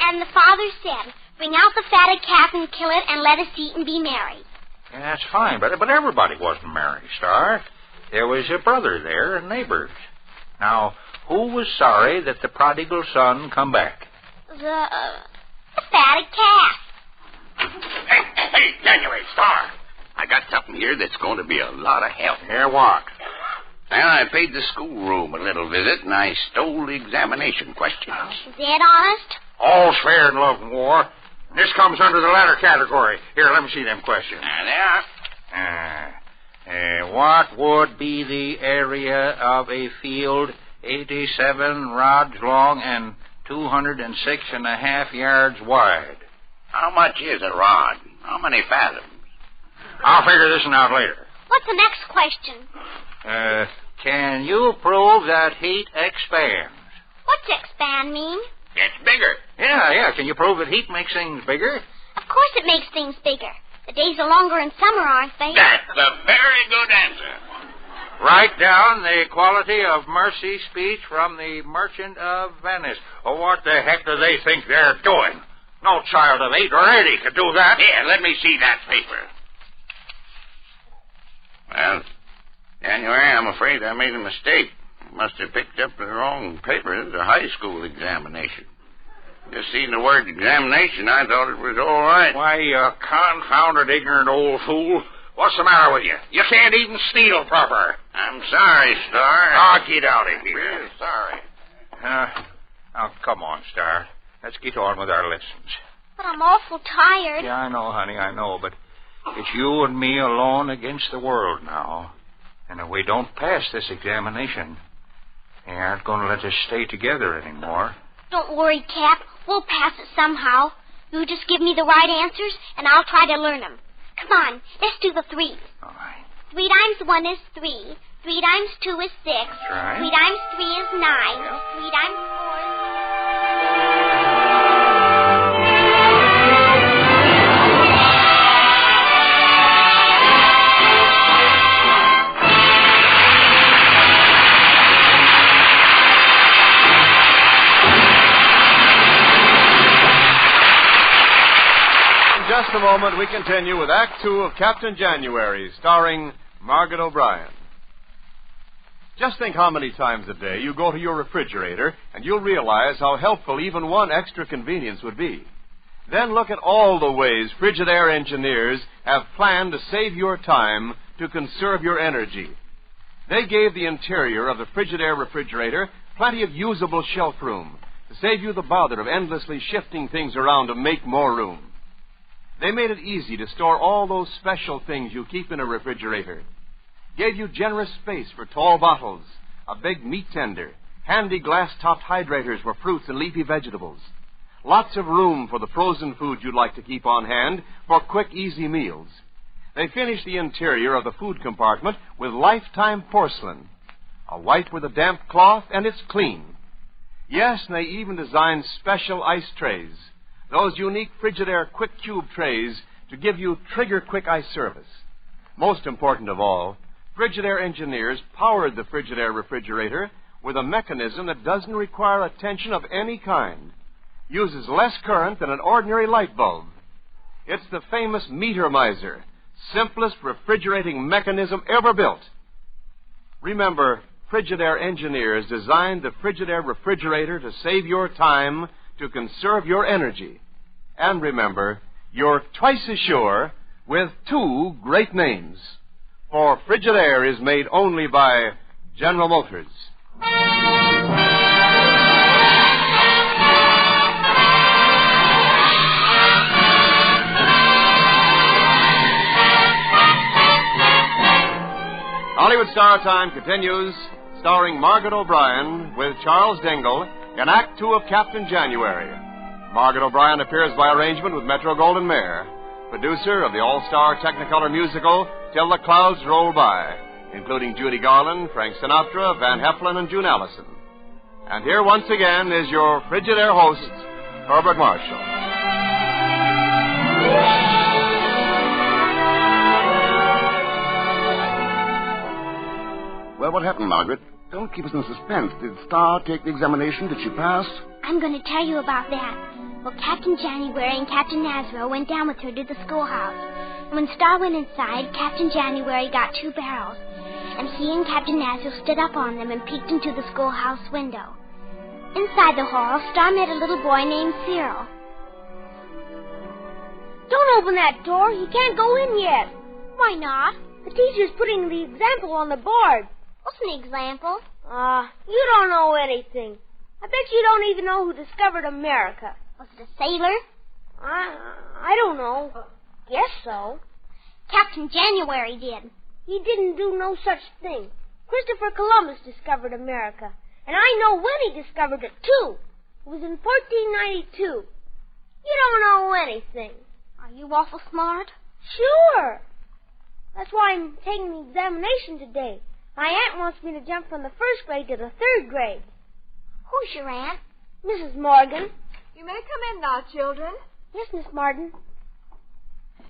And the father said, "Bring out the fatted calf and kill it, and let us eat and be merry." Yeah, that's fine, but everybody wasn't merry, Star. There was a brother there and neighbors. Now, who was sorry that the prodigal son come back? The fatted calf. Hey, January, Star. I got something here that's going to be a lot of help. Yeah, what? Well, I paid the schoolroom a little visit, and I stole the examination questions. Dead honest? All's fair in love and war. This comes under the latter category. Here, let me see them questions. There. What would be the area of a field 87 rods long and 206.5 yards wide? How much is a rod? How many fathoms? I'll figure this one out later. What's the next question? Can you prove that heat expands? What's expand mean? It's bigger. Yeah. Can you prove that heat makes things bigger? Of course it makes things bigger. The days are longer in summer, aren't they? That's a very good answer. Write down the quality of mercy speech from the Merchant of Venice. Oh, what the heck do they think they're doing? No child of 8 or 80 could do that. Here, let me see that paper. Well, January, I'm afraid I made a mistake. I must have picked up the wrong paper. This is a high school examination. Just seeing the word examination, I thought it was all right. Why, you confounded ignorant old fool. What's the matter with you? You can't even steal proper. I'm sorry, Star. I'll get out of here. Really sorry. Now, come on, Star. Let's get on with our lessons. But I'm awful tired. Yeah, I know, honey, I know, but it's you and me alone against the world now. And if we don't pass this examination, they aren't going to let us stay together anymore. Don't worry, Cap. We'll pass it somehow. You just give me the right answers, and I'll try to learn them. Come on, let's do the 3s. All right. 3 times 1 is 3. 3 times 2 is 6. That's right. 3 times 3 is 9. Yep. 3 times 4 is... In just a moment, we continue with Act 2 of Captain January, starring Margaret O'Brien. Just think how many times a day you go to your refrigerator, and you'll realize how helpful even one extra convenience would be. Then look at all the ways Frigidaire engineers have planned to save your time to conserve your energy. They gave the interior of the Frigidaire refrigerator plenty of usable shelf room to save you the bother of endlessly shifting things around to make more room. They made it easy to store all those special things you keep in a refrigerator. Gave you generous space for tall bottles, a big meat tender, handy glass-topped hydrators for fruits and leafy vegetables. Lots of room for the frozen food you'd like to keep on hand for quick, easy meals. They finish the interior of the food compartment with lifetime porcelain. A white with a damp cloth, and it's clean. Yes, and they even design special ice trays. Those unique Frigidaire Quick Cube trays to give you trigger-quick ice service. Most important of all, Frigidaire engineers powered the Frigidaire refrigerator with a mechanism that doesn't require attention of any kind. Uses less current than an ordinary light bulb. It's the famous meter miser, simplest refrigerating mechanism ever built. Remember, Frigidaire engineers designed the Frigidaire refrigerator to save your time, to conserve your energy. And remember, you're twice as sure with two great names. For Frigidaire is made only by General Motors. Hollywood Star Time continues, starring Margaret O'Brien with Charles Dingle in Act Two of Captain January. Margaret O'Brien appears by arrangement with Metro-Goldwyn-Mayer, producer of the all-star Technicolor musical Till the Clouds Roll By, including Judy Garland, Frank Sinatra, Van Heflin, and June Allison. And here once again is your Frigidaire host, Herbert Marshall. Well, what happened, Margaret? Don't keep us in suspense. Did Star take the examination? Did she pass? I'm going to tell you about that. Well, Captain January and Captain Nazro went down with her to the schoolhouse. And when Star went inside, Captain January got 2 barrels. And he and Captain Nazro stood up on them and peeked into the schoolhouse window. Inside the hall, Star met a little boy named Cyril. Don't open that door. He can't go in yet. Why not? The teacher's putting the example on the board. What's an example? You don't know anything. I bet you don't even know who discovered America. Was it a sailor? I don't know. Guess so. Captain January did. He didn't do no such thing. Christopher Columbus discovered America. And I know when he discovered it, too. It was in 1492. You don't know anything. Are you awful smart? Sure. That's why I'm taking the examination today. My aunt wants me to jump from the 1st grade to the 3rd grade. Who's your aunt? Mrs. Morgan. You may come in now, children. Yes, Miss Martin.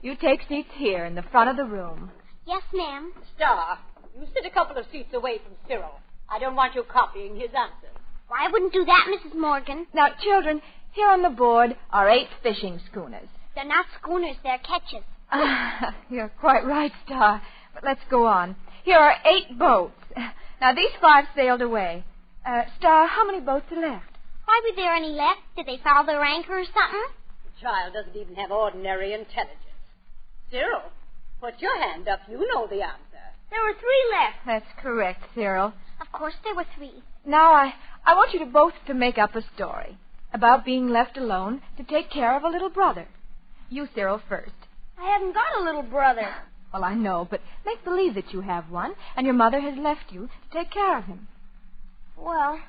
You take seats here in the front of the room. Yes, ma'am. Star, you sit a couple of seats away from Cyril. I don't want you copying his answers. Well, I wouldn't do that, Mrs. Morgan. Now, children, here on the board are 8 fishing schooners. They're not schooners, they're ketches. You're quite right, Star. But let's go on. Here are 8 boats. Now, these 5 sailed away. Star, how many boats are left? Why were there any left? Did they foul their anchor or something? The child doesn't even have ordinary intelligence. Cyril, put your hand up. You know the answer. There were 3 left. That's correct, Cyril. Of course there were 3. Now, I want you to both to make up a story about being left alone to take care of a little brother. You, Cyril, first. I haven't got a little brother. Well, I know, but make believe that you have one, and your mother has left you to take care of him. Well,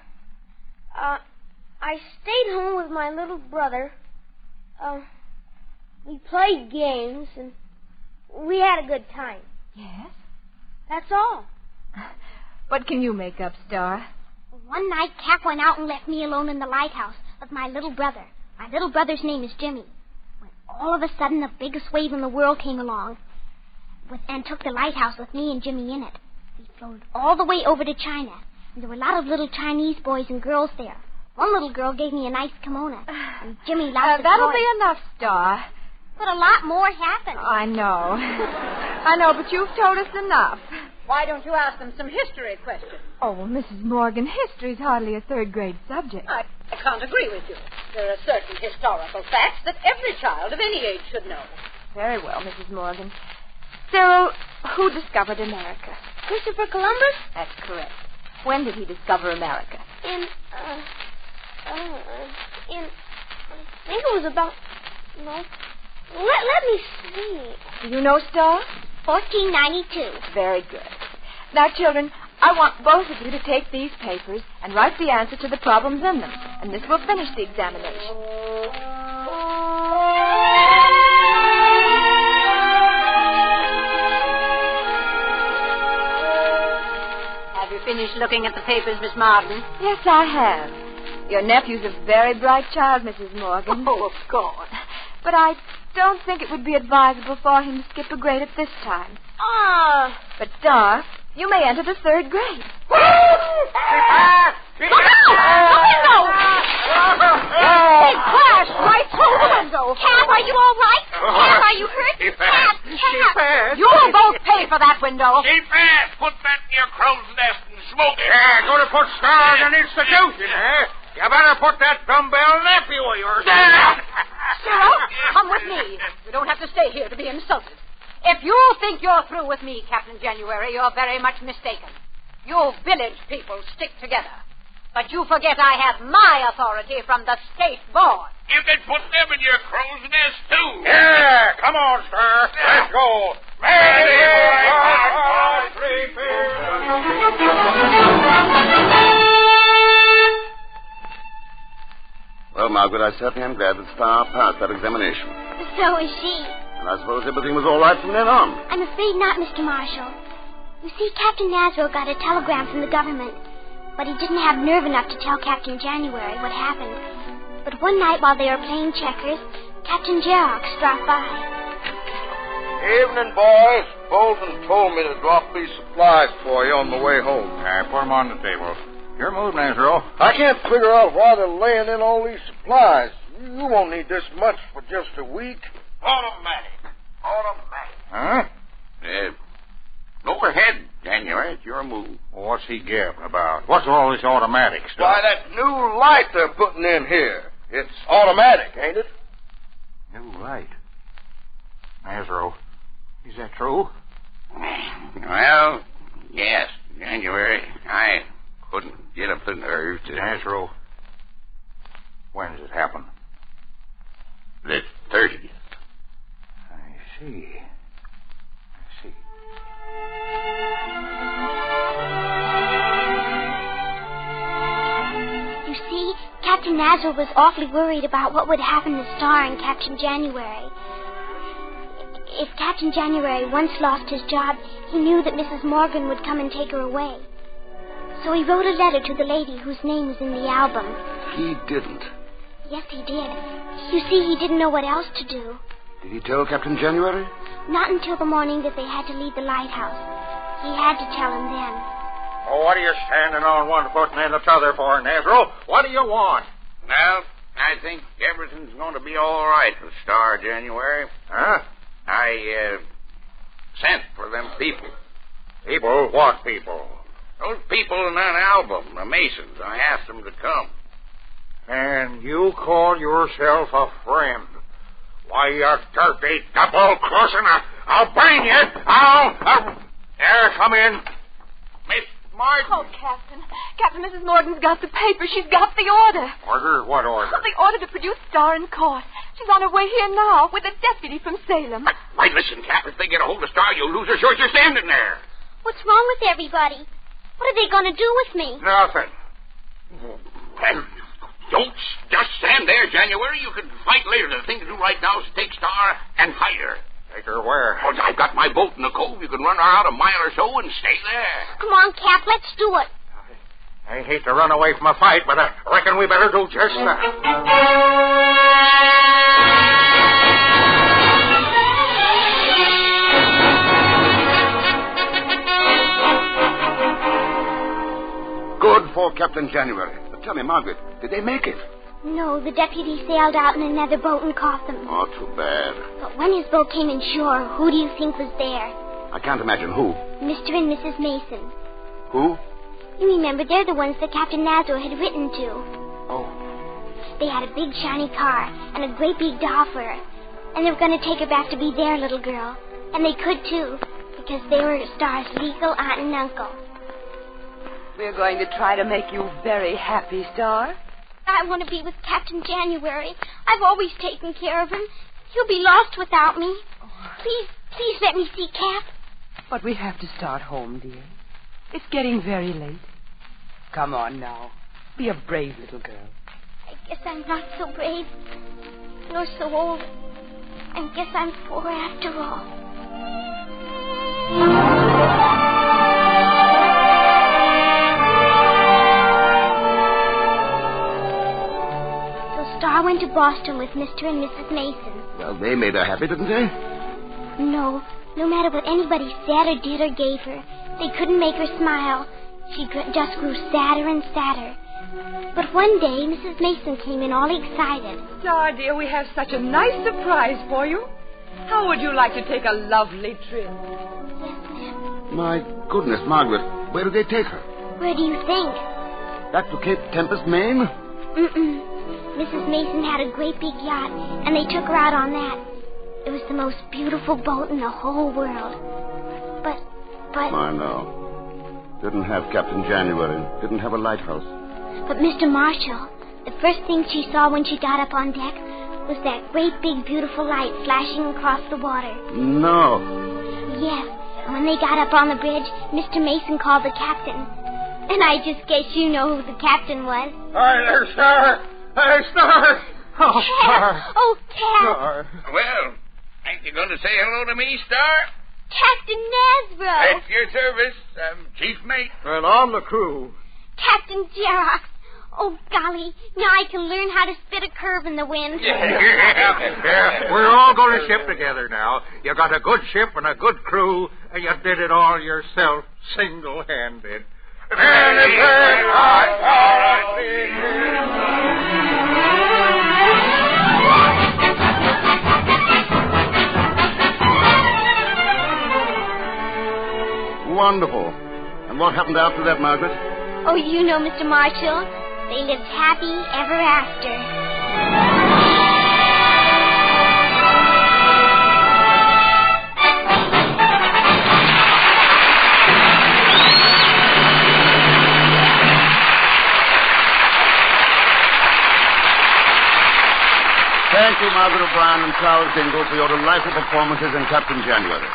I stayed home with my little brother. We played games, and we had a good time. Yes? That's all. What can you make up, Star? One night, Cap went out and left me alone in the lighthouse with my little brother. My little brother's name is Jimmy. When all of a sudden, the biggest wave in the world came along and took the lighthouse with me and Jimmy in it. We floated all the way over to China, and there were a lot of little Chinese boys and girls there. One little girl gave me a nice kimono, and Jimmy lots of that'll toys. be enough, Star. But a lot more happened. I know. I know, but you've told us enough. Why don't you ask them some history questions? Oh, well, Mrs. Morgan, history's hardly a 3rd-grade subject. I can't agree with you. There are certain historical facts that every child of any age should know. Very well, Mrs. Morgan. Cyril, who discovered America? Christopher Columbus? That's correct. When did he discover America? I think it was about... No. Let me see. Do you know, Star? 1492. Very good. Now, children, I want both of you to take these papers and write the answer to the problems in them, and this will finish the examination. Have you finished looking at the papers, Miss Martin? Yes, I have. Your nephew's a very bright child, Mrs. Morgan. Oh, of course. But I don't think it would be advisable for him to skip a grade at this time. Ah. But, Star, you may enter the 3rd grade. Look out! The window! It crashed right through the window. Cap, are you all right? Cap, are you hurt? Cap. You'll both pay for that window. Keep fast. Put that in your crow's nest and smoke it. Yeah, going to put stars in institution, eh? You better put that dumbbell nephew of yours down. Cyril, come with me. You don't have to stay here to be insulted. If you think you're through with me, Captain January, you're very much mistaken. You village people stick together. But you forget I have my authority from the state board. You can put them in your crow's nest, too. Yeah, come on, sir. Let's go. Ready, 1, 2, 3, Well, Margaret, I certainly am glad that Star passed that examination. So is she. And I suppose everything was all right from then on. I'm afraid not, Mr. Marshall. You see, Captain Nasro got a telegram from the government, but he didn't have nerve enough to tell Captain January what happened. But one night while they were playing checkers, Captain Jerox dropped by. Evening, boys. Bolton told me to drop these supplies for you on the way home. Put them on the table. Your move, Nasro. I can't figure out why they're laying in all these supplies. You won't need this much for just a week. Automatic. Huh? Go ahead, January. It's your move. Well, what's he gabbing about? What's all this automatic stuff? Why, that new light they're putting in here. It's automatic, ain't it? New light. Nasro, is that true? Well, yes, January. I couldn't get up the nerve to... Nasro, when does it happen? The 30th. I see. You see, Captain Nasro was awfully worried about what would happen to Star and Captain January. If Captain January once lost his job, he knew that Mrs. Morgan would come and take her away. So he wrote a letter to the lady whose name is in the album. He didn't. Yes, he did. You see, he didn't know what else to do. Did he tell Captain January? Not until the morning that they had to leave the lighthouse. He had to tell him then. Oh, what are you standing on one foot and then the other for, Nasro? What do you want? Well, I think everything's going to be all right with Star, January. Huh? I sent for them people. People? What people? Those people in that album, the Masons. I asked them to come. And you call yourself a friend? Why, you dirty double-crossing, I'll bring you. There, come in. Miss Martin. Oh, Captain. Captain, Mrs. Morgan's got the paper. She's got the order. Order? What order? The order to produce Star in court. She's on her way here now with a deputy from Salem. Right, listen, Cap. If they get a hold of Star, you'll lose her short. You're standing there. What's wrong with everybody? What are they going to do with me? Nothing. Well, don't just stand there, January. You can fight later. The thing to do right now is to take Star and hide her. Take her where? Well, I've got my boat in the cove. You can run her out a mile or so and stay there. Come on, Cap. Let's do it. I hate to run away from a fight, but I reckon we better do just that. Good for Captain January. But tell me, Margaret, did they make it? No, the deputy sailed out in another boat and caught them. Oh, too bad. But when his boat came in shore, who do you think was there? I can't imagine who. Mr. and Mrs. Mason. Who? You remember, they're the ones that Captain Nasro had written to. Oh. They had a big shiny car and a great big doll for her. And they were going to take her back to be their little girl. And they could, too, because they were Star's legal aunt and uncle. We're going to try to make you very happy, Star. I want to be with Captain January. I've always taken care of him. He'll be lost without me. Please let me see Cap. But we have to start home, dear. It's getting very late. Come on now. Be a brave little girl. I guess I'm not so brave, nor so old. I guess I'm 4 after all. So Star went to Boston with Mr. and Mrs. Mason. Well, they made her happy, didn't they? No matter what anybody said or did or gave her, they couldn't make her smile. She just grew sadder and sadder. But one day, Mrs. Mason came in all excited. Star, dear, we have such a nice surprise for you. How would you like to take a lovely trip? My goodness, Margaret, where did they take her? Where do you think? Back to Cape Tempest, Maine? Mrs. Mason had a great big yacht, and they took her out on that. It was the most beautiful boat in the whole world. But... I know. Didn't have Captain January. Didn't have a lighthouse. But Mr. Marshall, the first thing she saw when she got up on deck was that great big beautiful light flashing across the water. No. Yes. And when they got up on the bridge, Mr. Mason called the captain. And I just guess you know who the captain was. Hi there, Star. Hey, Star. Oh, Star. Oh, Cap. Star. Well, ain't you going to say hello to me, Star? Captain Nasbro. At your service, chief mate. And I'm the crew. Captain Xerox. Oh, golly. Now I can learn how to spit a curve in the wind. Yeah, we're all going to ship together now. You got a good ship and a good crew, and you did it all yourself, single-handed. Wonderful. And what happened after that, Margaret? Oh, you know, Mr. Marshall. They lived happy ever after. Thank you, Margaret O'Brien and Charles Dingle, for your delightful performances in Captain January.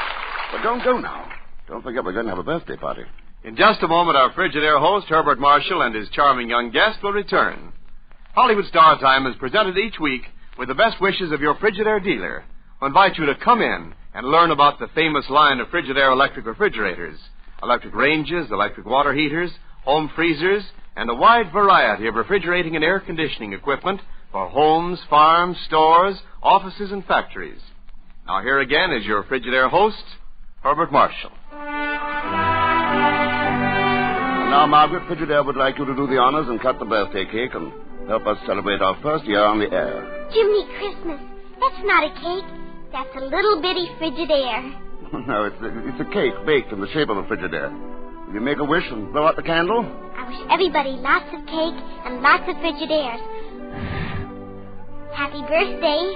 But don't go now. Don't forget we're going to have a birthday party. In just a moment, our Frigidaire host, Herbert Marshall, and his charming young guest will return. Hollywood Star Time is presented each week with the best wishes of your Frigidaire dealer, who invite you to come in and learn about the famous line of Frigidaire electric refrigerators, electric ranges, electric water heaters, home freezers, and a wide variety of refrigerating and air conditioning equipment for homes, farms, stores, offices, and factories. Now, here again is your Frigidaire host, Herbert Marshall. And now, Margaret, Frigidaire would like you to do the honors and cut the birthday cake and help us celebrate our first year on the air. Jiminy Christmas. That's not a cake. That's a little bitty Frigidaire. No, it's a cake baked in the shape of a Frigidaire. Will you make a wish and blow out the candle? I wish everybody lots of cake and lots of Frigidaires. Happy birthday.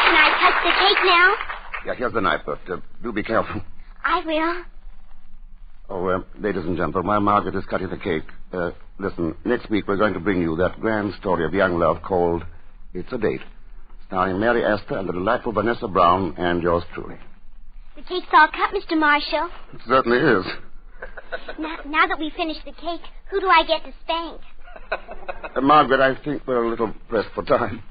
Can I cut the cake now? Yeah, here's the knife, but do be careful. I will. Oh, ladies and gentlemen, while Margaret is cutting the cake, listen, next week we're going to bring you that grand story of young love called It's a Date, starring Mary Astor and the delightful Vanessa Brown and yours truly. The cake's all cut, Mr. Marshall. It certainly is. Now that we finished the cake, who do I get to spank? Margaret, I think we're a little pressed for time.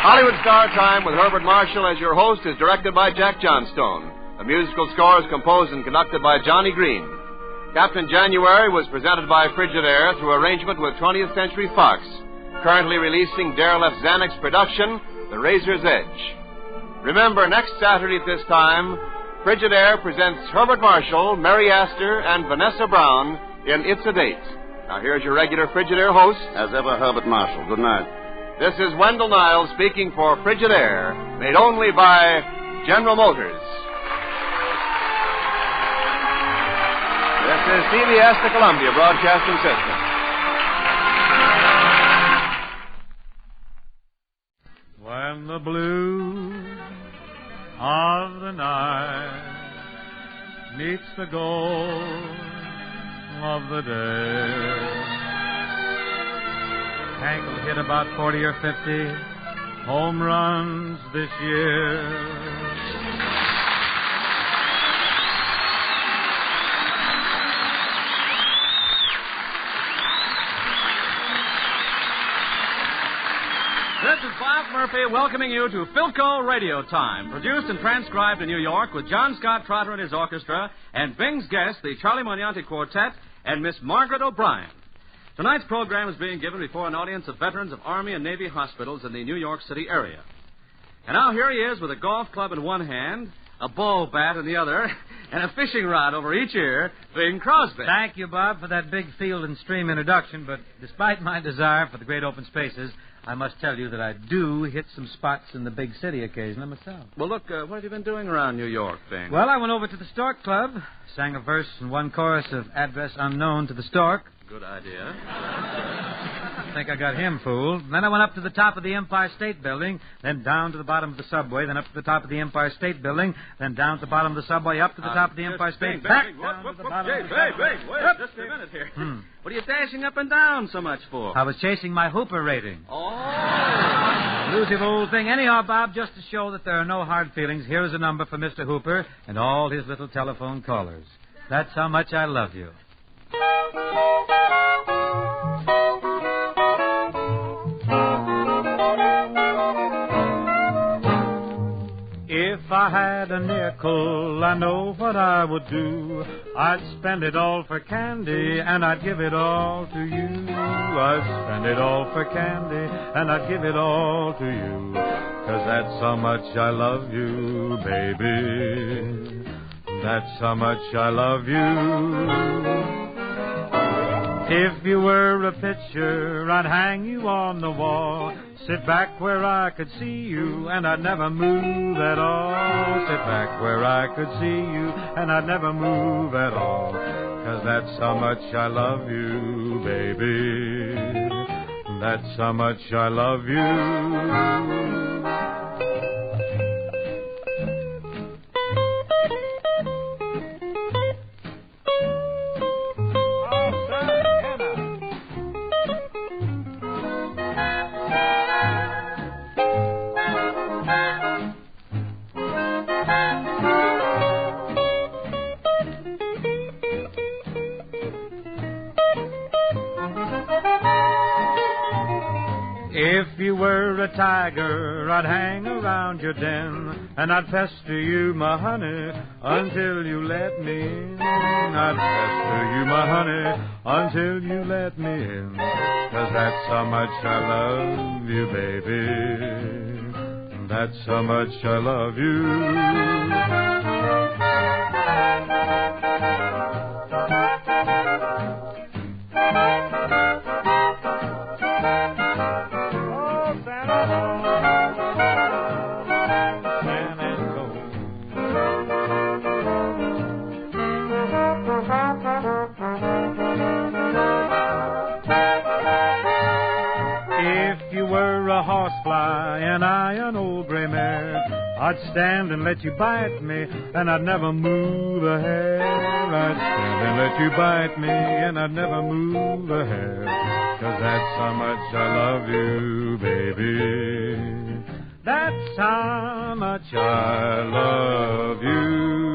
Hollywood Star Time with Herbert Marshall as your host is directed by Jack Johnstone. The musical score is composed and conducted by Johnny Green. Captain January was presented by Frigidaire through arrangement with 20th Century Fox, currently releasing Darryl F. Zanuck's production, The Razor's Edge. Remember, next Saturday at this time, Frigidaire presents Herbert Marshall, Mary Astor, and Vanessa Brown in It's a Date. Now here's your regular Frigidaire host. As ever, Herbert Marshall. Good night. This is Wendell Niles speaking for Frigidaire, made only by General Motors. This is CBS, the Columbia Broadcasting System. When the blues night meets the goal of the day. Hank will hit about 40 or 50 home runs this year. This is Bob Murphy welcoming you to Philco Radio Time, produced and transcribed in New York with John Scott Trotter and his orchestra, and Bing's guests, the Charlie Moniante Quartet, and Miss Margaret O'Brien. Tonight's program is being given before an audience of veterans of Army and Navy hospitals in the New York City area. And now here he is with a golf club in one hand, a ball bat in the other, and a fishing rod over each ear, Bing Crosby. Thank you, Bob, for that big field and stream introduction, but despite my desire for the great open spaces, I must tell you that I do hit some spots in the big city occasionally myself. Well, look, what have you been doing around New York, Bing? Well, I went over to the Stork Club, sang a verse and one chorus of Address Unknown to the Stork. Good idea. I think I got him fooled. Then I went up to the top of the Empire State Building, then down to the bottom of the subway, then up to the top of the Empire State Building, then down to the bottom of the subway, up to the top of the Empire State, back down to the bottom of the subway. Wait, just a minute here. What are you dashing up and down so much for? I was chasing my Hooper rating. Oh. Elusive old thing. Anyhow, Bob, just to show that there are no hard feelings, here is a number for Mr. Hooper and all his little telephone callers. That's how much I love you. If I had a nickel, I know what I would do. I'd spend it all for candy, and I'd give it all to you. I'd spend it all for candy, and I'd give it all to you. 'Cause that's how much I love you, baby. That's how much I love you. If you were a picture, I'd hang you on the wall. Sit back where I could see you, and I'd never move at all. Sit back where I could see you, and I'd never move at all. 'Cause that's how much I love you, baby. That's how much I love you. If you were a tiger, I'd hang around your den, and I'd pester you, my honey, until you let me in. I'd pester you, my honey, until you let me in. 'Cause that's how much I love you, baby. That's how much I love you. And I an old gray mare, I'd stand and let you bite me, and I'd never move a hair. I'd stand and let you bite me, and I'd never move a hair. 'Cause that's how much I love you, baby. That's how much I love you.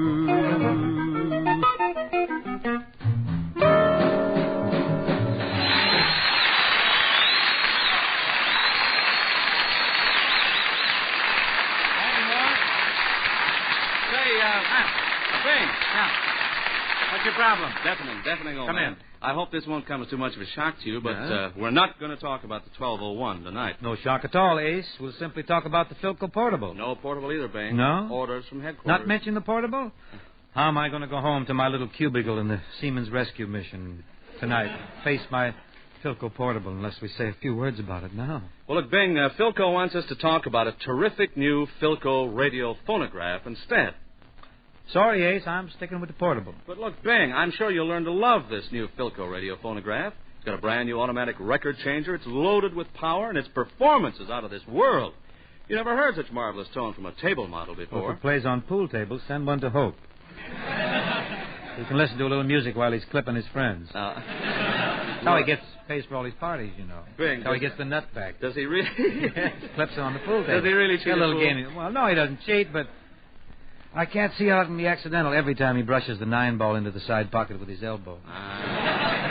What's your problem? Deafening, old Come man. in. I hope this won't come as too much of a shock to you, but we're not going to talk about the 1201 tonight. No shock at all, Ace. We'll simply talk about the Philco portable. No portable either, Bing. No? Orders from headquarters. Not mention the portable? How am I going to go home to my little cubicle in the Seamen's Rescue Mission tonight, face my Philco portable, unless we say a few words about it now? Well, look, Bing, Philco wants us to talk about a terrific new Philco radio phonograph instead. Sorry, Ace, I'm sticking with the portable. But look, Bing, I'm sure you'll learn to love this new Philco radio phonograph. It's got a brand new automatic record changer. It's loaded with power, and its performance is out of this world. You never heard such marvelous tone from a table model before. Well, if he plays on pool tables, send one to Hope. He can listen to a little music while he's clipping his friends. That's how he pays for all his parties, you know. That's how he gets the nut back. Does he really? Yes, clips it on the pool table. Does he really cheat? A little game. Well, no, he doesn't cheat, but I can't see how it can be accidental every time he brushes the 9-ball into the side pocket with his elbow.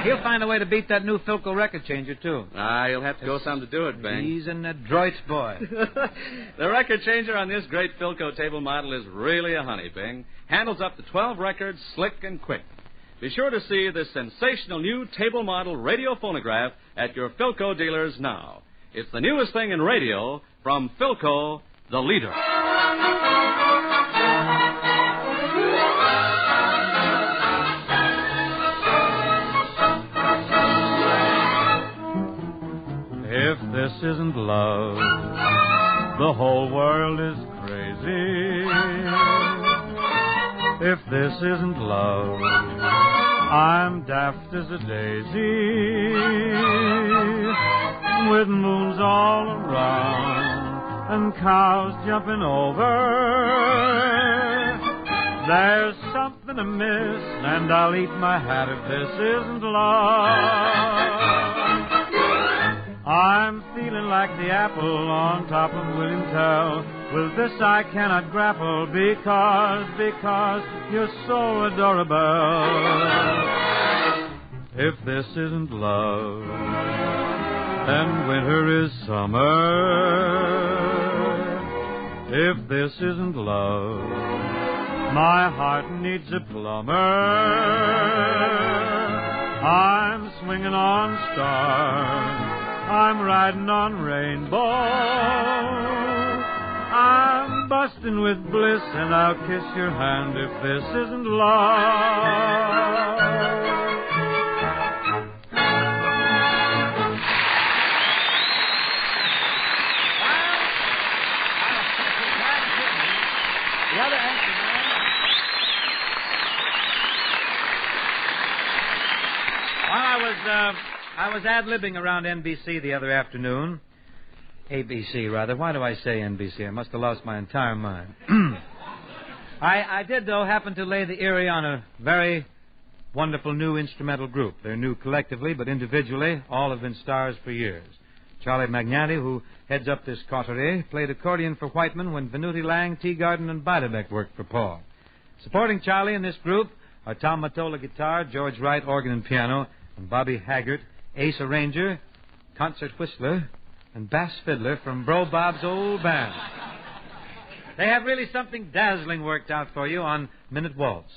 He'll find a way to beat that new Philco record changer, too. He'll have to go some to do it, Bing. He's an adroit boy. The record changer on this great Philco table model is really a honey, Bing. Handles up to 12 records, slick and quick. Be sure to see this sensational new table model radio phonograph at your Philco dealers now. It's the newest thing in radio from Philco, the leader. If this isn't love, the whole world is crazy. If this isn't love, I'm daft as a daisy. With moons all around and cows jumping over, there's something amiss, and I'll eat my hat if this isn't love. I'm feeling like the apple on top of William Tell. With this I cannot grapple because you're so adorable. If this isn't love, then winter is summer. If this isn't love, my heart needs a plumber. I'm swinging on stars, I'm riding on rainbow. I'm busting with bliss, and I'll kiss your hand if this isn't love. The other answer, Well, I was ad-libbing around NBC the other afternoon. ABC, rather. Why do I say NBC? I must have lost my entire mind. I did, though, happen to lay the Erie on a very wonderful new instrumental group. They're new collectively, but individually, all have been stars for years. Charlie Magnati, who heads up this coterie, played accordion for Whiteman when Venuti Lang, Teagarden, and Beiderbecke worked for Paul. Supporting Charlie in this group are Tom Mottola guitar, George Wright organ and piano, and Bobby Haggart, ace arranger, concert whistler, and bass fiddler from Bro Bob's old band. They have really something dazzling worked out for you on Minute Waltz.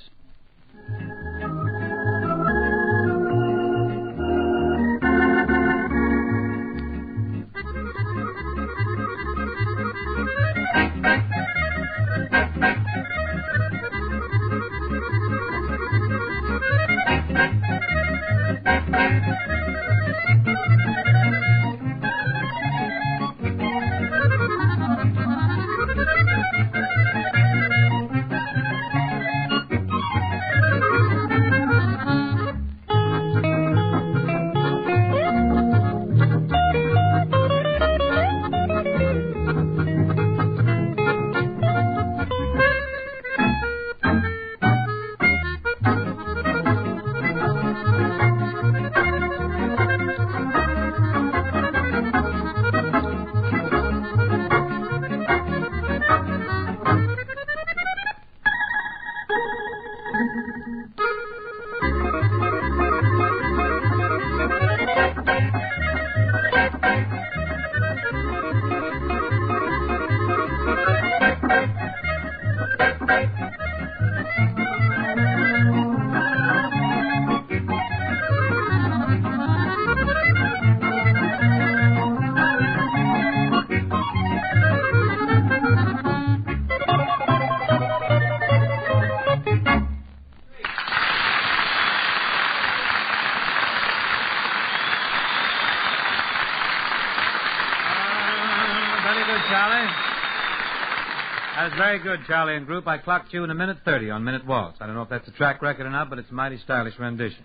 That was very good, Charlie and group. I clocked you in 1:30 on Minute Waltz. I don't know if that's a track record or not, but it's a mighty stylish rendition.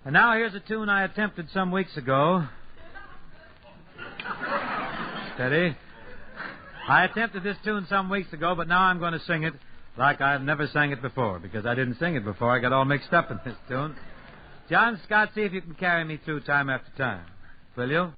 And now here's a tune I attempted some weeks ago. Steady. I attempted this tune some weeks ago, but now I'm going to sing it like I've never sang it before, because I didn't sing it before. I got all mixed up in this tune. John Scott, see if you can carry me through time after time. Will you?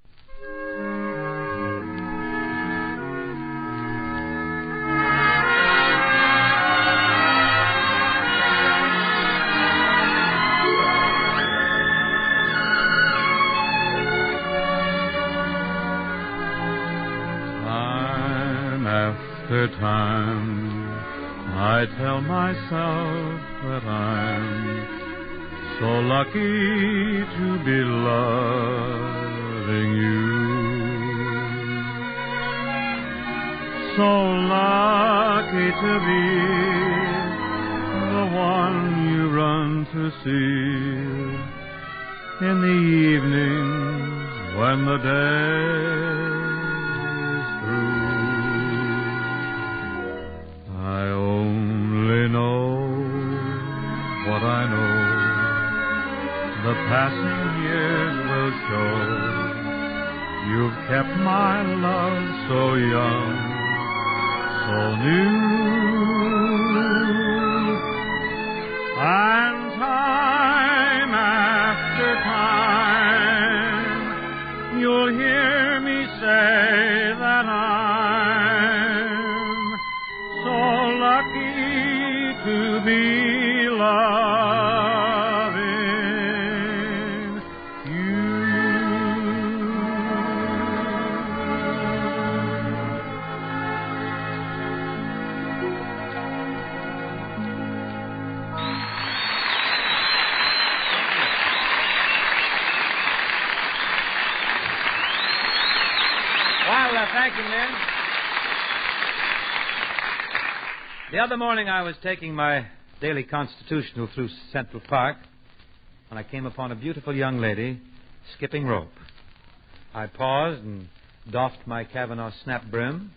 After time, I tell myself that I'm so lucky to be loving you, so lucky to be the one you run to see in the evening when the day is through. I only know what I know. The passing years will show. You've kept my love so young, so new. And time after time, you'll hear me say that I'm so lucky to be loving you. Well, thank you, Lynn. The other morning I was taking my daily constitutional through Central Park when I came upon a beautiful young lady skipping rope. I paused and doffed my Kavanaugh snap brim,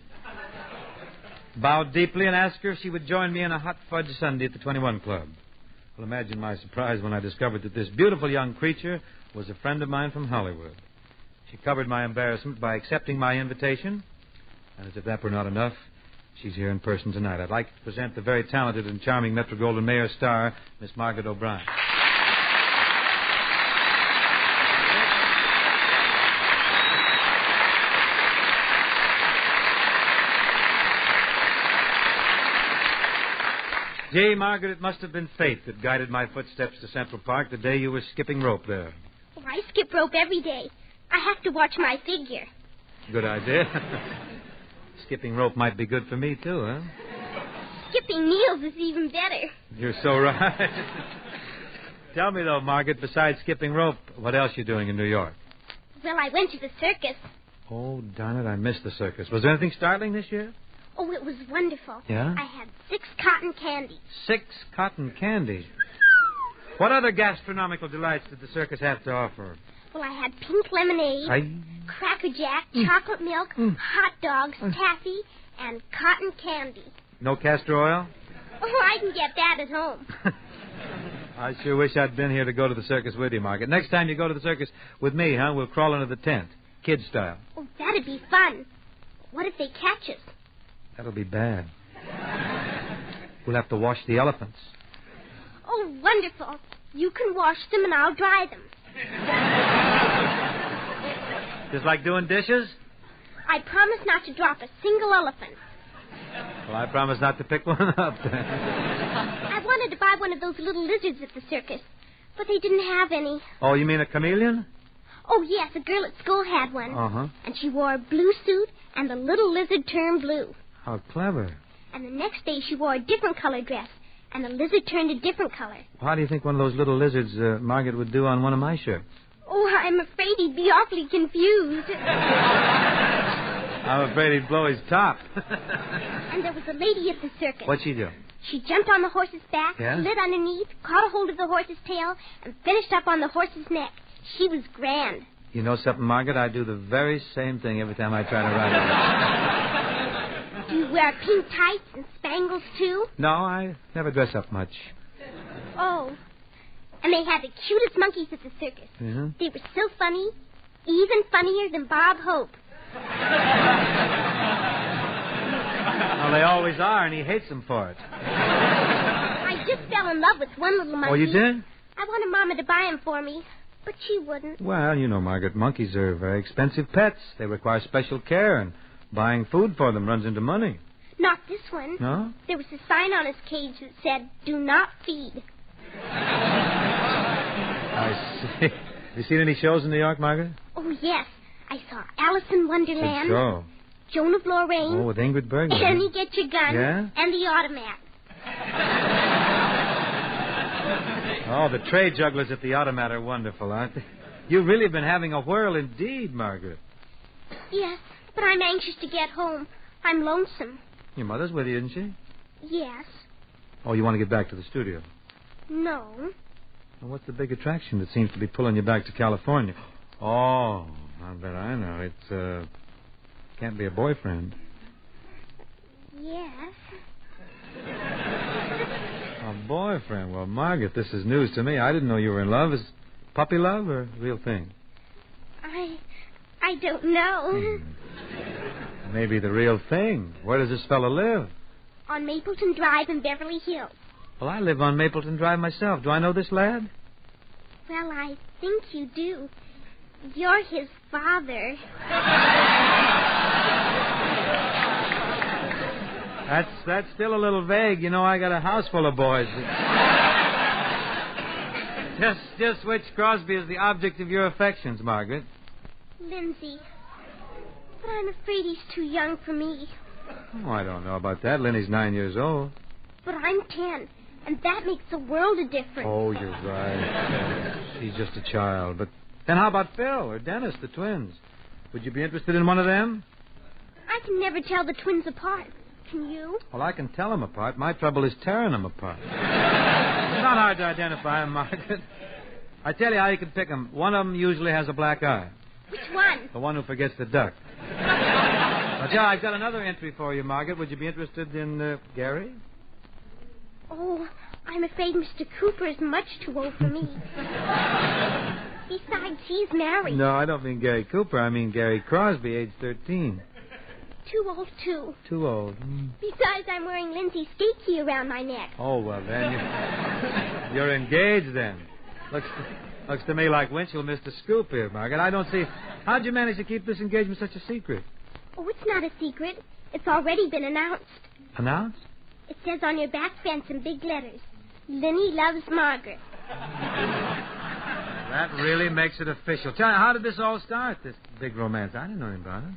bowed deeply, and asked her if she would join me in a hot fudge sundae at the 21 Club. Well, imagine my surprise when I discovered that this beautiful young creature was a friend of mine from Hollywood. She covered my embarrassment by accepting my invitation, and as if that were not enough, she's here in person tonight. I'd like to present the very talented and charming Metro-Goldwyn-Mayer star, Miss Margaret O'Brien. Gee, Margaret, it must have been fate that guided my footsteps to Central Park the day you were skipping rope there. Well, I skip rope every day. I have to watch my figure. Good idea. Skipping rope might be good for me, too, huh? Skipping meals is even better. You're so right. Tell me, though, Margaret, besides skipping rope, what else you doing in New York? Well, I went to the circus. Oh, darn it, I missed the circus. Was there anything startling this year? Oh, it was wonderful. Yeah? I had 6 cotton candies. 6 cotton candies. What other gastronomical delights did the circus have to offer? Well, I had pink lemonade, Cracker Jack, chocolate milk, hot dogs, taffy, and cotton candy. No castor oil? Oh, I can get that at home. I sure wish I'd been here to go to the circus with you, Margaret. Next time you go to the circus with me, huh, we'll crawl into the tent, kid style. Oh, that'd be fun. What if they catch us? That'll be bad. We'll have to wash the elephants. Oh, wonderful. You can wash them and I'll dry them. Just like doing dishes? I promise not to drop a single elephant. Well, I promise not to pick one up then. I wanted to buy one of those little lizards at the circus, but they didn't have any. Oh, you mean a chameleon? Oh, yes, a girl at school had one. Uh-huh. And she wore a blue suit, and the little lizard turned blue. How clever. And the next day she wore a different color dress, and the lizard turned a different color. How do you think one of those little lizards Margaret would do on one of my shirts? Oh, I'm afraid he'd be awfully confused. I'm afraid he'd blow his top. And there was a lady at the circus. What'd she do? She jumped on the horse's back, slid underneath, caught a hold of the horse's tail, and finished up on the horse's neck. She was grand. You know something, Margaret? I do the very same thing every time I try to ride it. Do you wear pink tights and spangles, too? No, I never dress up much. Oh. And they had the cutest monkeys at the circus. Mm-hmm. They were so funny, even funnier than Bob Hope. Well, they always are, and he hates them for it. I just fell in love with one little monkey. Oh, you did? I wanted Mama to buy him for me, but she wouldn't. Well, you know, Margaret, monkeys are very expensive pets. They require special care, and buying food for them runs into money. Not this one. No? There was a sign on his cage that said, "Do not feed." I see. You seen any shows in New York, Margaret? Oh, yes. I saw Alice in Wonderland. Good show. Joan of Lorraine. Oh, with Ingrid Bergman. And You Get Your Gun. Yeah? And The Automat. Oh, the trade jugglers at the Automat are wonderful, aren't they? You've really been having a whirl indeed, Margaret. Yes, but I'm anxious to get home. I'm lonesome. Your mother's with you, isn't she? Yes. Oh, you want to get back to the studio? No. Well, what's the big attraction that seems to be pulling you back to California? Oh, I bet I know. It's, can't be a boyfriend. Yes. A boyfriend? Well, Margaret, this is news to me. I didn't know you were in love. Is puppy love or real thing? I don't know. Maybe the real thing. Where does this fellow live? On Mapleton Drive in Beverly Hills. Well, I live on Mapleton Drive myself. Do I know this lad? Well, I think you do. You're his father. That's still a little vague. You know, I got a house full of boys. Just which Crosby is the object of your affections, Margaret? Lindsay. But I'm afraid he's too young for me. Oh, I don't know about that. Lenny's 9 years old. But I'm 10, and that makes a world of difference. Oh, you're right. She's just a child. But then how about Phil or Dennis, the twins? Would you be interested in one of them? I can never tell the twins apart. Can you? Well, I can tell them apart. My trouble is tearing them apart. It's not hard to identify them, Margaret. I tell you how you can pick them. One of them usually has a black eye. Which one? The one who forgets the duck. But, yeah, I've got another entry for you, Margaret. Would you be interested in Gary? Oh, I'm afraid Mr. Cooper is much too old for me. Besides, he's married. No, I don't mean Gary Cooper. I mean Gary Crosby, age 13. Too old, too. Too old. Besides, I'm wearing Lindsay's state key around my neck. Oh, well, then you're engaged, then. Looks to me like Winchell missed a scoop here, Margaret. I don't see... How'd you manage to keep this engagement such a secret? Oh, it's not a secret. It's already been announced. Announced? It says on your back fence in big letters, Lenny loves Margaret. That really makes it official. Tell me, how did this all start, this big romance? I didn't know anything about it.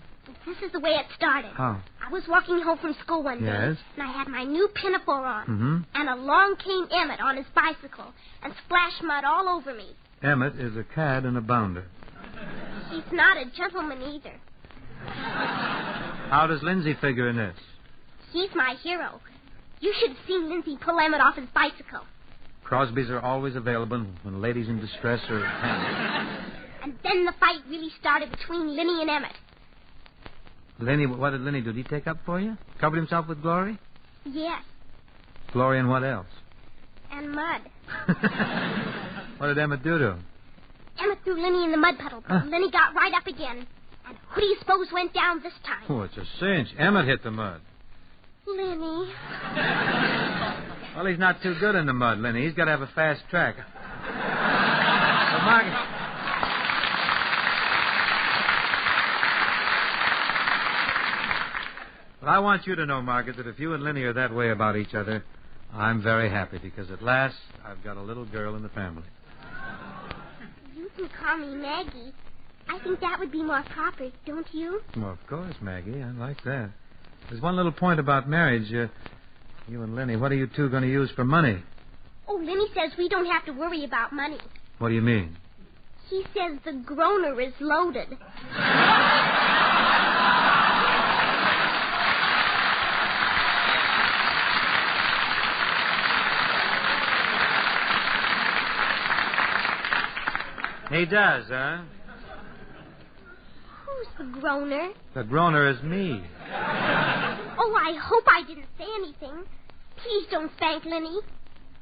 This is the way it started. How? I was walking home from school one day, Yes? and I had my new pinafore on. Mm-hmm. And along came Emmett on his bicycle and splashed mud all over me. Emmett is a cad and a bounder. He's not a gentleman either. How does Lindsay figure in this? He's my hero. You should have seen Lindsay pull Emmett off his bicycle. Crosbys are always available when ladies in distress are panicked. And then the fight really started between Lenny and Emmett. Lenny, what did Lenny do? Did he take up for you? Covered himself with glory? Yes, Glory and what else? and mud. What did Emmett do to him? Emmett threw Lenny in the mud puddle, but Lenny got right up again. And who do you suppose went down this time? Oh, it's a cinch. Emmett hit the mud. Lenny. Well, he's not too good in the mud, Lenny. He's got to have a fast track. But Margaret... But I want you to know, Margaret, that if you and Lenny are that way about each other, I'm very happy because at last I've got a little girl in the family. You can call me Maggie. I think that would be more proper, don't you? Well, of course, Maggie. I like that. There's one little point about marriage. You and Lenny, what are you two going to use for money? Oh, Lenny says we don't have to worry about money. What do you mean? He says the groaner is loaded. He does, huh? Who's the groaner? The groaner is me. Oh, I hope I didn't say anything. Please don't spank Lenny.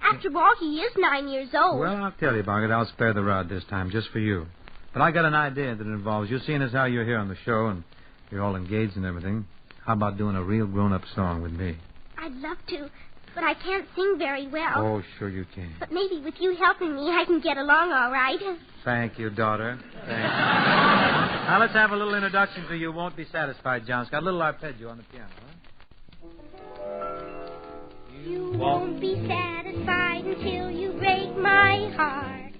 After all, he is 9 years old. Well, I'll tell you, Margaret, I'll spare the rod this time, just for you. But I got an idea that involves you, seeing as how you're here on the show and you're all engaged and everything. How about doing a real grown-up song with me? I'd love to, but I can't sing very well. Oh, sure you can. But maybe with you helping me, I can get along all right. Thank you, daughter. Thank you. Now, let's have a little introduction to You Won't Be Satisfied, John Scott. A little arpeggio on the piano, huh? You won't be satisfied until you break my heart.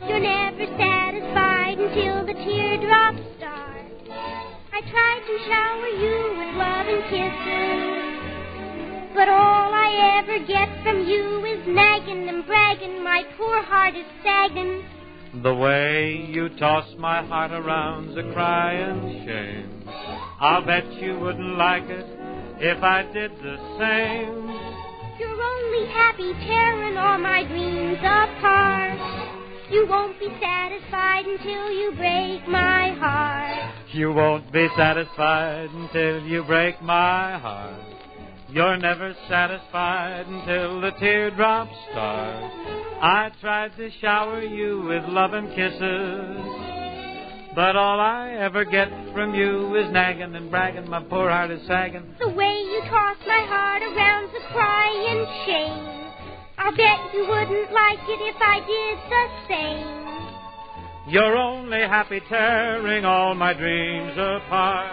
You're never satisfied until the teardrops start. I tried to shower you with love and kisses, but all I ever get from you is nagging and bragging. My poor heart is sagging. The way you toss my heart around's a crying shame. I'll bet you wouldn't like it if I did the same. You're only happy tearing all my dreams apart. You won't be satisfied until you break my heart. You won't be satisfied until you break my heart. You're never satisfied until the teardrops start. I tried to shower you with love and kisses, but all I ever get from you is nagging and bragging. My poor heart is sagging. The way you toss my heart around's a crying shame. I'll bet you wouldn't like it if I did the same. You're only happy tearing all my dreams apart.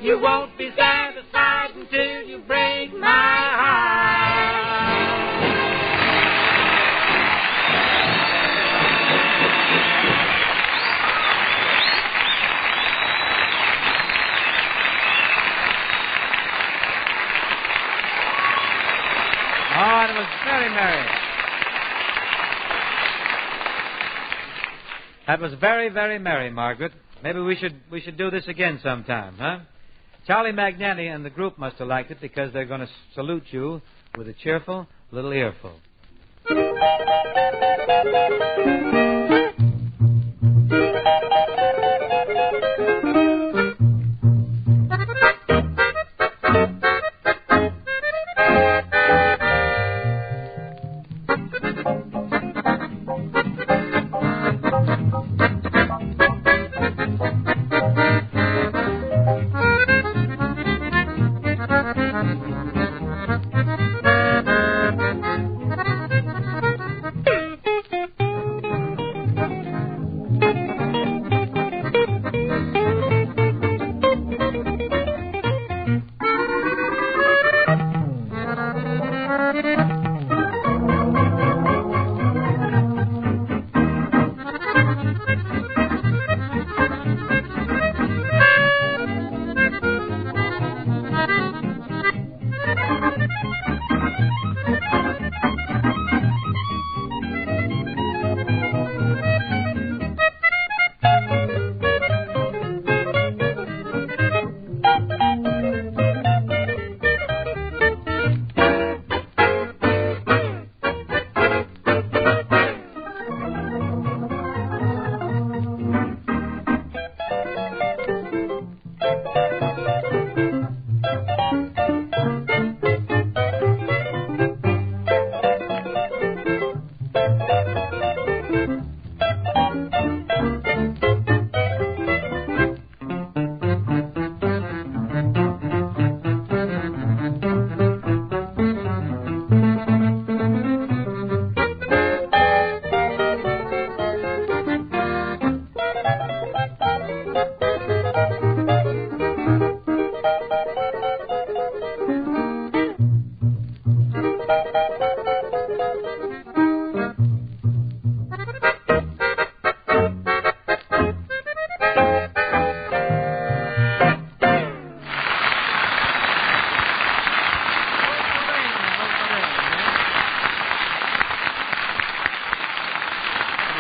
You won't be satisfied until you break my heart. Oh, it was very merry. That was very, very merry, Margaret. Maybe we should do this again sometime, huh? Charlie Magnani and the group must have liked it because they're going to salute you with a cheerful little earful.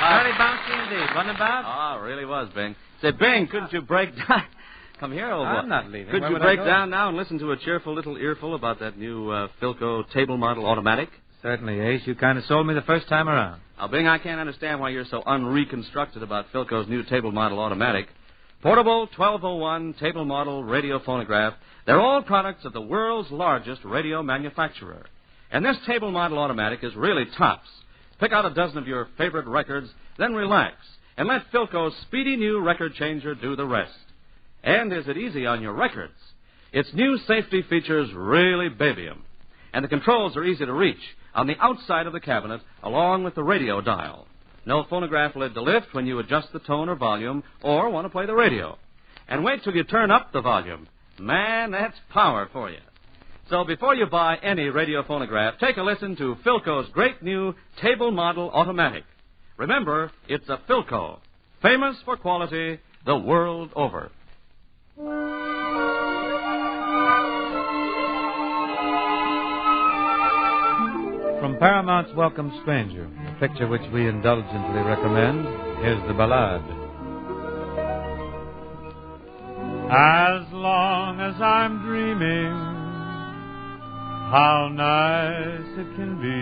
Very bouncy indeed, wasn't it, Bob? Oh, it really was, Bing. Say, Bing, couldn't you break down... Come here, old boy. I'm not leaving. Could Where you would break I go? down now and listen to a cheerful little earful about that new Philco table model automatic? Certainly, Ace. You kind of sold me the first time around. Now, Bing, I can't understand why you're so unreconstructed about Philco's new table model automatic. Portable 1201 table model radio phonograph. They're all products of the world's largest radio manufacturer. And this table model automatic is really tops. Pick out a dozen of your favorite records, then relax, and let Philco's speedy new record changer do the rest. And is it easy on your records? Its new safety features really baby 'em. And the controls are easy to reach on the outside of the cabinet along with the radio dial. No phonograph lid to lift when you adjust the tone or volume or want to play the radio. And wait till you turn up the volume. Man, that's power for you. So before you buy any radio phonograph, take a listen to Philco's great new table model automatic. Remember, it's a Philco, famous for quality the world over. From Paramount's Welcome Stranger, a picture which we indulgently recommend, here's the ballad. As long as I'm dreaming, how nice it can be.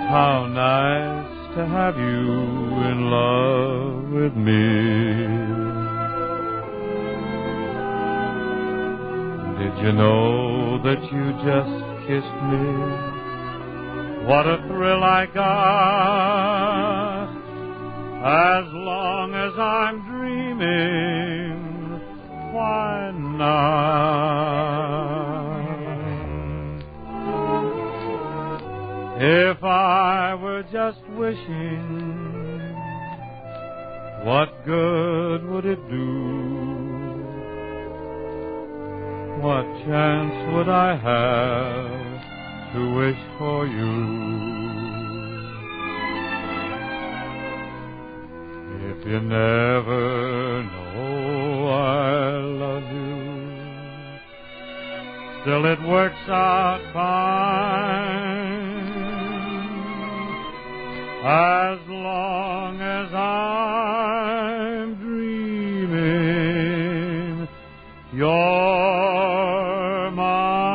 How nice to have you in love with me. Did you know that you just kissed me? What a thrill I got. As long as I'm dreaming, why not? If I were just wishing, what good would it do? What chance would I have to wish for you? If you never know I love you, still it works out fine. As long as I'm dreaming, you're mine.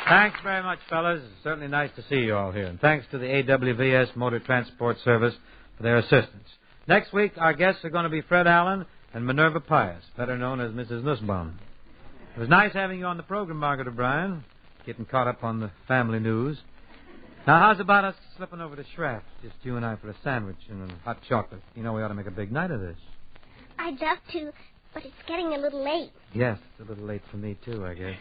Thanks very much, fellas. It's certainly nice to see you all here. And thanks to the AWVS Motor Transport Service for their assistance. Next week, our guests are going to be Fred Allen and Minerva Pius, better known as Mrs. Nussbaum. It was nice having you on the program, Margaret O'Brien, getting caught up on the family news. Now, how's about us slipping over to Schrapp's, just you and I, for a sandwich and a hot chocolate? You know we ought to make a big night of this. I'd love to, but it's getting a little late. Yes, it's a little late for me, too, I guess.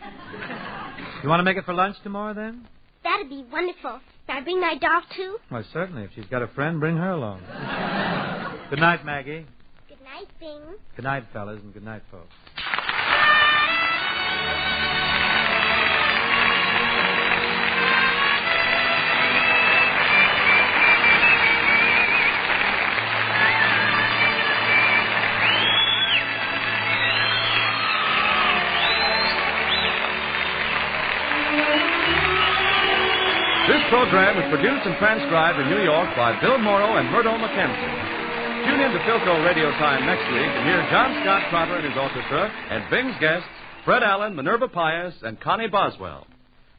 You want to make it for lunch tomorrow, then? That'd be wonderful. Can I bring my doll, too? Well, certainly. If she's got a friend, bring her along. Good night, Maggie. Good night, Bing. Good night, fellas, and good night, folks. This program is produced and transcribed in New York by Bill Morrow and Murdo McKenzie. Tune in to Philco Radio Time next week and hear John Scott Trotter and his orchestra and Bing's guests, Fred Allen, Minerva Pius, and Connie Boswell.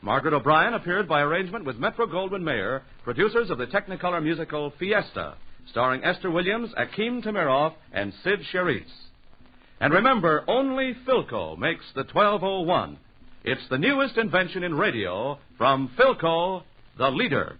Margaret O'Brien appeared by arrangement with Metro-Goldwyn-Mayer, producers of the Technicolor musical Fiesta, starring Esther Williams, Akeem Tamiroff, and Sid Charisse. And remember, only Philco makes the 1201. It's the newest invention in radio from Philco, the leader.